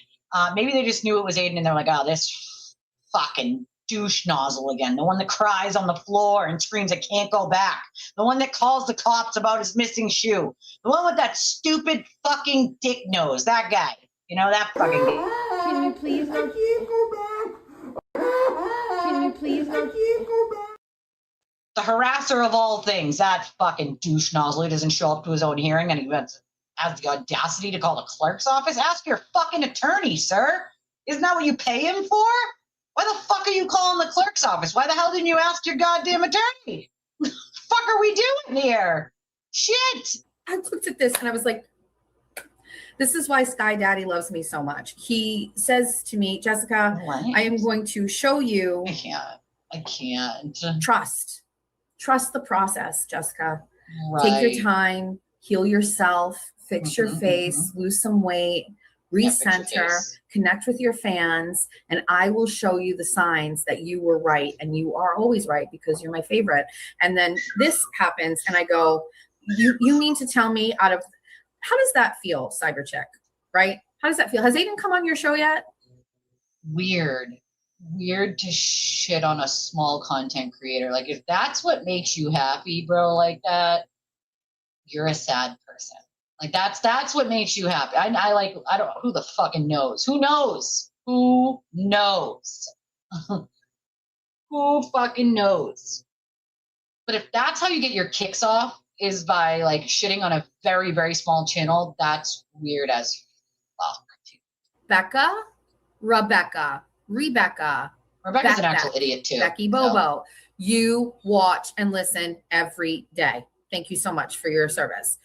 Maybe they just knew it was Aiden and they're like, oh, this fucking douche nozzle again. The one that cries on the floor and screams, I can't go back. The one that calls the cops about his missing shoe. The one with that stupid fucking dick nose. That guy. That fucking guy. Can you please not? I can't go back. Can you please not? I can't go back. The harasser of all things, that fucking douche nozzle. He doesn't show up to his own hearing and he has the audacity to call the clerk's office. Ask your fucking attorney, sir. Isn't that what you pay him for? Why the fuck are you calling the clerk's office? Why the hell didn't you ask your goddamn attorney? What the fuck are we doing here? Shit. I looked at this and I was like, this is why Sky Daddy loves me so much. He says to me, Jessica, I am going to show you. I can't. Trust the process, Jessica. Right. Take your time, heal yourself, fix your face, lose some weight, recenter, connect with your fans, and I will show you the signs that you were right, and you are always right because you're my favorite. And then this happens, and I go, you mean to tell me how does that feel, Cyberchick, right? How does that feel? Has Aiden come on your show yet? Weird to shit on a small content creator. Like, if that's what makes you happy, bro, like that, you're a sad person. Like, that's what makes you happy. I don't, who the fucking knows? Who knows? Who fucking knows? But if that's how you get your kicks off, is by shitting on a very, very small channel, that's weird as fuck. Rebecca's an actual idiot too. Becky Bobo. You watch and listen every day. Thank you so much for your service.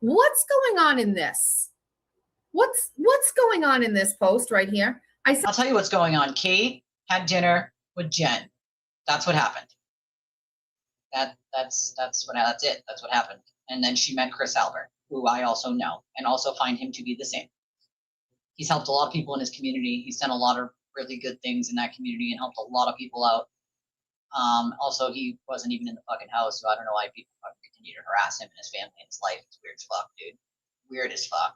What's going on in this? What's going on in this post right here? I'll tell you what's going on. Kate had dinner with Jen. That's what happened. That's it. That's what happened. And then she met Chris Albert, who I also know and also find him to be the same. He's helped a lot of people in his community. He's done a lot of really good things in that community and helped a lot of people out. Also, he wasn't even in the fucking house, so I don't know why people continue to harass him and his family and his life. It's weird as fuck, dude. Weird as fuck.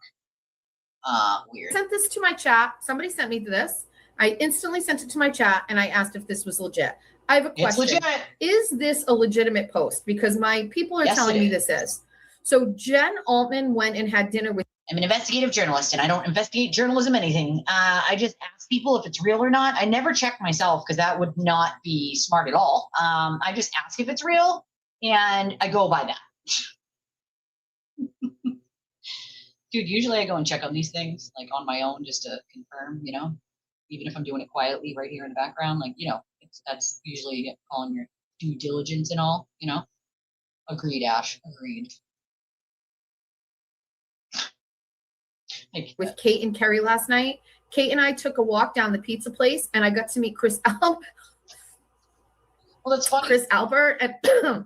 Weird. I sent this to my chat. Somebody sent me this. I instantly sent it to my chat and I asked if this was legit. I have a question. It's legit. Is this a legitimate post? Because my people are telling me this is. So Jen Altman went and had dinner with. I'm an investigative journalist and I don't investigate journalism anything. I just ask people if it's real or not. I never check myself because that would not be smart at all. I just ask if it's real and I go by that. Dude, usually I go and check on these things like on my own just to confirm, even if I'm doing it quietly right here in the background, like, that's usually calling your due diligence and all, Agreed, Ash. Agreed. With Kate and Kerry last night. Kate and I took a walk down the pizza place, and I got to meet Chris Albert. Well, that's funny. Chris Albert, and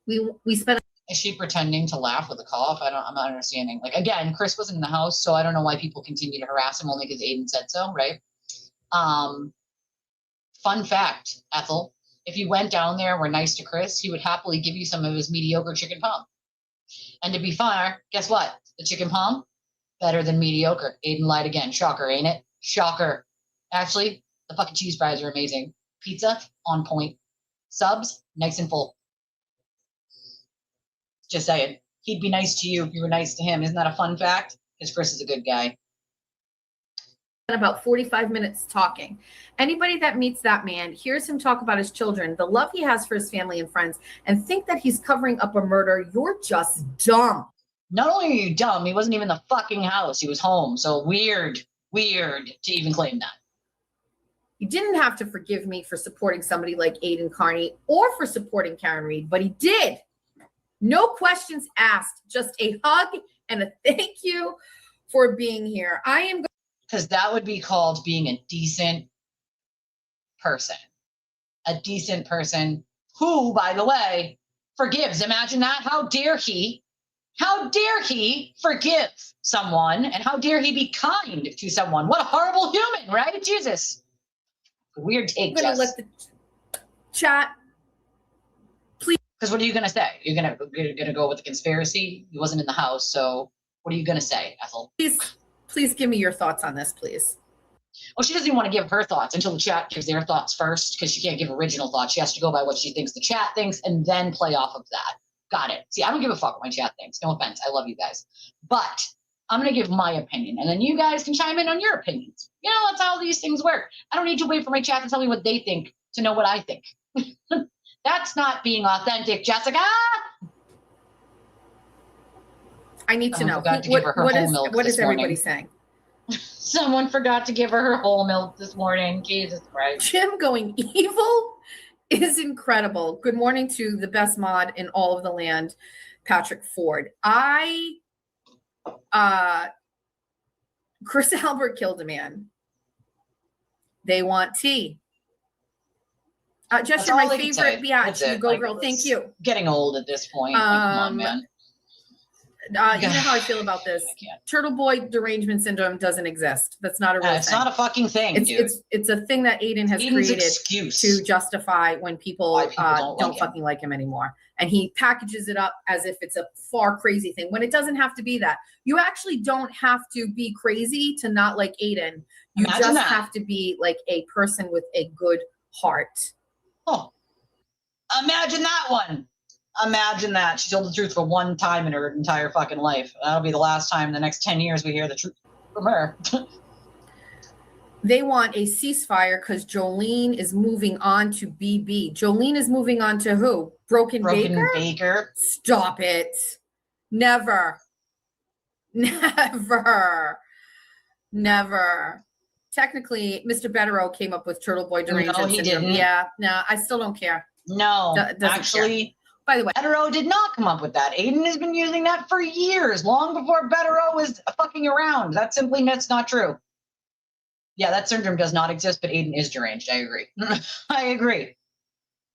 we spent. Is she pretending to laugh with a cough? I'm not understanding. Like, again, Chris wasn't in the house, so I don't know why people continue to harass him only because Aiden said so, right? Fun fact, Ethel, if you went down there and were nice to Chris, he would happily give you some of his mediocre chicken palm. And to be fair, guess what? The chicken palm, better than mediocre. Aiden lied again. Shocker, ain't it? Shocker. Actually, the fucking cheese fries are amazing. Pizza, on point. Subs, nice and full. Just saying. He'd be nice to you if you were nice to him. Isn't that a fun fact? Because Chris is a good guy. About 45 minutes talking. Anybody that meets that man hears him talk about his children, the love he has for his family and friends, and think that he's covering up a murder. You're just dumb. Not only are you dumb, he wasn't even in the fucking house. He was home. So weird to even claim that. He didn't have to forgive me for supporting somebody like Aiden Carney or for supporting Karen Reed, but he did. No questions asked, just a hug and a thank you for being here. I am because that would be called being a decent person. A decent person who, by the way, forgives. Imagine that. How dare he forgive someone, and how dare he be kind to someone? What a horrible human, right? Jesus. Weird take, I'm going to let the chat. Because what are you going to say? You're going to go with the conspiracy? He wasn't in the house, so what are you going to say, Ethel? Please give me your thoughts on this, please. Well, she doesn't even want to give her thoughts until the chat gives their thoughts first, because she can't give original thoughts. She has to go by what she thinks the chat thinks and then play off of that. Got it. See, I don't give a fuck what my chat thinks. No offense. I love you guys. But I'm going to give my opinion, and then you guys can chime in on your opinions. That's how these things work. I don't need to wait for my chat to tell me what they think to know what I think. That's not being authentic, Jessica. I need to know. What is everybody saying? Someone forgot to give her whole milk this morning. Jesus Christ. Jim going evil is incredible. Good morning to the best mod in all of the land, Patrick Ford. Chris Albert killed a man. They want tea. Jess, you're my favorite biatch. You go, girl. Thank you. Getting old at this point. Come on, man. You know how I feel about this. Turtle boy derangement syndrome doesn't exist. That's not a real thing. It's not a fucking thing, it's a thing that Aiden has created to justify when people don't fucking like him anymore. And he packages it up as if it's a far crazy thing, when it doesn't have to be that. You actually don't have to be crazy to not like Aiden. You just have to be like a person with a good heart. Oh, imagine that one. Imagine that. She told the truth for one time in her entire fucking life. That'll be the last time in the next 10 years we hear the truth from her. They want a ceasefire because Jolene is moving on to BB. Jolene is moving on to who? Broken Baker? Stop it. Never. Technically, Mr. Betterow came up with Turtle Boy derangement syndrome. He didn't. Yeah, no, I still don't care. No, actually, care. By the way, Betterow did not come up with that. Aiden has been using that for years, long before Betterow was fucking around. That's not true. Yeah, that syndrome does not exist, but Aiden is deranged. I agree. I agree.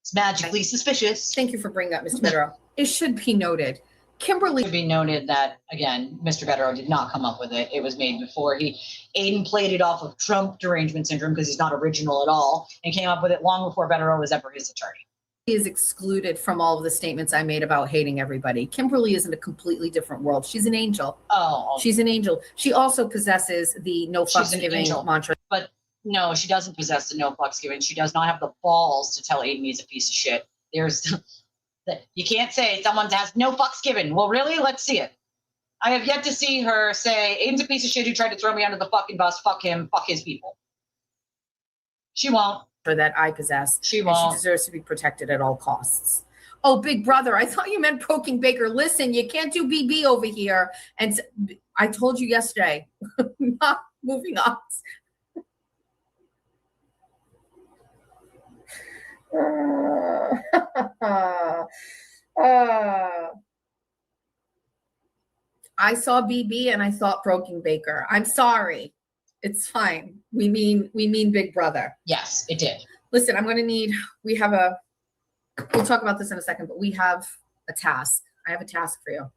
It's magically suspicious. Thank you for bringing up Mr. Betterow. It should be noted. Kimberly. It should be noted that, again, Mr. Betterow did not come up with it. It was made before. Aiden played it off of Trump derangement syndrome because he's not original at all, and came up with it long before Betterow was ever his attorney. He is excluded from all of the statements I made about hating everybody. Kimberly is in a completely different world. She's an angel. Oh. She's an angel. She also possesses the no fucks giving mantra. But no, she doesn't possess the no fucks given. She does not have the balls to tell Aiden he's a piece of shit. You can't say someone has no fucks given. Well, really? Let's see it. I have yet to see her say, Aiden's a piece of shit who tried to throw me under the fucking bus. Fuck him. Fuck his people. She won't. That I possess. She won't. She deserves to be protected at all costs. Oh, Big Brother. I thought you meant Proking Baker. Listen, you can't do BB over here. And I told you yesterday, not moving on. I saw BB and I thought Proking Baker. I'm sorry. It's fine. We mean Big Brother. Yes, it did. Listen, I'm going to need, we'll talk about this in a second, but we have a task. I have a task for you.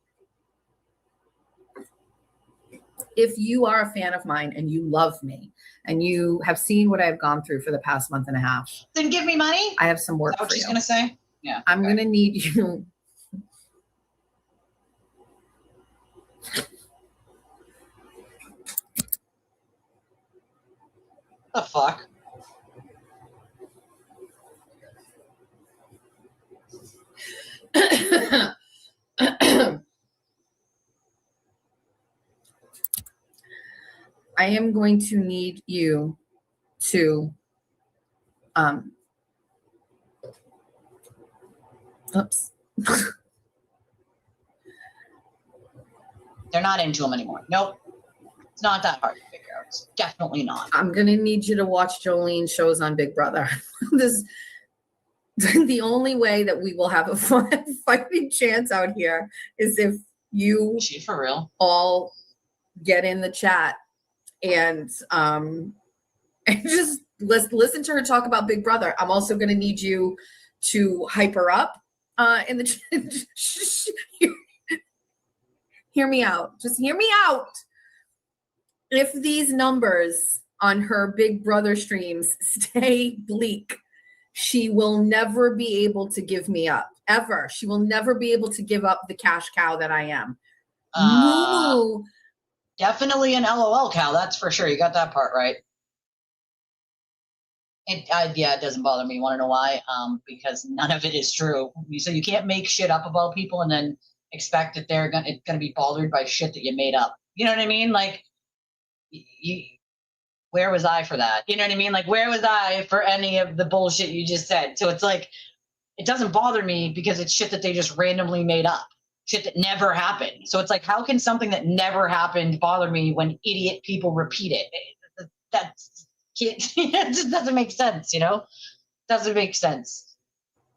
If you are a fan of mine and you love me and you have seen what I've gone through for the past month and a half, then give me money. I have some work Is that what for she's you. gonna say? Yeah. I'm going to need you. The fuck? I am going to need you to oops. They're not into him anymore. Nope. It's not that hard to figure out. It's definitely not. I'm going to need you to watch Jolene's shows on Big Brother. The only way that we will have a fighting chance out here is if you for real all get in the chat and just listen to her talk about Big Brother. I'm also going to need you to hype her up in the hear me out. Just hear me out. If these numbers on her Big Brother streams stay bleak, she will never be able to give me up, ever. She will never be able to give up the cash cow that I am. Moo. Definitely an LOL cow, that's for sure. You got that part right. Yeah, it doesn't bother me. You want to know why? Because none of it is true. So you can't make shit up about people and then expect that it's gonna be bothered by shit that you made up. You know what I mean? Like, where was I for that? You know what I mean? Like, where was I for any of the bullshit you just said? So it's like, it doesn't bother me because it's shit that they just randomly made up. Shit that never happened. So it's like, how can something that never happened bother me when idiot people repeat it? It just doesn't make sense, you know? Doesn't make sense.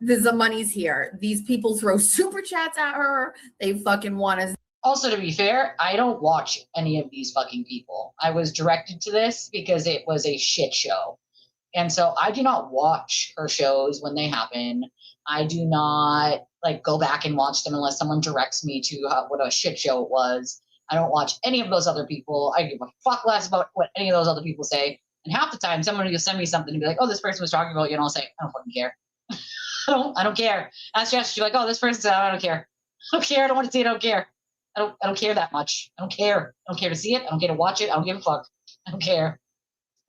The money's here. These people throw super chats at her. They fucking want to. Also, to be fair, I don't watch any of these fucking people. I was directed to this because it was a shit show. And so I do not watch her shows when they happen. I do not go back and watch them unless someone directs me to what a shit show it was. I don't watch any of those other people. I give a fuck less about what any of those other people say. And half the time, someone will send me something and be like, "Oh, this person was talking about you," and I'll say, "I don't fucking care. I don't care." Ask Jess, she's like, "Oh, this person said, I don't care. I don't care. I don't want to see it. I don't care. I don't care that much. I don't care. I don't care to see it. I don't care to watch it. I don't give a fuck. I don't care.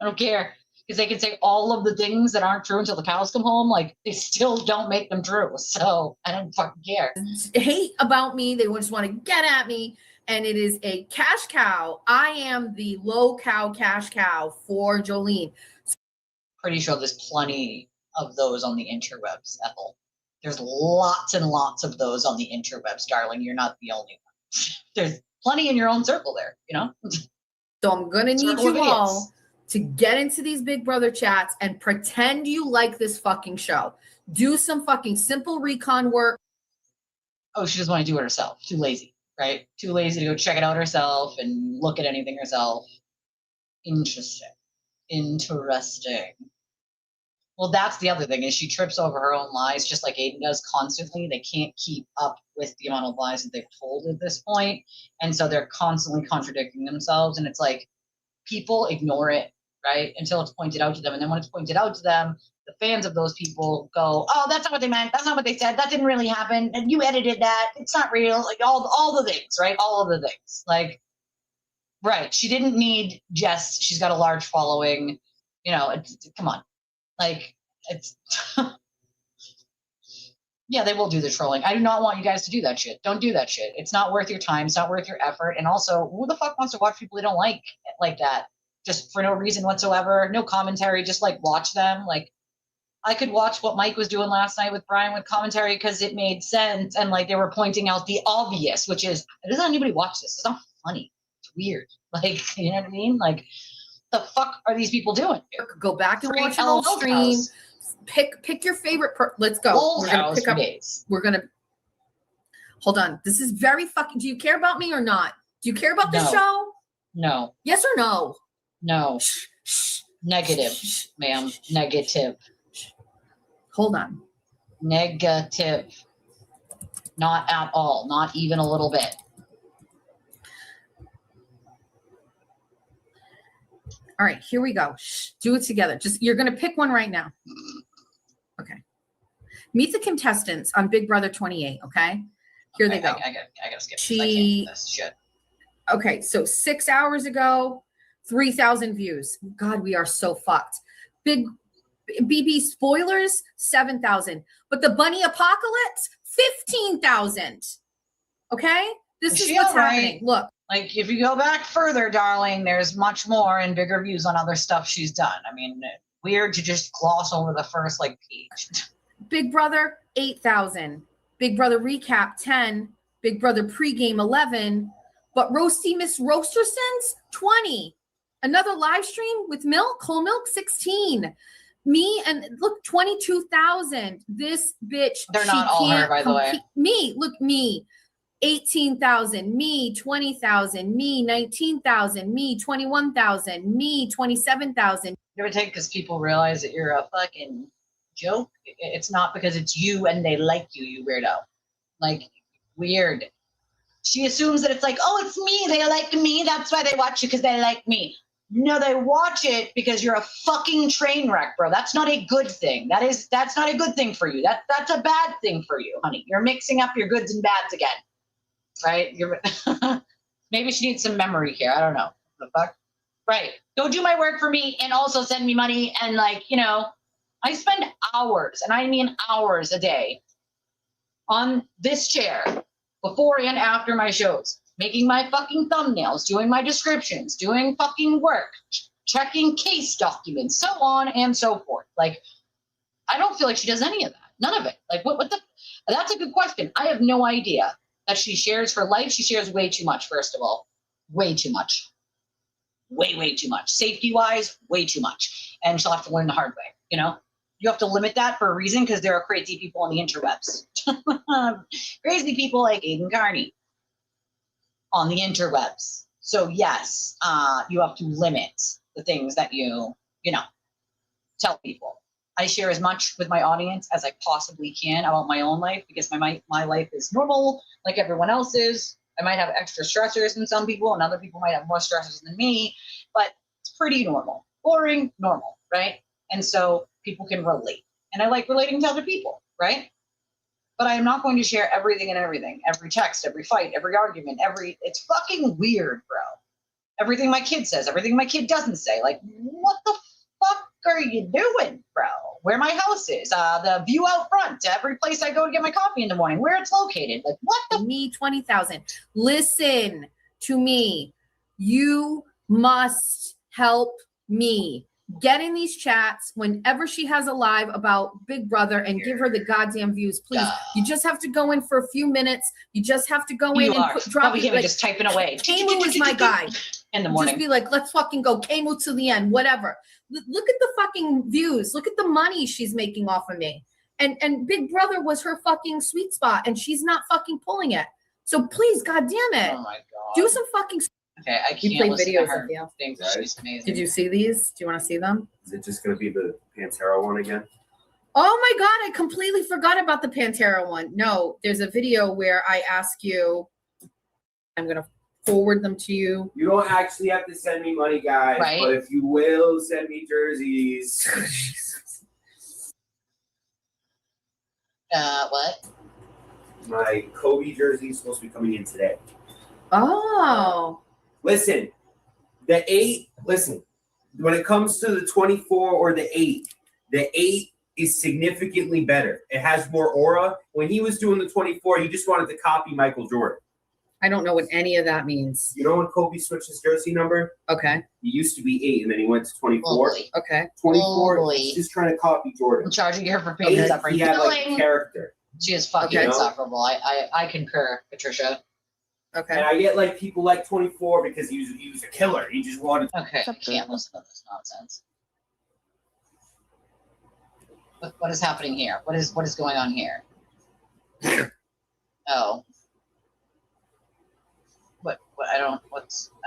I don't care." Because they can say all of the things that aren't true until the cows come home. Like, they still don't make them true. So I don't fucking care. Hate about me. They just want to get at me. And it is a cash cow. I am the low cow cash cow for Jolene. Pretty sure there's plenty of those on the interwebs, Ethel. There's lots and lots of those on the interwebs, darling. You're not the only one. There's plenty in your own circle there, you know? So I'm going to need you all to get into these Big Brother chats and pretend you like this fucking show. Do some fucking simple recon work. Oh, she doesn't want to do it herself. Too lazy, right? Too lazy to go check it out herself and look at anything herself. Interesting. Well, that's the other thing, is she trips over her own lies just like Aiden does constantly. They can't keep up with the amount of lies that they've told at this point. And so they're constantly contradicting themselves. And it's like, people ignore it, right? Until it's pointed out to them. And then when it's pointed out to them, the fans of those people go, "Oh, that's not what they meant. That's not what they said. That didn't really happen. And you edited that. It's not real." Like, all the things, right? All of the things. Like, right. She didn't need Jess. She's got a large following. You know, come on. Like, it's yeah, they will do the trolling. I do not want you guys to do that shit. Don't do that shit. It's not worth your time. It's not worth your effort. And also, who the fuck wants to watch people they don't like that? Just for no reason whatsoever. No commentary. Just watch them. I could watch what Mike was doing last night with Brian with commentary because it made sense. And like they were pointing out the obvious, which is, doesn't anybody watch this? It's not funny. It's weird. Like, you know what I mean? Like, the fuck are these people doing? Go back and watch an LOL old stream. house. Pick your favorite. Let's go. LOL We're gonna house pick for up. days. We're gonna. Hold on. This is very fucking. Do you care about me or not? Do you care about this No. show? No. Yes or no? No. Shh. Negative, ma'am. Negative. Hold on. Negative. Not at all. Not even a little bit. All right, here we go. Shh, do it together. Just you're gonna pick one right now. Okay. Meet the contestants on Big Brother 28. Okay. Here they go. I gotta skip this. I can't do this shit. Okay, so 6 hours ago, 3,000 views. God, we are so fucked. Big BB spoilers, 7,000. But the bunny apocalypse, 15,000. Okay? This is what's happening. Look. Like, if you go back further, darling, there's much more and bigger views on other stuff she's done. I mean, weird to just gloss over the first, like, page. Big Brother, 8,000. Big Brother recap, 10. Big Brother pregame, 11. But Roasty Miss Roasterson's, 20. Another live stream with Milk, Whole Milk, 16. Me and look, 22,000. This bitch. They're not all her, by the way. Me, look, me. 18,000, me 20,000, me 19,000, me 21,000, me 27,000. Give or take, because people realize that you're a fucking joke. It's not because it's you and they like you, you weirdo. Like, weird. She assumes that it's like, oh, it's me. They like me. That's why they watch you, because they like me. No, they watch it because you're a fucking train wreck, bro. That's not a good thing. That's not a good thing for you. That's a bad thing for you, honey. You're mixing up your goods and bads again. Right? Maybe she needs some memory here. I don't know. The fuck? Right. Go do my work for me and also send me money. And like, you know, I spend hours, and I mean hours a day on this chair before and after my shows, making my fucking thumbnails, doing my descriptions, doing fucking work, checking case documents, so on and so forth. Like, I don't feel like she does any of that. None of it. Like, what the? That's a good question. I have no idea. That she shares her life. She shares way too much, first of all. Way too much. Way too much. Safety-wise, way too much. And she'll have to learn the hard way, you know? You have to limit that for a reason because there are crazy people on the interwebs. Crazy people like Aiden Carney on the interwebs. So, yes, you have to limit the things that you know, tell people. I share as much with my audience as I possibly can about my own life because my life is normal like everyone else's. I might have extra stressors than some people and other people might have more stressors than me, but it's pretty normal. Boring, normal, right? And so people can relate. And I like relating to other people, right? But I am not going to share everything and everything. Every text, every fight, every argument, it's fucking weird, bro. Everything my kid says, everything my kid doesn't say. Like, what the fuck are you doing, bro? Where my house is, the view out front, every place I go to get my coffee in the morning, where it's located. Like, what the? Me, 20,000. Listen to me. You must help me. Get in these chats whenever she has a live about Big Brother and give her the goddamn views, please. You just have to go in for a few minutes. You just have to go in and drop it. Like, just typing away. Kamu is my guy. In the morning. Just be like, let's fucking go Kamu to the end, whatever. Look at the fucking views. Look at the money she's making off of me. And Big Brother was her fucking sweet spot, and she's not fucking pulling it. So please, goddamn it. Oh my God. Do some fucking. Okay, I can't play listen videos to her of you. things. She's amazing. Did you see these? Do you want to see them? Is it just going to be the Pantera one again? Oh my God, I completely forgot about the Pantera one. No, there's a video where I ask you, I'm going to forward them to you. You don't actually have to send me money, guys. Right. But if you will send me jerseys. What? My Kobe jersey is supposed to be coming in today. Oh. Listen, when it comes to the 24 or the 8 is significantly better. It has more aura. When he was doing the 24, he just wanted to copy Michael Jordan. I don't know what any of that means. You know when Kobe switched his jersey number? Okay. He used to be 8, and then he went to 24. Oh, boy. Okay. 24. Oh, boy. He's just trying to copy Jordan. I'm charging her for 8, being suffering. he had like a character. She is fucking Okay. insufferable. I concur, Patricia. Okay. And I get like people like 24 because he was a killer. He just wanted. Okay, I can't listen to this nonsense. What is happening here? What is going on here? Oh.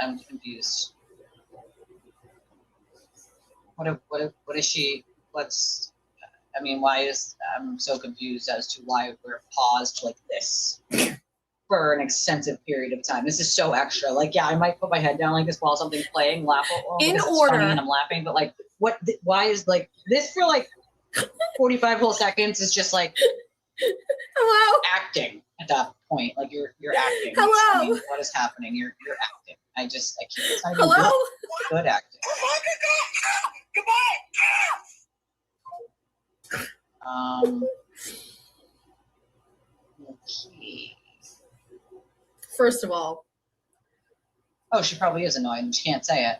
I'm confused. What is she, I'm so confused as to why we're paused like this for an extensive period of time. This is so extra. Like, yeah, I might put my head down like this while something's playing, laugh In because it's order. funny and I'm laughing, but like, why is like this for like 45 whole seconds is just like Hello. acting at that point. Like you're acting. Hello. I mean, what is happening? You're acting. I can't. It's not even Hello. good acting. Okay. First of all. Oh, she probably is annoyed and she can't say it.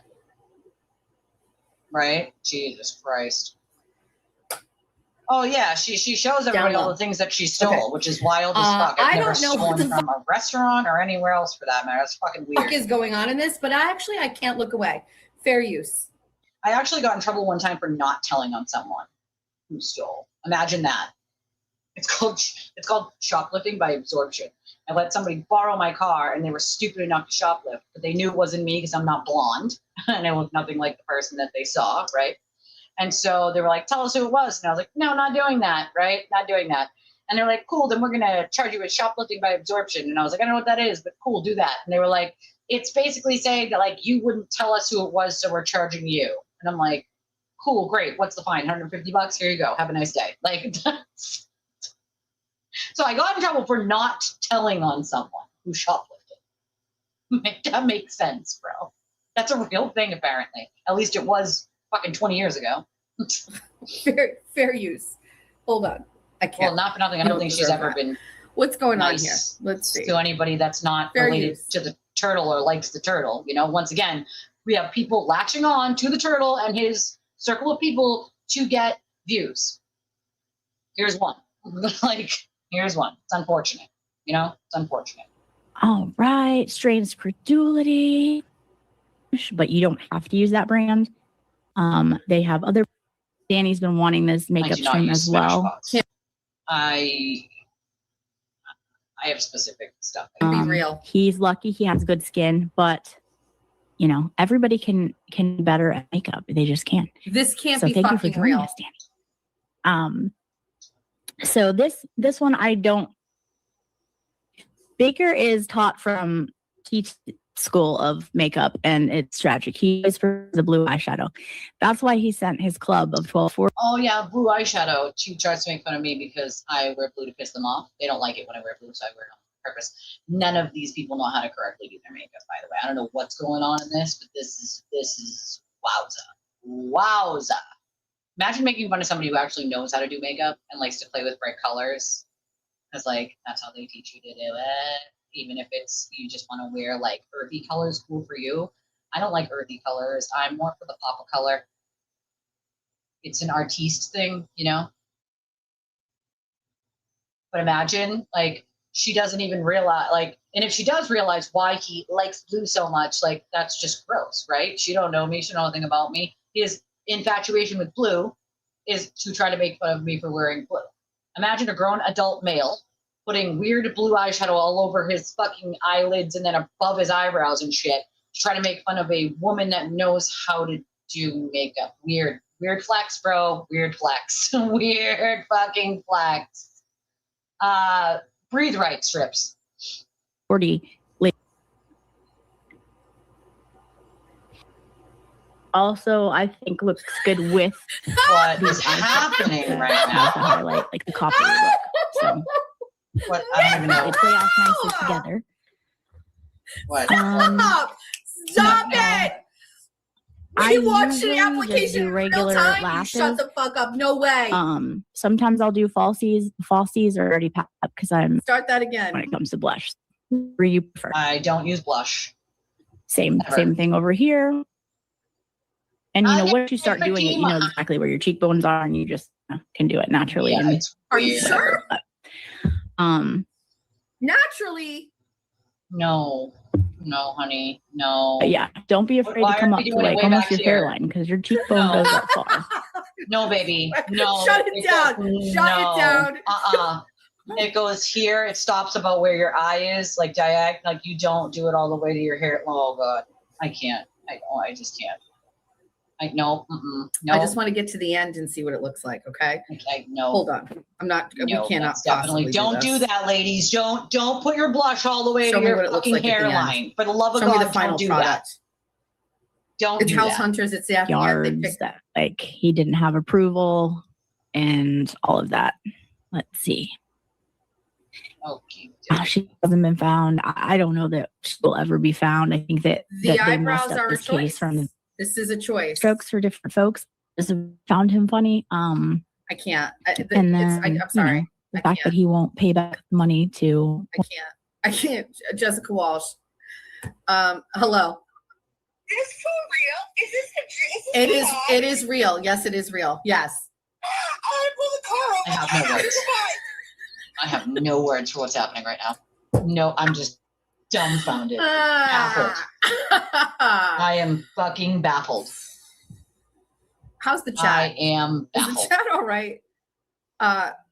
Right? Jesus Christ. Oh yeah, she shows everybody all the things that she stole, Okay. which is wild as fuck. I've I never don't know what stolen the from a restaurant or anywhere else for that matter. That's fucking weird. Fuck is going on in this, but I can't look away. Fair use. I actually got in trouble one time for not telling on someone who stole. Imagine that. It's called shoplifting by absorption. I let somebody borrow my car and they were stupid enough to shoplift, but they knew it wasn't me because I'm not blonde and I look nothing like the person that they saw, right? And so they were like, tell us who it was. And I was like, no, not doing that, right? Not doing that. And they're like, cool, then we're going to charge you with shoplifting by absorption. And I was like, I don't know what that is, but cool, do that. And they were like, it's basically saying that like you wouldn't tell us who it was, so we're charging you. And I'm like, cool, great. What's the fine? $150? Here you go. Have a nice day. Like, so I got in trouble for not telling on someone who shoplifted. That makes sense, bro. That's a real thing, apparently. At least it was fucking 20 years ago. Fair use. Hold on. I can't. Well, not for nothing. I don't think she's ever been. What's going on nice here? Let's see. To anybody that's not Fair related use. to the turtle or likes the turtle. You know, once again, we have people latching on to the turtle and his circle of people to get views. Here's one. Here's one. It's unfortunate. You know, it's unfortunate. All right, strains credulity, but you don't have to use that brand. They have other. Danny's been wanting this makeup stream as well. I have specific stuff. Be real. He's lucky he has good skin, but you know everybody can be better at makeup. They just can't. This can't so be thank you for fucking joining real. us, Danny. So this one I don't. Baker is taught from teach school of makeup, and it's tragic. He is for the blue eyeshadow. That's why he sent his club of 12-4. Oh yeah, blue eyeshadow. She tries to make fun of me because I wear blue to piss them off. They don't like it when I wear blue, so I wear it on purpose. None of these people know how to correctly do their makeup, by the way. I don't know what's going on in this, but this is wowza. Imagine making fun of somebody who actually knows how to do makeup and likes to play with bright colors. Because like that's how they teach you to do it. Even if it's you just want to wear like earthy colors, cool for you. I don't like earthy colors. I'm more for the pop of color. It's an artiste thing, you know. But imagine like she doesn't even realize like, and if she does realize why he likes blue so much, like that's just gross, right? She don't know me. She don't know anything about me. His infatuation with blue is to try to make fun of me for wearing blue. Imagine a grown adult male putting weird blue eyeshadow all over his fucking eyelids and then above his eyebrows and shit to try to make fun of a woman that knows how to do makeup. Weird flex, bro. Weird flex. Weird fucking flex. Breathe right strips. 40. Also, I think looks good with what is happening right now. To highlight like the coppery look. So what I don't even know. They play off nicely together. What? Stop it! We watched the usually application just do in real regular time. lashes. You shut the fuck up. No way. Sometimes I'll do falsies. Falsies are already packed up because I'm Start that again. when it comes to blush. Where you prefer. I don't use blush. Same thing over here. And you know, once you start doing it, you know exactly where your cheekbones are, and you just can do it naturally. Yeah, and Are you sure? Naturally. No, honey, no. Yeah, don't be afraid to come up to like almost your hairline because your cheekbone goes that far. No, baby, no. Shut it down. Shut it down. It goes here. It stops about where your eye is, like diagonal. Like you don't do it all the way to your hair. Oh God, I can't. I just can't. No. I just want to get to the end and see what it looks like. Okay. No. Hold on. I'm not. No, we cannot definitely possibly don't do that, ladies. Don't put your blush all the way Show to me your what it looks fucking like at the hairline. end. For the love of Show me God, the final don't do product. that. Don't It's do House that. Hunters. It's the Yards that like he didn't have approval and all of that. Let's see. Okay. She hasn't been found. I don't know that she will ever be found. I think that The they eyebrows messed up are a this case choice. from This is a choice. strokes for different folks. Just found him funny. I can't. And then I'm sorry. you know, the fact that he won't pay back money to. I can't. Jessica Walsh. Hello. Is this for real? Is this It is real. Yes, it is real. Yes. I have no words. I have no words for what's happening right now. No, I'm just dumbfounded. Baffled. I am fucking baffled. How's the chat? I am Is baffled. the chat all right?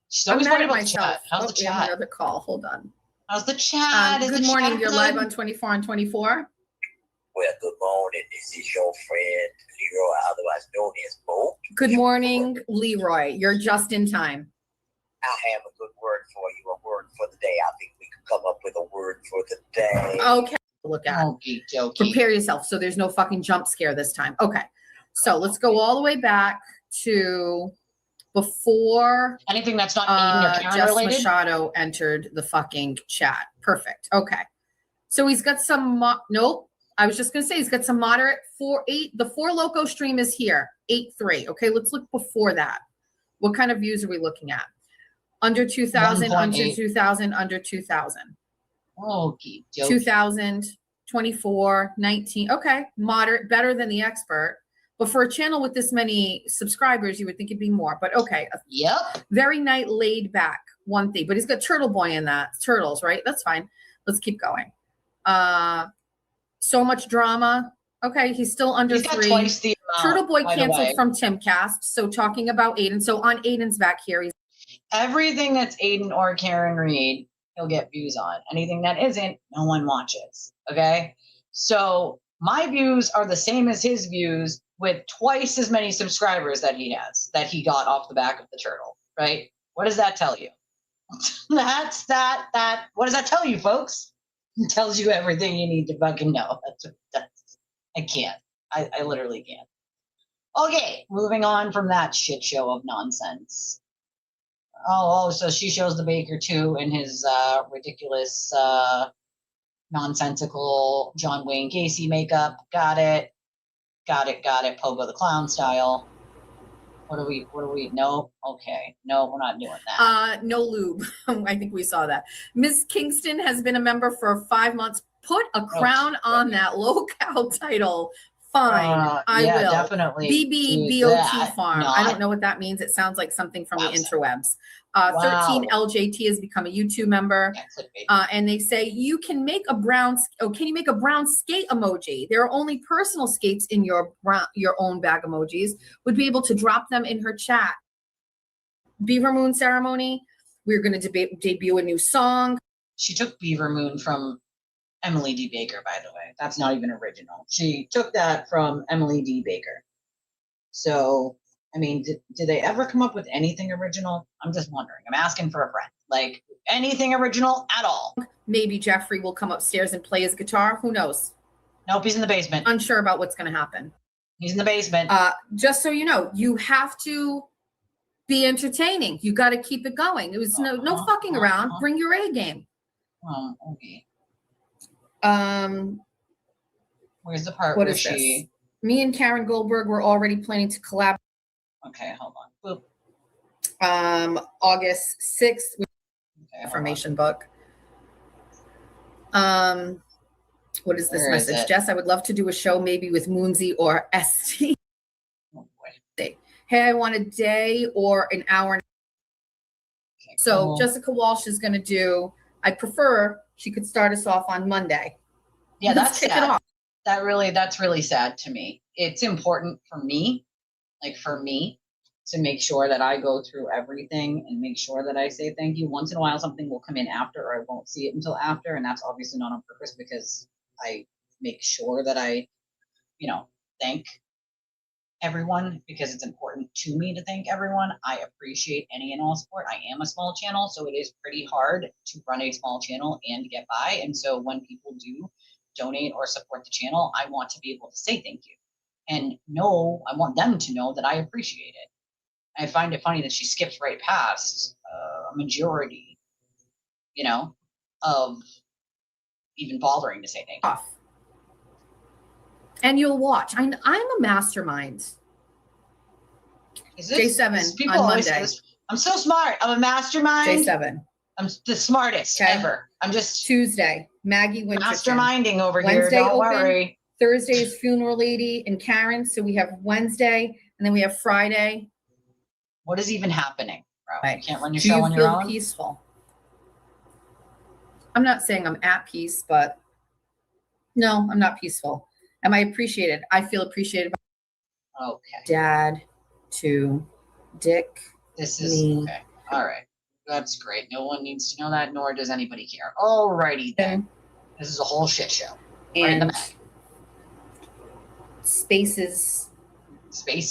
She's always I'm mad worried at about the myself. chat. How's the We have chat? another call. Hold on. How's the chat? Is Good the morning. chat You're good? live on 24 and 24. Well, good morning. This is your friend Leroy, otherwise known as Bo. Good morning, Leroy. You're just in time. I have a good word for you, a word for the day. I think we could come up with a word for the day. Okay. Look at. Okey dokey. Prepare yourself so there's no fucking jump scare this time. Okay. So let's go all the way back to before anything that's not Aiden or Karen Jess related. Machado entered the fucking chat. Perfect. Okay. So he's got some nope. I was just gonna say he's got some moderate 4-8. The 4 Loco stream is here. 8-3. Okay, let's look before that. What kind of views are we looking at? Under 2,000, under 1.8. 2,000, under 2,000. Okey dokey. 2,000, 24, 19. Okay, moderate, better than the expert. But for a channel with this many subscribers, you would think it'd be more. But okay. Yep. Very nice, laid back, one thing. But he's got Turtle Boy in that. Turtles, right? That's fine. Let's keep going. So much drama. Okay, he's still under He's got 3. twice the amount, Turtle Boy by the canceled way. from Timcast. So talking about Aiden. So on Aiden's back here, he's Everything that's Aiden or Karen Reed, he'll get views on. Anything that isn't, no one watches. Okay? So my views are the same as his views with twice as many subscribers that he has, that he got off the back of the turtle, right? What does that tell you? What does that tell you, folks? It tells you everything you need to fucking know. I can't. I literally can't. Okay, moving on from that shit show of nonsense. Oh, so she shows the baker too in his ridiculous, nonsensical John Wayne Gacy makeup. Got it. Pogo the Clown style. What do we? No. Okay. No, we're not doing that. no lube. I think we saw that. Miss Kingston has been a member for 5 months. Put a crown on that low cow title. Fine, I yeah, will. definitely do BBBOT that. farm. I don't know what that means. It sounds like something from the interwebs. 13 LJT has become a YouTube member. And they say you can make a brown. Oh, can you make a brown skate emoji? There are only personal skates in your own bag emojis. Would be able to drop them in her chat. Beaver Moon ceremony. We're going to debut a new song. She took Beaver Moon from Emily D. Baker, by the way. That's not even original. She took that from Emily D. Baker. So, I mean, did they ever come up with anything original? I'm just wondering. I'm asking for a friend. Like, anything original at all? Maybe Jeffrey will come upstairs and play his guitar. Who knows? Nope, he's in the basement. Unsure about what's going to happen. He's in the basement. Just so you know, you have to be entertaining. You got to keep it going. It was no fucking around. Bring your A game. Okay. Where's the part where where she? Me and Karen Goldberg were already planning to collab. Okay, hold on. Boop. August 6th. Information book. What is this Where is message? it? Jess, I would love to do a show maybe with Moonsy or ST. Oh boy. Hey, I want a day or an hour. So cool. Jessica Walsh is going to do, I prefer she could start us off on Monday. Yeah, Let's that's kick it sad. off. That's really sad to me. It's important for me, to make sure that I go through everything and make sure that I say thank you. Once in a while, something will come in after, or I won't see it until after, and that's obviously not on purpose because I make sure that I, thank everyone because it's important to me to thank everyone. I appreciate any and all support. I am a small channel, so it is pretty hard to run a small channel and get by. And so when people do donate or support the channel, I want to be able to say thank you. And I want them to know that I appreciate it. I find it funny that she skips right past a majority, of even bothering to say thank you. And you'll watch. I'm a mastermind. J7 people on always say Monday. this. I'm so smart. I'm a mastermind. J7. I'm the smartest ever. I'm just Tuesday. Maggie Winterton. Masterminding over here. Wednesday Don't open. worry. Thursday is Funeral Lady and Karen. So we have Wednesday and then we have Friday. What is even happening, bro? Right. You can't run your Do show you on your feel own. peaceful? I'm not saying I'm at peace, but no, I'm not peaceful. Am I appreciated? I feel appreciated. Okay. Dad to Dick. This is me. okay. All right. That's great. No one needs to know that, nor does anybody care. Alrighty then. This is a whole shit show. Right in the And back. Spaces. And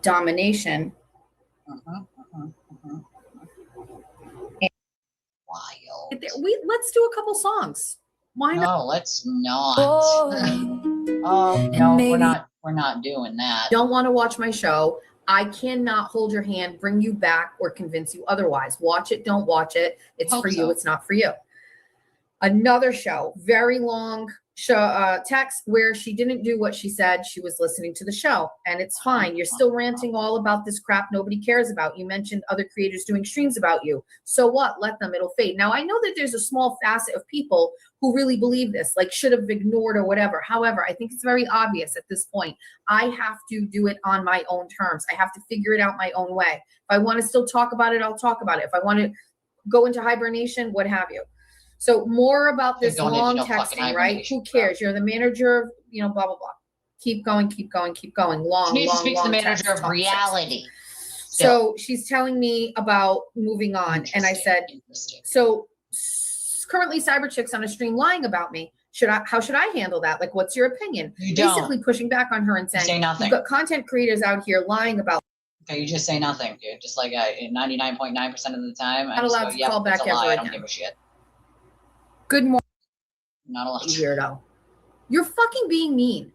Domination. wild. Let's do a couple songs. Why not? No, let's not. Oh no, we're not doing that. Don't want to watch my show. I cannot hold your hand, bring you back, or convince you otherwise. Watch it, don't watch it. It's for you, it's not for you. Another show, very long show, text where she didn't do what she said. She was listening to the show, and it's fine. You're still ranting all about this crap nobody cares about. You mentioned other creators doing streams about you. So what? Let them. It'll fade. Now, I know that there's a small facet of people who really believe this, like should have ignored or whatever. However, I think it's very obvious at this point. I have to do it on my own terms. I have to figure it out my own way. If I want to still talk about it, I'll talk about it. If I want to go into hibernation, what have you. So more about this long texting, right? Who cares? You're the manager of, blah, blah, blah. Keep going, keep going, keep going. Long, She needs to long, speak to long the manager text, of reality. So she's telling me about moving on. And I said, so currently Cyber Chick's on a stream lying about me. How should I handle that? Like, what's your opinion? You don't. Basically pushing back on her and saying, say nothing. You've got content creators out here lying about. Okay, you just say nothing, dude. Just like 99.9% of the time. Not allowed to call back that's a lie. ever I don't again. give a shit. Good morning. Not allowed. You weirdo. You're fucking being mean.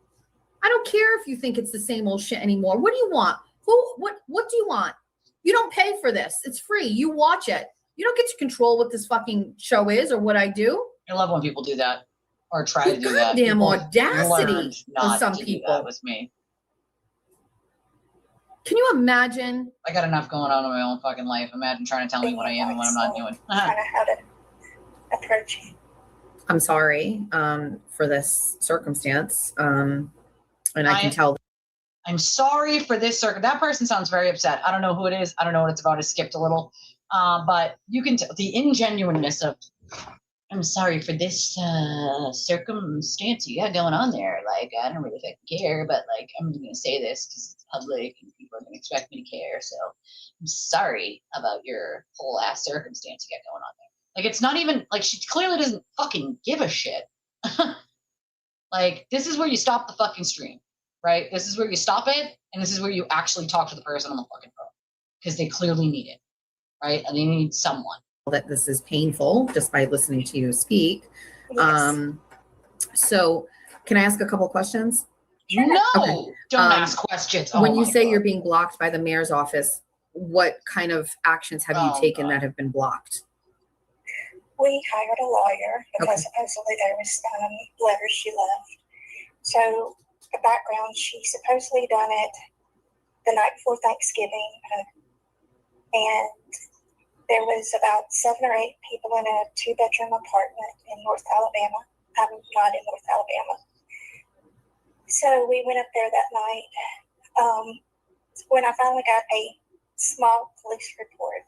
I don't care if you think it's the same old shit anymore. What do you want? What do you want? You don't pay for this. It's free. You watch it. You don't get to control what this fucking show is or what I do. I love when people do that or try to do that. Goddamn People audacity learned for not some to do people. that with me. Can you imagine? I got enough going on in my own fucking life. Imagine trying to tell me what I am and what I'm not doing. Kind of how to approach you. I'm sorry for this circumstance. And I can tell. I'm sorry for this that person sounds very upset. I don't know who it is. I don't know what it's about. I skipped a little. But you can tell the ingenuineness of, I'm sorry for this circumstance you got going on there. Like, I don't really fucking care, but like, I'm going to say this because it's public and people are going to expect me to care. So I'm sorry about your whole ass circumstance you got going on there. Like, it's not even like she clearly doesn't fucking give a shit. Like, this is where you stop the fucking stream, right? This is where you stop it. And this is where you actually talk to the person on the fucking phone because they clearly need it, right? And they need someone. That this is painful just by listening to you speak. Yes. So can I ask a couple questions? No, Okay. don't ask questions. When Oh you my say God. you're being blocked by the mayor's office, what kind of actions have you taken that have been blocked? We hired a lawyer because supposedly there was letters she left. So the background, she supposedly done it the night before Thanksgiving, and there was about 7 or 8 people in a 2-bedroom apartment in North Alabama. I'm not in North Alabama. So we went up there that night. When I finally got a small police report,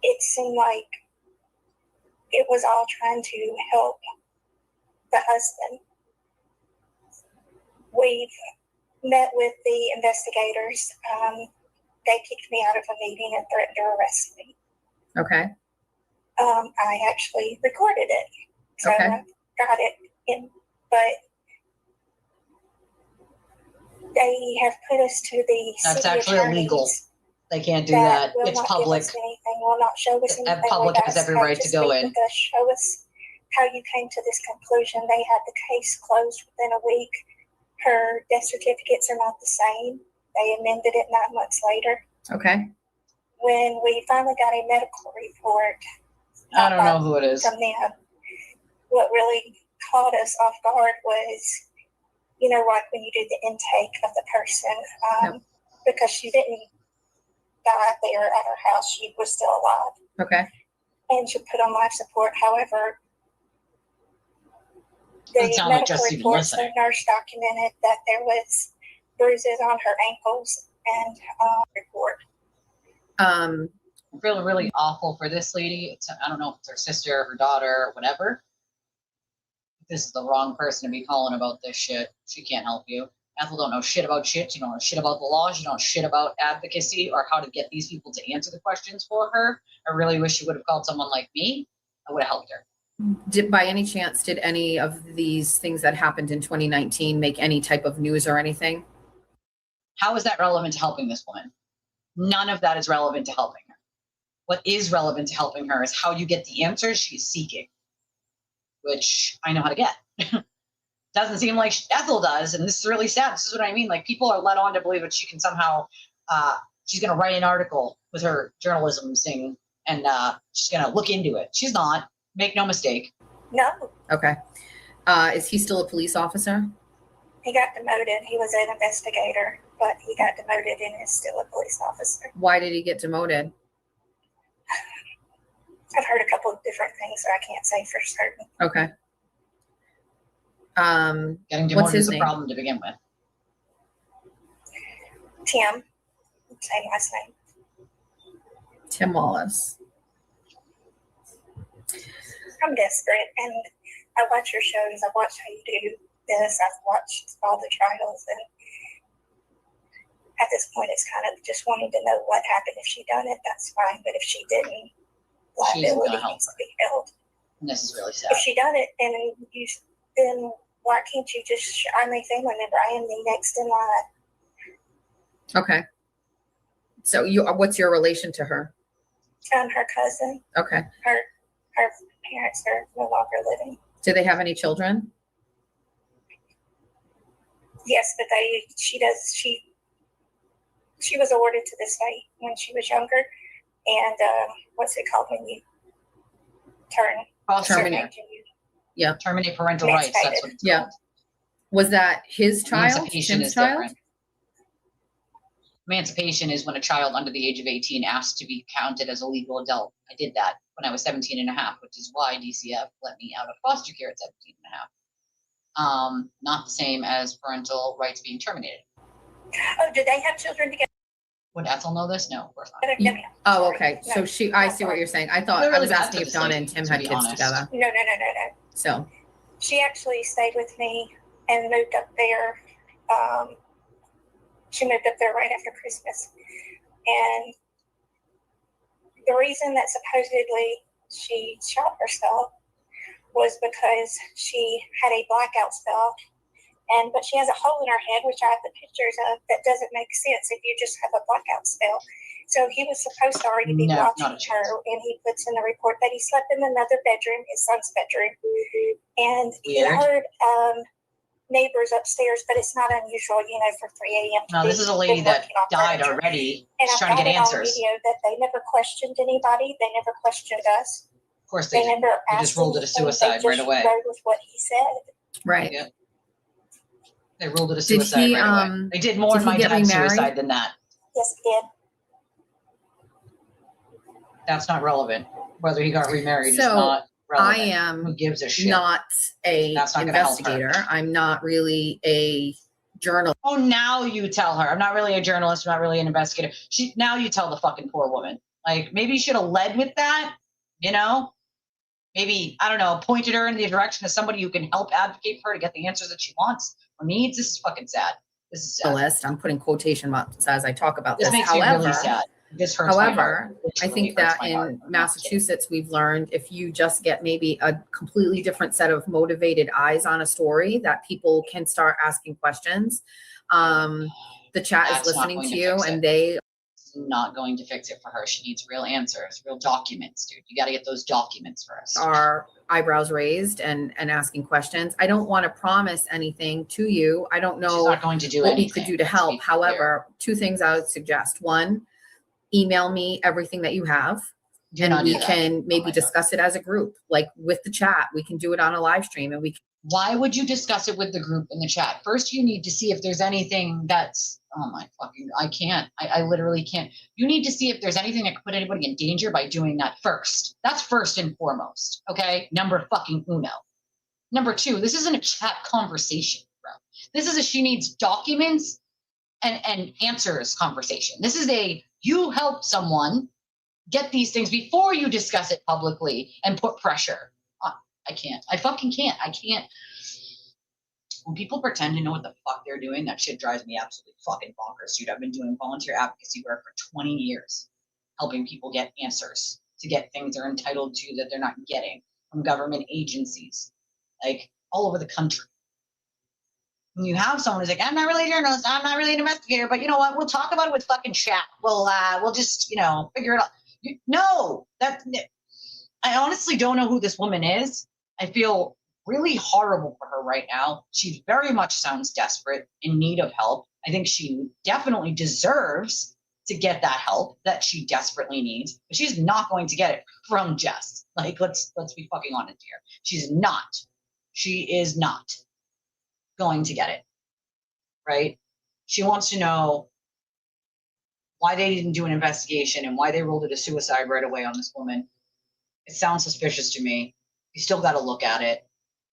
it seemed like it was all trying to help the husband. We've met with the investigators. They kicked me out of a meeting and threatened to arrest me. Okay. I actually recorded it, so Okay. I got it in, but they have put us to the That's city actually attorneys illegal. They can't do that. will It's not public. give us anything, will not show us anything. The public We've has asked every her right to just go meet in. with us, show us how you came to this conclusion. They had the case closed within a week. Her death certificates are not the same. They amended it 9 months later. Okay. When we finally got a medical report, I don't know who it is. from them, what really caught us off guard was, you know, like when you do the intake of the person, because she didn't die there at her house, she was still alive. Okay. And she put on life support. However, Doesn't the sound like medical just even reports, the listening. nurse documented that there was bruises on her ankles and report. I'm feeling really awful for this lady. I don't know if it's her sister, her daughter, or whatever. This is the wrong person to be calling about this shit. She can't help you. Ethel don't know shit about shit. She don't know shit about the law. She don't know shit about advocacy or how to get these people to answer the questions for her. I really wish she would have called someone like me. I would have helped her. By any chance, did any of these things that happened in 2019 make any type of news or anything? How is that relevant to helping this woman? None of that is relevant to helping her. What is relevant to helping her is how you get the answers she's seeking, which I know how to get. Doesn't seem like Ethel does, and this is really sad. This is what I mean. Like, people are led on to believe that she can somehow, she's going to write an article with her journalism thing, and she's going to look into it. She's not. Make no mistake. No, Okay. Is he still a police officer? he got demoted. He was an investigator, but he got demoted and is still a police officer. Why did he get demoted? I've heard a couple of different things, so I can't say for certain. Okay. Getting what's demoted his is a name? problem to begin with. Tim, same last name. Tim Wallace. I'm desperate, and I watch your shows. I watch how you do this. I've watched all the trials, and at this point, it's kind of just wanting to know what happened. If she done it, that's fine. But if she didn't, liability needs to be held. And this is really sad. If she done it, and you, then why can't you just? I'm a family member. I am the next in line. Okay. So what's your relation to her? I'm her cousin. Okay. Her parents are no longer living. Do they have any children? Yes, but she was awarded to the state when she was younger, and what's it called when you Terminate. Yeah. Terminate parental rights. That's what it's called. Was that his child? Emancipation Tim's is child? different. Emancipation is when a child under the age of 18 asks to be counted as a legal adult. I did that when I was 17 and a half, which is why DCF let me out of foster care at 17 and a half. Not the same as parental rights being terminated. Oh, did they have children together? Would Ethel know this? No, of course not. Oh, okay. So I see what you're saying. I thought They're I was really asking bad if to Donna say, and Tim to had be kids honest. together. No. So She actually stayed with me and moved up there. She moved up there right after Christmas. And the reason that supposedly she shot herself was because she had a blackout spell. But she has a hole in her head, which I have the pictures of, that doesn't make sense if you just have a blackout spell. So he was supposed to already be watching her, and he puts in the report that he slept in another bedroom, his son's bedroom. And he heard neighbors upstairs, but it's not unusual, for 3 a.m. No, this is a lady that died already. And She's I've trying to got get it on answers. video that they never questioned anybody. They never questioned us. Of course they didn't. never They just asked ruled it a anything. suicide They right just away. rode with what he said. right. Yeah. They ruled it a Did suicide he, right away. They did more did in he my get dad's remarried? suicide than that. Yes, he did. That's not relevant. Whether he got remarried is So, not relevant. I am Who gives a shit? not a That's not gonna help her. investigator. I'm not really a journalist. Oh, now you tell her. I'm not really a journalist. I'm not really an investigator. Now you tell the fucking poor woman. Like, maybe you should have led with that, you know? Maybe, I don't know, pointed her in the direction of somebody who can help advocate for her to get the answers that she wants or needs. This is fucking sad. This is sad. List. I'm putting quotation marks as I talk about This this. makes me really sad. This hurts my heart. I think that in Massachusetts, we've learned if you just get maybe a completely different set of motivated eyes on a story, that people can start asking questions. The chat That's is not listening going to to you, fix it. and they not going to fix it for her. She needs real answers, real documents, dude. You got to get those documents first. are eyebrows raised and asking questions. I don't want to promise anything to you. I don't know She's not going to do what we anything, could do to help. However, two things I would suggest. One, email me everything that you have. Do and not we do that. can maybe discuss it as a group, like with the chat. We can do it on a live stream, and we can. Why would you discuss it with the group in the chat? First, you need to see if there's anything that's, oh my fucking, I can't. I literally can't. You need to see if there's anything that could put anybody in danger by doing that first. That's first and foremost, okay? Number fucking uno. Number two, this isn't a chat conversation, bro. This is a she needs documents and answers conversation. This is a you help someone get these things before you discuss it publicly and put pressure. I can't. I fucking can't. I can't. When people pretend to know what the fuck they're doing, that shit drives me absolutely fucking bonkers, dude. I've been doing volunteer advocacy work for 20 years, helping people get answers to get things they're entitled to that they're not getting from government agencies, like all over the country. When you have someone who's like, I'm not really a journalist, I'm not really an investigator, but you know what? We'll talk about it with fucking chat. We'll just, figure it out. No, I honestly don't know who this woman is. I feel really horrible for her right now. She very much sounds desperate, in need of help. I think she definitely deserves to get that help that she desperately needs, but she's not going to get it from Jess. Like, let's be fucking honest here. She is not going to get it, right? She wants to know why they didn't do an investigation and why they ruled it a suicide right away on this woman. It sounds suspicious to me. You still got to look at it.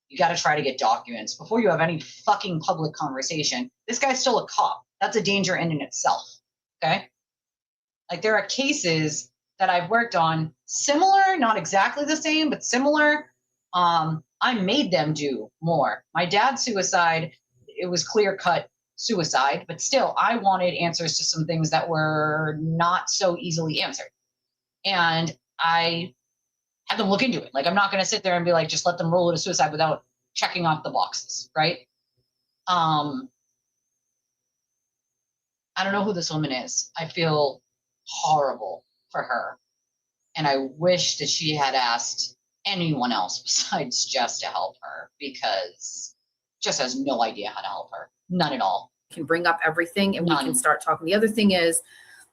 You got to try to get documents before you have any fucking public conversation. This guy's still a cop. That's a danger in itself. Okay? Like, there are cases that I've worked on, similar, not exactly the same, but similar. I made them do more. My dad's suicide, it was clear-cut suicide, but still, I wanted answers to some things that were not so easily answered. And I had them look into it. Like, I'm not going to sit there and be like, just let them rule it a suicide without checking off the boxes, right? I don't know who this woman is. I feel horrible for her. And I wish that she had asked anyone else besides Jess to help her, because Jess has no idea how to help her. None at all. Can bring up everything and we can start talking. The other thing is,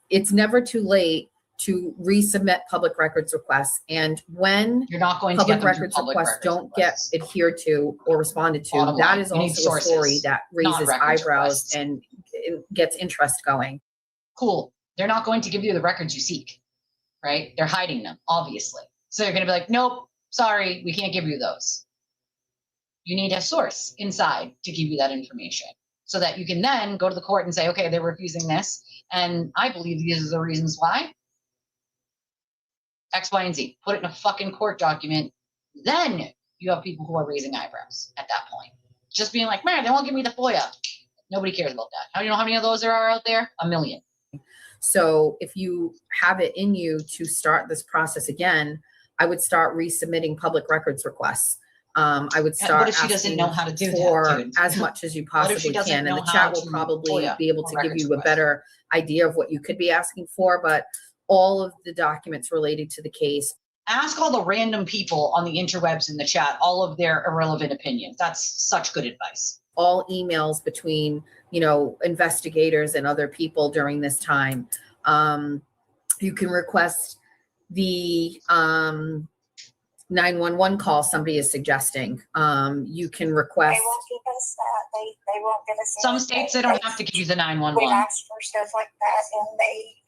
it's never too late to resubmit public records requests. And when you're not going public to get records requests don't get adhered to or responded to, that is also a story that raises eyebrows and it gets interest going. Cool. They're not going to give you the records you seek, right? They're hiding them, obviously. So they're going to be like, nope, sorry, we can't give you those. You need a source inside to give you that information so that you can then go to the court and say, okay, they're refusing this, and I believe these are the reasons why. X, Y, and Z. Put it in a fucking court document. Then you have people who are raising eyebrows at that point. Just being like, man, they won't give me the FOIA. Nobody cares about that. How do you know how many of those there are out there? 1 million. So if you have it in you to start this process again, I would start resubmitting public records requests. I would start what if she doesn't know how to do for that, dude? as much as you possibly can. And the chat will probably be able to give you a better idea of what you could be asking for, but all of the documents related to the case. Ask all the random people on the interwebs in the chat all of their irrelevant opinions. That's such good advice. All emails between, investigators and other people during this time. You can request the 911 call somebody is suggesting. You can request. They won't give us that. They won't give us. Some states they don't have to give you the 911. We asked for stuff like that, and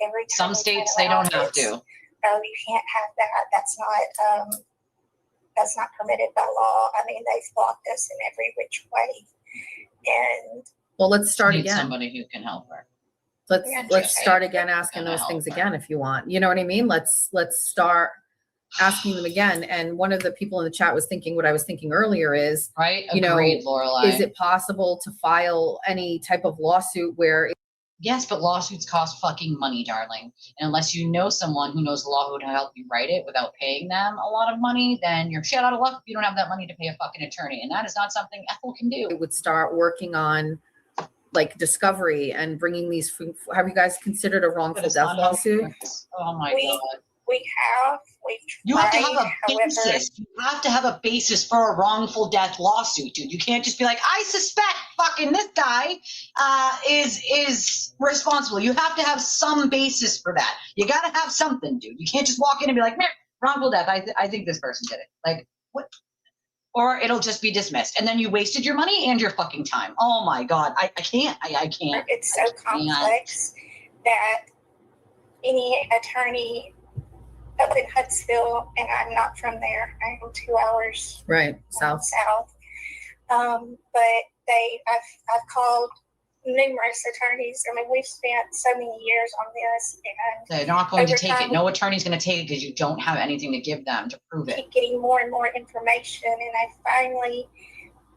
every time some states they don't have to. oh, you can't have that. That's not permitted by law. I mean, they've blocked us in every which way. And well, let's start Need again. somebody who can help her. Let's start again asking those things again if you want. You know what I mean? Let's start asking them again. And one of the people in the chat was thinking what I was thinking earlier is, right? You Agreed, know, Lorelai. is it possible to file any type of lawsuit where Yes, but lawsuits cost fucking money, darling. And unless you know someone who knows the law who to help you write it without paying them a lot of money, then you're shit out of luck if you don't have that money to pay a fucking attorney. And that is not something Ethel can do. it would start working on like discovery and bringing these, have you guys considered a wrongful death lawsuit? Oh my God. we've You have to tried, have a basis. You have to have a basis for a wrongful death lawsuit, dude. You can't just be like, I suspect fucking this guy is responsible. You have to have some basis for that. You got to have something, dude. You can't just walk in and be like, wrongful death. I think this person did it. Like, what? Or it'll just be dismissed. And then you wasted your money and your fucking time. Oh my God. I can't. I can't. It's so complex that any attorney up in Huntsville, and I'm not from there. I'm 2 hours south. But I've called numerous attorneys. I mean, we've spent so many years on this, and they're not going to over take it. time, No attorney's going to take it because you don't have anything to give them to prove it. keep getting more and more information, and I finally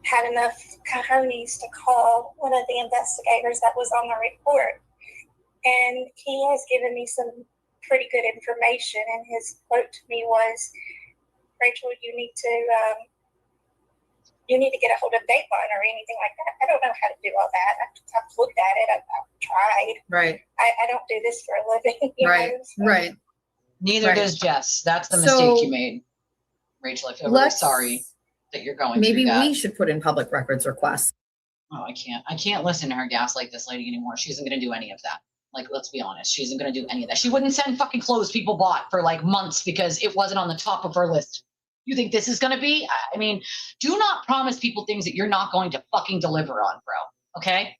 had enough cojones to call one of the investigators that was on the report, and he has given me some pretty good information, and his quote to me was, Rachel, you need to get a hold of Dateline or anything like that. I don't know how to do all that. I've looked at it. I've tried. Right. I don't do this for a living. you know, so- Right. Neither does Jess. That's the mistake you made, Rachel. I feel really sorry that you're going Maybe through that. we should put in public records requests. Oh, I can't. I can't listen to her gaslight this lady anymore. She isn't going to do any of that. Like, let's be honest. She isn't going to do any of that. She wouldn't send fucking clothes people bought for like months because it wasn't on the top of her list. You think this is going to be? I mean, do not promise people things that you're not going to fucking deliver on, bro. Okay?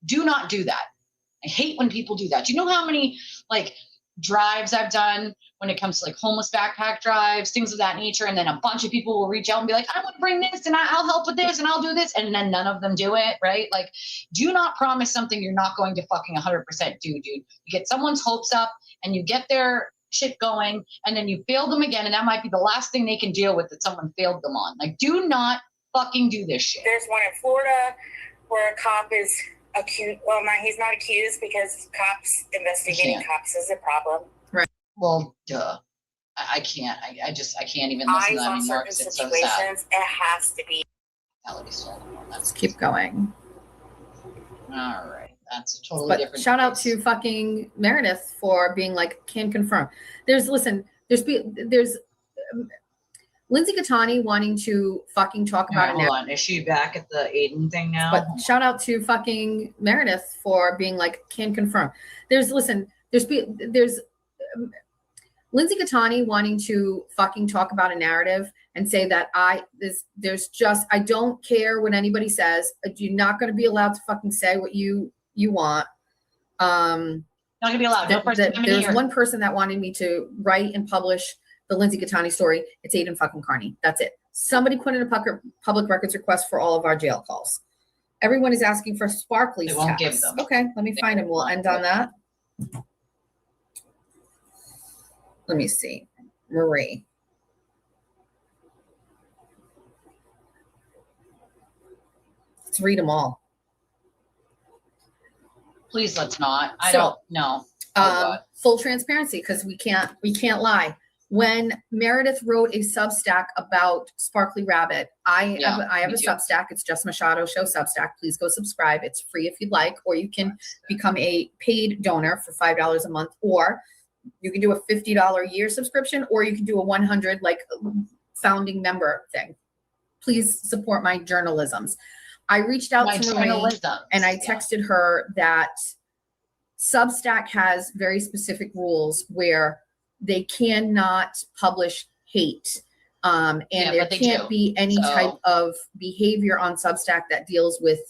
Do not do that. I hate when people do that. Do you know how many like drives I've done when it comes to like homeless backpack drives, things of that nature, and then a bunch of people will reach out and be like, I want to bring this and I'll help with this and I'll do this, and then none of them do it, right? Like, do not promise something you're not going to fucking 100% do, dude. You get someone's hopes up and you get their shit going and then you fail them again, and that might be the last thing they can deal with that someone failed them on. Like, do not fucking do this shit. There's one in Florida where a cop is accused. Well, he's not accused because investigating cops is a problem. Right. Well, duh. I can't. I can't even listen to that anymore because it's so sad. It has to be. Let's keep going. All right. That's a totally But different. shout out to fucking Meredith for being like, can confirm. There's Lindsay Catani wanting to fucking talk about it. Hold on. Is she back at the Aiden thing now? But shout out to fucking Meredith for being like, can confirm. There's Lindsay Catani wanting to fucking talk about a narrative and say that I don't care what anybody says. You're not going to be allowed to fucking say what you want. Not gonna be allowed. There's one person that wanted me to write and publish the Lindsay Catani story. It's Aiden fucking Carney. That's it. Somebody put in a public records request for all of our jail calls. Everyone is asking for Sparkly's They won't tabs. give them. Okay, let me find him. We'll end on that. Let me see. Marie. Let's read them all. Please, let's not. I don't know. Full transparency, because we can't lie. When Meredith wrote a Substack about Sparkly Rabbit, I have a Substack. It's Just Machado Show Substack. Please go subscribe. It's free if you'd like, or you can become a paid donor for $5 a month, or you can do a $50 a year subscription, or you can do a 100 like founding member thing. Please support my journalisms. I reached out to Marie and I texted her that Substack has very specific rules where they cannot publish hate. And there can't be any type of behavior on Substack that deals with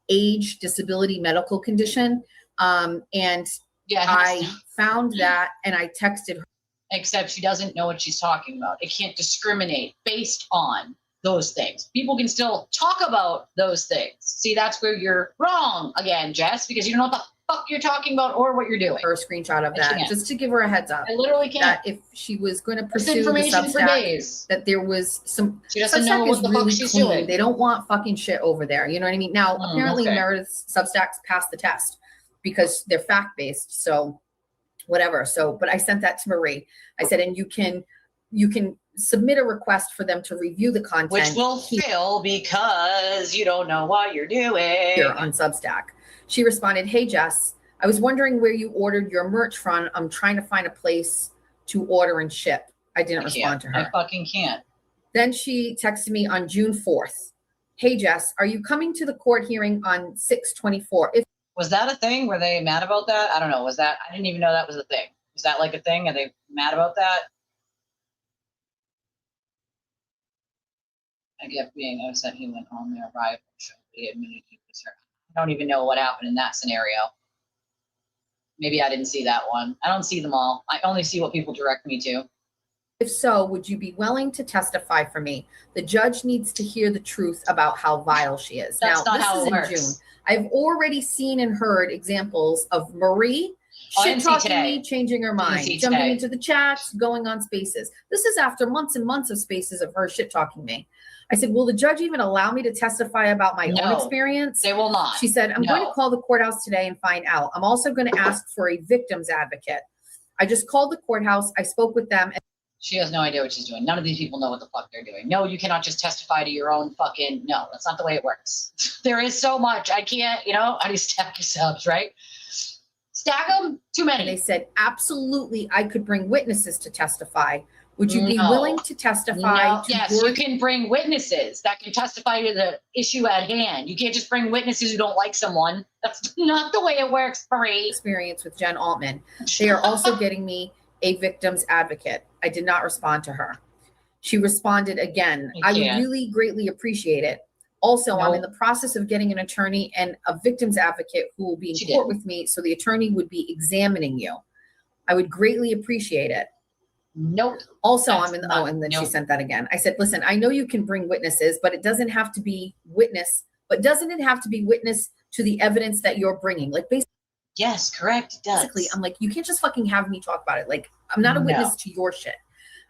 age, disability, medical condition. And Yeah. I found that and I texted her. Except she doesn't know what she's talking about. It can't discriminate based on those things. People can still talk about those things. See, that's where you're wrong again, Jess, because you don't know what the fuck you're talking about or what you're doing. Her screenshot of that, just to give her a heads up. I literally can't. That if she was going to pursue the information for Substack, days. that there was some. She doesn't Substack know what is the really fuck she's clean. doing. They don't want fucking shit over there. You know what I mean? Now, apparently okay. Meredith's Substacks passed the test because they're fact based. So whatever. So, but I sent that to Marie. I said, and you can submit a request for them to review the content, which will fail because you don't know what you're doing here on Substack. She responded, "Hey Jess, I was wondering where you ordered your merch from. I'm trying to find a place to order and ship." I didn't respond to her. I fucking can't. Then she texted me on June 4th. "Hey Jess, are you coming to the court hearing on 6/24? Was that a thing? Were they mad about that? I don't know. Was that? I didn't even know that was a thing. Was that like a thing? Are they mad about that? I get being upset he went on their rival show. He admitted he was hurt. I don't even know what happened in that scenario. Maybe I didn't see that one. I don't see them all. I only see what people direct me to. If so, would you be willing to testify for me? The judge needs to hear the truth about how vile she is." That's now, not this how is it in works. June. I've already seen and heard examples of Marie I shit didn't see talking today. me, changing her mind, see jumping today. into the chats, going on spaces. This is after months and months of spaces of her shit talking me. I said, "Will the judge even allow me to testify about my own No, experience?" They will not. She said, "I'm going No. to call the courthouse today and find out. I'm also going to ask for a victim's advocate. I just called the courthouse. I spoke with them." She has no idea what she's doing. None of these people know what the fuck they're doing. No, you cannot just testify to your own fucking, no, that's not the way it works. There is so much. I can't, how do you stack your subs, right? Stack them? Too many. And they said, "Absolutely, I could bring witnesses to testify. Would you be willing to testify?" No. Yes, you can bring witnesses that can testify to the issue at hand. You can't just bring witnesses who don't like someone. That's not the way it works, Marie. Experience with Jen Altman. They are also getting me a victim's advocate. I did not respond to her. She responded again. I would really greatly appreciate it. Also, I'm in the process of getting an attorney and a victim's advocate who will be in court with me, so the attorney would be examining you. I would greatly appreciate it. Nope. Also, I'm in the, and then she sent that again. I said, "Listen, I know you can bring witnesses, but it doesn't have to be witness, doesn't it have to be witness to the evidence that you're bringing?" Like, basically, yes, correct. It does. basically, I'm like, you can't just fucking have me talk about it. Like, I'm not a witness to your shit.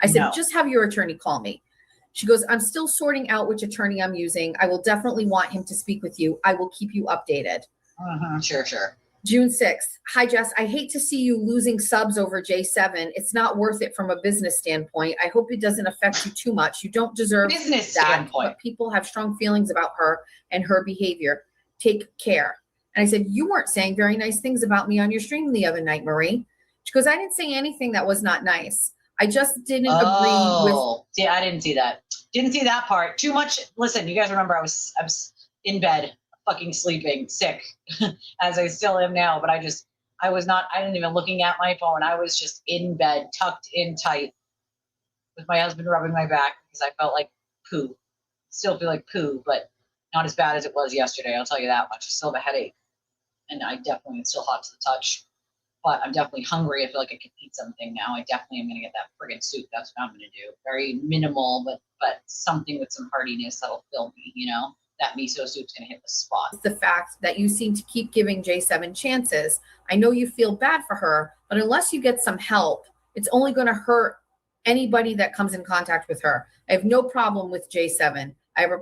I said, "Just have your attorney call me." She goes, "I'm still sorting out which attorney I'm using. I will definitely want him to speak with you. I will keep you updated." Sure. June 6th. "Hi, Jess. I hate to see you losing subs over J7. It's not worth it from a business standpoint. I hope it doesn't affect you too much. You don't deserve business that, standpoint. but people have strong feelings about her and her behavior. Take care." And I said, "You weren't saying very nice things about me on your stream the other night, Marie." She goes, "I didn't say anything that was not nice. I just didn't agree with." Yeah, I didn't see that. Didn't see that part. Too much. Listen, you guys remember I was in bed, fucking sleeping, sick, as I still am now. But I didn't even looking at my phone. I was just in bed, tucked in tight, with my husband rubbing my back because I felt like poo. Still feel like poo, but not as bad as it was yesterday. I'll tell you that much. I still have a headache, and it's still hot to the touch. But I'm definitely hungry. I feel like I could eat something now. I definitely am going to get that friggin' soup. That's what I'm going to do. Very minimal, but something with some heartiness that'll fill me, That miso soup's going to hit the spot. The fact that you seem to keep giving J7 chances. I know you feel bad for her, but unless you get some help, it's only going to hurt anybody that comes in contact with her. I have no problem with J7. I have no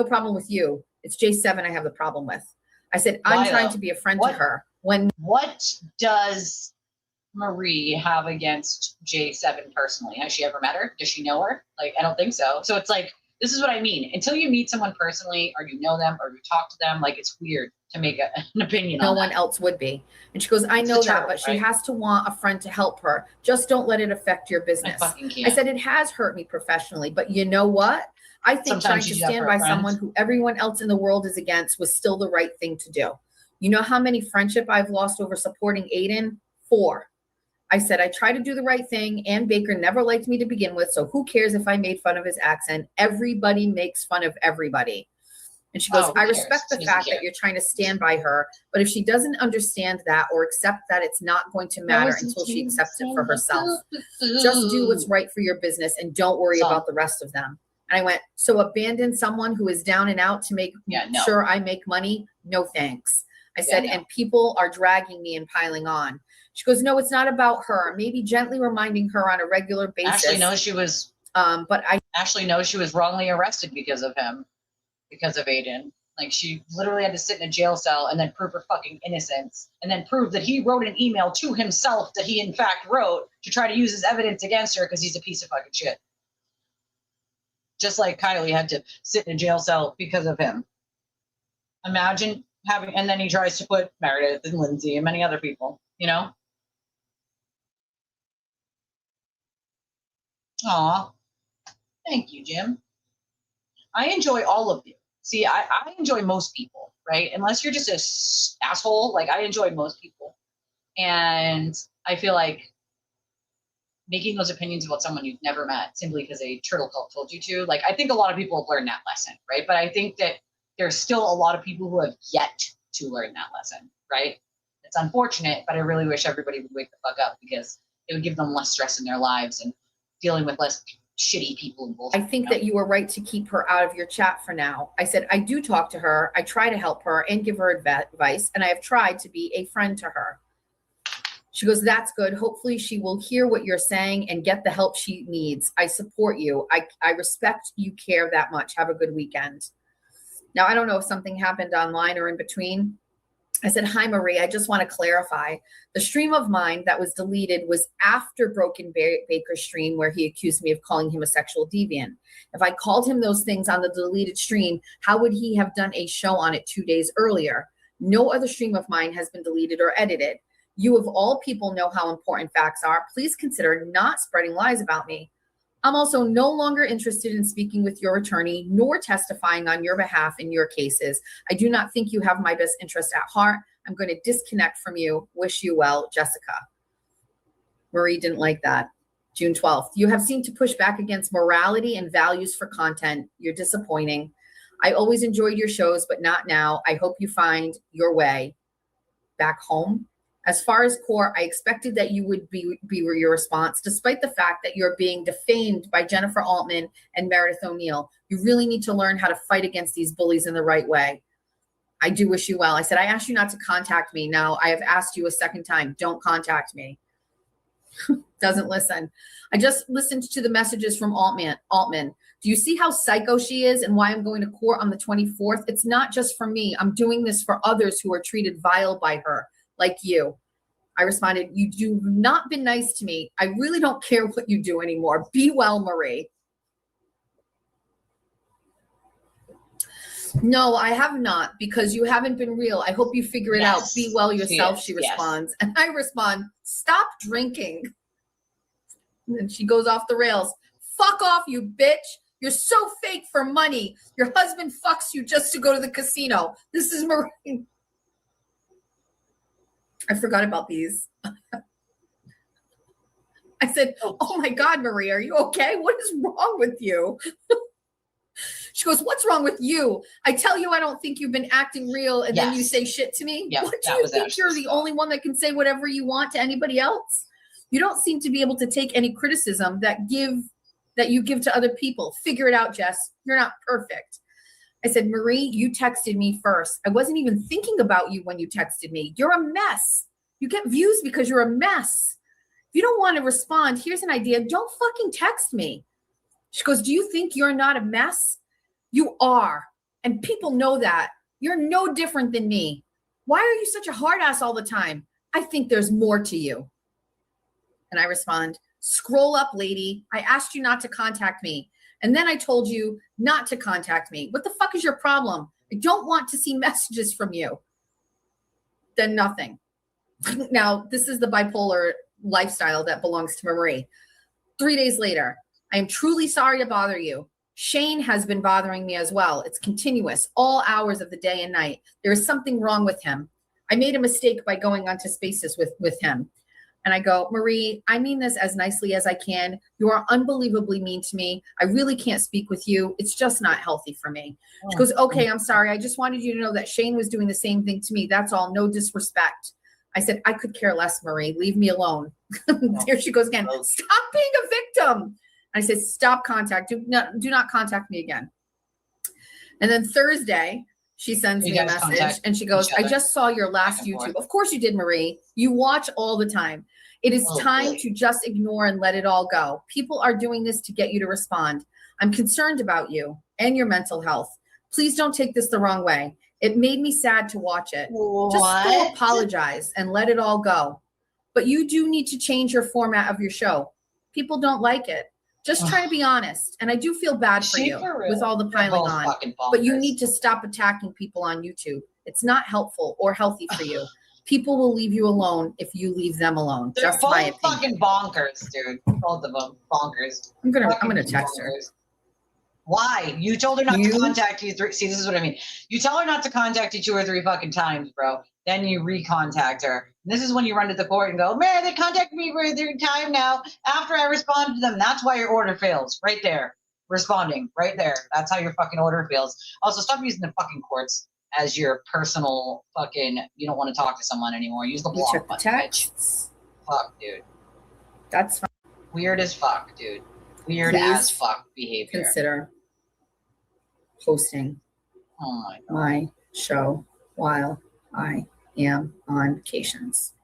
problem with you. It's J7 I have the problem with. I said, I'm trying to be a friend to her. What does Marie have against J7 personally? Has she ever met her? Does she know her? Like, I don't think so. So it's like, this is what I mean. Until you meet someone personally, or you know them, or you talk to them, like, it's weird to make an opinion on No that. one else would be. And she goes, I know that, but she has to want a friend to help her. Just don't let it affect your business. I said, it has hurt me professionally, but you know what? I think trying to stand by someone who everyone else in the world is against was still the right thing to do. You know how many friendship I've lost over supporting Aiden? 4. I said, I try to do the right thing. Ann Baker never liked me to begin with, so who cares if I made fun of his accent? Everybody makes fun of everybody. And she goes, who I cares? respect the She doesn't fact care. that you're trying to stand by her, but if she doesn't understand that or accept that it's not going to matter until she accepts it for herself, just do what's right for your business and don't worry about the rest of them. And I went, so abandon someone who is down and out to make sure I make money? No, thanks. I said, and people are dragging me and piling on. She goes, no, it's not about her. Maybe gently reminding her on a regular basis. Ashley knows she was, Ashley knows she was wrongly arrested because of him, because of Aiden. Like, she literally had to sit in a jail cell and then prove her fucking innocence, and then prove that he wrote an email to himself that he in fact wrote to try to use as evidence against her because he's a piece of fucking shit. Just like Kylie had to sit in a jail cell because of him. Imagine having, and then he tries to put Meredith and Lindsay and many other people, you know? Aw. Thank you, Jim. I enjoy all of you. See, I enjoy most people, right? Unless you're just a asshole. Like, I enjoy most people. And I feel like making those opinions about someone you've never met simply because a turtle cult told you to, like, I think a lot of people have learned that lesson, right? But I think that there's still a lot of people who have yet to learn that lesson, right? It's unfortunate, but I really wish everybody would wake the fuck up because it would give them less stress in their lives and dealing with less shitty people and bullshit. I think that you were right to keep her out of your chat for now. I said, I do talk to her. I try to help her and give her advice, and I have tried to be a friend to her. She goes, that's good. Hopefully she will hear what you're saying and get the help she needs. I support you. I respect you care that much. Have a good weekend. Now, I don't know if something happened online or in between. I said, hi, Marie. I just want to clarify. The stream of mine that was deleted was after Broken Baker's stream where he accused me of calling him a sexual deviant. If I called him those things on the deleted stream, how would he have done a show on it 2 days earlier? No other stream of mine has been deleted or edited. You of all people know how important facts are. Please consider not spreading lies about me. I'm also no longer interested in speaking with your attorney nor testifying on your behalf in your cases. I do not think you have my best interest at heart. I'm going to disconnect from you. Wish you well, Jessica. Marie didn't like that. June 12th. You have seemed to push back against morality and values for content. You're disappointing. I always enjoyed your shows, but not now. I hope you find your way back home. As far as court, I expected that you would be your response, despite the fact that you're being defamed by Jennifer Altman and Meredith O'Neill. You really need to learn how to fight against these bullies in the right way. I do wish you well. I said, I asked you not to contact me. Now I have asked you a second time. Don't contact me. Doesn't listen. I just listened to the messages from Altman. Do you see how psycho she is and why I'm going to court on the 24th? It's not just for me. I'm doing this for others who are treated vile by her. Like you. I responded, you do not been nice to me. I really don't care what you do anymore. Be well, Marie. No, I have not, because you haven't been real. I hope you figure it out. Be well yourself, she responds. And I respond, stop drinking. And then she goes off the rails. Fuck off, you bitch. You're so fake for money. Your husband fucks you just to go to the casino. This is Marie. I forgot about these. I said, oh my God, Marie, are you okay? What is wrong with you? She goes, what's wrong with you? I tell you, I don't think you've been acting real. And then you say shit to me. What do you think? You're the only one that can say whatever you want to anybody else? You don't seem to be able to take any criticism that you give to other people. Figure it out, Jess. You're not perfect. I said, Marie, you texted me first. I wasn't even thinking about you when you texted me. You're a mess. You get views because you're a mess. If you don't want to respond, here's an idea. Don't fucking text me. She goes, do you think you're not a mess? You are. And people know that. You're no different than me. Why are you such a hard ass all the time? I think there's more to you. And I respond, scroll up, lady. I asked you not to contact me. And then I told you not to contact me. What the fuck is your problem? I don't want to see messages from you. Then nothing. Now, this is the bipolar lifestyle that belongs to Marie. 3 days later, I am truly sorry to bother you. Shane has been bothering me as well. It's continuous, all hours of the day and night. There is something wrong with him. I made a mistake by going onto Spaces with him. And I go, Marie, I mean this as nicely as I can. You are unbelievably mean to me. I really can't speak with you. It's just not healthy for me. She goes, okay, I'm sorry. I just wanted you to know that Shane was doing the same thing to me. That's all. No disrespect. I said, I could care less, Marie. Leave me alone. There she goes again. Stop being a victim. I said, stop contact. Do not contact me again. And then Thursday, she sends me a message and she goes, I just saw your last YouTube. Of course you did, Marie. You watch all the time. It is time to just ignore and let it all go. People are doing this to get you to respond. I'm concerned about you and your mental health. Please don't take this the wrong way. It made me sad to watch it. Just go apologize and let it all go. But you do need to change your format of your show. People don't like it. Just try to be honest. And I do feel bad for you with all the piling on. But you need to stop attacking people on YouTube. It's not helpful or healthy for you. People will leave you alone if you leave them alone. They're Just my both opinion. fucking bonkers, dude. Both of them bonkers. I'm gonna text her. Why? You told her not to contact you three. See, this is what I mean. You tell her not to contact you 2 or 3 fucking times, bro. Then you recontact her. And this is when you run to the court and go, man, they contacted me for their time now after I responded to them. That's why your order fails. Right there. Responding. Right there. That's how your fucking order fails. Also, stop using the fucking courts as your personal fucking, you don't want to talk to someone anymore. Use the block button. Texts. Fuck, dude. That's fine. Weird as fuck, dude. Weird Please as fuck behavior. Consider hosting my show while I am on vacations.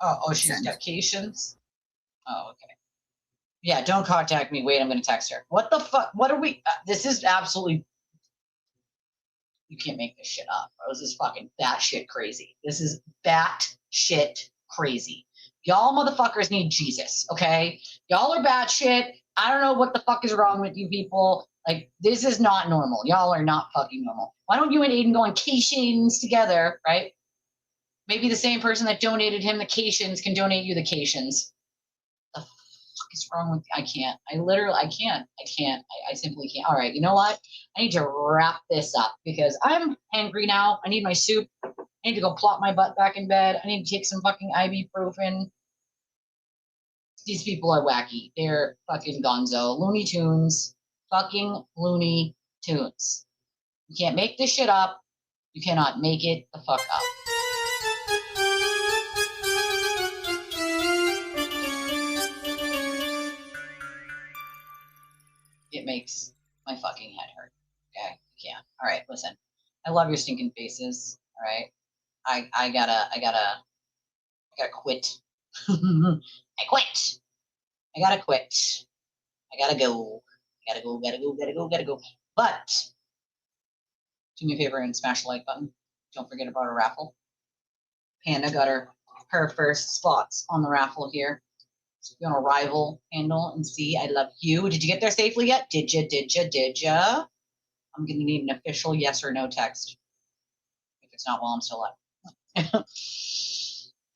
Oh, she's got vacations? Oh, okay. Yeah, don't contact me. Wait, I'm going to text her. What the fuck? What are we? This is absolutely. You can't make this shit up, bro. This is fucking batshit crazy. This is batshit crazy. Y'all motherfuckers need Jesus, okay? Y'all are batshit. I don't know what the fuck is wrong with you people. Like, this is not normal. Y'all are not fucking normal. Why don't you and Aiden go on vacations together, right? Maybe the same person that donated him the vacations can donate you the vacations. The fuck is wrong with you? I can't. I can't. I simply can't. All right, you know what? I need to wrap this up because I'm hangry now. I need my soup. I need to go plop my butt back in bed. I need to take some fucking ibuprofen. These people are wacky. They're fucking gonzo. Looney Tunes. Fucking Looney Tunes. You can't make this shit up. You cannot make it the fuck up. It makes my fucking head hurt. Okay? You can't. All right, listen. I love your stinking faces. All right? I gotta quit. I quit. I gotta quit. I gotta go. Gotta go. But do me a favor and smash the like button. Don't forget about our raffle. Panda got her first spots on the raffle here. So if you want to rival handle and see, I love you. Did you get there safely yet? Did ya? I'm gonna need an official yes or no text. If it's not while I'm still alive.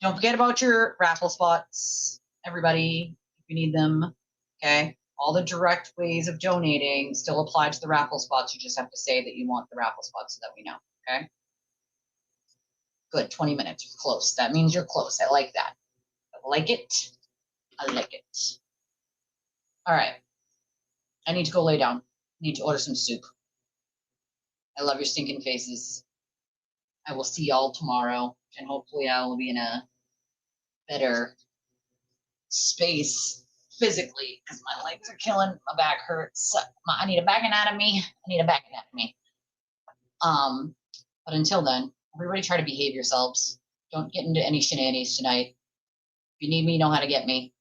Don't forget about your raffle spots, everybody, if you need them. Okay? All the direct ways of donating still apply to the raffle spots. You just have to say that you want the raffle spots so that we know. Okay? Good. 20 minutes. You're close. That means you're close. I like that. I like it. All right. I need to go lay down. I need to order some soup. I love your stinking faces. I will see y'all tomorrow, and hopefully I will be in a better space physically because my legs are killing. My back hurts. I need a back anatomy. But until then, everybody try to behave yourselves. Don't get into any shenanigans tonight. If you need me, you know how to get me.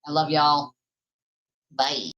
I love y'all. Bye.